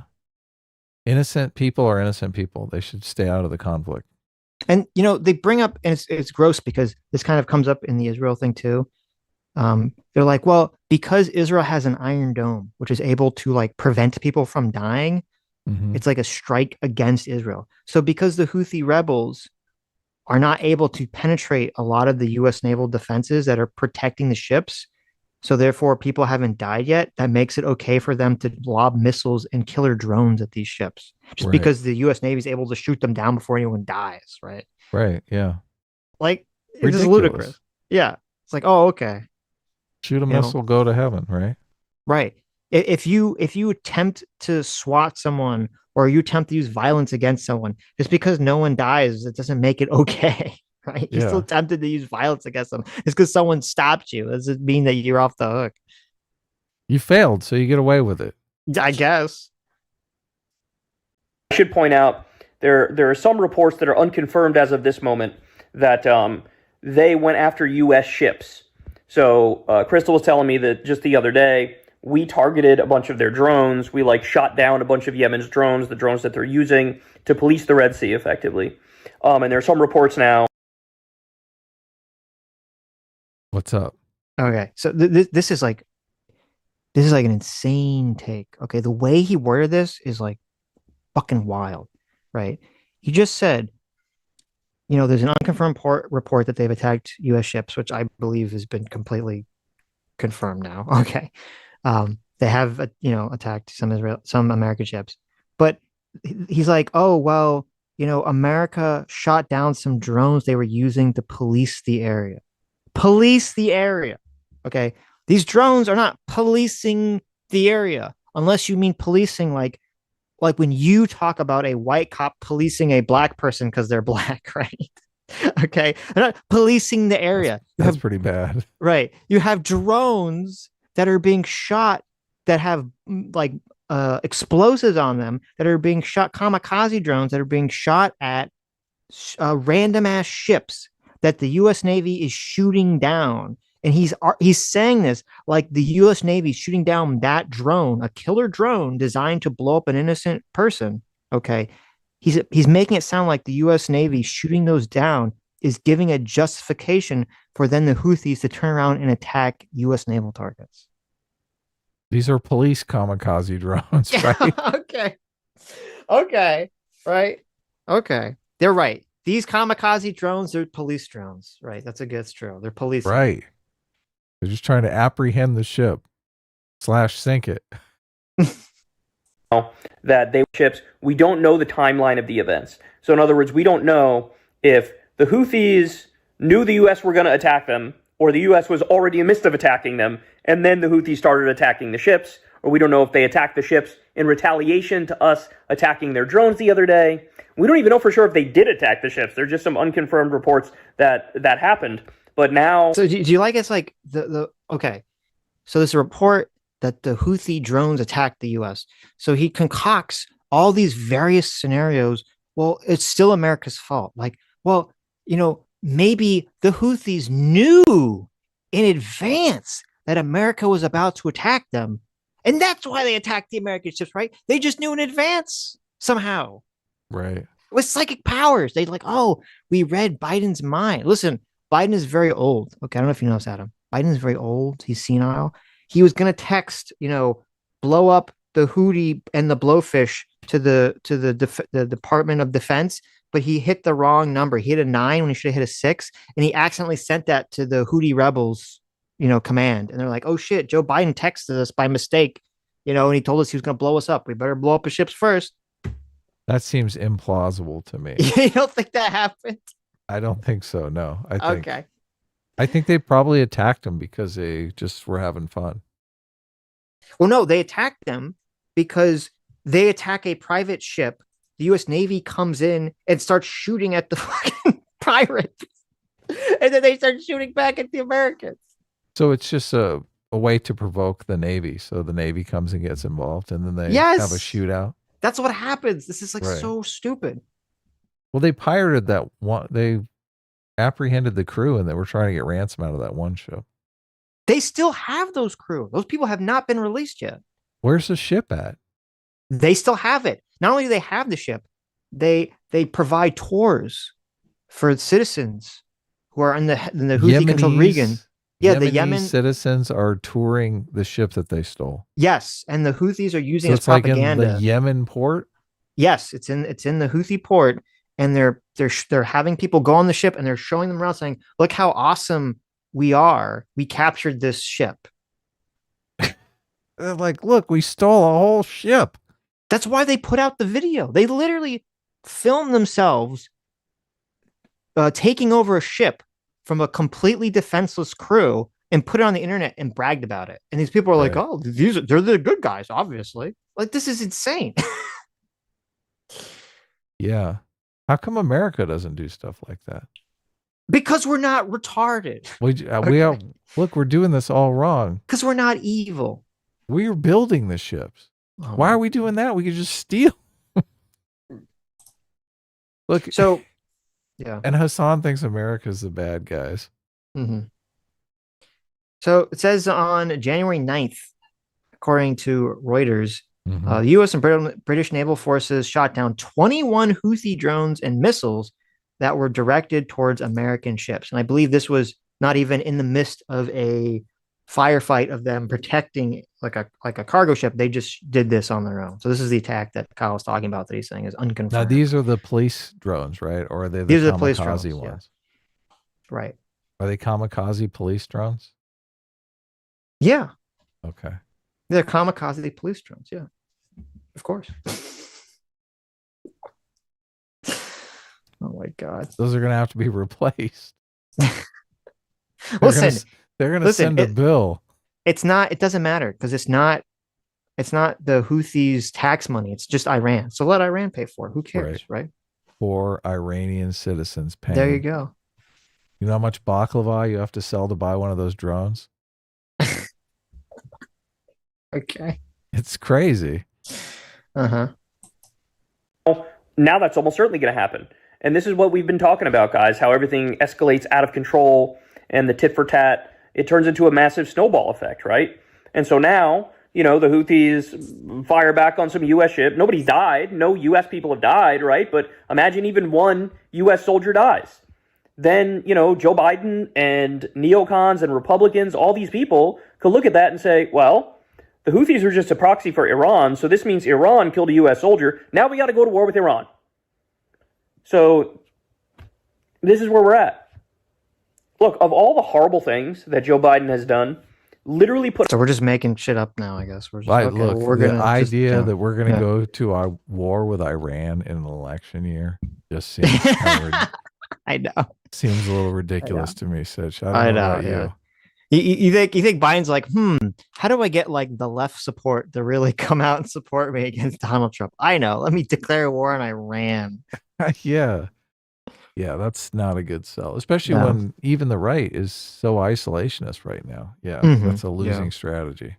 [SPEAKER 2] Innocent people are innocent people. They should stay out of the conflict.
[SPEAKER 1] And you know, they bring up, and it's gross because this kind of comes up in the Israel thing too. They're like, well, because Israel has an Iron Dome, which is able to like prevent people from dying, it's like a strike against Israel. So because the Houthi rebels are not able to penetrate a lot of the U.S. naval defenses that are protecting the ships, so therefore people haven't died yet, that makes it okay for them to lob missiles and killer drones at these ships. Just because the U.S. Navy is able to shoot them down before anyone dies, right?
[SPEAKER 2] Right, yeah.
[SPEAKER 1] Like, it's just ludicrous. Yeah. It's like, oh, okay.
[SPEAKER 2] Shoot a missile, go to heaven, right?
[SPEAKER 1] Right. If you attempt to swat someone or you attempt to use violence against someone, just because no one dies, it doesn't make it okay. Right? You still tempted to use violence against them. It's because someone stopped you. Does it mean that you're off the hook?
[SPEAKER 2] You failed, so you get away with it.
[SPEAKER 1] I guess.
[SPEAKER 8] I should point out there are some reports that are unconfirmed as of this moment that they went after U.S. ships. So Crystal was telling me that just the other day, we targeted a bunch of their drones. We shot down a bunch of Yemen's drones, the drones that they're using to police the Red Sea effectively. And there are some reports now.
[SPEAKER 2] What's up?
[SPEAKER 1] Okay, so this is like an insane take. Okay, the way he worded this is like fucking wild, right? He just said, there's an unconfirmed report that they've attacked U.S. ships, which I believe has been completely confirmed now. Okay, they have attacked some American ships, but he's like, oh well, America shot down some drones they were using to police the area. Okay, These drones are not policing the area, unless you mean policing like when you talk about a white cop policing a black person because they're black, right? Okay, they're not policing the area.
[SPEAKER 2] That's pretty bad.
[SPEAKER 1] Right. You have drones that are being shot that have like explosives on them that are being shot, kamikaze drones that are being shot at random ass ships that the U.S. Navy is shooting down. And he's saying this like the U.S. Navy is shooting down that drone, a killer drone designed to blow up an innocent person. Okay. He's making it sound like the U.S. Navy shooting those down is giving a justification for then the Houthis to turn around and attack U.S. naval targets.
[SPEAKER 2] These are police kamikaze drones, right?
[SPEAKER 1] Okay. Okay. Right. Okay. They're right. These kamikaze drones, they're police drones. Right. That's true. They're police.
[SPEAKER 2] Right. They're just trying to apprehend the ship / sink it.
[SPEAKER 8] That they ships, we don't know the timeline of the events. So in other words, we don't know if the Houthis knew the U.S. were going to attack them, or the U.S. was already in the midst of attacking them, and then the Houthis started attacking the ships, or we don't know if they attacked the ships in retaliation to us attacking their drones the other day. We don't even know for sure if they did attack the ships. There's just some unconfirmed reports that happened. But now...
[SPEAKER 1] So do you like it's like okay. So there's a report that the Houthi drones attacked the U.S. So he concocts all these various scenarios. Well, it's still America's fault. Like, well, maybe the Houthis knew in advance that America was about to attack them. And that's why they attacked the American ships, right? They just knew in advance somehow.
[SPEAKER 2] Right.
[SPEAKER 1] With psychic powers. They like, oh, we read Biden's mind. Listen, Biden is very old. Okay, I don't know if you know this, Adam. Biden is very old. He's senile. He was going to text, blow up the Houthi and the blowfish to the Department of Defense, but he hit the wrong number. He hit a 9 when he should have hit a 6, and he accidentally sent that to the Houthi rebels, command. And they're like, oh shit, Joe Biden texted us by mistake, and he told us he was going to blow us up. We better blow up his ships first.
[SPEAKER 2] That seems implausible to me.
[SPEAKER 1] You don't think that happened?
[SPEAKER 2] I don't think so. No,
[SPEAKER 1] Okay.
[SPEAKER 2] I think they probably attacked them because they just were having fun.
[SPEAKER 1] Well, no, they attacked them because they attack a private ship. The U.S. Navy comes in and starts shooting at the fucking pirates. And then they start shooting back at the Americans.
[SPEAKER 2] So it's just a way to provoke the Navy. So the Navy comes and gets involved, and then they have a shootout.
[SPEAKER 1] That's what happens. This is so stupid.
[SPEAKER 2] Well, they pirated that one. They apprehended the crew, and they were trying to get ransom out of that one ship.
[SPEAKER 1] They still have those crew. Those people have not been released yet.
[SPEAKER 2] Where's the ship at?
[SPEAKER 1] They still have it. Not only do they have the ship, they provide tours for citizens who are in the Houthi-controlled region. Yeah, the Yemen
[SPEAKER 2] citizens are touring the ship that they stole.
[SPEAKER 1] Yes, and the Houthis are using it as
[SPEAKER 2] Like
[SPEAKER 1] propaganda.
[SPEAKER 2] in the Yemen port.
[SPEAKER 1] Yes, it's in the Houthi port, and they're having people go on the ship, and they're showing them around, saying, "Look how awesome we are! We captured this ship."
[SPEAKER 2] They're like, "Look, we stole a whole ship."
[SPEAKER 1] That's why they put out the video. They literally filmed themselves taking over a ship from a completely defenseless crew and put it on the internet and bragged about it. And these people are like, "Oh, they're the good guys, obviously." Like, this is insane.
[SPEAKER 2] Yeah. How come America doesn't do stuff like that?
[SPEAKER 1] Because we're not retarded.
[SPEAKER 2] Look, we're doing this all wrong.
[SPEAKER 1] Because we're not evil.
[SPEAKER 2] We're building the ships.
[SPEAKER 1] Oh,
[SPEAKER 2] why are we doing that? We could just steal. Look.
[SPEAKER 1] So, yeah.
[SPEAKER 2] And Hasan thinks America's the bad guys.
[SPEAKER 1] Mm-hmm. So it says on January 9th, according to Reuters, the U.S. and British naval forces shot down 21 Houthi drones and missiles that were directed towards American ships. And I believe this was not even in the midst of a firefight of them protecting like a cargo ship. They just did this on their own. So this is the attack that Kyle was talking about that he's saying is unconfirmed.
[SPEAKER 2] Now these are the police drones, right? Or are they
[SPEAKER 1] these are the
[SPEAKER 2] kamikaze
[SPEAKER 1] police drones,
[SPEAKER 2] ones?
[SPEAKER 1] Yeah. Right.
[SPEAKER 2] Are they kamikaze police drones?
[SPEAKER 1] Yeah.
[SPEAKER 2] Okay.
[SPEAKER 1] They're kamikaze police drones. Yeah. Of course. Oh my God.
[SPEAKER 2] Those are going to have to be replaced.
[SPEAKER 1] Listen,
[SPEAKER 2] they're going to send a bill.
[SPEAKER 1] It's not. It doesn't matter because it's not. It's not the Houthis' tax money. It's just Iran. So let Iran pay for it. Who cares, right?
[SPEAKER 2] For Iranian citizens paying.
[SPEAKER 1] There you go.
[SPEAKER 2] You know how much baklava you have to sell to buy one of those drones?
[SPEAKER 1] Okay.
[SPEAKER 2] It's crazy.
[SPEAKER 1] Uh-huh.
[SPEAKER 8] Now that's almost certainly going to happen. And this is what we've been talking about, guys, how everything escalates out of control and the tit for tat, it turns into a massive snowball effect, right? And so now, the Houthis fire back on some U.S. ship. Nobody's died. No U.S. people have died, right? But imagine even one U.S. soldier dies. Then, Joe Biden and neocons and Republicans, all these people could look at that and say, well, the Houthis are just a proxy for Iran, so this means Iran killed a U.S. soldier. Now we got to go to war with Iran. So this is where we're at. Look, of all the horrible things that Joe Biden has done, literally put...
[SPEAKER 1] So we're just making shit up now, I guess. We're just,
[SPEAKER 2] Right,
[SPEAKER 1] okay,
[SPEAKER 2] look,
[SPEAKER 1] we're
[SPEAKER 2] the
[SPEAKER 1] gonna
[SPEAKER 2] idea that we're going to go to our war with Iran in an election year just seems
[SPEAKER 1] I know.
[SPEAKER 2] Seems a little ridiculous to me, Sitch. I don't know about you.
[SPEAKER 1] You think Biden's like, how do I get like the left support to really come out and support me against Donald Trump? I know. Let me declare war on Iran.
[SPEAKER 2] Yeah, that's not a good sell, especially when even the right is so isolationist right now. Yeah, that's a losing strategy.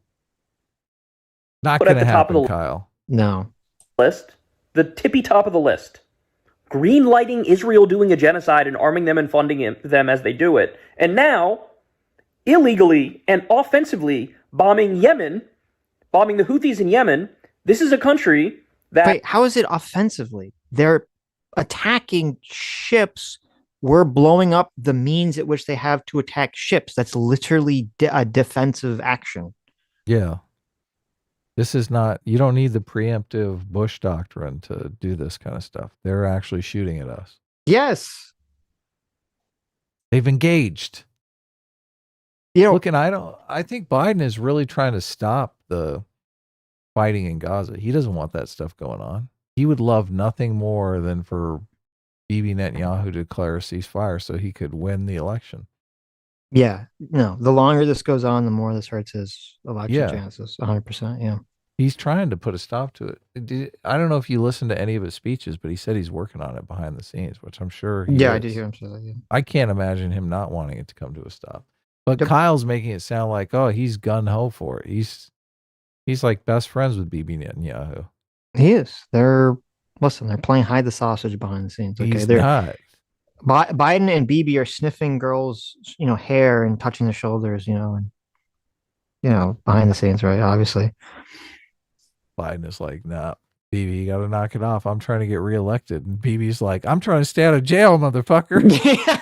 [SPEAKER 2] Not going to happen, Kyle.
[SPEAKER 1] No.
[SPEAKER 8] List, the tippy top of the list. Green lighting Israel doing a genocide and arming them and funding them as they do it. And now, illegally and offensively bombing Yemen, bombing the Houthis in Yemen. This is a country that...
[SPEAKER 1] Wait, how is it offensively? They're attacking ships. We're blowing up the means at which they have to attack ships. That's literally a defensive action.
[SPEAKER 2] Yeah. This is not, you don't need the preemptive Bush doctrine to do this kind of stuff. They're actually shooting at us.
[SPEAKER 1] Yes.
[SPEAKER 2] They've engaged. Look, and I think Biden is really trying to stop the fighting in Gaza. He doesn't want that stuff going on. He would love nothing more than for Bibi Netanyahu to declare a ceasefire so he could win the election.
[SPEAKER 1] Yeah, no, the longer this goes on, the more this hurts his election chances. 100%. Yeah.
[SPEAKER 2] He's trying to put a stop to it. I don't know if you listened to any of his speeches, but he said he's working on it behind the scenes, which I'm sure he is.
[SPEAKER 1] I did hear him say that. Yeah.
[SPEAKER 2] I can't imagine him not wanting it to come to a stop. But Kyle's making it sound like, oh, he's gun-ho for it. He's like best friends with Bibi Netanyahu.
[SPEAKER 1] He is. They're playing hide the sausage behind the scenes. Okay,
[SPEAKER 2] he's not.
[SPEAKER 1] Biden and Bibi are sniffing girls, hair and touching their shoulders, and behind the scenes, right? Obviously.
[SPEAKER 2] Biden is like, nah, Bibi, you got to knock it off. I'm trying to get reelected. And Bibi's like, I'm trying to stay out of jail, motherfucker.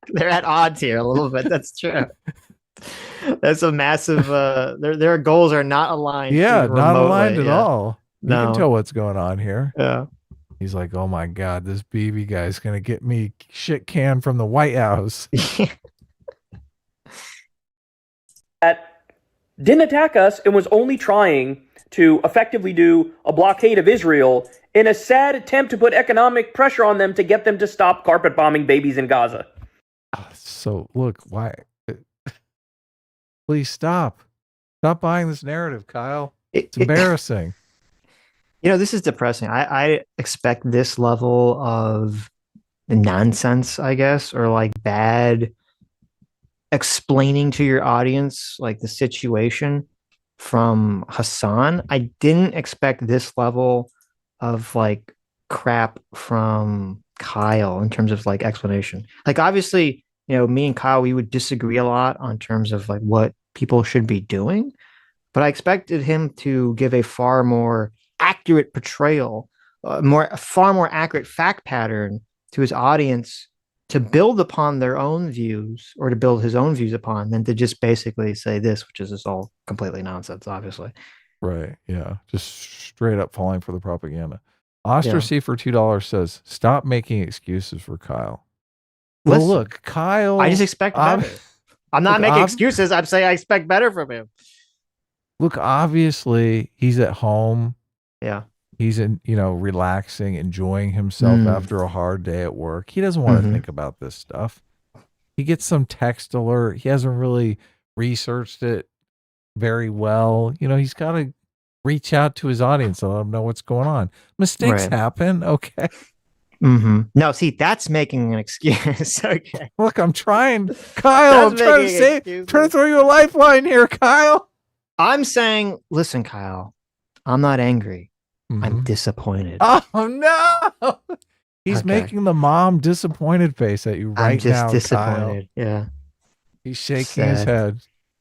[SPEAKER 1] They're at odds here a little bit. That's true. That's a massive, their goals are not aligned.
[SPEAKER 2] Yeah, not aligned at all.
[SPEAKER 1] No.
[SPEAKER 2] You can tell what's going on here.
[SPEAKER 1] Yeah.
[SPEAKER 2] He's like, oh my God, this Bibi guy's going to get me shit canned from the White House.
[SPEAKER 8] That didn't attack us and was only trying to effectively do a blockade of Israel in a sad attempt to put economic pressure on them to get them to stop carpet bombing babies in Gaza.
[SPEAKER 2] So look, why? Please stop. Stop buying this narrative, Kyle. It's embarrassing.
[SPEAKER 1] This is depressing. I expect this level of nonsense, I guess, or like bad explaining to your audience, like the situation from Hasan. I didn't expect this level of like crap from Kyle in terms of like explanation. Like obviously, me and Kyle, we would disagree a lot on terms of like what people should be doing, but I expected him to give a far more accurate portrayal, far more accurate fact pattern to his audience to build upon their own views or to build his own views upon than to just basically say this, which is just all completely nonsense, obviously.
[SPEAKER 2] Right. Yeah. Just straight up falling for the propaganda. Oster C for $2 says, stop making excuses for Kyle. Well, look, Kyle.
[SPEAKER 1] I just expect better. I'm not making excuses. I'm saying I expect better from him.
[SPEAKER 2] Look, obviously, he's at home.
[SPEAKER 1] Yeah.
[SPEAKER 2] He's relaxing, enjoying himself after a hard day at work. He doesn't want to think about this stuff. He gets some text alert. He hasn't really researched it. very well. You know, he's got to reach out to his audience and let them know what's going on. Mistakes happen. Okay.
[SPEAKER 1] No, see, that's making an excuse. Okay.
[SPEAKER 2] Look, I'm trying. Kyle, I'm trying to throw you a lifeline here, Kyle.
[SPEAKER 1] I'm saying, listen, Kyle, I'm not angry. I'm disappointed.
[SPEAKER 2] Oh, no. He's making the mom disappointed face at you right now.
[SPEAKER 1] I'm just
[SPEAKER 2] Kyle.
[SPEAKER 1] disappointed. Yeah.
[SPEAKER 2] He's shaking his head.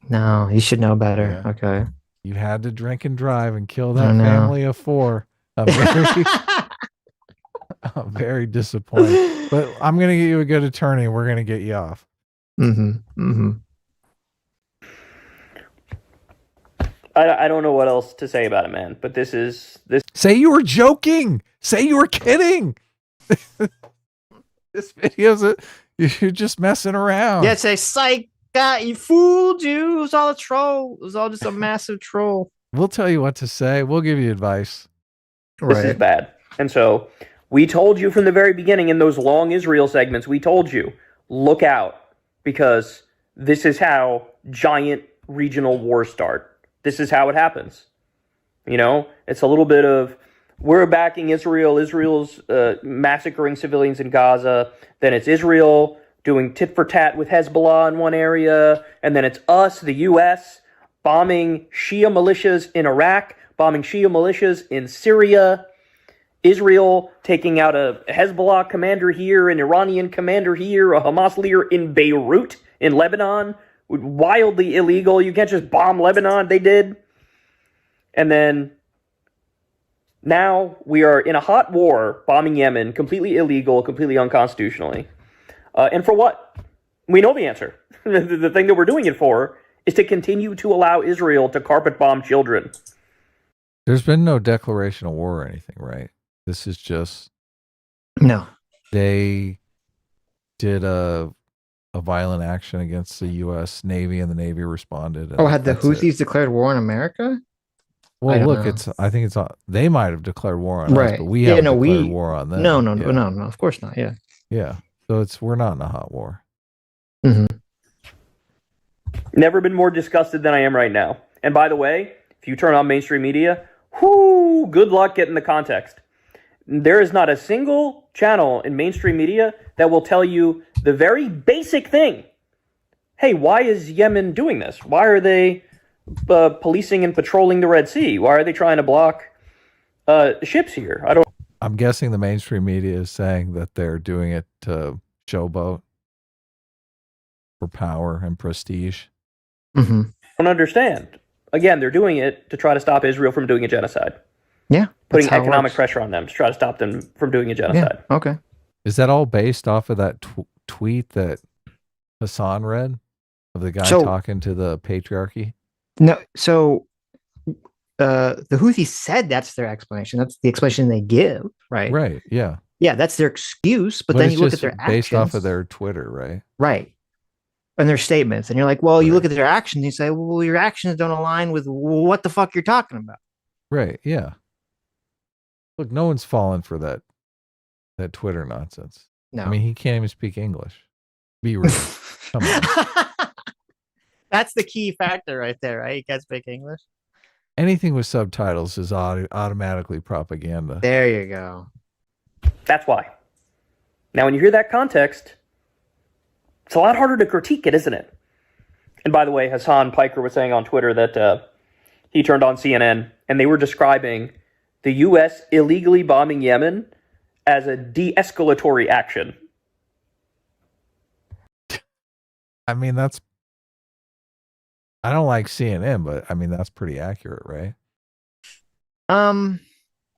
[SPEAKER 1] No, he should know better. Yeah. Okay.
[SPEAKER 2] You had to drink and drive and kill that family of 4. I'm very disappointed. But I'm going to get you a good attorney. We're going to get you off.
[SPEAKER 8] I don't know what else to say about it, man. But this.
[SPEAKER 2] Say you were joking. Say you were kidding. This video's you're just messing around.
[SPEAKER 1] Yeah, say psych. God, you fooled you. It was all a troll. It was all just a massive troll.
[SPEAKER 2] We'll tell you what to say. We'll give you advice.
[SPEAKER 8] This is bad. And so we told you from the very beginning in those long Israel segments, we told you, look out, because this is how giant regional wars start. This is how it happens. You know, it's a little bit of, we're backing Israel. Israel's massacring civilians in Gaza. Then it's Israel doing tit for tat with Hezbollah in one area. And then it's us, the U.S., bombing Shia militias in Iraq, bombing Shia militias in Syria. Israel taking out a Hezbollah commander here, an Iranian commander here, a Hamas leader in Beirut, in Lebanon. Wildly illegal. You can't just bomb Lebanon. They did. And then now we are in a hot war, bombing Yemen, completely illegal, completely unconstitutionally. And for what? We know the answer. The thing that we're doing it for is to continue to allow Israel to carpet bomb children.
[SPEAKER 2] There's been no declaration of war or anything, right? This is just...
[SPEAKER 1] No.
[SPEAKER 2] They did a violent action against the U.S. Navy, and the Navy responded.
[SPEAKER 1] Had the Houthis declared war on America?
[SPEAKER 2] Well, look, I think it's they might have declared war on us, but we haven't declared war on them.
[SPEAKER 1] No, of course not. Yeah.
[SPEAKER 2] Yeah. So we're not in a hot war.
[SPEAKER 8] Never been more disgusted than I am right now. And by the way, if you turn on mainstream media, good luck getting the context. There is not a single channel in mainstream media that will tell you the very basic thing. Hey, why is Yemen doing this? Why are they policing and patrolling the Red Sea? Why are they trying to block ships here?
[SPEAKER 2] I'm guessing the mainstream media is saying that they're doing it to showboat for power and prestige.
[SPEAKER 8] I don't understand. Again, they're doing it to try to stop Israel from doing a genocide.
[SPEAKER 1] Yeah.
[SPEAKER 8] Putting economic pressure on them to try to stop them from doing a genocide.
[SPEAKER 1] Yeah, okay.
[SPEAKER 2] Is that all based off of that tweet that Hasan read of the guy talking to the patriarchy?
[SPEAKER 1] No. So the Houthis said that's their explanation. That's the explanation they give, right?
[SPEAKER 2] Right. Yeah.
[SPEAKER 1] Yeah, that's their excuse. But then you look at their actions.
[SPEAKER 2] Based off of their Twitter, right?
[SPEAKER 1] Right. And their statements. And you're like, well, you look at their actions and you say, well, your actions don't align with what the fuck you're talking about.
[SPEAKER 2] Right. Yeah. Look, no one's fallen for that Twitter nonsense.
[SPEAKER 1] No.
[SPEAKER 2] I mean, he can't even speak English. Be real. Come on.
[SPEAKER 1] That's the key factor right there, right? You can't speak English.
[SPEAKER 2] Anything with subtitles is automatically propaganda.
[SPEAKER 1] There you go.
[SPEAKER 8] That's why. Now, when you hear that context, it's a lot harder to critique it, isn't it? And by the way, Hasan Piker was saying on Twitter that he turned on CNN and they were describing the U.S. illegally bombing Yemen as a de-escalatory action.
[SPEAKER 2] I mean, I don't like CNN, but I mean, that's pretty accurate, right?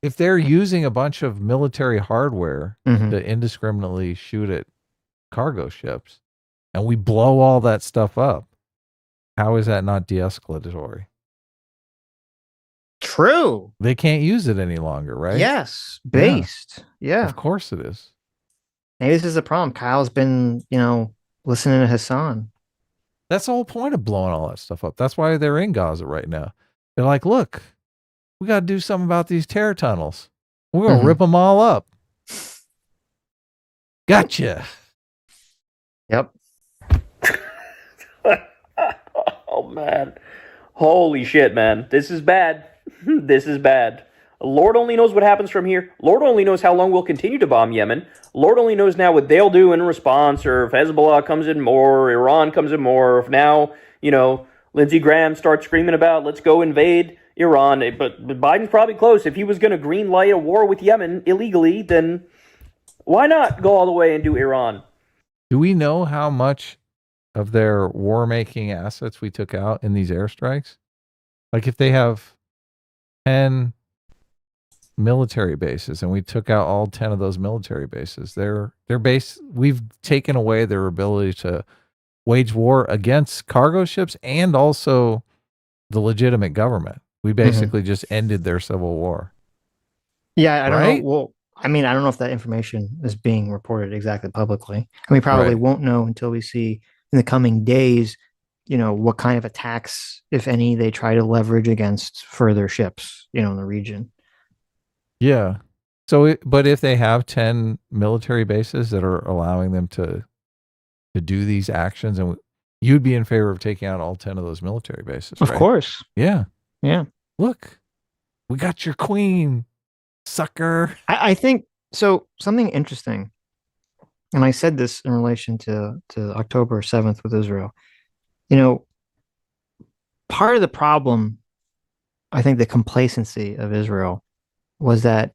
[SPEAKER 2] If they're using a bunch of military hardware to indiscriminately shoot at cargo ships and we blow all that stuff up, how is that not de-escalatory?
[SPEAKER 1] True.
[SPEAKER 2] They can't use it any longer, right?
[SPEAKER 1] Yes. Based. Yeah.
[SPEAKER 2] Of course it is.
[SPEAKER 1] Maybe this is a problem. Kyle's been, listening to Hasan.
[SPEAKER 2] That's the whole point of blowing all that stuff up. That's why they're in Gaza right now. They're like, look, we got to do something about these terror tunnels. We're going to rip them all up. Gotcha.
[SPEAKER 1] Yep.
[SPEAKER 8] Oh, man. Holy shit, man. This is bad. This is bad. Lord only knows what happens from here. Lord only knows how long we'll continue to bomb Yemen. Lord only knows now what they'll do in response, or if Hezbollah comes in more, or Iran comes in more, or if now, Lindsey Graham starts screaming about, let's go invade Iran. But Biden's probably close. If he was going to green light a war with Yemen illegally, then why not go all the way and do Iran?
[SPEAKER 2] Do we know how much of their war-making assets we took out in these airstrikes? Like if they have 10 military bases and we took out all 10 of those military bases, we've taken away their ability to wage war against cargo ships and also the legitimate government. We basically just ended their civil war.
[SPEAKER 1] Yeah, I don't
[SPEAKER 2] Right?
[SPEAKER 1] know. Well, I mean, I don't know if that information is being reported exactly publicly. And we probably won't know until we see in the coming days, what kind of attacks, if any, they try to leverage against further ships, in the region.
[SPEAKER 2] Yeah. So, but if they have 10 military bases that are allowing them to do these actions, and you'd be in favor of taking out all 10 of those military bases,
[SPEAKER 1] Of
[SPEAKER 2] right?
[SPEAKER 1] course.
[SPEAKER 2] Yeah.
[SPEAKER 1] Yeah.
[SPEAKER 2] Look, we got your queen, sucker.
[SPEAKER 1] I think so. Something interesting, and I said this in relation to October 7th with Israel. Part of the problem, I think, the complacency of Israel was that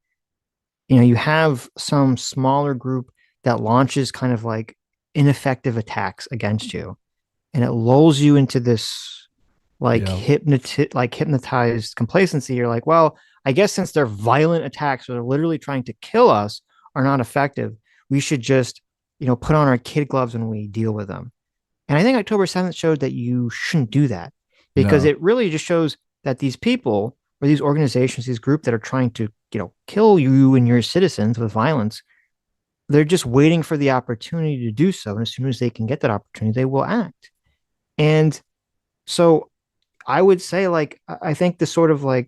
[SPEAKER 1] you have some smaller group that launches kind of like ineffective attacks against you, and it lulls you into this hypnotized complacency. You're like, well, I guess since their violent attacks, or they're literally trying to kill us, are not effective, we should just put on our kid gloves when we deal with them. And I think October 7th showed that you shouldn't do that, because it really just shows that these people or these organizations, these groups that are trying to kill you and your citizens with violence, they're just waiting for the opportunity to do so. And as soon as they can get that opportunity, they will act. And so I would say, I think the sort of I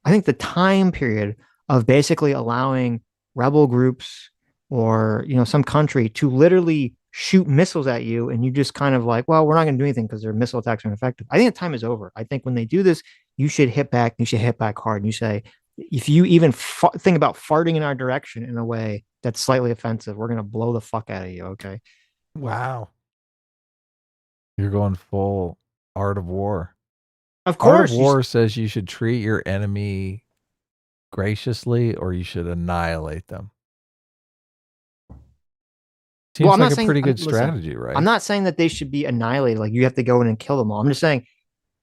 [SPEAKER 1] think the time period of basically allowing rebel groups or, some country to literally shoot missiles at you, and you just kind of like, well, we're not going to do anything because their missile attacks are ineffective. I think the time is over. I think when they do this, you should hit back. You should hit back hard. And you say, if you even think about farting in our direction in a way that's slightly offensive, we're going to blow the fuck out of you. Okay.
[SPEAKER 2] Wow. You're going full art of war.
[SPEAKER 1] Of course.
[SPEAKER 2] Art of war says you should treat your enemy graciously or you should annihilate them. Seems
[SPEAKER 1] I'm
[SPEAKER 2] like
[SPEAKER 1] not
[SPEAKER 2] a
[SPEAKER 1] saying,
[SPEAKER 2] pretty good
[SPEAKER 1] listen,
[SPEAKER 2] strategy, right?
[SPEAKER 1] I'm not saying that they should be annihilated. Like you have to go in and kill them all. I'm just saying,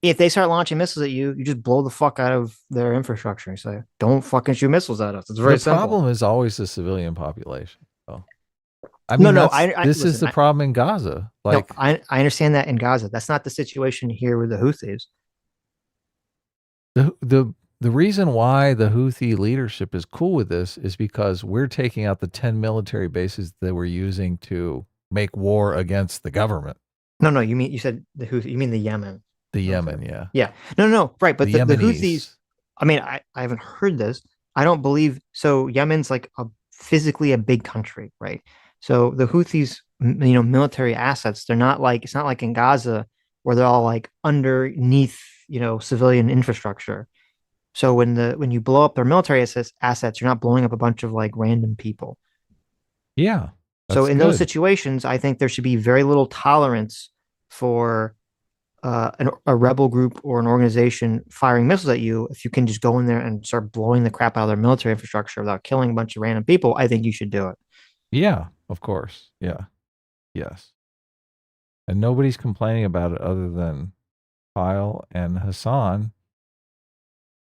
[SPEAKER 1] if they start launching missiles at you, you just blow the fuck out of their infrastructure and say, don't fucking shoot missiles at us. It's very simple.
[SPEAKER 2] The problem is always the civilian population. So, I mean, this is the problem in Gaza. Like,
[SPEAKER 1] no, I understand that in Gaza. That's not the situation here with the Houthis.
[SPEAKER 2] The reason why the Houthi leadership is cool with this is because we're taking out the 10 military bases that we're using to make war against the government.
[SPEAKER 1] No, you said the Houthi. You mean the Yemen.
[SPEAKER 2] The Yemen, yeah.
[SPEAKER 1] Yeah. No, right. But the Houthis, I mean, I haven't heard this. I don't believe so. Yemen's like physically a big country, right? So the Houthis, military assets, they're not like, it's not like in Gaza where they're all like underneath, civilian infrastructure. So when you blow up their military assets, you're not blowing up a bunch of like random people.
[SPEAKER 2] Yeah.
[SPEAKER 1] So in those situations, I think there should be very little tolerance for a rebel group or an organization firing missiles at you. If you can just go in there and start blowing the crap out of their military infrastructure without killing a bunch of random people, I think you should do it.
[SPEAKER 2] Yeah, of course. Yeah. Yes. And nobody's complaining about it other than Kyle and Hasan.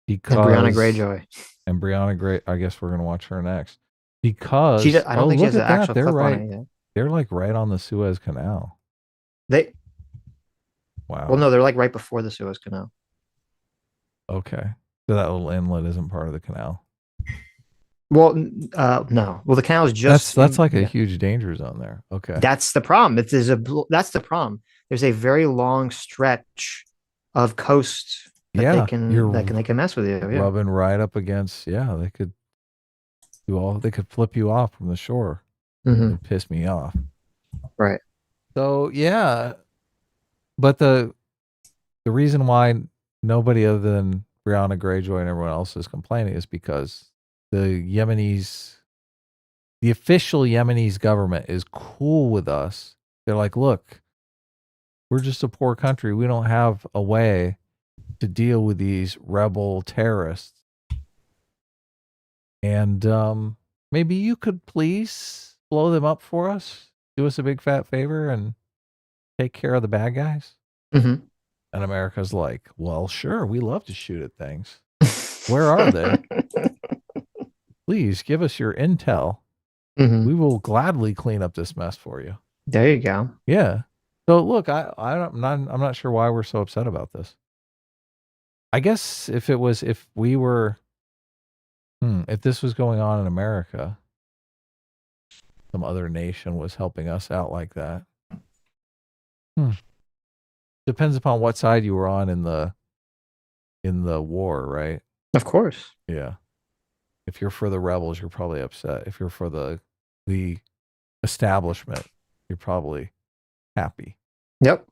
[SPEAKER 2] Because,
[SPEAKER 1] and Brianna Greyjoy.
[SPEAKER 2] And Brianna Grey, I guess we're going to watch her next. Because
[SPEAKER 1] I don't think she has an actual clip
[SPEAKER 2] right,
[SPEAKER 1] on it yet.
[SPEAKER 2] They're like right on the Suez Canal. Wow.
[SPEAKER 1] Well, no, they're like right before the Suez Canal.
[SPEAKER 2] Okay. So that little inlet isn't part of the canal.
[SPEAKER 1] Well, no. Well, the canal is just
[SPEAKER 2] that's like a huge danger zone there. Okay.
[SPEAKER 1] That's the problem. That's the problem. There's a very long stretch of coast that they can mess with you. Yeah.
[SPEAKER 2] Rubbing right up against. Yeah, they could they could flip you off from the shore and piss me off.
[SPEAKER 1] Right.
[SPEAKER 2] So yeah, but the the reason why nobody other than Brianna Greyjoy and everyone else is complaining is because the official Yemenis government is cool with us. They're like, look, we're just a poor country. We don't have a way to deal with these rebel terrorists. And maybe you could please blow them up for us. Do us a big fat favor and take care of the bad guys.
[SPEAKER 1] Mm-hmm.
[SPEAKER 2] And America's like, well, sure, we love to shoot at things. Where are they? Please give us your intel.
[SPEAKER 1] Mm-hmm.
[SPEAKER 2] We will gladly clean up this mess for you.
[SPEAKER 1] There you go.
[SPEAKER 2] Yeah. So look, I'm not sure why we're so upset about this. I guess if this was going on in America, some other nation was helping us out like that. Depends upon what side you were on in the war, right?
[SPEAKER 1] Of course.
[SPEAKER 2] Yeah. If you're for the rebels, you're probably upset. If you're for the establishment, you're probably happy.
[SPEAKER 1] Yep.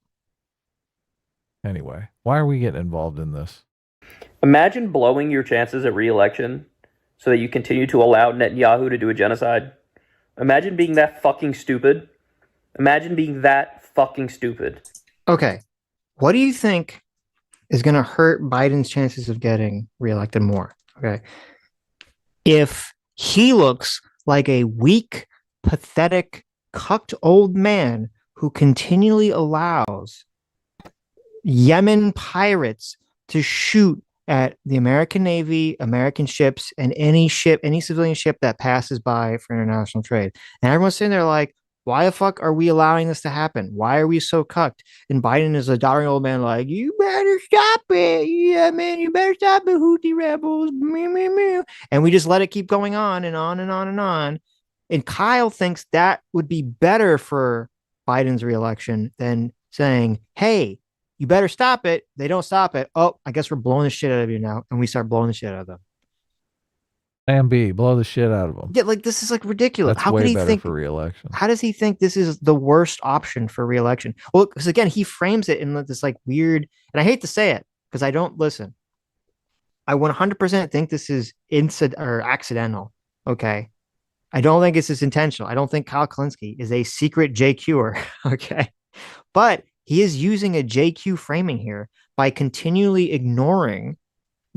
[SPEAKER 2] Anyway, why are we getting involved in this?
[SPEAKER 8] Imagine blowing your chances at re-election so that you continue to allow Netanyahu to do a genocide. Imagine being that fucking stupid. Imagine being that fucking stupid.
[SPEAKER 1] Okay. What do you think is going to hurt Biden's chances of getting reelected more? Okay. If he looks like a weak, pathetic, cucked old man who continually allows Yemen pirates to shoot at the American Navy, American ships, and any civilian ship that passes by for international trade. And everyone's sitting there like, why the fuck are we allowing this to happen? Why are we so cucked? And Biden is a doddering old man like, you better stop it. Yeah, man, you better stop it, Houthi rebels. Meow, meow, meow. And we just let it keep going on and on and on and on. And Kyle thinks that would be better for Biden's reelection than saying, hey, you better stop it. They don't stop it. Oh, I guess we're blowing the shit out of you now. And we start blowing the shit out of them.
[SPEAKER 2] Plan B, blow the shit out of them.
[SPEAKER 1] Yeah, like this is like ridiculous.
[SPEAKER 2] That's
[SPEAKER 1] how
[SPEAKER 2] way
[SPEAKER 1] could he
[SPEAKER 2] better
[SPEAKER 1] think
[SPEAKER 2] for re-election.
[SPEAKER 1] How does he think this is the worst option for re-election? Well, because again, he frames it in this like weird, and I hate to say it because I don't listen. I 100% think this is accidental. Okay. I don't think this is intentional. I don't think Kyle Kulinski is a secret JQer. Okay. But he is using a JQ framing here by continually ignoring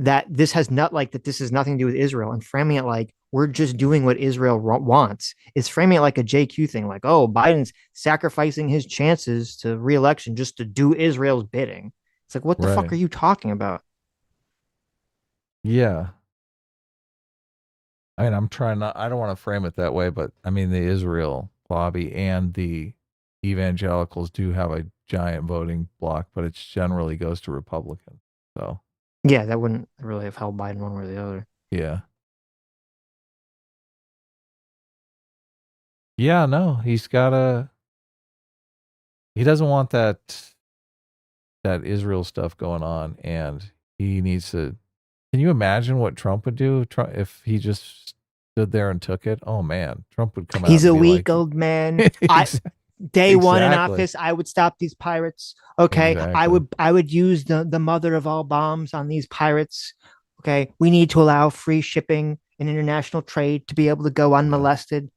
[SPEAKER 1] that this has nothing to do with Israel and framing it like we're just doing what Israel wants. It's framing it like a JQ thing, like, oh, Biden's sacrificing his chances to re-election just to do Israel's bidding. It's like, what the fuck are you talking about?
[SPEAKER 2] Yeah. I mean, I don't want to frame it that way, but I mean, the Israel lobby and the evangelicals do have a giant voting block, but it generally goes to Republicans. So
[SPEAKER 1] yeah, that wouldn't really have held Biden one way or the other.
[SPEAKER 2] Yeah. Yeah, no, he doesn't want that Israel stuff going on, and he needs to. Can you imagine what Trump would do if he just stood there and took it? Oh man, Trump would come out.
[SPEAKER 1] He's a weak
[SPEAKER 2] like,
[SPEAKER 1] old man. Day one in office, I would stop these pirates. Okay, exactly. I would use the mother of all bombs on these pirates. Okay, we need to allow free shipping and international trade to be able to go unmolested.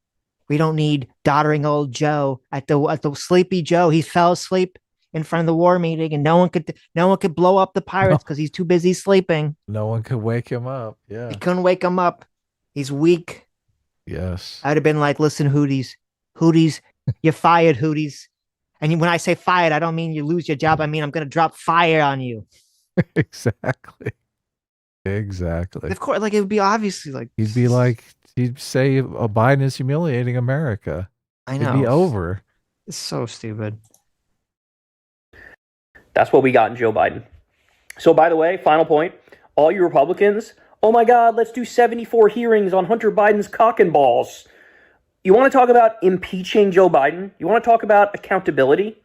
[SPEAKER 1] We don't need doddering old Joe at the sleepy Joe. He fell asleep in front of the war meeting, and no one could blow up the pirates because he's too busy sleeping.
[SPEAKER 2] No one could wake him up. Yeah,
[SPEAKER 1] he couldn't wake him up. He's weak.
[SPEAKER 2] Yes,
[SPEAKER 1] I'd have been like, listen, Houthis, you're fired, Houthis. And when I say fired, I don't mean you lose your job. I mean I'm going to drop fire on you.
[SPEAKER 2] Exactly.
[SPEAKER 1] Of course, like it would be obviously like
[SPEAKER 2] he'd say Biden is humiliating America.
[SPEAKER 1] I know.
[SPEAKER 2] It'd be over.
[SPEAKER 1] It's so stupid.
[SPEAKER 8] That's what we got in Joe Biden. So, by the way, final point, all you Republicans, oh my God, let's do 74 hearings on Hunter Biden's cock and balls. You want to talk about impeaching Joe Biden? You want to talk about accountability?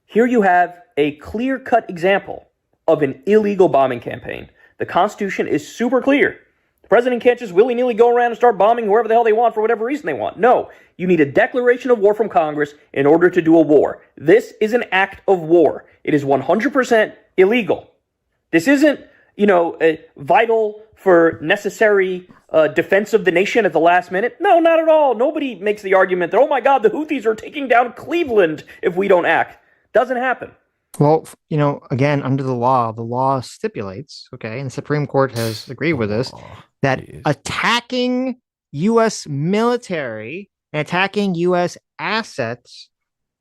[SPEAKER 8] Here you have a clear-cut example of an illegal bombing campaign. The Constitution is super clear. The president can't just willy-nilly go around and start bombing whoever the hell they want for whatever reason they want. No, you need a declaration of war from Congress in order to do a war. This is an act of war. It is 100% illegal. This isn't, vital for necessary defense of the nation at the last minute. No, not at all. Nobody makes the argument that, oh my God, the Houthis are taking down Cleveland if we don't act. Doesn't happen.
[SPEAKER 1] Well, again, under the law stipulates, okay, and the Supreme Court has agreed with this, that attacking U.S. military and attacking U.S. assets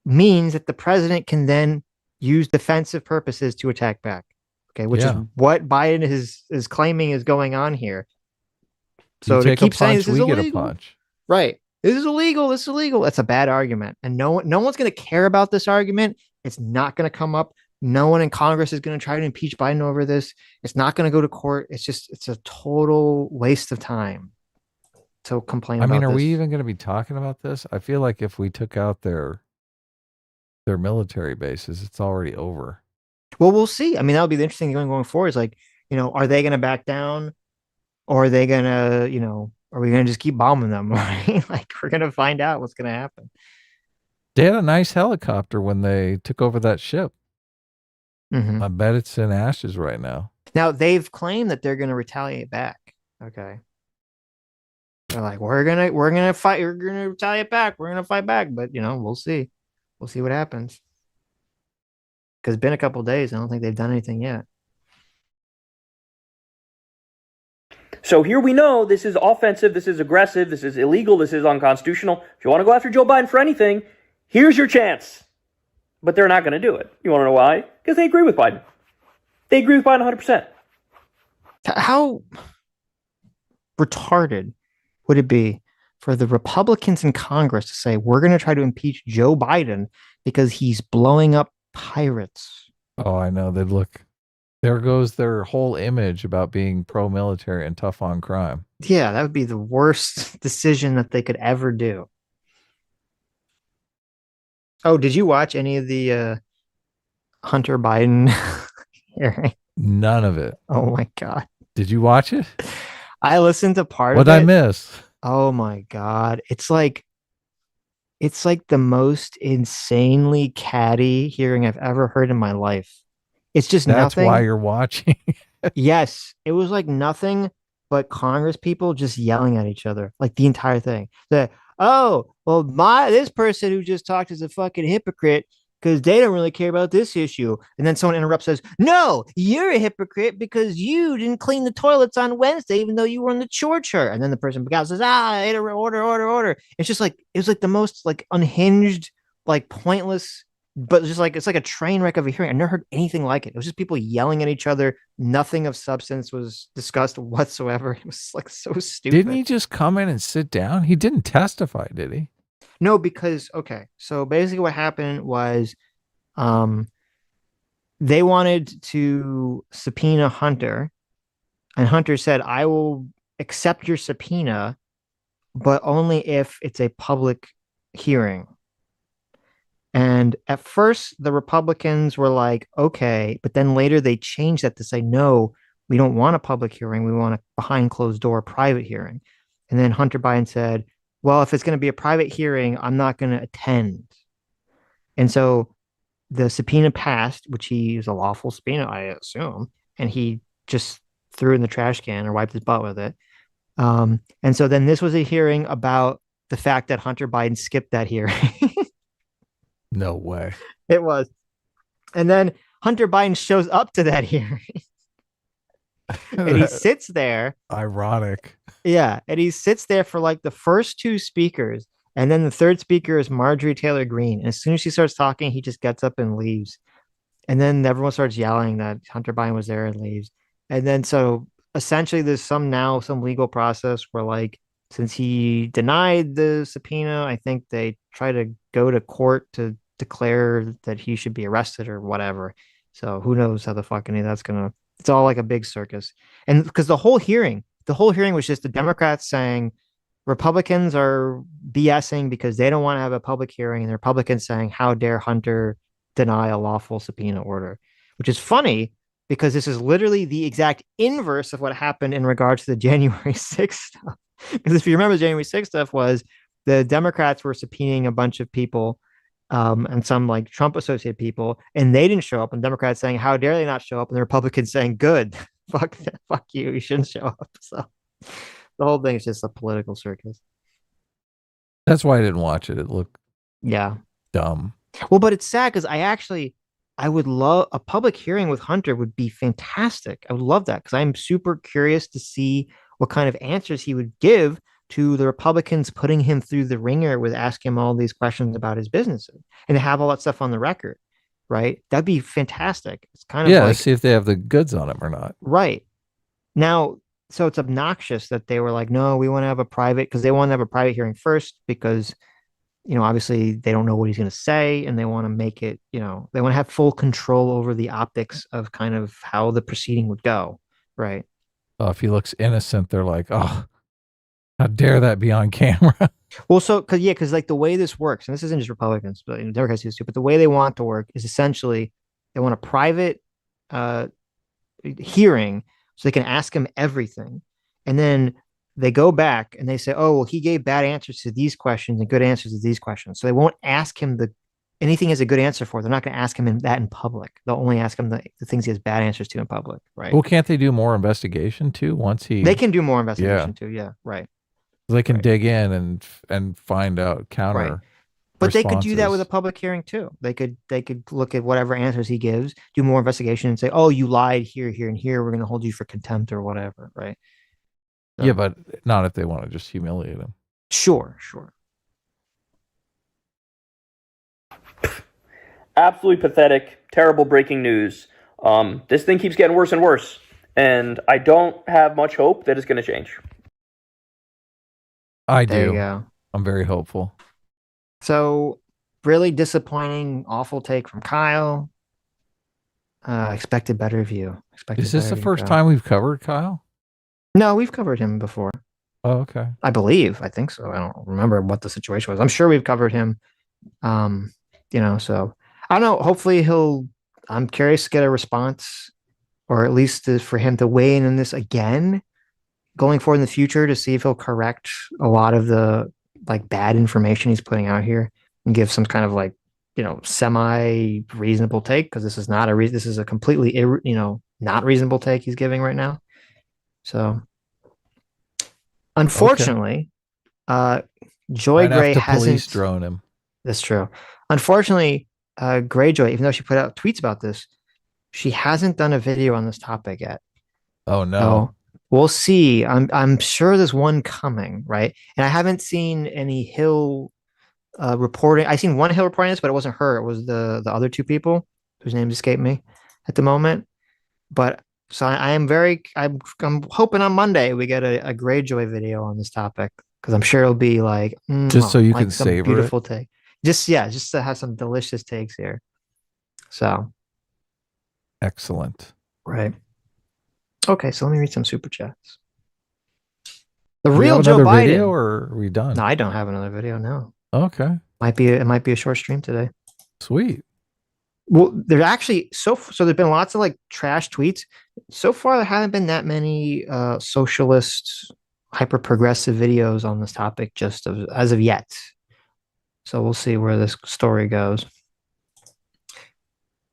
[SPEAKER 1] means that the president can then use defensive purposes to attack back. Okay, which is what Biden is claiming is going on here. So to keep saying this is illegal, right? This is illegal. This is illegal. That's a bad argument, and no one's going to care about this argument. It's not going to come up. No one in Congress is going to try to impeach Biden over this. It's not going to go to court. It's a total waste of time to complain about. I mean,
[SPEAKER 2] are we even going to be talking about this? I feel like if we took out their military bases, it's already over.
[SPEAKER 1] Well, we'll see. I mean, that'll be the interesting thing going forward. Is like, are they going to back down, or are they going to, are we going to just keep bombing them? Right? Like, we're going to find out what's going to happen.
[SPEAKER 2] They had a nice helicopter when they took over that ship.
[SPEAKER 1] Mm-hmm.
[SPEAKER 2] I bet it's in ashes right now.
[SPEAKER 1] Now they've claimed that they're going to retaliate back. Okay, they're like, we're gonna fight. We're gonna retaliate back. We're gonna fight back. But we'll see. We'll see what happens. Because it's been a couple of days. I don't think they've done anything yet.
[SPEAKER 8] So here we know this is offensive. This is aggressive. This is illegal. This is unconstitutional. If you want to go after Joe Biden for anything, here's your chance. But they're not going to do it. You want to know why? Because they agree with Biden. They agree with Biden 100%.
[SPEAKER 1] How retarded would it be for the Republicans in Congress to say, we're going to try to impeach Joe Biden because he's blowing up pirates?
[SPEAKER 2] Oh, I know. They'd look. There goes their whole image about being pro-military and tough on crime.
[SPEAKER 1] Yeah, that would be the worst decision that they could ever do. Oh, did you watch any of the Hunter Biden hearing?
[SPEAKER 2] None of it.
[SPEAKER 1] Oh my God.
[SPEAKER 2] Did you watch it?
[SPEAKER 1] I listened to part of it.
[SPEAKER 2] What'd I miss?
[SPEAKER 1] Oh my God. It's like the most insanely catty hearing I've ever heard in my life. It's just nothing.
[SPEAKER 2] That's why you're watching.
[SPEAKER 1] Yes. It was like nothing but Congress people just yelling at each other, like the entire thing. Oh, well, this person who just talked is a fucking hypocrite because they don't really care about this issue. And then someone interrupts, says, no, you're a hypocrite because you didn't clean the toilets on Wednesday, even though you were on the chore. And then the person says, order. It's just like, it was like the most like unhinged, like pointless, but just like, it's like a train wreck of a hearing. I never heard anything like it. It was just people yelling at each other. Nothing of substance was discussed whatsoever. It was like so stupid.
[SPEAKER 2] Didn't he just come in and sit down? He didn't testify, did he?
[SPEAKER 1] No, because, okay. So basically what happened was they wanted to subpoena Hunter, and Hunter said, I will accept your subpoena, but only if it's a public hearing. And at first, the Republicans were like, okay, but then later they changed that to say, no, we don't want a public hearing. We want a behind closed door private hearing. And then Hunter Biden said, well, if it's going to be a private hearing, I'm not going to attend. And so the subpoena passed, which he is a lawful subpoena, I assume, and he just threw it in the trash can or wiped his butt with it. And so then this was a hearing about the fact that Hunter Biden skipped that hearing.
[SPEAKER 2] No way.
[SPEAKER 1] It was. And then Hunter Biden shows up to that hearing. And he sits there.
[SPEAKER 2] Ironic.
[SPEAKER 1] Yeah. And he sits there for like the first two speakers. And then the third speaker is Marjorie Taylor Greene. And as soon as she starts talking, he just gets up and leaves. And then everyone starts yelling that Hunter Biden was there and leaves. And then so essentially there's some legal process where like, since he denied the subpoena, I think they try to go to court to declare that he should be arrested or whatever. So who knows how the fucking that's gonna. It's all like a big circus. And because the whole hearing was just the Democrats saying Republicans are BSing because they don't want to have a public hearing, and the Republicans saying, how dare Hunter deny a lawful subpoena order, which is funny because this is literally the exact inverse of what happened in regards to the January 6th stuff. Because if you remember, the January 6th stuff was the Democrats were subpoenaing a bunch of people, and some like Trump associated people, and they didn't show up. And Democrats saying, "How dare they not show up?" And the Republicans saying, "Good, fuck you, you shouldn't show up." So the whole thing is just a political circus.
[SPEAKER 2] That's why I didn't watch it. It looked
[SPEAKER 1] Yeah.
[SPEAKER 2] dumb.
[SPEAKER 1] Well, but it's sad because I would love a public hearing with Hunter would be fantastic. I would love that because I'm super curious to see what kind of answers he would give to the Republicans putting him through the ringer with asking him all these questions about his businesses and to have all that stuff on the record, right? That'd be fantastic. It's kind of
[SPEAKER 2] Yeah,
[SPEAKER 1] like,
[SPEAKER 2] see if they have the goods on him or not.
[SPEAKER 1] right. Now, so it's obnoxious that they were like, no, we want to have a private because they want to have a private hearing first because obviously they don't know what he's going to say and they want to make it, they want to have full control over the optics of kind of how the proceeding would go. Right.
[SPEAKER 2] If he looks innocent, they're like, oh, how dare that be on camera?
[SPEAKER 1] Well, so, because like the way this works, and this isn't just Republicans, but Democrats use too, but the way they want to work is essentially they want a private hearing so they can ask him everything. And then they go back and they say, oh, well, he gave bad answers to these questions and good answers to these questions. So they won't ask him anything he has a good answer for. They're not going to ask him that in public. They'll only ask him the things he has bad answers to in public. Right.
[SPEAKER 2] Well, can't they do more investigation too
[SPEAKER 1] they can do more investigation too. Yeah. Right.
[SPEAKER 2] They can dig in and find out counter.
[SPEAKER 1] Right. But they could do that with a public hearing too. They could look at whatever answers he gives, do more investigation and say, oh, you lied here, here, and here. We're going to hold you for contempt or whatever. Right.
[SPEAKER 2] Yeah, but not if they want to just humiliate him.
[SPEAKER 1] Sure.
[SPEAKER 8] Absolutely pathetic, terrible breaking news. This thing keeps getting worse and worse, and I don't have much hope that it's going to change.
[SPEAKER 2] I do.
[SPEAKER 1] There you go.
[SPEAKER 2] I'm very hopeful.
[SPEAKER 1] So, really disappointing, awful take from Kyle. Expected better view.
[SPEAKER 2] Is this the first time we've covered Kyle?
[SPEAKER 1] No, we've covered him before.
[SPEAKER 2] Oh, okay.
[SPEAKER 1] I think so. I don't remember what the situation was. I'm sure we've covered him. So I don't know. Hopefully I'm curious to get a response, or at least for him to weigh in on this again going forward in the future to see if he'll correct a lot of the like bad information he's putting out here and give some kind of like, semi reasonable take. Cause this is not this is a completely, not reasonable take he's giving right now. So unfortunately, Joy Gray hasn't
[SPEAKER 2] drone him.
[SPEAKER 1] That's true. Unfortunately, Greyjoy, even though she put out tweets about this, she hasn't done a video on this topic yet.
[SPEAKER 2] Oh no.
[SPEAKER 1] So we'll see. I'm sure there's one coming, right? And I haven't seen any Hill reporting. I seen one Hill reporting this, but it wasn't her. It was the other two people whose names escape me at the moment. But so I'm hoping on Monday we get a Greyjoy video on this topic because I'm sure it'll be like
[SPEAKER 2] just so you
[SPEAKER 1] like
[SPEAKER 2] can
[SPEAKER 1] some
[SPEAKER 2] savor
[SPEAKER 1] beautiful
[SPEAKER 2] it.
[SPEAKER 1] take. Just to have some delicious takes here. So
[SPEAKER 2] excellent.
[SPEAKER 1] Right. Okay, so let me read some super chats. The real Joe Biden.
[SPEAKER 2] Video, or are we done?
[SPEAKER 1] No, I don't have another video. No.
[SPEAKER 2] Okay.
[SPEAKER 1] It might be a short stream today.
[SPEAKER 2] Sweet.
[SPEAKER 1] Well, there's actually so there's been lots of like trash tweets. So far, there haven't been that many socialist, hyper progressive videos on this topic as of yet. So we'll see where this story goes.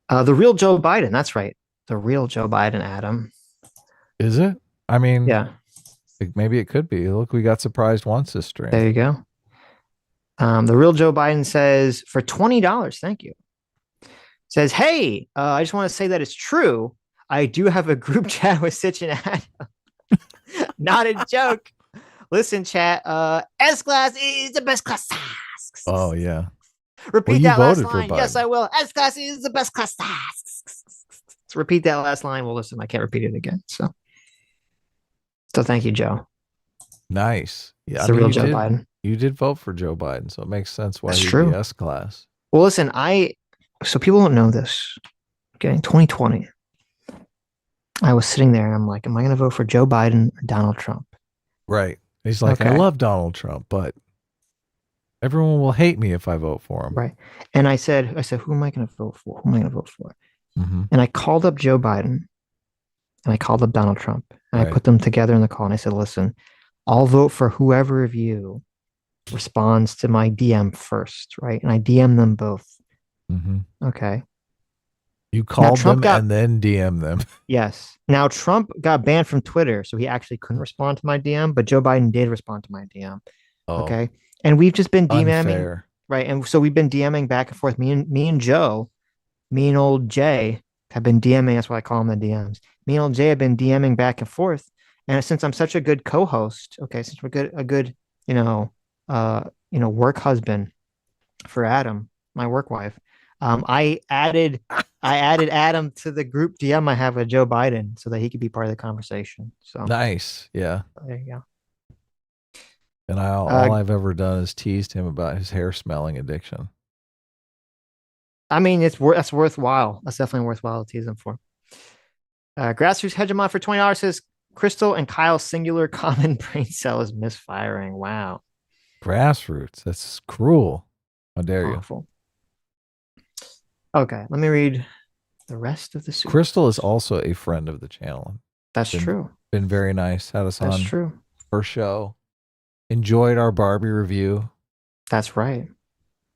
[SPEAKER 1] The real Joe Biden. That's right. The real Joe Biden, Adam.
[SPEAKER 2] Is it? I mean,
[SPEAKER 1] yeah.
[SPEAKER 2] Maybe it could be. Look, we got surprised once this stream.
[SPEAKER 1] There you go. The real Joe Biden says for $20, thank you. Says, hey, I just want to say that it's true. I do have a group chat with Sitch and Adam. Not a joke. Listen, chat. S-Class is the best class.
[SPEAKER 2] Oh, yeah.
[SPEAKER 1] Repeat that last line. Yes, I will. S-Class is the best class. Repeat that last line. Well, listen, I can't repeat it again. So thank you, Joe.
[SPEAKER 2] Nice. Yeah,
[SPEAKER 1] it's the real Joe Biden.
[SPEAKER 2] You did vote for Joe Biden, so it makes sense why he'd be S-Class.
[SPEAKER 1] Well, listen, so people don't know this. Okay, in 2020, I was sitting there and I'm like, am I going to vote for Joe Biden or Donald Trump?
[SPEAKER 2] Right. He's like, I love Donald Trump, but everyone will hate me if I vote for him.
[SPEAKER 1] Right. And I said, who am I going to vote for? Who am I going to vote for?
[SPEAKER 2] Mm-hmm.
[SPEAKER 1] And I called up Joe Biden and I called up Donald Trump and I put them together in the call and I said, listen, I'll vote for whoever of you responds to my DM first, right? And I DM them both.
[SPEAKER 2] Mm-hmm.
[SPEAKER 1] Okay.
[SPEAKER 2] You called
[SPEAKER 1] Trump
[SPEAKER 2] them and then DM them.
[SPEAKER 1] Yes. Now Trump got banned from Twitter, so he actually couldn't respond to my DM, but Joe Biden did respond to my DM.
[SPEAKER 2] Oh,
[SPEAKER 1] Okay. And we've just been DMing,
[SPEAKER 2] unfair.
[SPEAKER 1] right? And so we've been DMing back and forth. Me and Joe, me and old Jay have been DMing. That's why I call him the DMs. Me and old Jay have been DMing back and forth. And since I'm such a good co-host, okay, since we're a good, work husband for Adam, my work wife, I added Adam to the group DM I have with Joe Biden so that he could be part of the conversation. So
[SPEAKER 2] Nice. Yeah.
[SPEAKER 1] there you go.
[SPEAKER 2] And all I've ever done is teased him about his hair smelling addiction.
[SPEAKER 1] I mean, that's worthwhile. That's definitely worthwhile to tease him for. Grassroots Hegemon for $20 says Crystal and Kyle's singular common brain cell is misfiring. Wow.
[SPEAKER 2] Grassroots. That's cruel. How dare you?
[SPEAKER 1] Awful. Okay, let me read the rest of the super.
[SPEAKER 2] Crystal is also a friend of the channel.
[SPEAKER 1] That's true.
[SPEAKER 2] Been very nice. Had us
[SPEAKER 1] That's
[SPEAKER 2] on
[SPEAKER 1] true.
[SPEAKER 2] first show. Enjoyed our Barbie review.
[SPEAKER 1] That's right.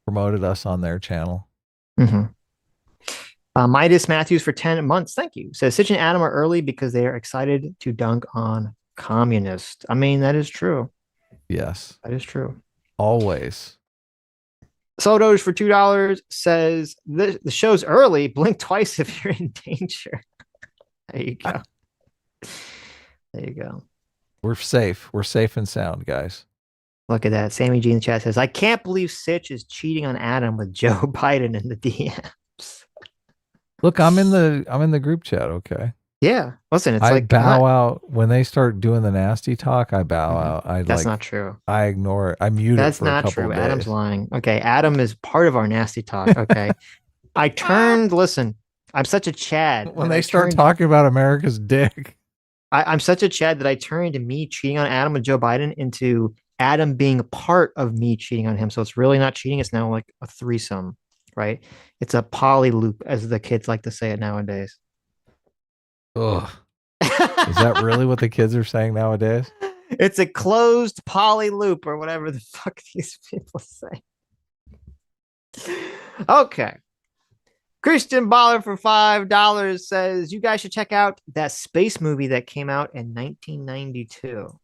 [SPEAKER 2] Promoted us on their channel.
[SPEAKER 1] Mm-hmm. Midas Matthews for 10 months. Thank you. Says Sitch and Adam are early because they are excited to dunk on communists. I mean, that is true.
[SPEAKER 2] Yes.
[SPEAKER 1] That is true.
[SPEAKER 2] Always.
[SPEAKER 1] Sodoge for $2 says the show's early. Blink twice if you're in danger. There you go. There you go.
[SPEAKER 2] We're safe. We're safe and sound, guys.
[SPEAKER 1] Look at that. Sammy G in the chat says, I can't believe Sitch is cheating on Adam with Joe Biden in the DMs.
[SPEAKER 2] Look, I'm in the group chat, okay?
[SPEAKER 1] Yeah. Listen, it's
[SPEAKER 2] I
[SPEAKER 1] like
[SPEAKER 2] bow out when they start doing the nasty talk. I bow out.
[SPEAKER 1] That's not true.
[SPEAKER 2] I ignore it. I mute it for a couple
[SPEAKER 1] That's not true.
[SPEAKER 2] days.
[SPEAKER 1] Adam's lying. Okay, Adam is part of our nasty talk. Okay, I turned. Listen, I'm such a Chad.
[SPEAKER 2] When they start talking about America's dick,
[SPEAKER 1] I'm such a Chad that I turned into me cheating on Adam with Joe Biden into Adam being a part of me cheating on him. So it's really not cheating. It's now like a threesome, right? It's a poly loop, as the kids like to say it nowadays.
[SPEAKER 2] Ugh. Is that really what the kids are saying nowadays?
[SPEAKER 1] It's a closed poly loop or whatever the fuck these people say. Okay. Christian Baller for $5 says you guys should check out that space movie that came out in 1992.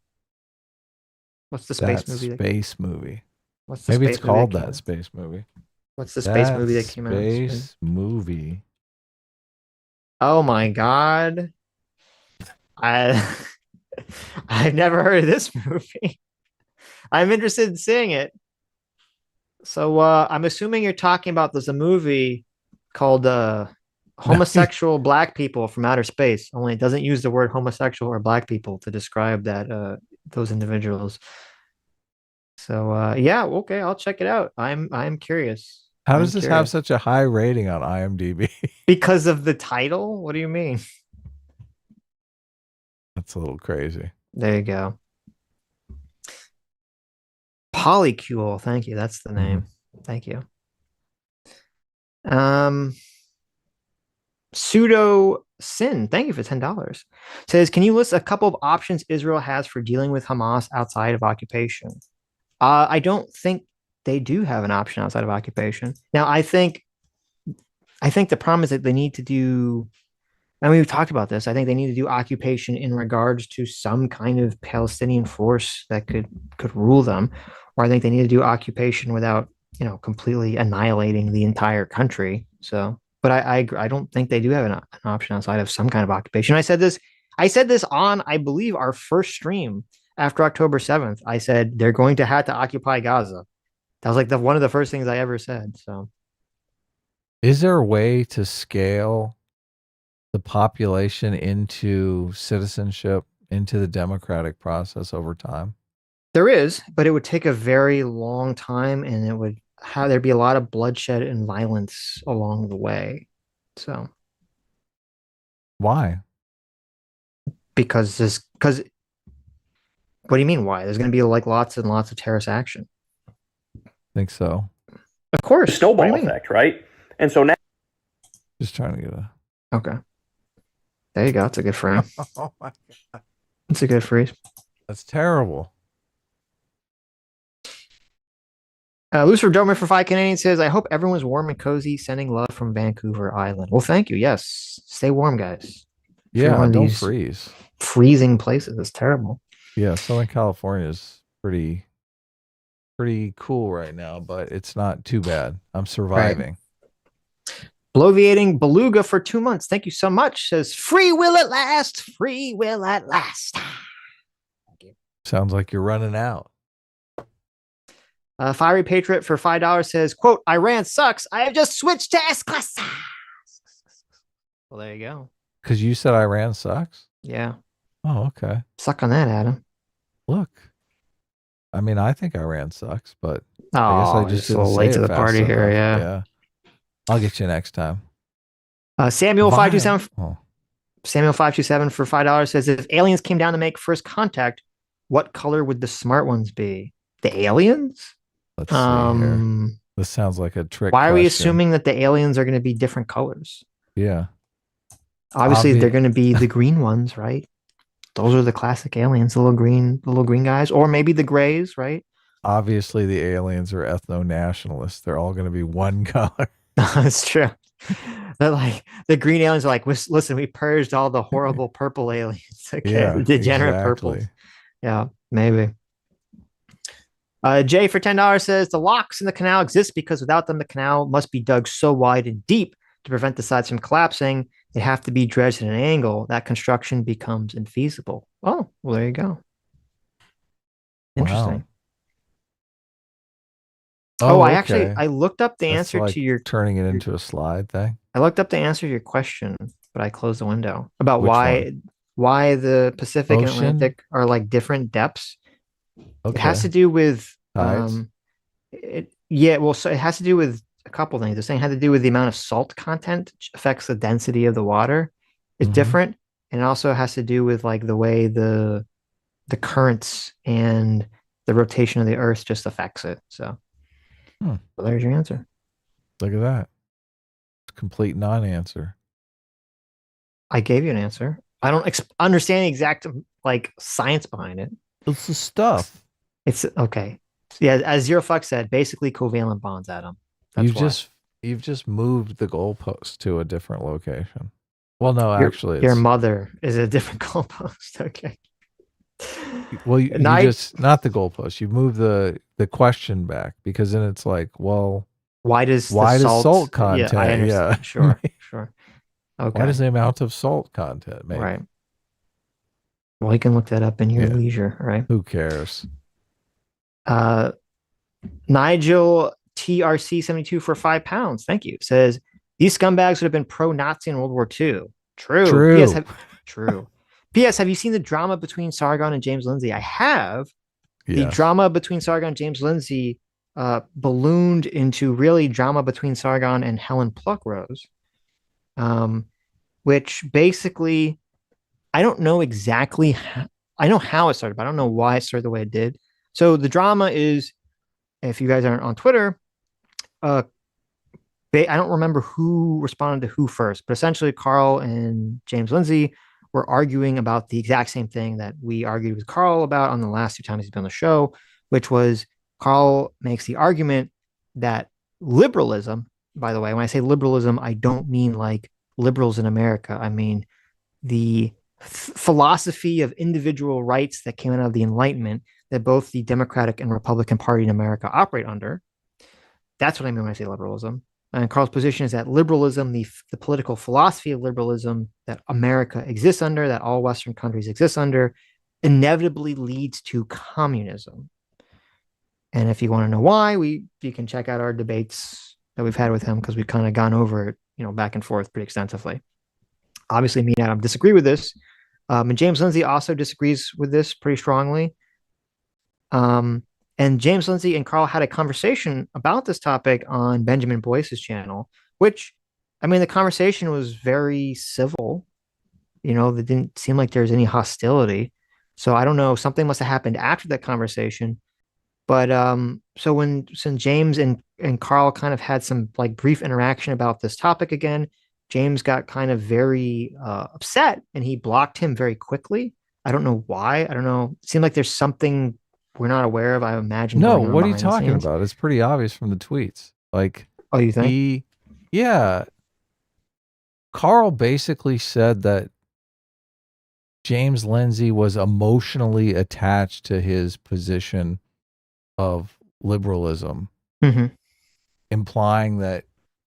[SPEAKER 1] What's the space movie?
[SPEAKER 2] Space movie.
[SPEAKER 1] What's the
[SPEAKER 2] Maybe
[SPEAKER 1] space
[SPEAKER 2] it's called
[SPEAKER 1] movie
[SPEAKER 2] that space movie.
[SPEAKER 1] What's the space movie that came out?
[SPEAKER 2] Space movie.
[SPEAKER 1] Oh my god. I've never heard of this movie. I'm interested in seeing it. So I'm assuming you're talking about there's a movie called Homosexual Black People from Outer Space, only it doesn't use the word homosexual or black people to describe that those individuals. So yeah, okay, I'll check it out. I'm curious.
[SPEAKER 2] How does this have such a high rating on IMDb?
[SPEAKER 1] Because of the title? What do you mean?
[SPEAKER 2] That's a little crazy.
[SPEAKER 1] There you go. Polycule, thank you. That's the name. Thank you. Pseudo Sin, thank you for $10. Says, can you list a couple of options Israel has for dealing with Hamas outside of occupation? I don't think they do have an option outside of occupation. Now, I think the problem is that they need to do, I mean, we've talked about this. I think they need to do occupation in regards to some kind of Palestinian force that could rule them, or I think they need to do occupation without, completely annihilating the entire country. So, but I don't think they do have an option outside of some kind of occupation. I said this on, I believe, our first stream after October 7th. I said they're going to have to occupy Gaza. That was like one of the first things I ever said. So,
[SPEAKER 2] is there a way to scale the population into citizenship, into the democratic process over time?
[SPEAKER 1] There is, but it would take a very long time, and it would there'd be a lot of bloodshed and violence along the way. So,
[SPEAKER 2] why?
[SPEAKER 1] Because what do you mean why? There's going to be like lots and lots of terrorist action.
[SPEAKER 2] Think so.
[SPEAKER 1] Of course.
[SPEAKER 8] Snowball effect, right? And so now,
[SPEAKER 2] just trying to get a.
[SPEAKER 1] Okay. There you go. That's a good frame.
[SPEAKER 2] Oh my god.
[SPEAKER 1] That's a good freeze.
[SPEAKER 2] That's terrible.
[SPEAKER 1] Lucifer Domer for 5 Canadians says, I hope everyone's warm and cozy. Sending love from Vancouver Island. Well, thank you. Yes. Stay warm, guys. If you're in
[SPEAKER 2] Yeah,
[SPEAKER 1] one of
[SPEAKER 2] don't
[SPEAKER 1] these
[SPEAKER 2] freeze.
[SPEAKER 1] freezing places. It's terrible.
[SPEAKER 2] Yeah, Southern California is pretty cool right now, but it's not too bad. I'm surviving.
[SPEAKER 1] Bloviating Beluga for 2 months. Thank you so much. Says, free will at last. Free will at last.
[SPEAKER 2] Sounds like you're running out.
[SPEAKER 1] Fiery Patriot for $5 says, quote, Iran sucks. I have just switched to S-Class. Well, there you go.
[SPEAKER 2] Because you said Iran sucks?
[SPEAKER 1] Yeah.
[SPEAKER 2] Oh, okay.
[SPEAKER 1] Suck on that, Adam.
[SPEAKER 2] Look. I mean, I think Iran sucks, but
[SPEAKER 1] Oh,
[SPEAKER 2] I guess I just
[SPEAKER 1] a little late to the party here. Yeah.
[SPEAKER 2] I'll get you next time.
[SPEAKER 1] Samuel 527.
[SPEAKER 2] Oh.
[SPEAKER 1] Samuel 527 for $5 says, if aliens came down to make first contact, what color would the smart ones be? The aliens?
[SPEAKER 2] Let's see here. This sounds like a trick.
[SPEAKER 1] Why are we
[SPEAKER 2] question.
[SPEAKER 1] assuming that the aliens are going to be different colors?
[SPEAKER 2] Yeah.
[SPEAKER 1] Obviously, they're going to be the green ones, right? Those are the classic aliens, the little green guys, or maybe the grays, right?
[SPEAKER 2] Obviously, the aliens are ethno-nationalists. They're all going to be one color.
[SPEAKER 1] That's true. They're like the green aliens are like, listen, we purged all the horrible purple aliens. Okay,
[SPEAKER 2] Yeah,
[SPEAKER 1] degenerate
[SPEAKER 2] exactly.
[SPEAKER 1] purples. Yeah, maybe. Jay for $10 says the locks in the canal exist because without them, the canal must be dug so wide and deep to prevent the sides from collapsing. They have to be dredged at an angle. That construction becomes infeasible. Oh, well, there you go. Interesting.
[SPEAKER 2] Wow.
[SPEAKER 1] I looked up the answer
[SPEAKER 2] like
[SPEAKER 1] to your
[SPEAKER 2] turning it into a slide thing.
[SPEAKER 1] I looked up the answer to your question, but I closed the window about
[SPEAKER 2] Which
[SPEAKER 1] why the Pacific and
[SPEAKER 2] Ocean?
[SPEAKER 1] Atlantic are like different depths.
[SPEAKER 2] Okay.
[SPEAKER 1] It has to do with
[SPEAKER 2] Tides?
[SPEAKER 1] so it has to do with a couple things. They're saying it had to do with the amount of salt content, which affects the density of the water. It's
[SPEAKER 2] Mhm.
[SPEAKER 1] different, and it also has to do with like the way the currents and the rotation of the Earth just affects it. So,
[SPEAKER 2] Hmm.
[SPEAKER 1] well, there's your answer.
[SPEAKER 2] Look at that. Complete non-answer.
[SPEAKER 1] I gave you an answer. I don't understand the exact like science behind it.
[SPEAKER 2] It's the stuff.
[SPEAKER 1] It's okay. Yeah, as Zero Fuck said, basically covalent bonds, Adam. That's
[SPEAKER 2] You've just moved the goalpost to a different location. Well, no,
[SPEAKER 1] your,
[SPEAKER 2] actually,
[SPEAKER 1] your
[SPEAKER 2] it's,
[SPEAKER 1] mother is a different goalpost. Okay.
[SPEAKER 2] well, you
[SPEAKER 1] Night-
[SPEAKER 2] just not the goalpost. You move the question back because then it's like, well,
[SPEAKER 1] Why does
[SPEAKER 2] salt content?
[SPEAKER 1] Yeah, I understand.
[SPEAKER 2] Yeah.
[SPEAKER 1] Sure, sure. Okay.
[SPEAKER 2] Why does the amount of salt content make?
[SPEAKER 1] Right. Well, you can look that up in your leisure, right?
[SPEAKER 2] Who cares?
[SPEAKER 1] Nigel TRC72 for £5. Thank you. Says these scumbags would have been pro-Nazi in World War II. True. True. P.S. Have you seen the drama between Sargon and James Lindsay? I have. The drama between Sargon and James Lindsay ballooned into really drama between Sargon and Helen Pluckrose, which basically, I don't know exactly. I know how it started, but I don't know why it started the way it did. So the drama is, if you guys aren't on Twitter, I don't remember who responded to who first, but essentially Carl and James Lindsay were arguing about the exact same thing that we argued with Carl about on the last 2 times he's been on the show, which was Carl makes the argument that liberalism, by the way, when I say liberalism, I don't mean like liberals in America. I mean the philosophy of individual rights that came out of the Enlightenment that both the Democratic and Republican Party in America operate under. That's what I mean when I say liberalism. And Carl's position is that liberalism, the political philosophy of liberalism that America exists under, that all Western countries exist under, inevitably leads to communism. And if you want to know why, you can check out our debates that we've had with him because we've kind of gone over it, back and forth pretty extensively. Obviously, me and Adam disagree with this. And James Lindsay also disagrees with this pretty strongly. And James Lindsay and Carl had a conversation about this topic on Benjamin Boyce's channel, which, I mean, the conversation was very civil. There didn't seem like there was any hostility. So I don't know, something must have happened after that conversation. But since James and Carl kind of had some like brief interaction about this topic again, James got kind of very upset and he blocked him very quickly. I don't know why. I don't know. It seemed like there's something we're not aware of? I imagine.
[SPEAKER 2] No,
[SPEAKER 1] going on
[SPEAKER 2] what are you
[SPEAKER 1] behind the
[SPEAKER 2] talking
[SPEAKER 1] scenes?
[SPEAKER 2] about? It's pretty obvious from the tweets. Like,
[SPEAKER 1] Oh, you think?
[SPEAKER 2] yeah, Carl basically said that James Lindsay was emotionally attached to his position of liberalism,
[SPEAKER 1] Mm-hmm.
[SPEAKER 2] implying that,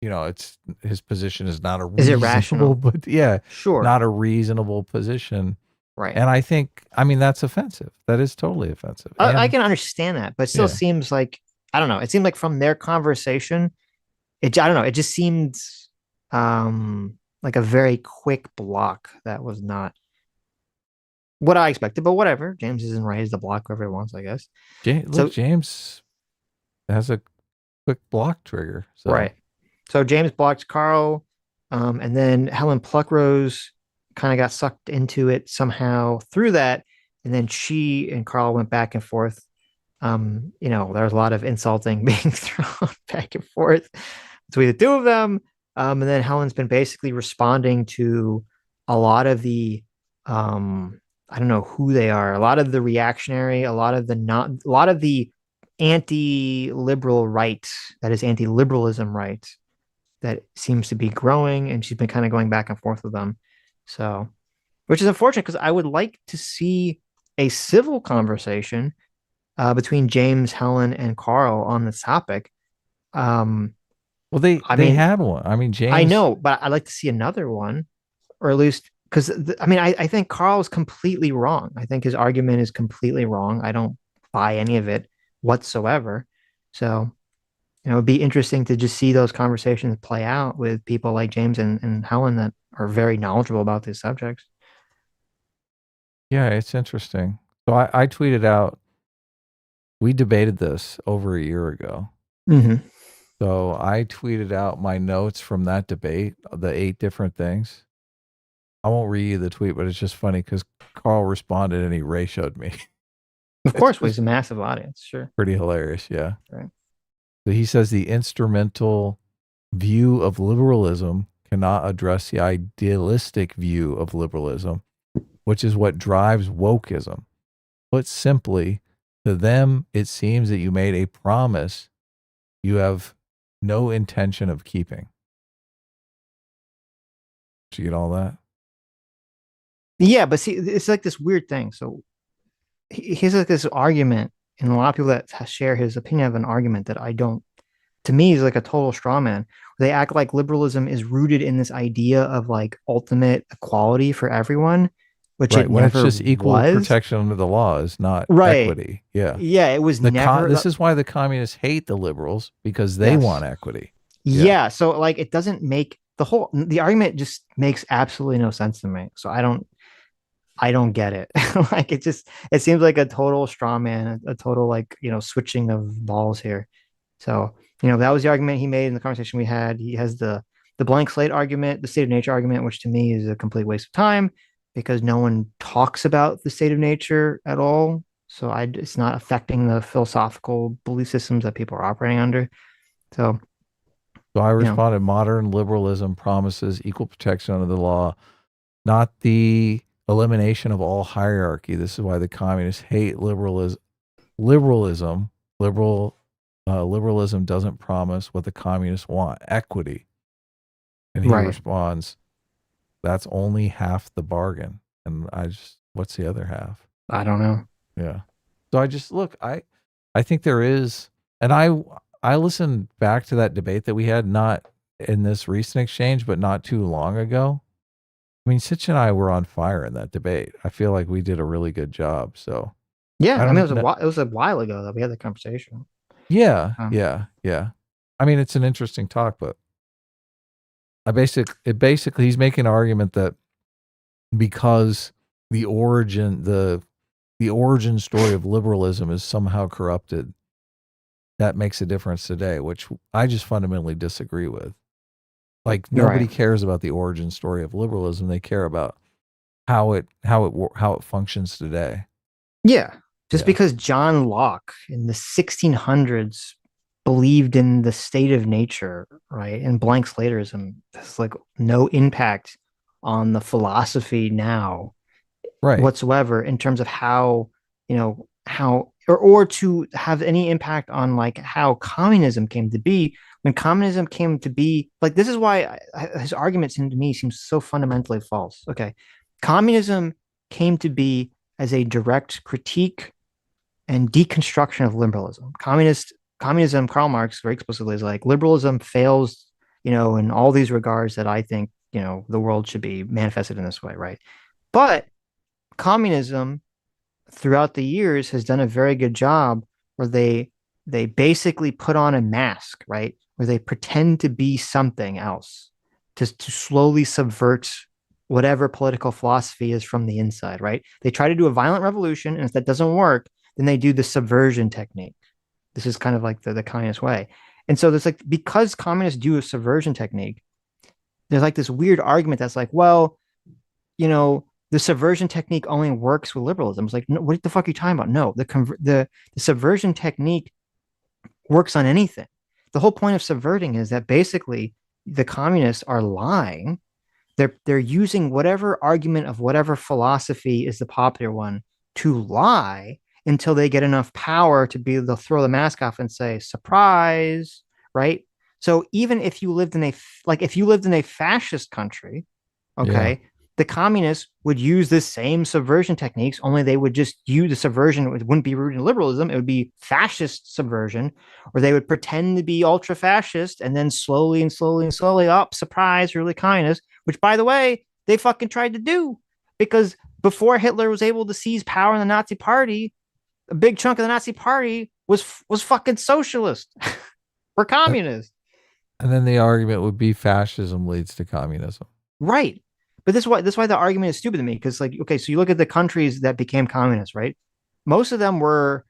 [SPEAKER 2] it's his position is not a
[SPEAKER 1] Is it
[SPEAKER 2] reasonable,
[SPEAKER 1] rational?
[SPEAKER 2] but yeah,
[SPEAKER 1] Sure.
[SPEAKER 2] not a reasonable position.
[SPEAKER 1] Right.
[SPEAKER 2] And I mean, that's offensive. That is totally offensive.
[SPEAKER 1] I can understand that, but it still seems like, I don't know. It seemed like from their conversation, I don't know. It just seemed like a very quick block that was not what I expected, but whatever. James isn't raised the block wherever he wants, I guess.
[SPEAKER 2] James has a quick block trigger. So.
[SPEAKER 1] Right. So James blocked Carl, and then Helen Pluckrose kind of got sucked into it somehow through that, and then she and Carl went back and forth. There was a lot of insulting being thrown back and forth between the two of them. And then Helen's been basically responding to a lot of the I don't know who they are, a lot of the reactionary, a lot of the anti-liberal right, that is anti-liberalism right, that seems to be growing, and she's been kind of going back and forth with them. So, which is unfortunate because I would like to see a civil conversation between James, Helen, and Carl on this topic.
[SPEAKER 2] Well, they had one. I mean, James.
[SPEAKER 1] I know, but I'd like to see another one, or at least because I think Carl's completely wrong. I think his argument is completely wrong. I don't buy any of it whatsoever. So, it'd be interesting to just see those conversations play out with people like James and Helen that are very knowledgeable about these subjects.
[SPEAKER 2] Yeah, it's interesting. So I tweeted out, we debated this over a year ago.
[SPEAKER 1] Mm-hmm.
[SPEAKER 2] So I tweeted out my notes from that debate, the 8 different things. I won't read you the tweet, but it's just funny because Carl responded and he ratioed me.
[SPEAKER 1] Of course, he's a massive audience. Sure.
[SPEAKER 2] Pretty hilarious. Yeah.
[SPEAKER 1] Right.
[SPEAKER 2] So he says the instrumental view of liberalism cannot address the idealistic view of liberalism, which is what drives wokeism. Put simply, to them, it seems that you made a promise you have no intention of keeping. Did you get all that?
[SPEAKER 1] Yeah, but see, it's like this weird thing. So he's like this argument, and a lot of people that share his opinion have an argument that I don't. To me, is like a total straw man. They act like liberalism is rooted in this idea of like ultimate equality for everyone, which
[SPEAKER 2] right,
[SPEAKER 1] it
[SPEAKER 2] when
[SPEAKER 1] never
[SPEAKER 2] it's just equal protection under the law is not equity. Yeah.
[SPEAKER 1] Yeah, it was never.
[SPEAKER 2] This is why the communists hate the liberals, because they want equity.
[SPEAKER 1] Yeah, so like it doesn't make the argument just makes absolutely no sense to me. So I don't get it. Like it seems like a total straw man, a total like, switching of balls here. So, that was the argument he made in the conversation we had. He has the blank slate argument, the state of nature argument, which to me is a complete waste of time because no one talks about the state of nature at all. So it's not affecting the philosophical belief systems that people are operating under. So
[SPEAKER 2] I responded, modern liberalism promises equal protection under the law, not the elimination of all hierarchy. This is why the communists hate liberalism. Liberalism doesn't promise what the communists want, equity. And he responds, that's only half the bargain. And what's the other half?
[SPEAKER 1] I don't know.
[SPEAKER 2] Yeah. So I think there is, and I listened back to that debate that we had, not in this recent exchange, but not too long ago. I mean, Sitch and I were on fire in that debate. I feel like we did a really good job. So
[SPEAKER 1] yeah, I mean, it was a while ago that we had the conversation.
[SPEAKER 2] Yeah, yeah. I mean, it's an interesting talk, but basically he's making an argument that because the origin story of liberalism is somehow corrupted, that makes a difference today, which I just fundamentally disagree with. Like nobody cares about the origin story of liberalism; they care about how it functions today.
[SPEAKER 1] Yeah, just because John Locke in the 1600s believed in the state of nature, right, and blank slaterism has like no impact on the philosophy now,
[SPEAKER 2] right,
[SPEAKER 1] whatsoever in terms of how or to have any impact on like how communism came to be. When communism came to be, like this is why his argument to me seems so fundamentally false. Okay, communism came to be as a direct critique and deconstruction of liberalism. Communism, Karl Marx very explicitly is like liberalism fails, in all these regards that I think, the world should be manifested in this way, right? But communism throughout the years has done a very good job where they basically put on a mask, right? Where they pretend to be something else to slowly subvert whatever political philosophy is from the inside, right? They try to do a violent revolution, and if that doesn't work, then they do the subversion technique. This is kind of like the communist way. And so there's like, because communists do a subversion technique, there's like this weird argument that's like, well, the subversion technique only works with liberalism. It's like, no, what the fuck are you talking about? No, the subversion technique works on anything. The whole point of subverting is that basically the communists are lying. They're using whatever argument of whatever philosophy is the popular one to lie until they get enough power to be able to throw the mask off and say, surprise, right? So even if you lived in a fascist country, okay, yeah, the communists would use the same subversion techniques, only they would just use the subversion. It wouldn't be rooted in liberalism. It would be fascist subversion, or they would pretend to be ultra fascist and then slowly and slowly and slowly, up, surprise, really communist, which, by the way, they fucking tried to do, because before Hitler was able to seize power in the Nazi party, a big chunk of the Nazi party was fucking socialist or communist.
[SPEAKER 2] And then the argument would be fascism leads to communism.
[SPEAKER 1] Right. But this is why the argument is stupid to me, because, like, okay, so you look at the countries that became communist, right? Most of them were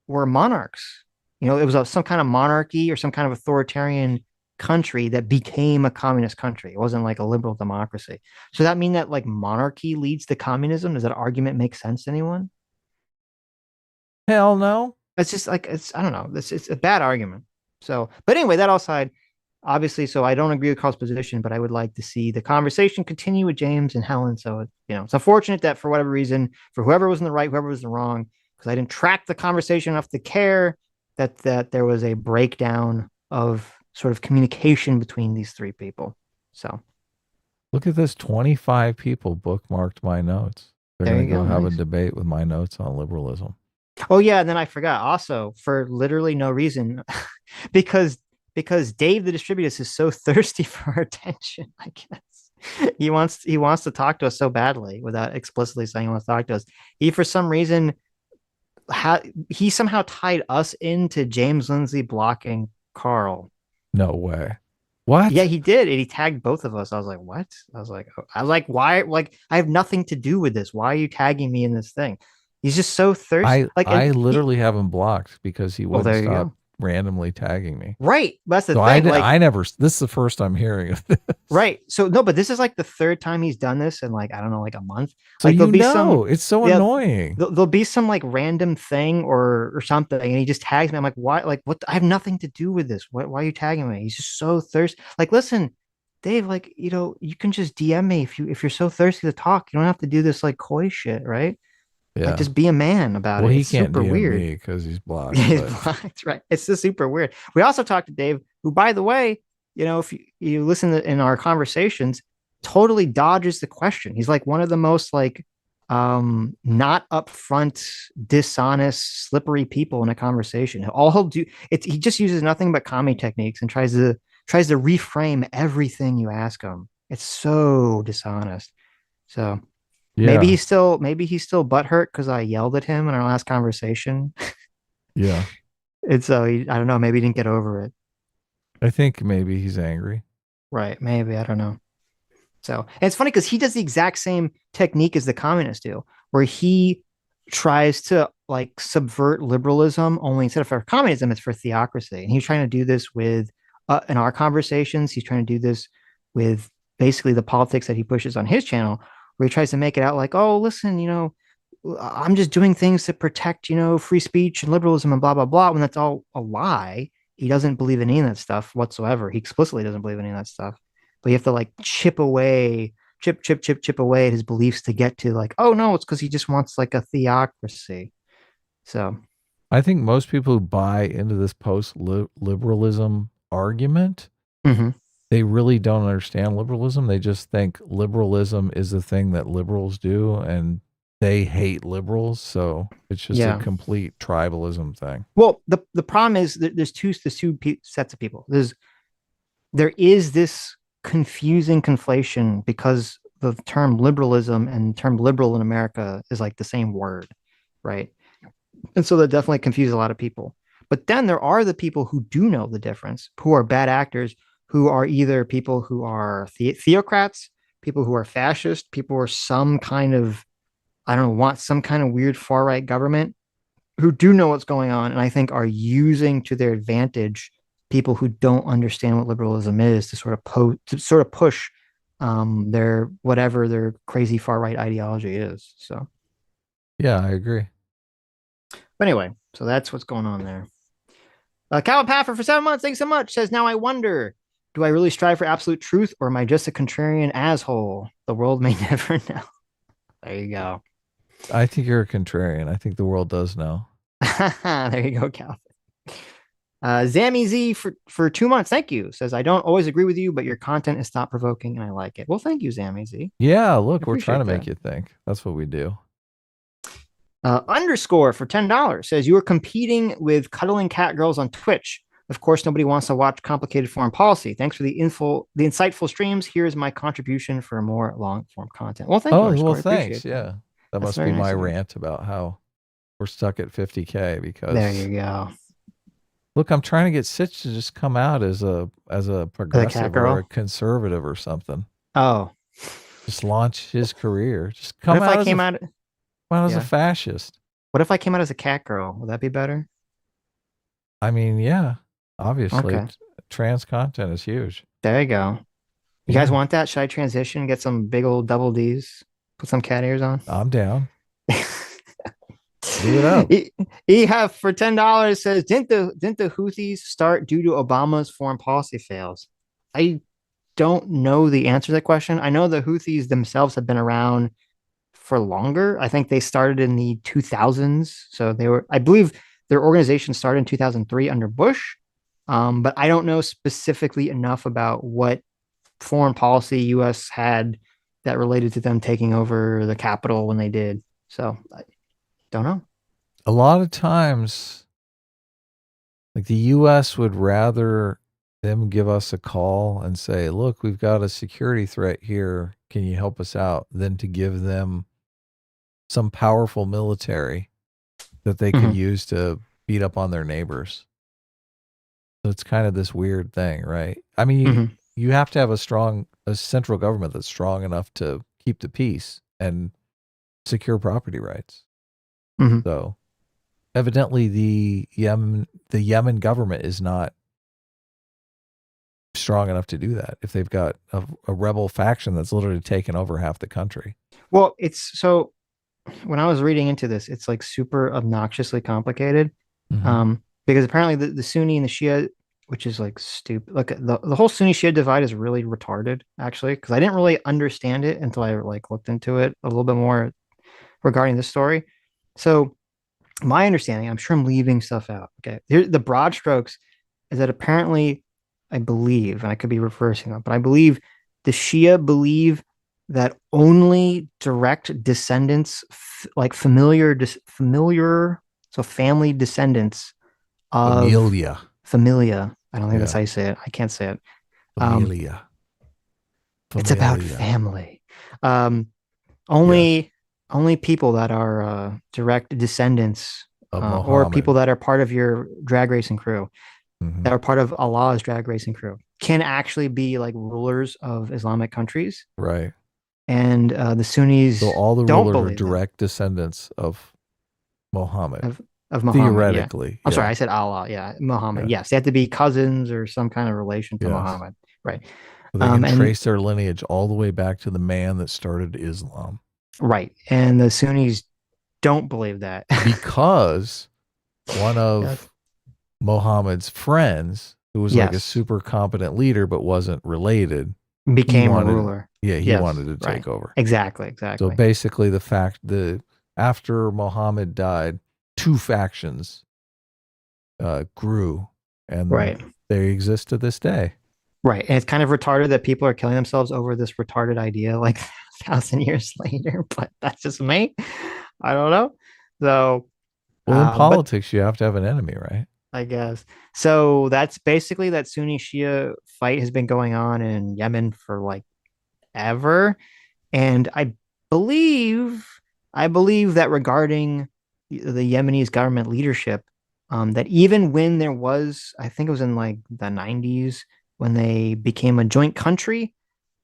[SPEAKER 1] monarchs. It was some kind of monarchy or some kind of authoritarian country that became a communist country. It wasn't like a liberal democracy. So that mean that like monarchy leads to communism? Does that argument make sense to anyone?
[SPEAKER 2] Hell no.
[SPEAKER 1] It's just like, I don't know. It's a bad argument. So, but anyway, that all aside, obviously, so I don't agree with Carl's position, but I would like to see the conversation continue with James and Helen. So, it's unfortunate that for whatever reason, for whoever was in the right, whoever was in the wrong, because I didn't track the conversation enough to care that there was a breakdown of sort of communication between these three people. So,
[SPEAKER 2] look at this: 25 people bookmarked my notes. They're going to go have a debate with my notes on liberalism.
[SPEAKER 1] Oh yeah, and then I forgot also, for literally no reason, because Dave the Distributist is so thirsty for our attention, I guess. He wants to talk to us so badly without explicitly saying he wants to talk to us. He, for some reason, he somehow tied us into James Lindsay blocking Carl.
[SPEAKER 2] No way. What?
[SPEAKER 1] Yeah, he did. And he tagged both of us. I was like, what? I was like, why? Like, I have nothing to do with this. Why are you tagging me in this thing? He's just so thirsty.
[SPEAKER 2] I literally have him blocked because he wouldn't stop randomly tagging me.
[SPEAKER 1] Right. That's the thing.
[SPEAKER 2] I never, this is the first I'm hearing of this.
[SPEAKER 1] Right. So no, but this is like the third time he's done this in like, I don't know, like a month.
[SPEAKER 2] So
[SPEAKER 1] like
[SPEAKER 2] it's so annoying.
[SPEAKER 1] There'll be some like random thing or something, and he just tags me. I'm like, why? Like, what? I have nothing to do with this. Why are you tagging me? He's just so thirsty. Like, listen, Dave, like, you can just DM me if you're so thirsty to talk. You don't have to do this like coy shit, right?
[SPEAKER 2] Yeah.
[SPEAKER 1] Like, just be a man about it.
[SPEAKER 2] Well, he
[SPEAKER 1] it's
[SPEAKER 2] can't
[SPEAKER 1] super
[SPEAKER 2] DM
[SPEAKER 1] weird
[SPEAKER 2] me because he's blocked.
[SPEAKER 1] He's blocked, right? It's just super weird. We also talked to Dave, who, by the way, if you listen in our conversations, totally dodges the question. He's like one of the most like not upfront, dishonest, slippery people in a conversation. All he'll do, he just uses nothing but commie techniques and tries to reframe everything you ask him. It's so dishonest. So yeah. Maybe he's still butthurt because I yelled at him in our last conversation.
[SPEAKER 2] Yeah.
[SPEAKER 1] And so I don't know, maybe he didn't get over it.
[SPEAKER 2] I think maybe he's angry.
[SPEAKER 1] Right. Maybe. I don't know. So, and it's funny because he does the exact same technique as the communists do, where he tries to like subvert liberalism, only instead of for communism, it's for theocracy. And he's trying to do this with, in our conversations, he's trying to do this with basically the politics that he pushes on his channel, where he tries to make it out like, oh, listen, I'm just doing things to protect, free speech and liberalism and blah, blah, blah, when that's all a lie. He doesn't believe in any of that stuff whatsoever. He explicitly doesn't believe in any of that stuff. But you have to like chip away at his beliefs to get to like, oh no, it's because he just wants like a theocracy. So
[SPEAKER 2] I think most people who buy into this post-liberalism argument, they really don't understand liberalism. They just think liberalism is the thing that liberals do, and they hate liberals. So it's just a complete tribalism thing.
[SPEAKER 1] Well, the problem is that there's two sets of people. There is this confusing conflation because the term liberalism and the term liberal in America is like the same word, right? And so that definitely confuses a lot of people. But then there are the people who do know the difference, who are bad actors, who are either people who are theocrats, people who are fascist, people who are some kind of, I don't know, want some kind of weird far right government, who do know what's going on, and I think are using to their advantage people who don't understand what liberalism is to sort of push their whatever their crazy far right ideology is. So
[SPEAKER 2] yeah, I agree.
[SPEAKER 1] But anyway, so that's what's going on there. Calvin Paffer for 7 months, thanks so much, says, now I wonder, do I really strive for absolute truth, or am I just a contrarian asshole? The world may never know. There you go.
[SPEAKER 2] I think you're a contrarian. I think the world does know.
[SPEAKER 1] There you go, Calvin. Zammy Z for 2 months, thank you, says, I don't always agree with you, but your content is thought-provoking and I like it. Well, thank you, Zammy Z.
[SPEAKER 2] Yeah, look, we're trying to make you think. That's what we do.
[SPEAKER 1] Underscore for $10 says, you are competing with cuddling cat girls on Twitch. Of course, nobody wants to watch complicated foreign policy. Thanks for the insightful streams. Here's my contribution for more long-form content. Well, thank you.
[SPEAKER 2] Oh, well, thanks. Yeah, that must be my
[SPEAKER 1] nice
[SPEAKER 2] rant about how we're stuck at 50K because
[SPEAKER 1] there you go.
[SPEAKER 2] Look, I'm trying to get Sitch to just come out as a progressive or a conservative or something.
[SPEAKER 1] Oh,
[SPEAKER 2] just launch his career. Just come out.
[SPEAKER 1] If I came out
[SPEAKER 2] as a fascist.
[SPEAKER 1] What if I came out as a cat girl? Would that be better?
[SPEAKER 2] I mean, yeah, obviously, trans content is huge.
[SPEAKER 1] There you go. You guys want that? Should I transition? Get some big old double D's? Put some cat ears on?
[SPEAKER 2] I'm down. Do it up.
[SPEAKER 1] EHF for $10 says, didn't the Houthis start due to Obama's foreign policy fails? I don't know the answer to that question. I know the Houthis themselves have been around for longer. I think they started in the 2000s. So I believe their organization started in 2003 under Bush. But I don't know specifically enough about what foreign policy U.S. had that related to them taking over the Capitol when they did. So I don't know.
[SPEAKER 2] A lot of times, like the U.S. would rather them give us a call and say, look, we've got a security threat here. Can you help us out? Than to give them some powerful military that they could use to beat up on their neighbors. So it's kind of this weird thing, right? I mean, you have to have a central government that's strong enough to keep the peace and secure property rights. So evidently the Yemen government is not strong enough to do that if they've got a rebel faction that's literally taken over half the country.
[SPEAKER 1] Well, it's so when I was reading into this, it's like super obnoxiously complicated. Because apparently the Sunni and the Shia, which is like stupid, like the whole Sunni Shia divide is really retarded, actually, because I didn't really understand it until I like looked into it a little bit more regarding this story. So my understanding, I'm sure I'm leaving stuff out. Okay. Here, the broad strokes is that apparently, I believe, and I could be reversing it, but I believe the Shia believe that only direct descendants, like familiar, so family descendants of familia. I don't think that's how you say it. I can't say it.
[SPEAKER 2] Familia.
[SPEAKER 1] It's about family. Only people that are direct descendants or people that are part of your drag racing crew, that are part of Allah's drag racing crew, can actually be like rulers of Islamic countries.
[SPEAKER 2] Right.
[SPEAKER 1] And the Sunnis,
[SPEAKER 2] so all the rulers are direct descendants of Muhammad.
[SPEAKER 1] Of Muhammad,
[SPEAKER 2] theoretically.
[SPEAKER 1] Yeah. I'm sorry, I said Allah. Yeah, Muhammad. Yes, they have to be cousins or some kind of relation to Muhammad. Right.
[SPEAKER 2] So they can trace their lineage all the way back to the man that started Islam.
[SPEAKER 1] Right. And the Sunnis don't believe that.
[SPEAKER 2] Because one of Muhammad's friends, who was like a super competent leader but wasn't related,
[SPEAKER 1] became a ruler.
[SPEAKER 2] Yeah, he wanted to take over.
[SPEAKER 1] Exactly.
[SPEAKER 2] So basically the fact that after Muhammad died, two factions grew, and
[SPEAKER 1] Right.
[SPEAKER 2] they exist to this day.
[SPEAKER 1] Right. And it's kind of retarded that people are killing themselves over this retarded idea like 1,000 years later, but that's just me. I don't know. So,
[SPEAKER 2] Well, in
[SPEAKER 1] but
[SPEAKER 2] politics, you have to have an enemy, right?
[SPEAKER 1] I guess. So that's basically that Sunni Shia fight has been going on in Yemen for like ever. And believe, I believe that regarding the Yemenis government leadership, that even when there was, I think it was in like the 90s when they became a joint country,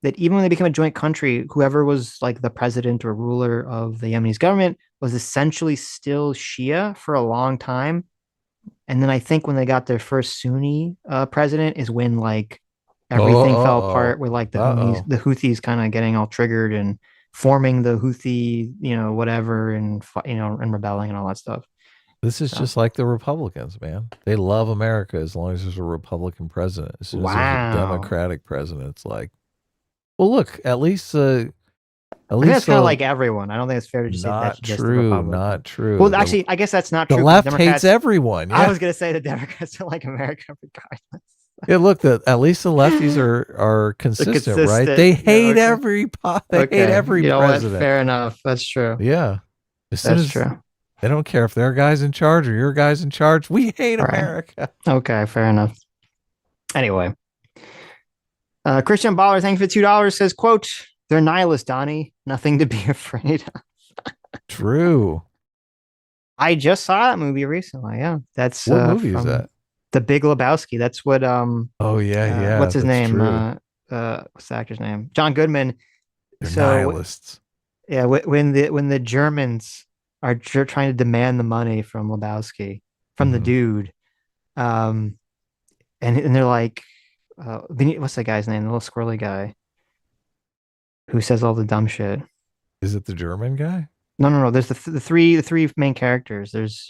[SPEAKER 1] that even when they became a joint country, whoever was like the president or ruler of the Yemenis government was essentially still Shia for a long time. And then I think when they got their first Sunni president is when like everything fell apart with like the Houthis kind of getting all triggered and forming the Houthi, whatever, and and rebelling and all that stuff.
[SPEAKER 2] This is just like the Republicans, man. They love America as long as there's a Republican president. As soon as there's a Democratic president, it's like, well, look, at least
[SPEAKER 1] I think that's kind of like everyone. I don't think it's fair to just say that's just the Republicans.
[SPEAKER 2] Not true.
[SPEAKER 1] Well, actually, I guess that's not true.
[SPEAKER 2] The left hates everyone. Yeah.
[SPEAKER 1] I was going to say the Democrats don't like America regardless.
[SPEAKER 2] Yeah, look, at least the lefties are consistent, right? They hate every hate every president.
[SPEAKER 1] Fair enough. That's true.
[SPEAKER 2] Yeah,
[SPEAKER 1] that's true.
[SPEAKER 2] They don't care if their guy's in charge or your guy's in charge. We hate America.
[SPEAKER 1] Okay, fair enough. Anyway, Christian Baller, thank you for $2. Says, "Quote: They're nihilists, Donnie. Nothing to be afraid of."
[SPEAKER 2] True.
[SPEAKER 1] I just saw that movie recently. Yeah, that's
[SPEAKER 2] what movie is that?
[SPEAKER 1] The Big Lebowski. That's what.
[SPEAKER 2] Oh yeah.
[SPEAKER 1] What's his name? What's the actor's name? John Goodman.
[SPEAKER 2] They're nihilists.
[SPEAKER 1] Yeah, when the Germans are trying to demand the money from Lebowski, from the dude, and they're like, what's that guy's name? The little squirrely guy who says all the dumb shit.
[SPEAKER 2] Is it the German guy?
[SPEAKER 1] No. There's the three main characters. There's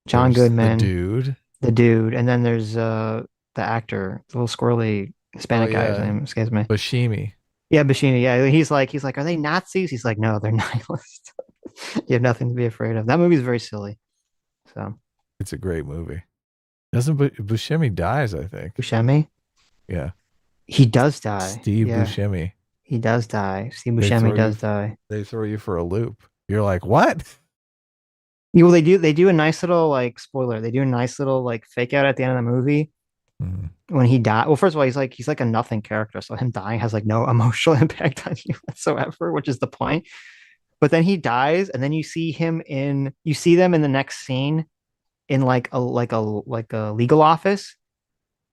[SPEAKER 1] John Goodman, the dude, and then there's the actor, the little squirrely Hispanic guy. His name escapes me.
[SPEAKER 2] Buscemi.
[SPEAKER 1] Yeah, Buscemi. Yeah, he's like, are they Nazis? He's like, no, they're nihilists. You have nothing to be afraid of. That movie is very silly. So
[SPEAKER 2] it's a great movie. Doesn't Buscemi dies? I think
[SPEAKER 1] Buscemi.
[SPEAKER 2] Yeah,
[SPEAKER 1] he does die.
[SPEAKER 2] Steve Buscemi.
[SPEAKER 1] He does die. Steve Buscemi does die.
[SPEAKER 2] They throw you for a loop. You're like, what?
[SPEAKER 1] Well, they do a nice little like spoiler. They do a nice little like fake out at the end of the movie when he died. Well, first of all, he's like a nothing character, so him dying has like no emotional impact on you whatsoever, which is the point. But then he dies, and then you see them in the next scene in like a legal office,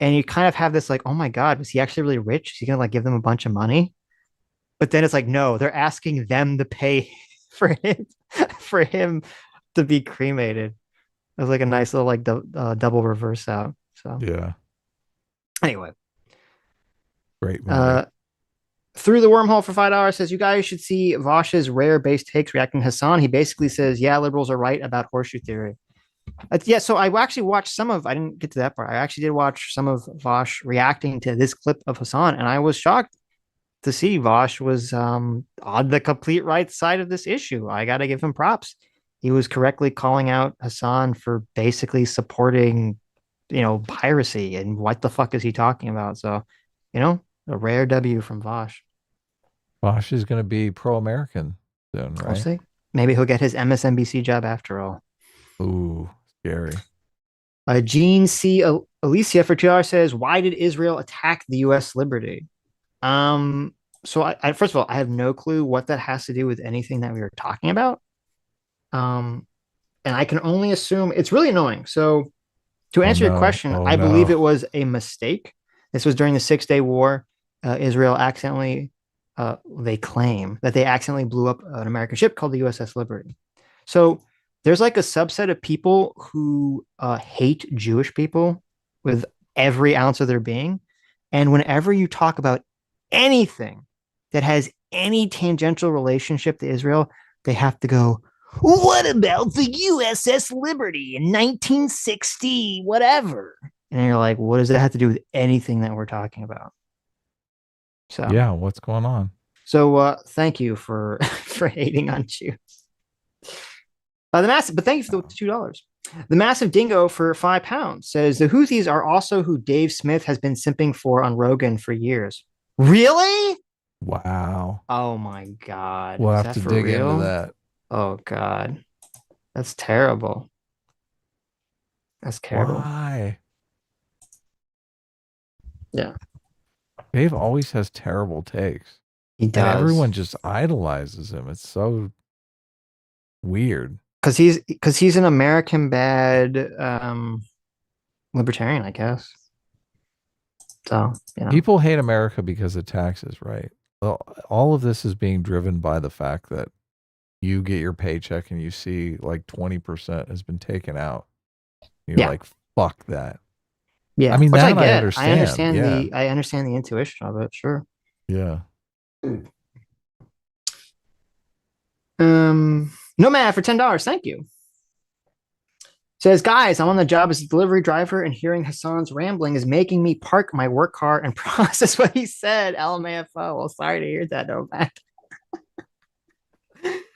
[SPEAKER 1] and you kind of have this like, oh my God, was he actually really rich? Is he gonna like give them a bunch of money? But then it's like, no, they're asking them to pay for him to be cremated. It was like a nice little like double reverse out. So
[SPEAKER 2] yeah.
[SPEAKER 1] Anyway,
[SPEAKER 2] great movie.
[SPEAKER 1] Through the wormhole for $5 says, you guys should see Vosh's rare base takes reacting to Hasan. He basically says, yeah, liberals are right about horseshoe theory. So I actually watched I didn't get to that part. I actually did watch some of Vosh reacting to this clip of Hasan, and I was shocked to see Vosh was on the complete right side of this issue. I got to give him props. He was correctly calling out Hasan for basically supporting, piracy, and what the fuck is he talking about? So, a rare W from Vosh.
[SPEAKER 2] Vosh is going to be pro-American soon, right?
[SPEAKER 1] We'll see. Maybe he'll get his MSNBC job after all.
[SPEAKER 2] Ooh, scary.
[SPEAKER 1] Gene C. Alicia for $2 says, why did Israel attack the U.S. liberty? So I first of all, I have no clue what that has to do with anything that we were talking about. And I can only assume it's really annoying. So to answer your question, I believe it was a mistake. This was during the 6-Day War. Israel accidentally, they claim that they accidentally blew up an American ship called the USS Liberty. So there's like a subset of people who hate Jewish people with every ounce of their being. And whenever you talk about anything that has any tangential relationship to Israel, they have to go, what about the USS Liberty in 1960, whatever? And you're like, what does that have to do with anything that we're talking about? So
[SPEAKER 2] yeah, what's going on?
[SPEAKER 1] So thank you for hating on Jews. But thank you for the $2. The massive dingo for £5 says the Houthis are also who Dave Smith has been simping for on Rogan for years. Really?
[SPEAKER 2] Wow.
[SPEAKER 1] Oh my God.
[SPEAKER 2] We'll
[SPEAKER 1] Is
[SPEAKER 2] have
[SPEAKER 1] that
[SPEAKER 2] to
[SPEAKER 1] for
[SPEAKER 2] dig
[SPEAKER 1] real?
[SPEAKER 2] into that.
[SPEAKER 1] Oh God. That's terrible. That's terrible.
[SPEAKER 2] Why?
[SPEAKER 1] Yeah.
[SPEAKER 2] Dave always has terrible takes.
[SPEAKER 1] He does.
[SPEAKER 2] And everyone just idolizes him. It's so weird.
[SPEAKER 1] Because he's an American bad libertarian, I guess. So,
[SPEAKER 2] People hate America because of taxes, right? Well, all of this is being driven by the fact that you get your paycheck and you see like 20% has been taken out. You're like, fuck that.
[SPEAKER 1] Yeah.
[SPEAKER 2] I mean,
[SPEAKER 1] which
[SPEAKER 2] that
[SPEAKER 1] I get.
[SPEAKER 2] understand.
[SPEAKER 1] I understand the intuition of it, sure.
[SPEAKER 2] Yeah.
[SPEAKER 1] Nomad for $10. Thank you. Says, guys, I'm on the job as a delivery driver, and hearing Hasan's rambling is making me park my work car and process what he said. LMAFO. Well, sorry to hear that, Nomad.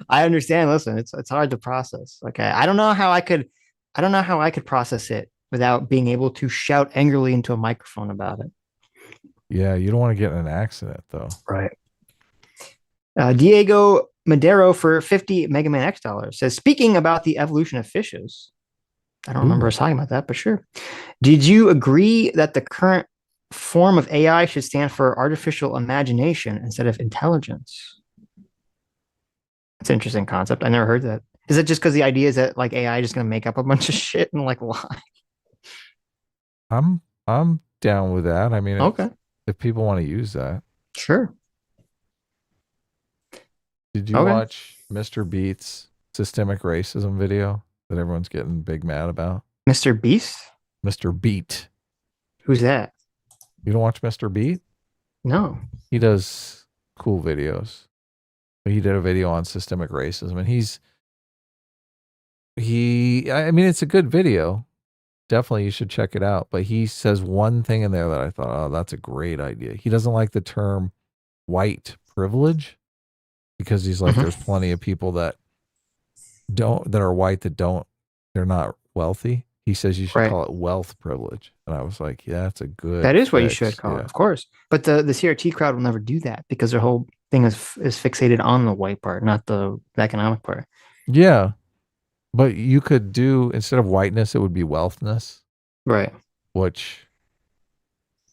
[SPEAKER 1] I understand. Listen, it's hard to process. Okay. I don't know how I could process it without being able to shout angrily into a microphone about it.
[SPEAKER 2] Yeah, you don't want to get in an accident, though.
[SPEAKER 1] Right. Diego Madero for 50 Mega Man X dollars says, speaking about the evolution of fishes, I don't remember us talking about that, but sure. Did you agree that the current form of AI should stand for artificial imagination instead of intelligence? It's an interesting concept. I never heard that. Is it just because the idea is that like AI is just going to make up a bunch of shit and like lie?
[SPEAKER 2] I'm down with that. I mean,
[SPEAKER 1] okay,
[SPEAKER 2] if people want to use that,
[SPEAKER 1] sure.
[SPEAKER 2] Did you watch Mr. Beat's systemic racism video that everyone's getting big mad about?
[SPEAKER 1] Mr. Beast?
[SPEAKER 2] Mr. Beat.
[SPEAKER 1] Who's that?
[SPEAKER 2] You don't watch Mr. Beat?
[SPEAKER 1] No.
[SPEAKER 2] He does cool videos. But he did a video on systemic racism, and I mean, it's a good video. Definitely you should check it out. But he says one thing in there that I thought, oh, that's a great idea. He doesn't like the term white privilege because he's like, there's plenty of people that are white they're not wealthy. He says you should call it wealth privilege. And I was like, yeah, that's a good
[SPEAKER 1] That is what you
[SPEAKER 2] fix.
[SPEAKER 1] should call it, of course. But the CRT crowd will never do that because their whole thing is fixated on the white part, not the economic part.
[SPEAKER 2] Yeah. But you could do, instead of whiteness, it would be wealthness.
[SPEAKER 1] Right.
[SPEAKER 2] Which,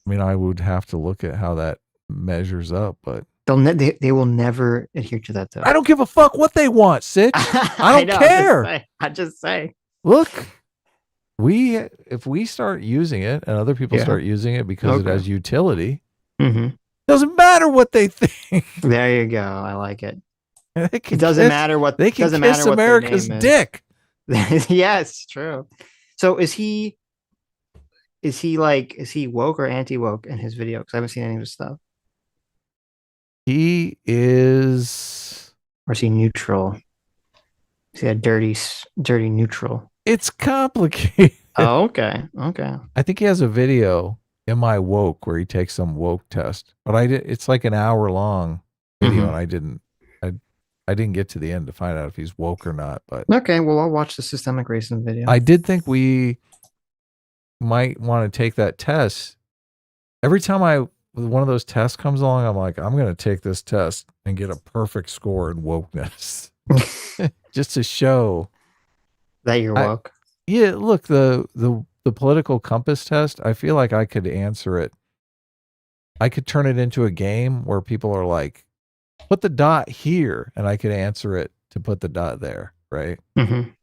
[SPEAKER 2] I mean, I would have to look at how that measures up, but
[SPEAKER 1] they will never adhere to that, though.
[SPEAKER 2] I don't give a fuck what they want, Sitch. I don't care.
[SPEAKER 1] I just say.
[SPEAKER 2] Look, if we start using it and other people start using it because it has utility, doesn't matter what they think.
[SPEAKER 1] There you go. I like it.
[SPEAKER 2] It
[SPEAKER 1] doesn't matter what
[SPEAKER 2] they can kiss America's dick.
[SPEAKER 1] Yes, true. So is he woke or anti-woke in his video? Because I haven't seen any of his stuff.
[SPEAKER 2] He is,
[SPEAKER 1] or is he neutral? Is he a dirty neutral?
[SPEAKER 2] It's complicated.
[SPEAKER 1] Oh, okay.
[SPEAKER 2] I think he has a video, Am I Woke, where he takes some woke test. But it's like an hour long video, and I didn't get to the end to find out if he's woke or not. But
[SPEAKER 1] okay, well, I'll watch the systemic racism video.
[SPEAKER 2] I did think we might want to take that test. Every time one of those tests comes along, I'm like, I'm going to take this test and get a perfect score in wokeness, just to show
[SPEAKER 1] that you're woke.
[SPEAKER 2] Yeah, look, the political compass test. I feel like I could answer it. I could turn it into a game where people are like, put the dot here, and I could answer it to put the dot there, right? And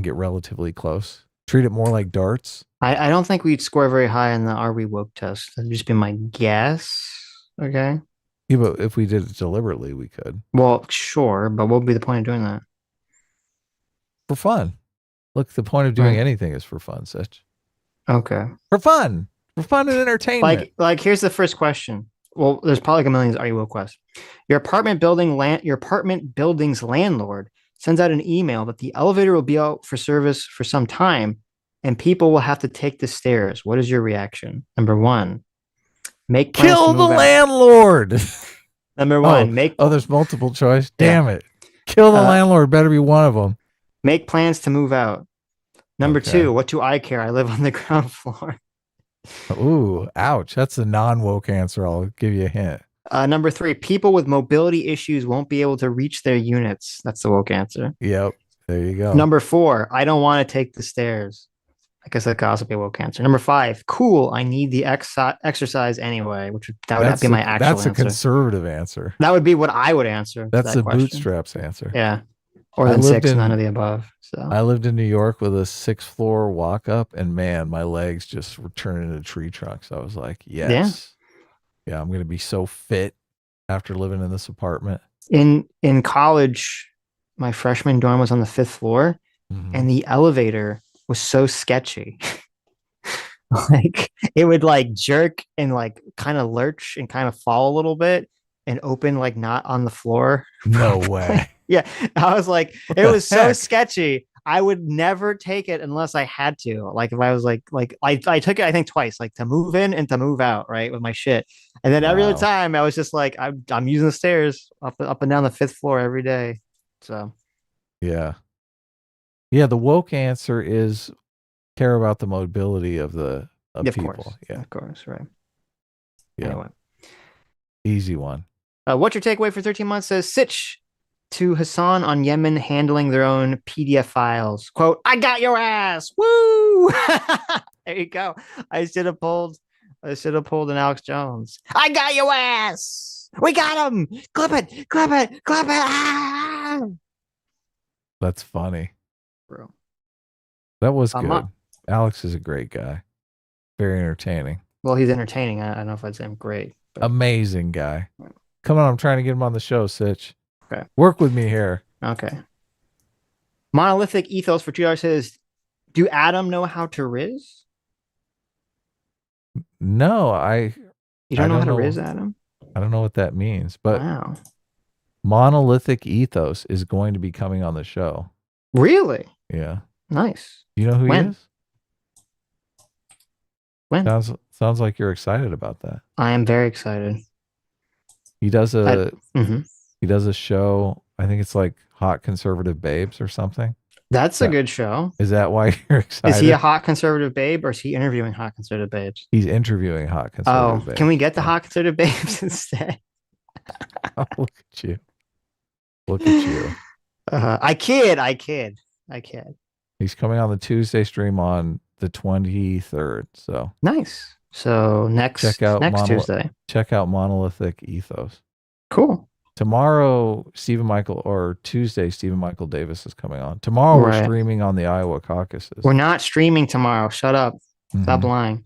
[SPEAKER 2] get relatively close. Treat it more like darts.
[SPEAKER 1] I don't think we'd score very high on the Are We Woke test. That'd just be my guess. Okay.
[SPEAKER 2] Yeah, but if we did it deliberately, we could.
[SPEAKER 1] Well, sure, but what would be the point of doing that?
[SPEAKER 2] For fun. Look, the point of doing anything is for fun, Sitch.
[SPEAKER 1] Okay.
[SPEAKER 2] For fun and entertainment.
[SPEAKER 1] Like here's the first question. Well, there's probably like a million Are You Woke questions. Your apartment building's landlord sends out an email that the elevator will be out for service for some time, and people will have to take the stairs. What is your reaction? Number one, make plans
[SPEAKER 2] kill
[SPEAKER 1] to move
[SPEAKER 2] the
[SPEAKER 1] out.
[SPEAKER 2] Landlord.
[SPEAKER 1] Number one,
[SPEAKER 2] there's multiple choice. Damn it. Kill the landlord. Better be one of them.
[SPEAKER 1] Make plans to move out. Number
[SPEAKER 2] Okay.
[SPEAKER 1] 2, what do I care? I live on the ground floor.
[SPEAKER 2] Ooh, ouch. That's a non-woke answer. I'll give you a hint.
[SPEAKER 1] Number 3, people with mobility issues won't be able to reach their units. That's the woke answer.
[SPEAKER 2] Yep. There you go.
[SPEAKER 1] Number 4, I don't want to take the stairs. I guess that could also be a woke answer. Number 5, cool. I need the exercise anyway, would be my actual
[SPEAKER 2] That's
[SPEAKER 1] answer.
[SPEAKER 2] a conservative answer.
[SPEAKER 1] That would be what I would answer.
[SPEAKER 2] That's the
[SPEAKER 1] question.
[SPEAKER 2] bootstraps answer.
[SPEAKER 1] Yeah. Or then 6, none of the above. So
[SPEAKER 2] I lived in New York with a 6th floor walk up, and man, my legs just were turning into tree trunks. I was like, yes. Yeah, I'm gonna be so fit after living in this apartment.
[SPEAKER 1] In college, my freshman dorm was on the 5th floor, and the elevator was so sketchy. Like it would like jerk and like kind of lurch and kind of fall a little bit and open like not on the floor.
[SPEAKER 2] No way.
[SPEAKER 1] Yeah. I was like, it was so sketchy. I would never take it unless I had to. Like if I was like I took it, I think twice, like to move in and to move out, right? With my shit. And then every other time I was just like, I'm using the stairs up and down the 5th floor every day. So
[SPEAKER 2] yeah. Yeah, the woke answer is care about the mobility of people.
[SPEAKER 1] Course.
[SPEAKER 2] Yeah.
[SPEAKER 1] Of course, right.
[SPEAKER 2] Yeah.
[SPEAKER 1] Anyway.
[SPEAKER 2] Easy one.
[SPEAKER 1] What's your takeaway for 13 months? Says Sitch to Hasan on Yemen handling their own PDF files. Quote, I got your ass. Woo! There you go. I should have pulled an Alex Jones. I got your ass. We got him. Clip it. Ah!
[SPEAKER 2] That's funny.
[SPEAKER 1] Bro.
[SPEAKER 2] That was good. Alex is a great guy. Very entertaining.
[SPEAKER 1] Well, he's entertaining. I don't know if I'd say I'm great. But...
[SPEAKER 2] Amazing guy. Come on, I'm trying to get him on the show, Sitch.
[SPEAKER 1] Okay.
[SPEAKER 2] Work with me here.
[SPEAKER 1] Okay. Monolithic Ethos for $2 says, do Adam know how to Riz?
[SPEAKER 2] No,
[SPEAKER 1] You don't know how to Riz, Adam?
[SPEAKER 2] I don't know what that means, but
[SPEAKER 1] wow.
[SPEAKER 2] Monolithic Ethos is going to be coming on the show.
[SPEAKER 1] Really?
[SPEAKER 2] Yeah.
[SPEAKER 1] Nice.
[SPEAKER 2] You know who he is?
[SPEAKER 1] When?
[SPEAKER 2] Sounds like you're excited about that.
[SPEAKER 1] I am very excited.
[SPEAKER 2] He does a show. I think it's like Hot Conservative Babes or something.
[SPEAKER 1] That's a good show.
[SPEAKER 2] Is that why you're excited?
[SPEAKER 1] Is he a hot conservative babe or is he interviewing hot conservative babes?
[SPEAKER 2] He's interviewing hot conservative babes.
[SPEAKER 1] Can we get the hot conservative babes instead?
[SPEAKER 2] Oh, look at you. Look at you.
[SPEAKER 1] I kid.
[SPEAKER 2] He's coming on the Tuesday stream on the 23rd. So
[SPEAKER 1] nice. So next Tuesday.
[SPEAKER 2] Check out Monolithic Ethos.
[SPEAKER 1] Cool.
[SPEAKER 2] Tomorrow, Tuesday, Stephen Michael Davis is coming on. Tomorrow we're streaming on the Iowa caucuses.
[SPEAKER 1] We're not streaming tomorrow. Shut up. Stop lying.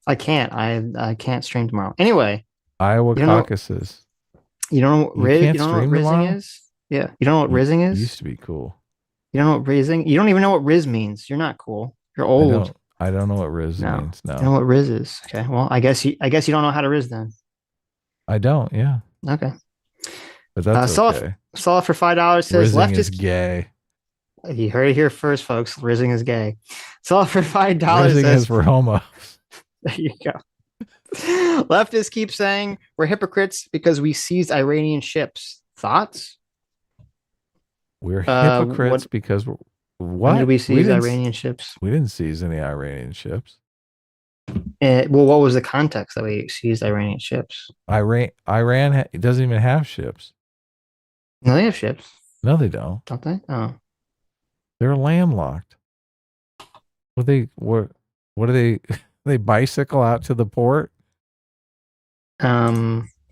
[SPEAKER 1] I can't. I can't stream tomorrow. Anyway.
[SPEAKER 2] Iowa caucuses.
[SPEAKER 1] You don't know what rizzing is? Yeah. You don't know what rizzing is?
[SPEAKER 2] It used to be cool.
[SPEAKER 1] You don't know what rizzing? You don't even know what Riz means. You're not cool. You're old.
[SPEAKER 2] I don't know what Riz means. No.
[SPEAKER 1] You know what Riz is? Okay. Well, I guess you don't know how to Riz then.
[SPEAKER 2] I don't. Yeah.
[SPEAKER 1] Okay.
[SPEAKER 2] But that's okay.
[SPEAKER 1] Saw for $5 says
[SPEAKER 2] Rizzing is gay.
[SPEAKER 1] You heard it here first, folks. Rizzing is gay. Saw for $5
[SPEAKER 2] Rizzing
[SPEAKER 1] says
[SPEAKER 2] is for homos.
[SPEAKER 1] There you go. Leftists keep saying we're hypocrites because we seized Iranian ships. Thoughts?
[SPEAKER 2] We're hypocrites because what?
[SPEAKER 1] When did we seize Iranian ships?
[SPEAKER 2] We didn't seize any Iranian ships.
[SPEAKER 1] Well, what was the context that we seized Iranian ships?
[SPEAKER 2] Iran doesn't even have ships.
[SPEAKER 1] No, they have ships.
[SPEAKER 2] No, they don't.
[SPEAKER 1] Don't they? Oh,
[SPEAKER 2] they're landlocked. What do they? They bicycle out to the port.
[SPEAKER 1] Are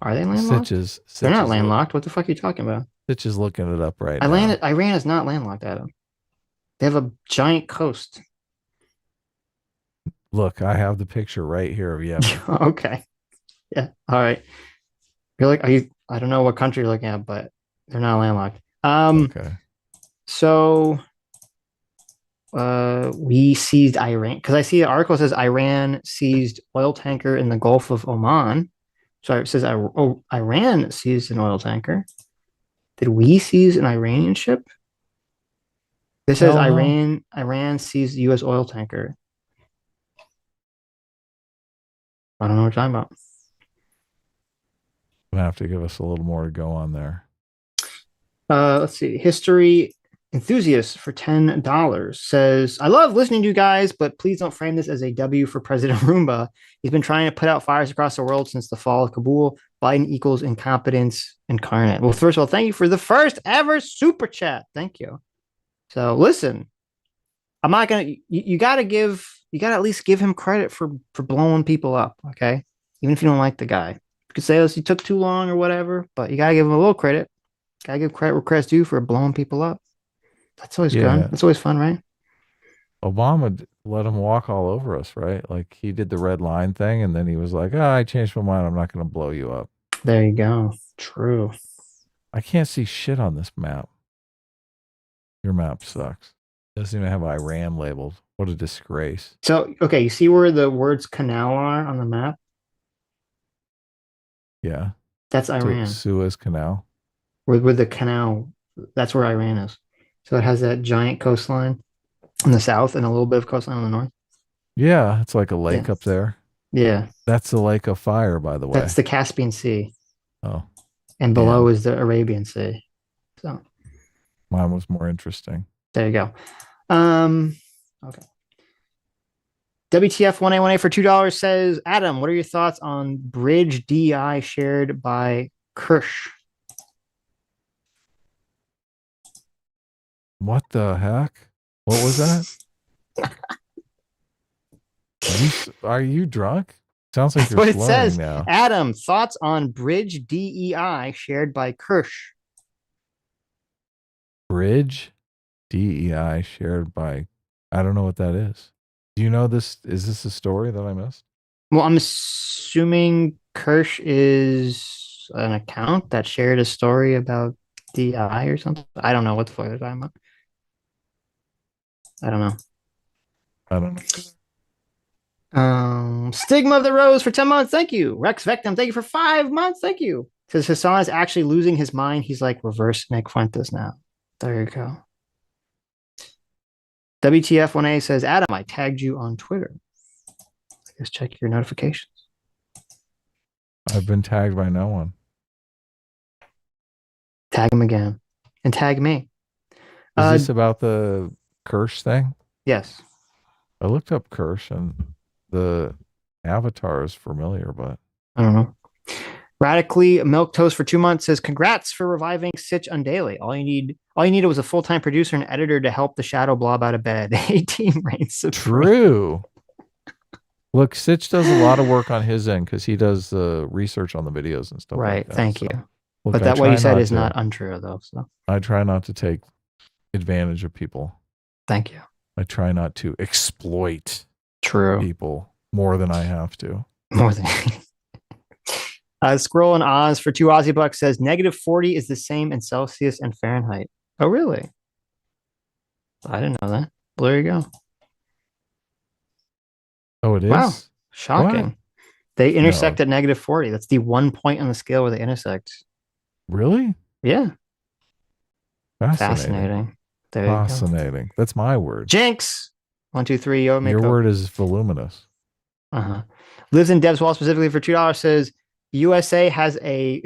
[SPEAKER 1] they landlocked?
[SPEAKER 2] Sitch
[SPEAKER 1] They're not landlocked. What the fuck are you talking about?
[SPEAKER 2] Sitch is looking it up right now.
[SPEAKER 1] Iran is not landlocked, Adam. They have a giant coast.
[SPEAKER 2] Look, I have the picture right here of Yemen.
[SPEAKER 1] Okay. Yeah. All right. I don't know what country you're looking at, but they're not landlocked.
[SPEAKER 2] Okay.
[SPEAKER 1] So we seized Iran because I see the article says Iran seized oil tanker in the Gulf of Oman. Sorry, it says Iran seized an oil tanker. Did we seize an Iranian ship? This says Iran seized the U.S. oil tanker. I don't know what you're talking about.
[SPEAKER 2] You have to give us a little more to go on there.
[SPEAKER 1] Let's see. History Enthusiast for $10 says, I love listening to you guys, but please don't frame this as a W for President Roomba. He's been trying to put out fires across the world since the fall of Kabul. Biden equals incompetence incarnate. Well, first of all, thank you for the first ever super chat. Thank you. So listen, I'm not gonna. You gotta at least give him credit for blowing people up. Okay, even if you don't like the guy, you could say, "Oh, he took too long" or whatever, but you gotta give him a little credit. Gotta give credit where credit's due for blowing people up. That's always good. That's always fun, right?
[SPEAKER 2] Obama let him walk all over us, right? Like he did the red line thing, and then he was like, "Oh, I changed my mind. I'm not going to blow you up."
[SPEAKER 1] There you go. True.
[SPEAKER 2] I can't see shit on this map. Your map sucks. Doesn't even have Iran labeled. What a disgrace.
[SPEAKER 1] So, okay, you see where the words canal are on the map?
[SPEAKER 2] Yeah.
[SPEAKER 1] That's Iran.
[SPEAKER 2] Suez Canal.
[SPEAKER 1] With the canal, that's where Iran is. So it has that giant coastline in the south and a little bit of coastline on the north.
[SPEAKER 2] Yeah, it's like a lake up there.
[SPEAKER 1] Yeah.
[SPEAKER 2] That's the Lake of Fire, by the way.
[SPEAKER 1] That's the Caspian Sea.
[SPEAKER 2] Oh.
[SPEAKER 1] And below is the Arabian Sea. So
[SPEAKER 2] mine was more interesting.
[SPEAKER 1] There you go. Okay. WTF 1A1A for $2 says, Adam, what are your thoughts on Bridge DI shared by Kirsch?
[SPEAKER 2] What the heck? What was that? Are you drunk? Sounds like
[SPEAKER 1] That's
[SPEAKER 2] you're
[SPEAKER 1] what it
[SPEAKER 2] slurring
[SPEAKER 1] says.
[SPEAKER 2] now.
[SPEAKER 1] Adam, thoughts on Bridge DEI shared by Kirsch?
[SPEAKER 2] Bridge DEI shared by, I don't know what that is. Do you know this? Is this a story that I missed?
[SPEAKER 1] Well, I'm assuming Kirsch is an account that shared a story about DI or something. I don't know what the fuck they're talking about. I don't know.
[SPEAKER 2] I don't know.
[SPEAKER 1] Stigma of the Rose for 10 months. Thank you. Rex Vectum, thank you for 5 months. Thank you. Says Hasan is actually losing his mind. He's like reverse Nick Fuentes now. There you go. WTF1A says, Adam, I tagged you on Twitter. I guess check your notifications.
[SPEAKER 2] I've been tagged by no one.
[SPEAKER 1] Tag him again. And tag me.
[SPEAKER 2] Is this about the Kirsch thing?
[SPEAKER 1] Yes.
[SPEAKER 2] I looked up Kirsch and the avatar is familiar, but
[SPEAKER 1] I don't know. Radically Milk Toast for 2 months says, congrats for reviving Sitch Undaily. All you needed was a full-time producer and editor to help the shadow blob out of bed. 18 reigns supreme.
[SPEAKER 2] True. Look, Sitch does a lot of work on his end because he does the research on the videos and stuff.
[SPEAKER 1] Right.
[SPEAKER 2] Like that.
[SPEAKER 1] Thank
[SPEAKER 2] so,
[SPEAKER 1] you.
[SPEAKER 2] look,
[SPEAKER 1] but that what you said is not untrue, though. So
[SPEAKER 2] I try not to take advantage of people.
[SPEAKER 1] Thank you.
[SPEAKER 2] I try not to exploit people more than I have to.
[SPEAKER 1] More than Scroll and Oz for 2 Aussie bucks says -40 is the same in Celsius and Fahrenheit. Oh, really? I didn't know that. Well, there you go.
[SPEAKER 2] Oh, it is?
[SPEAKER 1] Wow. Shocking. What? They intersect at -40. That's the 1 point on the scale where they intersect.
[SPEAKER 2] Really?
[SPEAKER 1] Yeah.
[SPEAKER 2] Fascinating. Fascinating. That's my word.
[SPEAKER 1] Jinx. 1, 2, 3. Yo,
[SPEAKER 2] your word is voluminous.
[SPEAKER 1] Lives in Dev's Wall specifically for $2 says USA has a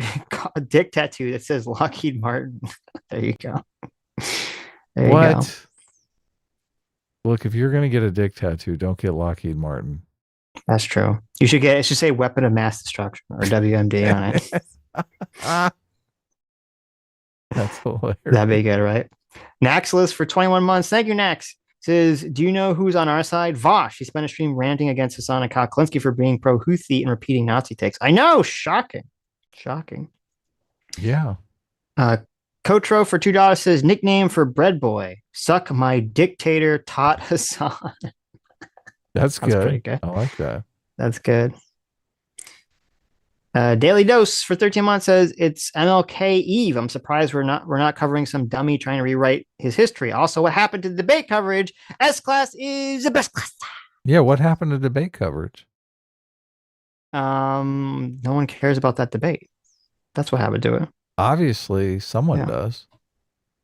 [SPEAKER 1] dick tattoo that says Lockheed Martin. There you go. There
[SPEAKER 2] what?
[SPEAKER 1] You go.
[SPEAKER 2] Look, if you're gonna get a dick tattoo, don't get Lockheed Martin.
[SPEAKER 1] That's true. You should get. It should say Weapon of Mass Destruction or WMD on it.
[SPEAKER 2] That's hilarious.
[SPEAKER 1] That'd be good, right? Naxless for 21 months. Thank you, Nax. Says, do you know who's on our side? Vosh. He spent a stream ranting against Hasan and Kulinski for being pro-Houthi and repeating Nazi takes. I know. Shocking. Shocking.
[SPEAKER 2] Yeah.
[SPEAKER 1] Kotro for $2 says, nickname for bread boy. Suck my dictator taught Hasan.
[SPEAKER 2] That's good.
[SPEAKER 1] Pretty good.
[SPEAKER 2] I like that.
[SPEAKER 1] That's good. Daily Dose for 13 months says it's MLK Eve. I'm surprised we're not covering some dummy trying to rewrite his history. Also, what happened to the debate coverage? S class is the best class.
[SPEAKER 2] Yeah, what happened to debate coverage?
[SPEAKER 1] No one cares about that debate. That's what happened to it.
[SPEAKER 2] Obviously, someone does.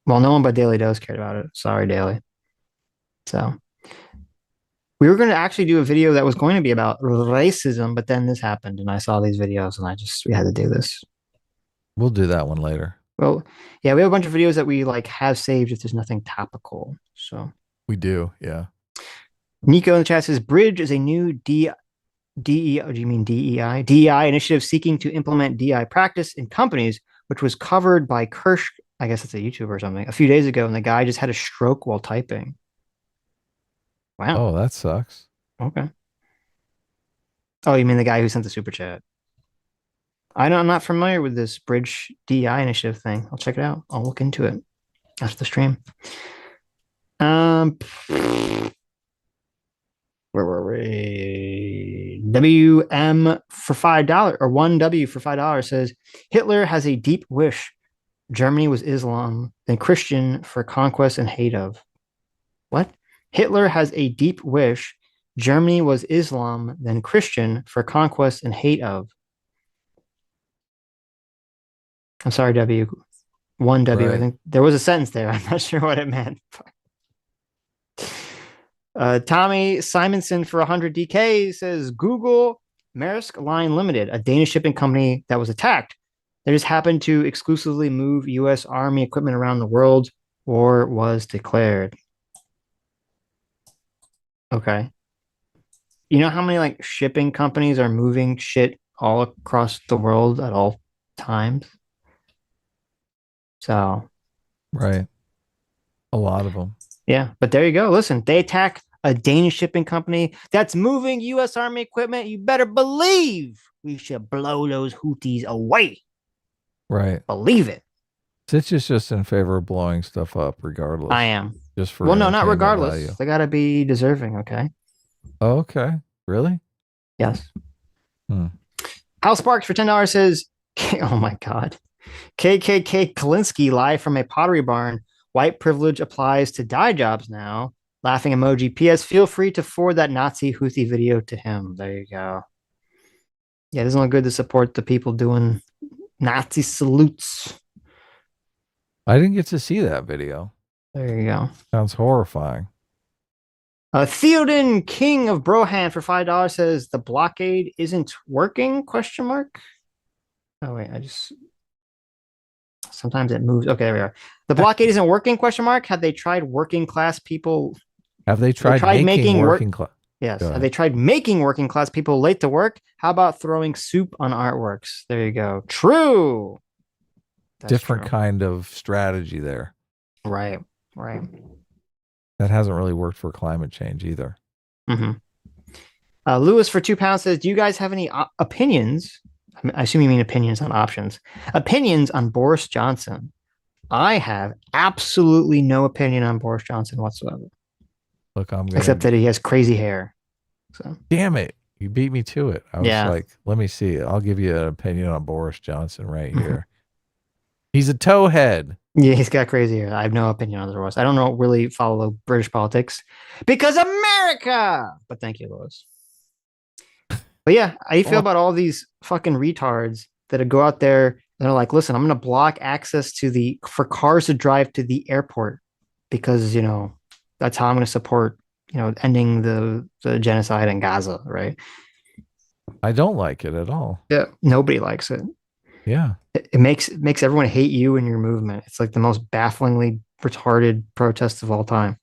[SPEAKER 1] Well, no one but Daily Dose cared about it. Sorry, Daily. So we were going to actually do a video that was going to be about racism, but then this happened and I saw these videos and we had to do this.
[SPEAKER 2] We'll do that one later.
[SPEAKER 1] Well, yeah, we have a bunch of videos that we like have saved if there's nothing topical. So
[SPEAKER 2] We do, yeah.
[SPEAKER 1] Nico in the chat says Bridge is a new DEI, do you mean DEI? DEI initiative seeking to implement DEI practice in companies, which was covered by Kirsch, I guess it's a YouTuber or something, a few days ago, and the guy just had a stroke while typing. Wow.
[SPEAKER 2] Oh, that sucks.
[SPEAKER 1] Okay. Oh, you mean the guy who sent the super chat? I'm not familiar with this Bridge DEI initiative thing. I'll check it out. I'll look into it after the stream. Where were we? WM for $5 or 1W for $5 says Hitler has a deep wish Germany was Islam, then Christian for conquest and hate of. What? Hitler has a deep wish Germany was Islam, then Christian for conquest and hate of. I'm sorry, W. 1W.
[SPEAKER 2] Right.
[SPEAKER 1] I think there was a sentence there. I'm not sure what it meant. Tommy Simonson for 100 DK says Google Maersk Line Limited, a Danish shipping company that was attacked. They just happened to exclusively move U.S. Army equipment around the world. War was declared. Okay. You know how many like shipping companies are moving shit all across the world at all times? So,
[SPEAKER 2] right. A lot of them.
[SPEAKER 1] Yeah, but there you go. Listen, they attack a Danish shipping company that's moving U.S. Army equipment. You better believe we should blow those Houthis away.
[SPEAKER 2] Right.
[SPEAKER 1] Believe it.
[SPEAKER 2] Sitch is just in favor of blowing stuff up regardless.
[SPEAKER 1] I am.
[SPEAKER 2] Just for
[SPEAKER 1] well, no, not
[SPEAKER 2] entertainment
[SPEAKER 1] regardless.
[SPEAKER 2] value.
[SPEAKER 1] They got to be deserving, okay?
[SPEAKER 2] Oh, okay. Really?
[SPEAKER 1] Yes. House Sparks for $10 says, oh my God. KKK Kulinski live from a pottery barn. White privilege applies to dye jobs now. Laughing emoji. P.S. Feel free to forward that Nazi Houthi video to him. There you go. Yeah, it doesn't look good to support the people doing Nazi salutes.
[SPEAKER 2] I didn't get to see that video.
[SPEAKER 1] There you go.
[SPEAKER 2] Sounds horrifying.
[SPEAKER 1] Theoden King of Brohan for $5 says the blockade isn't working? ? Oh wait, sometimes it moves. Okay, there we are. The blockade isn't working? ? Have they tried working class people?
[SPEAKER 2] Have they tried making working class?
[SPEAKER 1] Yes. Have they tried making working class people late to work? How about throwing soup on artworks? There you go. True. That's
[SPEAKER 2] different
[SPEAKER 1] true.
[SPEAKER 2] kind of strategy there.
[SPEAKER 1] Right.
[SPEAKER 2] That hasn't really worked for climate change either.
[SPEAKER 1] Mm-hmm. Lewis for £2 says, do you guys have any opinions? I assume you mean opinions on options. Opinions on Boris Johnson. I have absolutely no opinion on Boris Johnson whatsoever.
[SPEAKER 2] Look,
[SPEAKER 1] except that he has crazy hair. So
[SPEAKER 2] damn it. You beat me to it. I was like, let me see. I'll give you an opinion on Boris Johnson right here. He's a towhead.
[SPEAKER 1] Yeah, he's got crazy hair. I have no opinion on otherwise. I don't really follow British politics because America. But thank you, Lois. But yeah, how do you feel about all these fucking retards that go out there and are like, listen, I'm going to block access to for cars to drive to the airport because, that's how I'm going to support, ending the genocide in Gaza, right?
[SPEAKER 2] I don't like it at all.
[SPEAKER 1] Yeah, nobody likes it.
[SPEAKER 2] Yeah.
[SPEAKER 1] It makes everyone hate you and your movement. It's like the most bafflingly retarded protest of all time.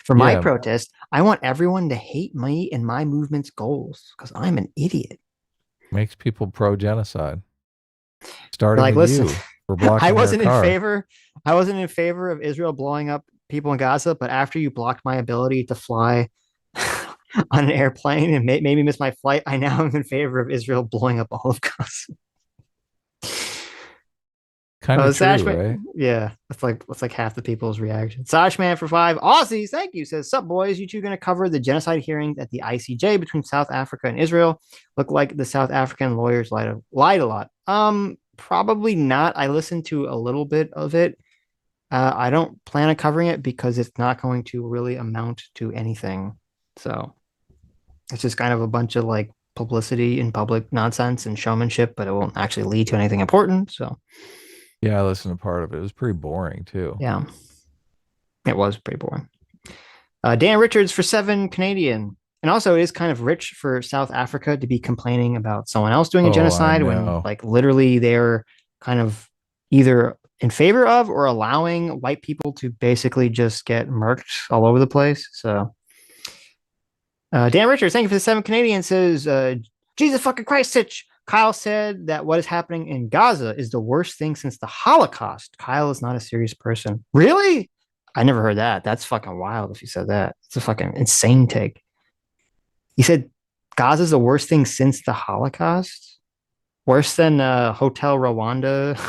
[SPEAKER 1] For my protest, I want everyone to hate me and my movement's goals because I'm an idiot.
[SPEAKER 2] Makes people pro-genocide. Starting
[SPEAKER 1] like,
[SPEAKER 2] with
[SPEAKER 1] listen,
[SPEAKER 2] you for blocking
[SPEAKER 1] I wasn't
[SPEAKER 2] their car.
[SPEAKER 1] I wasn't in favor of Israel blowing up people in Gaza, but after you blocked my ability to fly on an airplane and made me miss my flight, I now am in favor of Israel blowing up all of Gaza.
[SPEAKER 2] Kind of true, right?
[SPEAKER 1] Yeah, that's like half the people's reaction. Sashman for 5 Aussies, thank you. Says, "Sup boys, you two going to cover the genocide hearings at the ICJ between South Africa and Israel? Look like the South African lawyers lied a lot. Probably not. I listened to a little bit of it. I don't plan on covering it because it's not going to really amount to anything. So it's just kind of a bunch of like publicity and public nonsense and showmanship, but it won't actually lead to anything important. So."
[SPEAKER 2] Yeah, I listened to part of it. It was pretty boring too.
[SPEAKER 1] Yeah, it was pretty boring. Dan Richards for 7 Canadian. And also, it is kind of rich for South Africa to be complaining about someone else doing a genocide when, like, literally they're kind of, either in favor of or allowing white people to basically just get murked all over the place. So, Dan Richards, thank you for the 7 Canadian, says, Jesus fucking Christ, Sitch. Kyle said that what is happening in Gaza is the worst thing since the Holocaust. Kyle is not a serious person. Really? I never heard that. That's fucking wild if you said that. It's a fucking insane take. You said Gaza is the worst thing since the Holocaust? Worse than Hotel Rwanda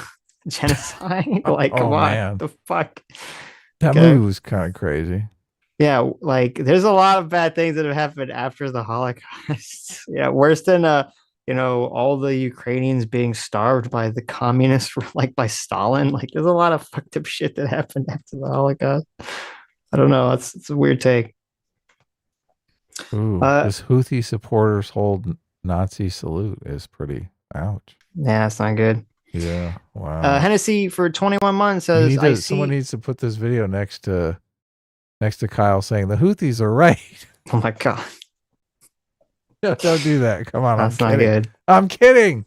[SPEAKER 1] genocide? Like, come on.
[SPEAKER 2] Man.
[SPEAKER 1] The fuck?
[SPEAKER 2] That movie was kind of crazy.
[SPEAKER 1] Yeah, like there's a lot of bad things that have happened after the Holocaust. Yeah, worse than all the Ukrainians being starved by the communists, like by Stalin. Like there's a lot of fucked up shit that happened after the Holocaust. I don't know. It's a weird take.
[SPEAKER 2] Ooh, this Houthi supporters hold Nazi salute is pretty ouch.
[SPEAKER 1] Yeah, it's not good.
[SPEAKER 2] Yeah, wow.
[SPEAKER 1] Hennessy for 21 months says,
[SPEAKER 2] someone needs to put this video next to Kyle saying the Houthis are right.
[SPEAKER 1] Oh my god.
[SPEAKER 2] Don't do that. Come on.
[SPEAKER 1] That's not good.
[SPEAKER 2] I'm kidding.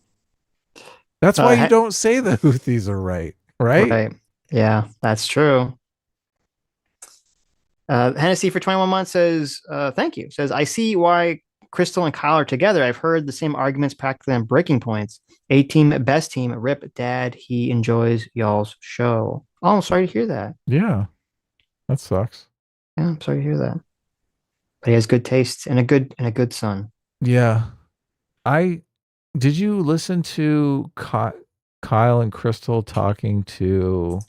[SPEAKER 2] That's why you don't say the Houthis are right. Right?
[SPEAKER 1] Yeah, that's true. Hennessy for 21 months says, thank you. Says, I see why Crystal and Kyle are together. I've heard the same arguments practically on breaking points. A team, best team, rip dad. He enjoys y'all's show. Oh, I'm sorry to hear that.
[SPEAKER 2] Yeah. That sucks.
[SPEAKER 1] Yeah, I'm sorry to hear that. But he has good taste and a good son.
[SPEAKER 2] Yeah. Did you listen to Kyle and Crystal talking to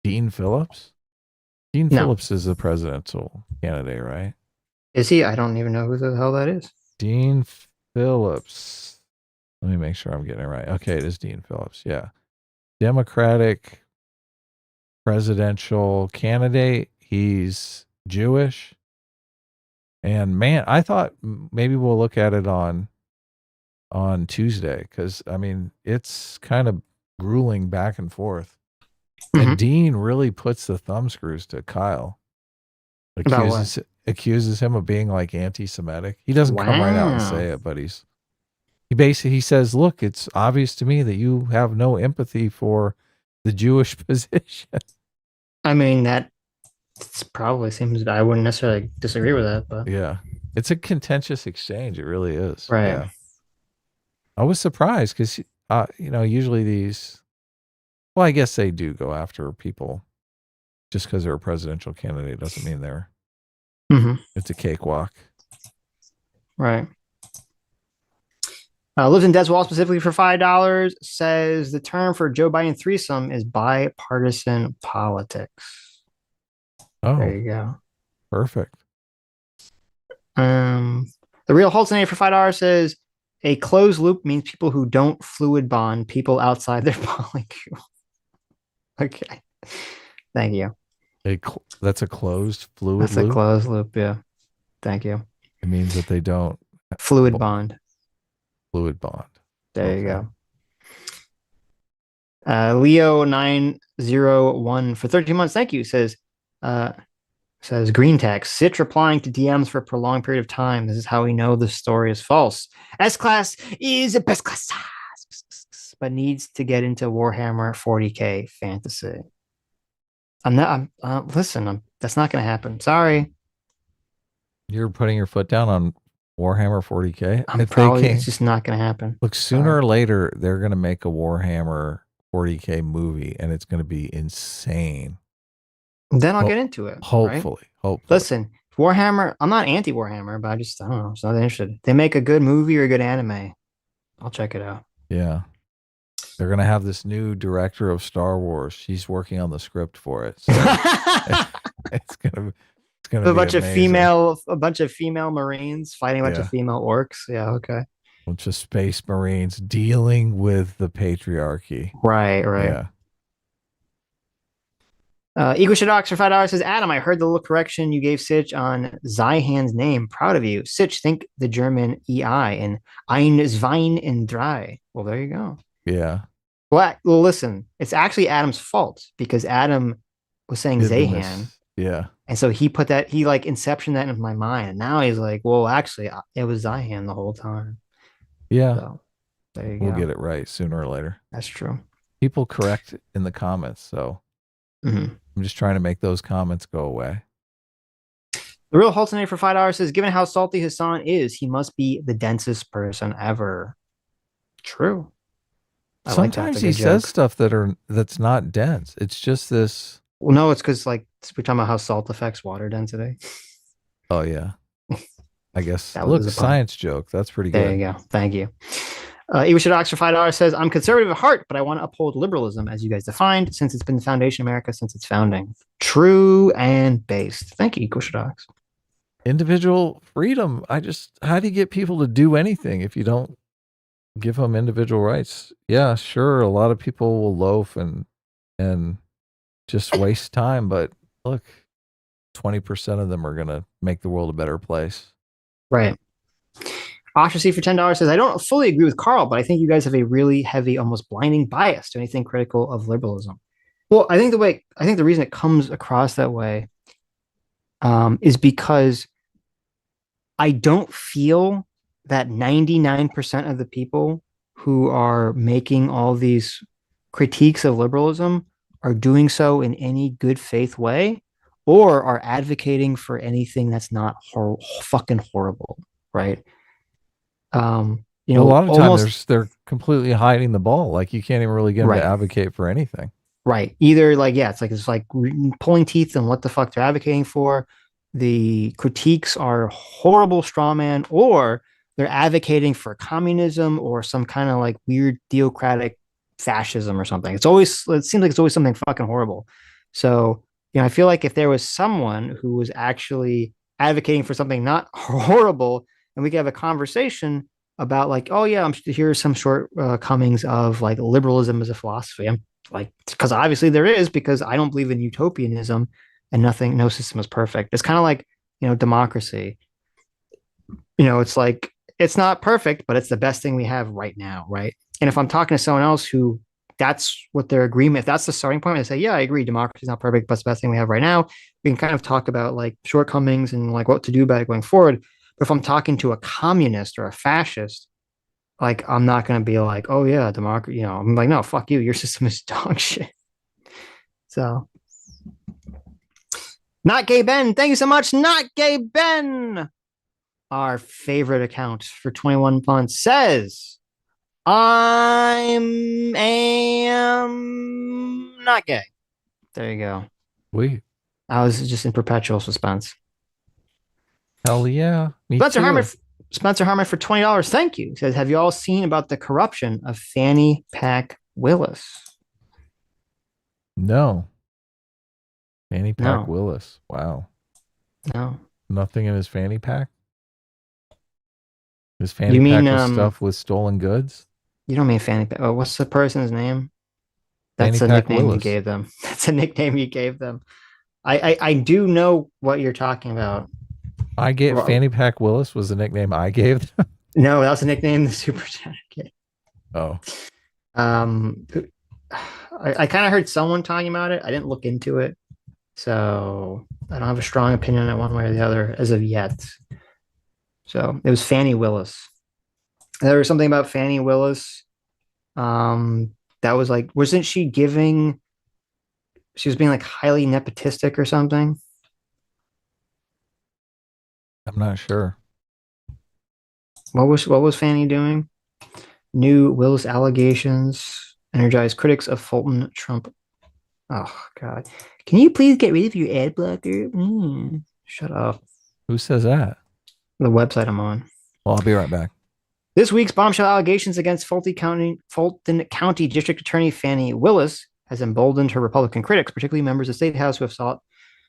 [SPEAKER 2] Dean Phillips? Dean Phillips is a presidential candidate, right?
[SPEAKER 1] Is he? I don't even know who the hell that is.
[SPEAKER 2] Dean Phillips. Let me make sure I'm getting it right. Okay, it is Dean Phillips. Yeah. Democratic presidential candidate. He's Jewish. And man, I thought maybe we'll look at it on Tuesday because I mean it's kind of grueling back and forth. And Dean really puts the thumb screws to Kyle. Accuses him of being like anti-Semitic. He doesn't come right out and say it, but he says, "Look, it's obvious to me that you have no empathy for the Jewish position."
[SPEAKER 1] I mean, that probably seems that I wouldn't necessarily disagree with that, but
[SPEAKER 2] yeah, it's a contentious exchange. It really is.
[SPEAKER 1] Right.
[SPEAKER 2] Yeah. I was surprised because usually these, well, I guess they do go after people just because they're a presidential candidate doesn't mean they're. It's a cakewalk.
[SPEAKER 1] Right. Lives in Deswall specifically for $5 says the term for Joe Biden threesome is bipartisan politics.
[SPEAKER 2] Oh,
[SPEAKER 1] there you go.
[SPEAKER 2] Perfect.
[SPEAKER 1] The real Holtonator for $5 says a closed loop means people who don't fluid bond people outside their molecule. Okay. Thank you.
[SPEAKER 2] That's a closed fluid
[SPEAKER 1] loop? That's a closed loop, yeah. Thank you.
[SPEAKER 2] It means that they don't...
[SPEAKER 1] Fluid bond.
[SPEAKER 2] Fluid bond.
[SPEAKER 1] There you go. Leo901 for 13 months, thank you, says green text. Sitch replying to DMs for a prolonged period of time. This is how we know the story is false. S-Class is a best class, but needs to get into Warhammer 40k fantasy. That's not going to happen. Sorry.
[SPEAKER 2] You're putting your foot down on Warhammer 40k?
[SPEAKER 1] It's just not going to happen.
[SPEAKER 2] Look, sooner or later, they're going to make a Warhammer 40k movie, and it's going to be insane.
[SPEAKER 1] Then I'll get into it.
[SPEAKER 2] Hopefully.
[SPEAKER 1] Listen, Warhammer, I'm not anti-Warhammer, but I don't know. I'm not interested. They make a good movie or a good anime, I'll check it out.
[SPEAKER 2] Yeah. They're going to have this new director of Star Wars. She's working on the script for it. So it's going to be a bunch
[SPEAKER 1] of female Marines fighting a bunch of female orcs. Yeah, okay.
[SPEAKER 2] A bunch of space Marines dealing with the patriarchy.
[SPEAKER 1] Right.
[SPEAKER 2] Yeah.
[SPEAKER 1] Eagle Shadox for $5 says, Adam, I heard the little correction you gave Sitch on Zyhan's name. Proud of you. Sitch, think the German EI and Ein, Zwein, and Drei. Well, there you go.
[SPEAKER 2] Yeah.
[SPEAKER 1] Well, listen, it's actually Adam's fault because Adam was saying Zyhan.
[SPEAKER 2] Yeah.
[SPEAKER 1] And so he put that, he like inception that into my mind. And now he's like, well, actually, it was Zyhan the whole time.
[SPEAKER 2] Yeah.
[SPEAKER 1] So there you
[SPEAKER 2] go. We'll get it right sooner or later.
[SPEAKER 1] That's true.
[SPEAKER 2] People correct in the comments, so I'm just trying to make those comments go away.
[SPEAKER 1] The real Haltonator for $5 says, given how salty Hasan is, he must be the densest person ever. True.
[SPEAKER 2] Sometimes he says stuff that's not dense. It's just this.
[SPEAKER 1] Well, no, it's because like we're talking about how salt affects water density.
[SPEAKER 2] Oh yeah. I guess.
[SPEAKER 1] That
[SPEAKER 2] Look,
[SPEAKER 1] was a
[SPEAKER 2] science joke. That's pretty good.
[SPEAKER 1] There you go. Thank you. Iwishadox for $5 says, I'm conservative at heart, but I want to uphold liberalism as you guys defined, since it's been the foundation of America since its founding. True and based. Thank you, Iwishadox.
[SPEAKER 2] Individual freedom. How do you get people to do anything if you don't give them individual rights? Yeah, sure. A lot of people will loaf and just waste time, but look, 20% of them are going to make the world a better place.
[SPEAKER 1] Right. Ostracy for $10 says, I don't fully agree with Carl, but I think you guys have a really heavy, almost blinding bias to anything critical of liberalism. Well, I think the reason it comes across that way is because I don't feel that 99% of the people who are making all these critiques of liberalism are doing so in any good faith way or are advocating for anything that's not fucking horrible, right? A
[SPEAKER 2] lot of times they're completely hiding the ball. Like you can't even really get them to advocate for anything.
[SPEAKER 1] Right. Either it's like pulling teeth on what the fuck they're advocating for. The critiques are horrible straw man, or they're advocating for communism or some kind of like weird theocratic fascism or something. It seems like it's always something fucking horrible. So, I feel like if there was someone who was actually advocating for something not horrible, and we could have a conversation about like, oh yeah, here are some shortcomings of like liberalism as a philosophy. I'm like, because obviously there is, because I don't believe in utopianism and no system is perfect. It's kind of like, democracy. It's like, it's not perfect, but it's the best thing we have right now, right? And if I'm talking to someone else who that's what their agreement, if that's the starting point, I say, yeah, I agree, democracy is not perfect, but it's the best thing we have right now. We can kind of talk about like shortcomings and like what to do about it going forward. But if I'm talking to a communist or a fascist, like I'm not going to be like, oh yeah, democracy, I'm like, no, fuck you, your system is dog shit. So, Not Gay Ben, thank you so much, Not Gay Ben. Our favorite account for 21 months says, I am not gay. There you go. I was just in perpetual suspense.
[SPEAKER 2] Hell yeah.
[SPEAKER 1] Spencer Harmon for $20. Thank you. Says, have you all seen about the corruption of Fannie Pack Willis?
[SPEAKER 2] No. Fannie Pack Willis. Wow.
[SPEAKER 1] No.
[SPEAKER 2] Nothing in his fanny pack? His fanny pack was stuffed with stolen goods?
[SPEAKER 1] You don't mean fanny pack. Oh, what's the person's name? That's a nickname you gave them. That's a nickname you gave them. I do know what you're talking about.
[SPEAKER 2] Fanny Pack Willis was the nickname I gave them?
[SPEAKER 1] No, that was a nickname the Superchat gave.
[SPEAKER 2] Oh.
[SPEAKER 1] I kind of heard someone talking about it. I didn't look into it. So I don't have a strong opinion on it one way or the other as of yet. So it was Fannie Willis. There was something about Fannie Willis. That was like, wasn't she giving, she was being like highly nepotistic or something?
[SPEAKER 2] I'm not sure.
[SPEAKER 1] What was Fannie doing? New Willis allegations energized critics of Fulton Trump. Oh God! Can you please get rid of your ad blocker? Shut up.
[SPEAKER 2] Who says that?
[SPEAKER 1] The website I'm on.
[SPEAKER 2] Well, I'll be right back.
[SPEAKER 1] This week's bombshell allegations against Fulton County District Attorney Fannie Willis has emboldened her Republican critics, particularly members of the State House, who have sought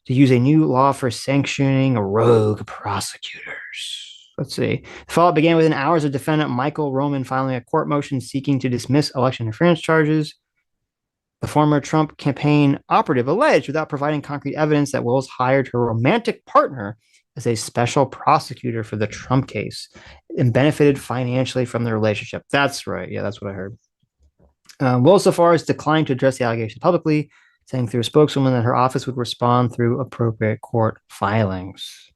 [SPEAKER 1] to use a new law for sanctioning rogue prosecutors. Let's see. The fallout began within hours of defendant Michael Roman filing a court motion seeking to dismiss election interference charges. The former Trump campaign operative alleged, without providing concrete evidence, that Willis hired her romantic partner as a special prosecutor for the Trump case and benefited financially from the relationship. That's right. Yeah, that's what I heard. Willis so far has declined to address the allegations publicly, saying through a spokeswoman that her office would respond through appropriate court filings.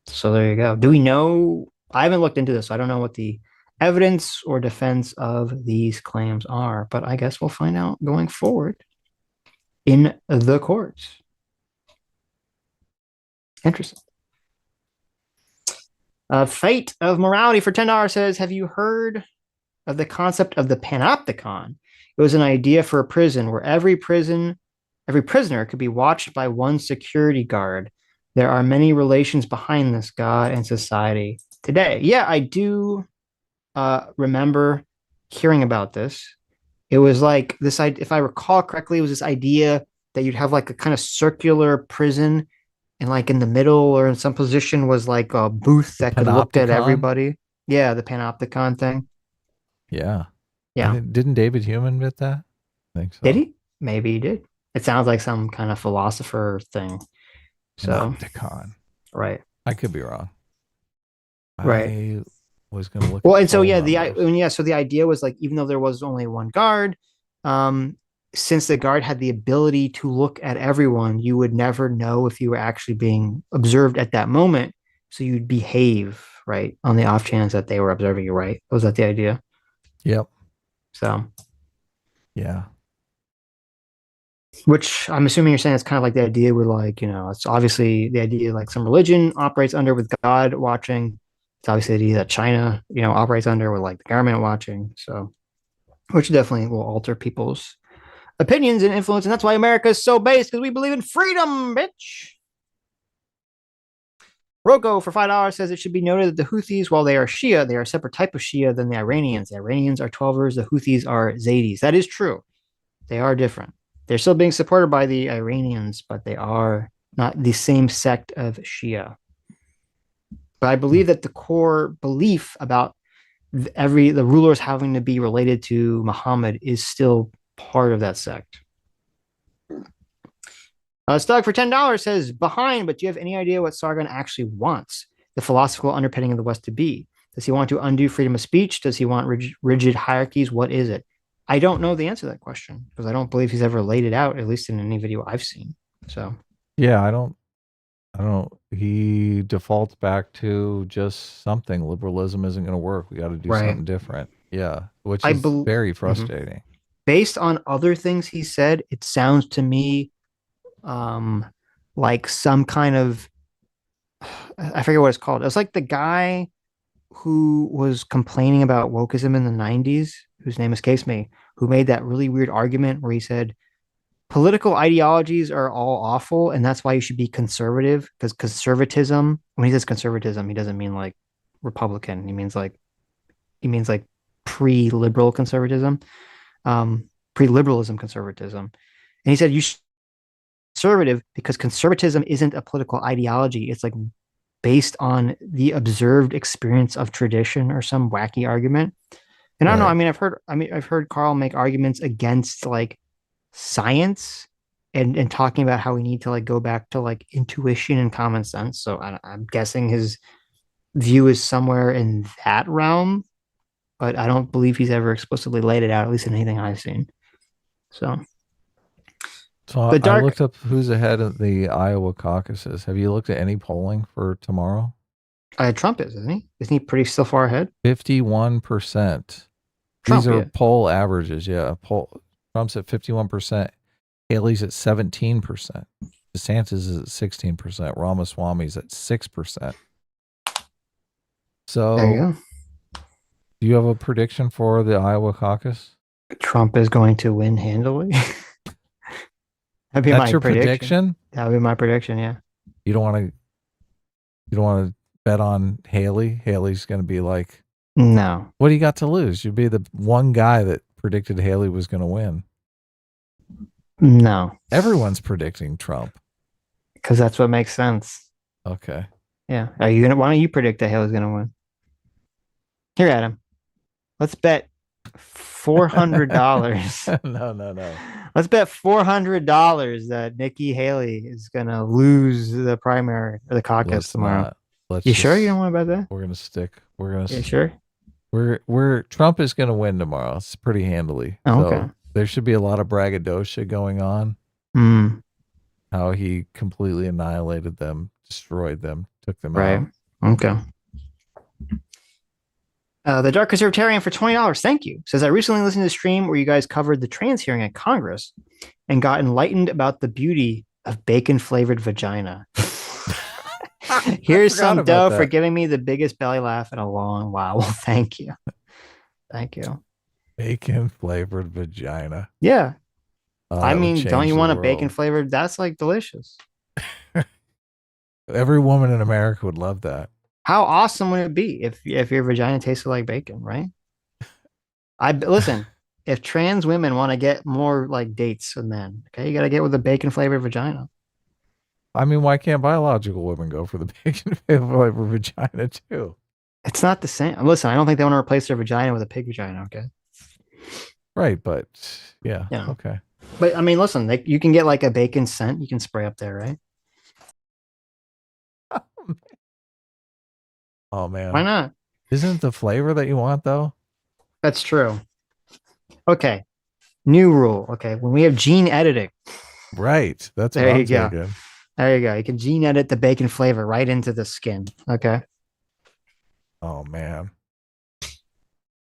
[SPEAKER 1] So there you go. Do we know? I haven't looked into this, so I don't know what the evidence or defense of these claims are. But I guess we'll find out going forward in the courts. Interesting. Fate of Morality for $10 says, have you heard of the concept of the panopticon? It was an idea for a prison where every prisoner could be watched by one security guard. There are many relations behind this, God and society today. Yeah, I do remember hearing about this. It was like this, if I recall correctly, it was this idea that you'd have like a kind of circular prison, and like in the middle or in some position was like a booth that could look at
[SPEAKER 2] Panopticon?
[SPEAKER 1] everybody. Yeah, the panopticon thing.
[SPEAKER 2] Yeah.
[SPEAKER 1] Yeah.
[SPEAKER 2] Didn't David Hume invent that? I think so.
[SPEAKER 1] Did he? Maybe he did. It sounds like some kind of philosopher thing. So,
[SPEAKER 2] Panopticon.
[SPEAKER 1] right.
[SPEAKER 2] I could be wrong.
[SPEAKER 1] Right.
[SPEAKER 2] I was going to look.
[SPEAKER 1] Well,
[SPEAKER 2] at
[SPEAKER 1] and so
[SPEAKER 2] poll
[SPEAKER 1] yeah,
[SPEAKER 2] numbers.
[SPEAKER 1] so the idea was like, even though there was only one guard, since the guard had the ability to look at everyone, you would never know if you were actually being observed at that moment. So you'd behave right on the off chance that they were observing you, right? Was that the idea?
[SPEAKER 2] Yep.
[SPEAKER 1] So,
[SPEAKER 2] yeah.
[SPEAKER 1] which I'm assuming you're saying it's kind of like the idea where, like, it's obviously the idea like some religion operates under with God watching. It's obviously the idea that China, operates under with like the government watching. So, which definitely will alter people's opinions and influence. And that's why America is so based, because we believe in freedom, bitch. Roko for $5 says it should be noted that the Houthis, while they are Shia, they are a separate type of Shia than the Iranians. The Iranians are 12ers, the Houthis are Zaydis. That is true. They are different. They're still being supported by the Iranians, but they are not the same sect of Shia. But I believe that the core belief about the rulers having to be related to Muhammad is still part of that sect. Stug for $10 says, behind, but do you have any idea what Sargon actually wants the philosophical underpinning of the West to be? Does he want to undo freedom of speech? Does he want rigid hierarchies? What is it? I don't know the answer to that question because I don't believe he's ever laid it out, at least in any video I've seen. So,
[SPEAKER 2] yeah, I don't. He defaults back to just something. Liberalism isn't going to work. We got to do something different. Yeah, which is very frustrating.
[SPEAKER 1] Mm-hmm. Based on other things he said, it sounds to me like some kind of, I forget what it's called. It was like the guy who was complaining about wokeism in the 90s, whose name escapes me, who made that really weird argument where he said political ideologies are all awful and that's why you should be conservative, because conservatism, when he says conservatism, he doesn't mean like Republican. He means like pre-liberal conservatism, pre-liberalism conservatism. And he said you should conservative because conservatism isn't a political ideology. It's like based on the observed experience of tradition or some wacky argument. And I don't know. I mean, I've heard Carl make arguments against like science and talking about how we need to like go back to like intuition and common sense. So I'm guessing his view is somewhere in that realm, but I don't believe he's ever explicitly laid it out, at least in anything I've seen. So
[SPEAKER 2] I looked up who's ahead of the Iowa caucuses. Have you looked at any polling for tomorrow?
[SPEAKER 1] Trump is, isn't he? Isn't he pretty still far ahead?
[SPEAKER 2] 51%. These are poll averages. Yeah. Trump's at 51%. Haley's at 17%. DeSantis is at 16%. Ramaswamy's at 6%. So
[SPEAKER 1] there you go.
[SPEAKER 2] Do you have a prediction for the Iowa caucus?
[SPEAKER 1] Trump is going to win handily. That'd be
[SPEAKER 2] That's your prediction?
[SPEAKER 1] That would be my prediction, yeah.
[SPEAKER 2] You don't want to bet on Haley? Haley's going to be like,
[SPEAKER 1] no.
[SPEAKER 2] What do you got to lose? You'd be the one guy that predicted Haley was going to win.
[SPEAKER 1] No.
[SPEAKER 2] Everyone's predicting Trump.
[SPEAKER 1] Because that's what makes sense.
[SPEAKER 2] Okay.
[SPEAKER 1] Yeah. Why don't you predict that Haley's going to win? Here, Adam. Let's bet $400.
[SPEAKER 2] No.
[SPEAKER 1] Let's bet $400 that Nikki Haley is going to lose the primary or the caucus tomorrow. Sure you don't want to bet that?
[SPEAKER 2] We're going to stick.
[SPEAKER 1] You sure?
[SPEAKER 2] Trump is going to win tomorrow. It's pretty handily.
[SPEAKER 1] Oh,
[SPEAKER 2] so
[SPEAKER 1] okay.
[SPEAKER 2] There should be a lot of braggadocio going on. How he completely annihilated them, destroyed them, took them out.
[SPEAKER 1] Okay. The Dark Conservatarian for $20. Thank you. Says I recently listened to the stream where you guys covered the trans hearing at Congress and got enlightened about the beauty of bacon flavored vagina. Here's some dough for giving me the biggest belly laugh in a long while. Well, thank you. Thank you.
[SPEAKER 2] Bacon flavored vagina.
[SPEAKER 1] Yeah. I
[SPEAKER 2] That would
[SPEAKER 1] mean, don't
[SPEAKER 2] change
[SPEAKER 1] you
[SPEAKER 2] the
[SPEAKER 1] want a
[SPEAKER 2] world.
[SPEAKER 1] bacon flavored? That's like delicious.
[SPEAKER 2] Every woman in America would love that.
[SPEAKER 1] How awesome would it be if your vagina tasted like bacon, right? Listen, if trans women want to get more like dates with men, okay, you got to get with a bacon flavored vagina.
[SPEAKER 2] I mean, why can't biological women go for the bacon flavored vagina too?
[SPEAKER 1] It's not the same. Listen, I don't think they want to replace their vagina with a pig vagina, okay?
[SPEAKER 2] Right, but yeah. Okay.
[SPEAKER 1] But I mean, listen, you can get like a bacon scent you can spray up there, right?
[SPEAKER 2] Oh man.
[SPEAKER 1] Why not?
[SPEAKER 2] Isn't it the flavor that you want though?
[SPEAKER 1] That's true. Okay. New rule. Okay. When we have gene editing.
[SPEAKER 2] Right. That's
[SPEAKER 1] there
[SPEAKER 2] what
[SPEAKER 1] you
[SPEAKER 2] I'm
[SPEAKER 1] go.
[SPEAKER 2] thinking.
[SPEAKER 1] There you go. You can gene edit the bacon flavor right into the skin. Okay.
[SPEAKER 2] Oh man.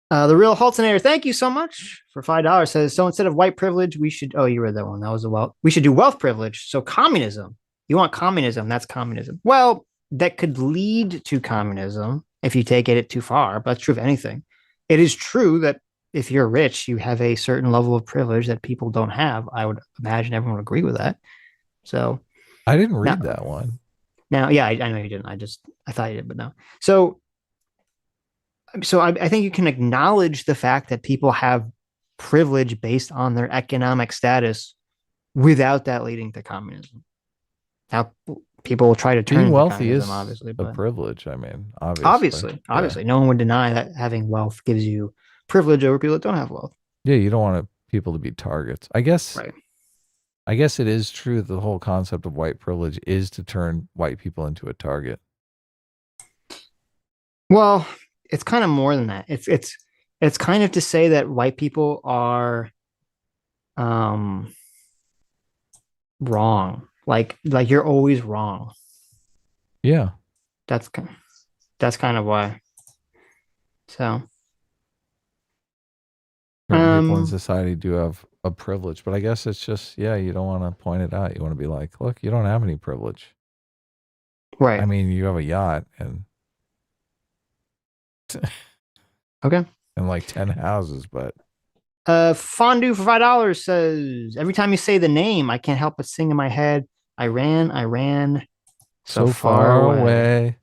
[SPEAKER 1] The real Haltonator, thank you so much for $5. Says so instead of white privilege, we should. Oh, you read that one. That was a wealth. We should do wealth privilege. So communism. You want communism? That's communism. Well, that could lead to communism if you take it too far. But that's true of anything. It is true that if you're rich, you have a certain level of privilege that people don't have. I would imagine everyone would agree with that. So
[SPEAKER 2] I didn't read that one.
[SPEAKER 1] Now, yeah, I know you didn't. I thought you did, but no. So I think you can acknowledge the fact that people have privilege based on their economic status without that leading to communism. Now, people will try to turn
[SPEAKER 2] being wealthy
[SPEAKER 1] is
[SPEAKER 2] obviously a privilege. I mean, obviously,
[SPEAKER 1] no one would deny that having wealth gives you privilege over people that don't have wealth.
[SPEAKER 2] Yeah, you don't want people to be targets. I guess.
[SPEAKER 1] Right.
[SPEAKER 2] I guess it is true. The whole concept of white privilege is to turn white people into a target.
[SPEAKER 1] Well, it's kind of more than that. It's kind of to say that white people are wrong. Like you're always wrong.
[SPEAKER 2] Yeah.
[SPEAKER 1] That's kind of why. So
[SPEAKER 2] people in society do have a privilege, but I guess it's just, you don't want to point it out. You want to be like, look, you don't have any privilege.
[SPEAKER 1] Right.
[SPEAKER 2] I mean, you have a yacht and
[SPEAKER 1] okay.
[SPEAKER 2] And like 10 houses, but
[SPEAKER 1] Fondue for $5 says every time you say the name, I can't help but sing in my head. I ran so far away.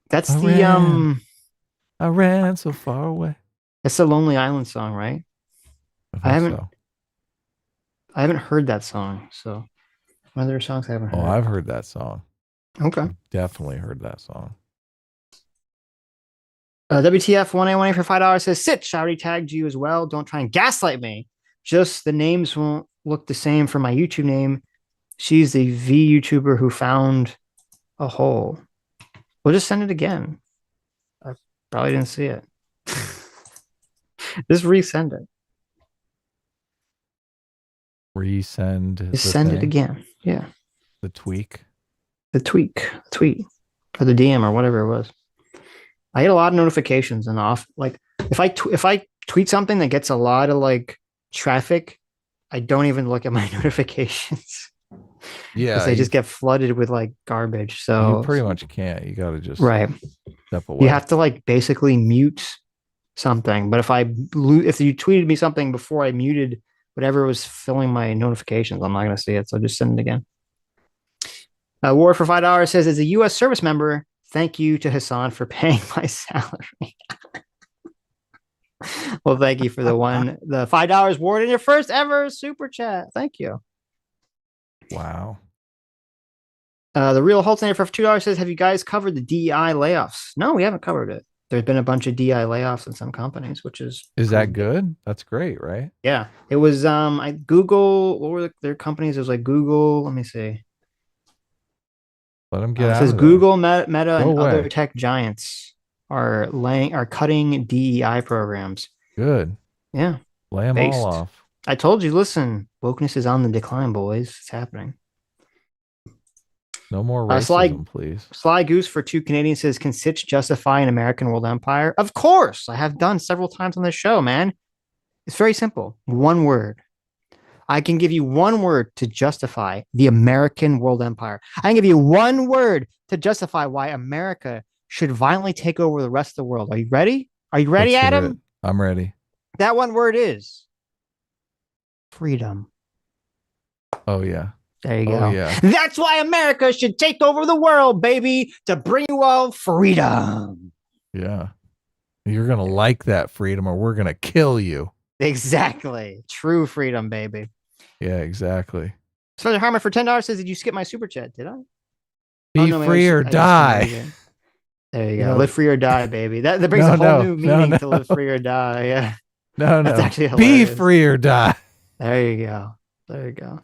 [SPEAKER 1] That's I
[SPEAKER 2] ran so far away.
[SPEAKER 1] That's the Lonely Island song, right? I haven't heard that song. So one of their songs I haven't heard.
[SPEAKER 2] Oh, I've heard that song.
[SPEAKER 1] Okay.
[SPEAKER 2] I've definitely heard that song.
[SPEAKER 1] WTF 1A1A for $5 says, Sitch, I already tagged you as well. Don't try and gaslight me. Just the names won't look the same for my YouTube name. She's the V YouTuber who found a hole. We'll just send it again. I probably didn't see it. Just resend it.
[SPEAKER 2] Just
[SPEAKER 1] send it again. Yeah.
[SPEAKER 2] The tweet,
[SPEAKER 1] or the DM or whatever it was. I get a lot of notifications and if I tweet something that gets a lot of like traffic, I don't even look at my notifications.
[SPEAKER 2] Yeah,
[SPEAKER 1] because they just get flooded with like garbage. So
[SPEAKER 2] you pretty much can't. You got to just step away.
[SPEAKER 1] You have to like basically mute something. But if you tweeted me something before I muted whatever was filling my notifications, I'm not going to see it. So just send it again. War for $5 says, as a U.S. service member, thank you to Hasan for paying my salary. Well, thank you for the $5 Ward in your first ever super chat. Thank you.
[SPEAKER 2] Wow.
[SPEAKER 1] The real Holtner for $2 says, have you guys covered the DEI layoffs? No, we haven't covered it. There's been a bunch of DEI layoffs in some companies, which is
[SPEAKER 2] that good? That's great, right?
[SPEAKER 1] Yeah. It was Google. What were their companies? It was like Google. Let me see.
[SPEAKER 2] Let them get out.
[SPEAKER 1] It says Google, Meta, and other tech giants are cutting DEI programs.
[SPEAKER 2] Good.
[SPEAKER 1] Yeah.
[SPEAKER 2] Lay them all off.
[SPEAKER 1] I told you, listen, wokeness is on the decline, boys. It's happening.
[SPEAKER 2] No more
[SPEAKER 1] Sly
[SPEAKER 2] racism, please.
[SPEAKER 1] Sly Goose for 2 Canadians says, can Sitch justify an American world empire? Of course. I have done several times on this show, man. It's very simple. One word. I can give you one word to justify the American world empire. I can give you one word to justify why America should violently take over the rest of the world. Are you ready? Are you ready,
[SPEAKER 2] Let's hear
[SPEAKER 1] Adam?
[SPEAKER 2] it. I'm ready.
[SPEAKER 1] That one word is freedom.
[SPEAKER 2] Oh, yeah.
[SPEAKER 1] There you
[SPEAKER 2] Oh,
[SPEAKER 1] go.
[SPEAKER 2] yeah.
[SPEAKER 1] That's why America should take over the world, baby, to bring you all freedom.
[SPEAKER 2] Yeah. You're going to like that freedom or we're going to kill you.
[SPEAKER 1] Exactly. True freedom, baby.
[SPEAKER 2] Yeah, exactly.
[SPEAKER 1] Spencer Harmon for $10 says, did you skip my super chat? Did I?
[SPEAKER 2] Be free or die.
[SPEAKER 1] There you go. Live free or die, baby. That brings a whole new meaning to live free or die. Yeah.
[SPEAKER 2] No,
[SPEAKER 1] That's
[SPEAKER 2] no.
[SPEAKER 1] actually hilarious.
[SPEAKER 2] Be free or die.
[SPEAKER 1] There you go. There you go.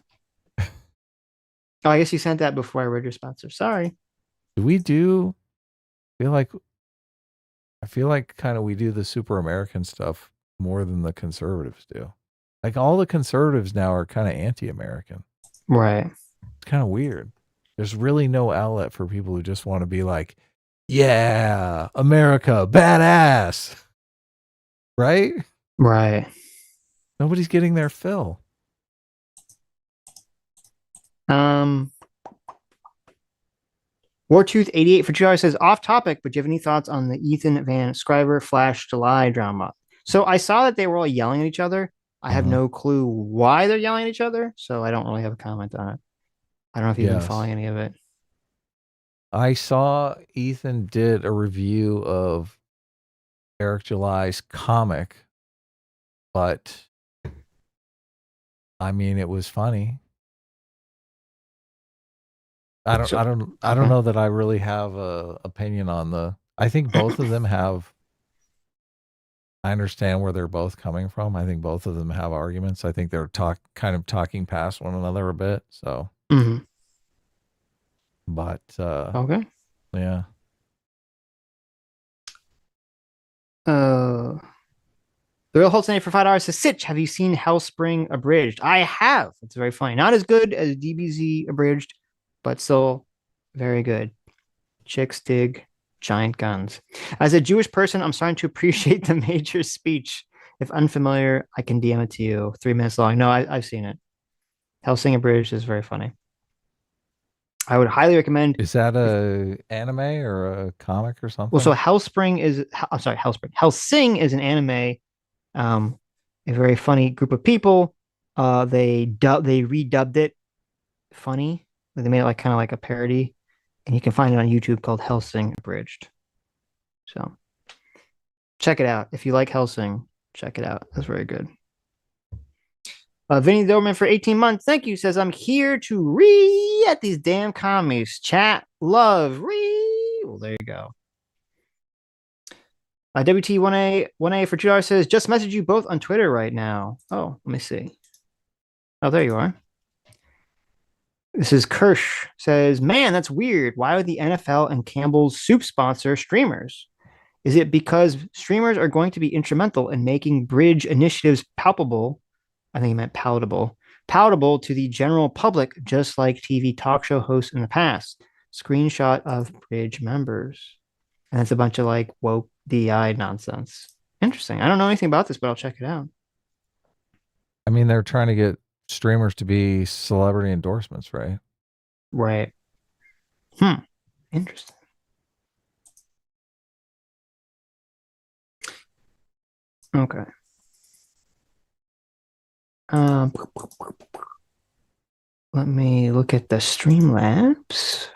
[SPEAKER 1] Oh, I guess you sent that before I read your sponsor. Sorry.
[SPEAKER 2] I feel like kind of we do the super American stuff more than the conservatives do. Like all the conservatives now are kind of anti-American.
[SPEAKER 1] Right.
[SPEAKER 2] It's kind of weird. There's really no outlet for people who just want to be like, yeah, America, badass. Right?
[SPEAKER 1] Right.
[SPEAKER 2] Nobody's getting their fill.
[SPEAKER 1] Wartooth 88 for $2 says, off topic, but do you have any thoughts on the Ethan Van Scriver Flash July drama? So I saw that they were all yelling at each other. I have no clue why they're yelling at each other, so I don't really have a comment on it. I don't know if you've been following any of it.
[SPEAKER 2] I saw Ethan did a review of Eric July's comic, but I mean, it was funny. I don't know that I really have a opinion on I think both of them have. I understand where they're both coming from. I think both of them have arguments. I think they're kind of talking past one another a bit. So, but
[SPEAKER 1] okay,
[SPEAKER 2] yeah.
[SPEAKER 1] The Real Holtz for $5 says, Sitch, have you seen Hellspring Abridged? I have. It's very funny. Not as good as DBZ Abridged, but still very good. Chicks dig giant guns. As a Jewish person, I'm starting to appreciate the Major's speech. If unfamiliar, I can DM it to you. 3 minutes long. No, I've seen it. Hellsing Abridged is very funny. I would highly recommend.
[SPEAKER 2] Is that a anime or a comic or something?
[SPEAKER 1] Well, so Hellspring is, I'm sorry, Hellspring. Hellsing is an anime. A very funny group of people. They redubbed it funny. They made it like kind of like a parody, and you can find it on YouTube called Hellsing Abridged. So check it out. If you like Hellsing, check it out. That's very good. Vinny Doberman for 18 months. Thank you. Says, I'm here to at these damn commies. Chat, love, Well, there you go. WT1A for $2 says, just message you both on Twitter right now. Oh, let me see. Oh, there you are. This is Kirsch says, man, that's weird. Why would the NFL and Campbell's Soup sponsor streamers? Is it because streamers are going to be instrumental in making bridge initiatives palpable? I think he meant palatable to the general public, just like TV talk show hosts in the past. Screenshot of bridge members. And it's a bunch of like woke DI nonsense. Interesting. I don't know anything about this, but I'll check it out.
[SPEAKER 2] I mean, they're trying to get streamers to be celebrity endorsements, right?
[SPEAKER 1] Right. Interesting. Okay. Let me look at the Streamlabs.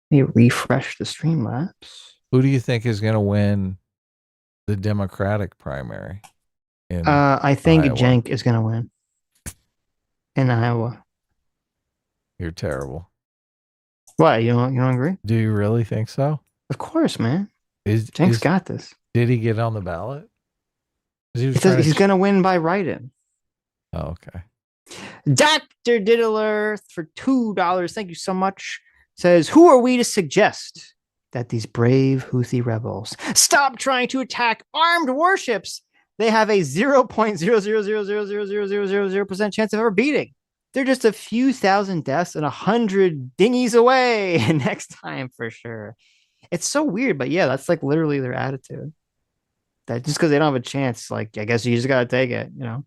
[SPEAKER 1] Let me refresh the Streamlabs.
[SPEAKER 2] Who do you think is going to win the Democratic primary?
[SPEAKER 1] I think
[SPEAKER 2] Iowa?
[SPEAKER 1] Cenk is going to win in Iowa.
[SPEAKER 2] You're terrible.
[SPEAKER 1] What? You don't agree?
[SPEAKER 2] Do you really think so?
[SPEAKER 1] Of course, man. Cenk's got this.
[SPEAKER 2] Did he get on the ballot?
[SPEAKER 1] It says he's going to win by write-in.
[SPEAKER 2] Oh, okay.
[SPEAKER 1] Dr. Diddler for $2. Thank you so much. Says, who are we to suggest that these brave Houthi rebels stop trying to attack armed warships they have a 0.0000000% chance of ever beating? They're just a few thousand deaths and 100 dinghies away next time for sure. It's so weird, but yeah, that's like literally their attitude. That just because they don't have a chance, like I guess you just gotta take it, you know.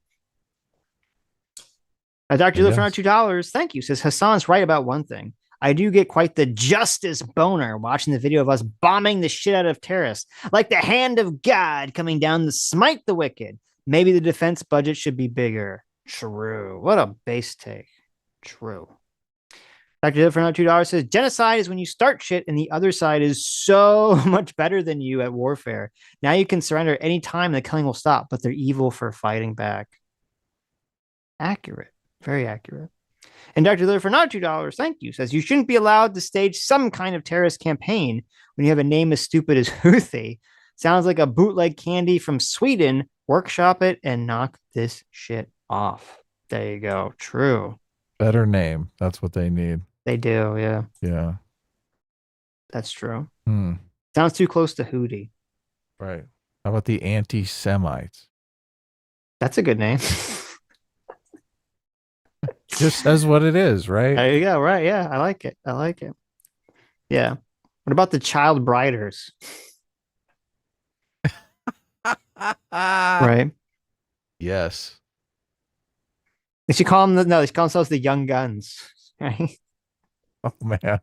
[SPEAKER 1] Dr. Lil for
[SPEAKER 2] Yes.
[SPEAKER 1] $2, thank you. Says Hasan's right about one thing. I do get quite the justice boner watching the video of us bombing the shit out of terrorists, like the hand of God coming down to smite the wicked. Maybe the defense budget should be bigger. True. What a base take. True. Dr. Lil for $2 says genocide is when you start shit and the other side is so much better than you at warfare. Now you can surrender any time the killing will stop, but they're evil for fighting back. Accurate. Very accurate. And Dr. Liller for $2, thank you, says you shouldn't be allowed to stage some kind of terrorist campaign when you have a name as stupid as Houthi. Sounds like a bootleg candy from Sweden. Workshop it and knock this shit off. There you go. True.
[SPEAKER 2] Better name. That's what they need.
[SPEAKER 1] They do, yeah.
[SPEAKER 2] Yeah.
[SPEAKER 1] That's true.
[SPEAKER 2] Hmm.
[SPEAKER 1] Sounds too close to Houthi.
[SPEAKER 2] Right. How about the anti-Semites?
[SPEAKER 1] That's a good name.
[SPEAKER 2] Just says what it is, right?
[SPEAKER 1] There you go. Right. Yeah. I like it. I like it. Yeah. What about the child briders? Right.
[SPEAKER 2] Yes.
[SPEAKER 1] They should call them they should call themselves the Young Guns. Right.
[SPEAKER 2] Oh man.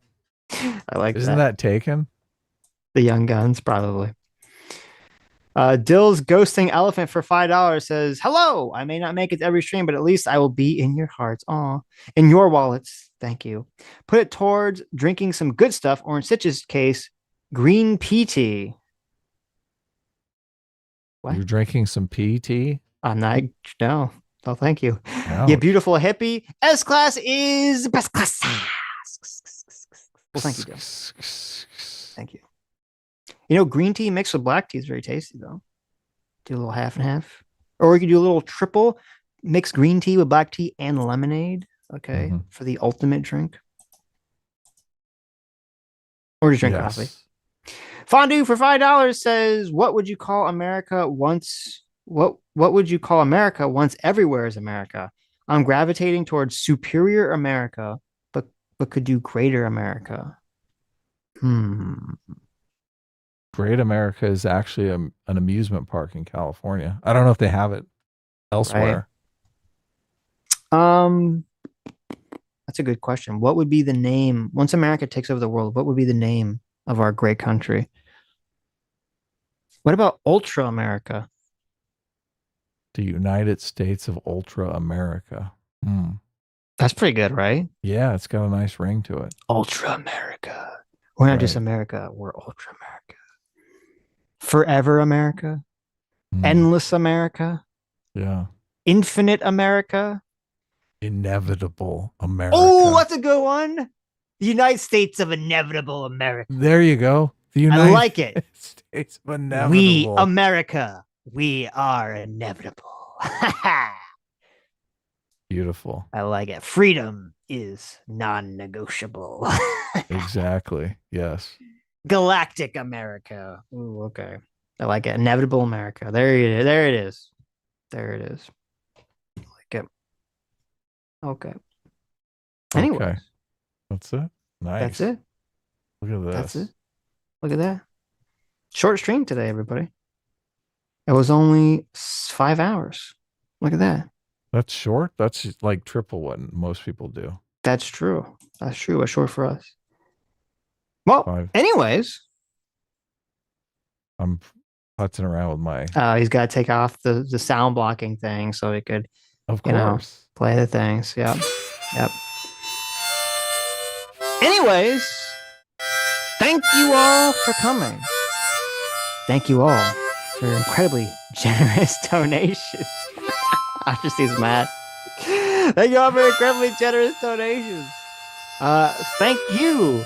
[SPEAKER 1] I like
[SPEAKER 2] Isn't that taken?
[SPEAKER 1] The Young Guns, probably. Dill's ghosting elephant for $5 says, hello, I may not make it to every stream, but at least I will be in your hearts. Aw, in your wallets. Thank you. Put it towards drinking some good stuff, or in Sitch's case, green PT. What?
[SPEAKER 2] You're drinking some PT?
[SPEAKER 1] I'm not, no. Oh, thank you.
[SPEAKER 2] Ouch.
[SPEAKER 1] You beautiful hippie. S class is best class. Well, thank you, Dill. Thank you. You know, green tea mixed with black tea is very tasty, though. Do a little half and half. Or we could do a little triple, mix green tea with black tea and lemonade, okay, for the ultimate drink. Or just drink coffee. Fondue for $5 says, what would you call America once? What would you call America once everywhere is America? I'm gravitating towards superior America, but could do greater America.
[SPEAKER 2] Great America is actually an amusement park in California. I don't know if they have it elsewhere.
[SPEAKER 1] Right. That's a good question. What would be the name once America takes over the world? What would be the name of our great country? What about Ultra America?
[SPEAKER 2] The United States of Ultra America.
[SPEAKER 1] That's pretty good, right?
[SPEAKER 2] Yeah, it's got a nice ring to it.
[SPEAKER 1] Ultra America. We're not just America, we're Ultra America. Forever America. Endless America.
[SPEAKER 2] Yeah.
[SPEAKER 1] Infinite America.
[SPEAKER 2] Inevitable America.
[SPEAKER 1] Oh, that's a good one. The United States of Inevitable America.
[SPEAKER 2] There you go. The United
[SPEAKER 1] I like it.
[SPEAKER 2] States of Inevitable.
[SPEAKER 1] We, America, we are inevitable.
[SPEAKER 2] Beautiful.
[SPEAKER 1] I like it. Freedom is non-negotiable.
[SPEAKER 2] Exactly. Yes.
[SPEAKER 1] Galactic America. Ooh, okay. I like it. Inevitable America. There it is. There it is. There it is. I like it. Okay. Anyway.
[SPEAKER 2] Okay. That's it. Nice.
[SPEAKER 1] That's it.
[SPEAKER 2] Look at this.
[SPEAKER 1] That's it. Look at that. Short stream today, everybody. It was only 5 hours. Look at that.
[SPEAKER 2] That's short. That's like triple what most people do.
[SPEAKER 1] That's true. That's true. It's short for us. Well, anyways.
[SPEAKER 2] I'm putzing around with my...
[SPEAKER 1] he's got to take off the sound blocking thing so he could,
[SPEAKER 2] of course,
[SPEAKER 1] play the things. Yep. Yep. Anyways, thank you all for coming. Thank you all for your incredibly generous donations. I just sees mad. Thank you all for incredibly generous donations. Thank you,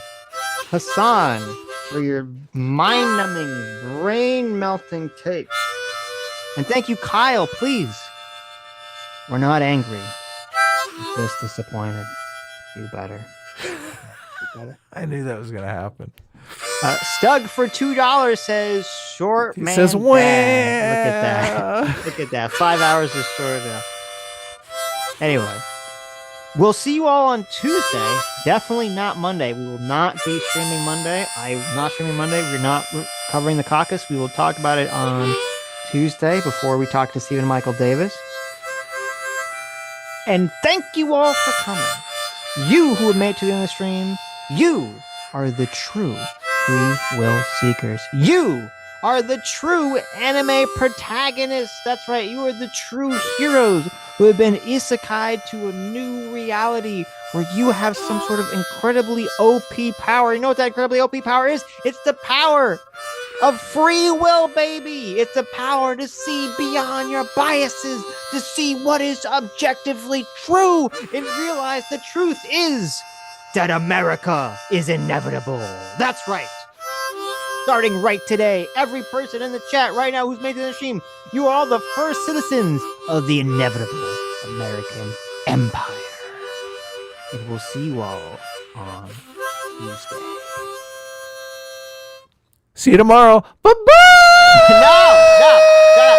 [SPEAKER 1] Hasan, for your mind-numbing, brain-melting takes. And thank you, Kyle, please. We're not angry. We're just disappointed. Do better.
[SPEAKER 2] I knew that was going to happen.
[SPEAKER 1] Stug for $2 says short man.
[SPEAKER 2] Says
[SPEAKER 1] Look at that. Look at that. 5 hours is short enough. Anyway, We'll see you all on Tuesday. Definitely not Monday. We will not be streaming Monday. I'm not streaming Monday. We're not covering the caucus. We will talk about it on Tuesday before we talk to Stephen Michael Davis. And thank you all for coming. You who have made it to the end of the stream, you are the true free will seekers. You are the true anime protagonists. That's right. You are the true heroes who have been isekai'd to a new reality where you have some sort of incredibly OP power. You know what that incredibly OP power is? It's the power of free will, baby. It's the power to see beyond your biases, to see what is objectively true, and realize the truth is that America is inevitable. That's right. Starting right today, every person in the chat right now who's made the stream, you are all the first citizens of the inevitable American Empire. And we'll see you all on Tuesday.
[SPEAKER 2] See you tomorrow. Bye-bye!
[SPEAKER 1] No!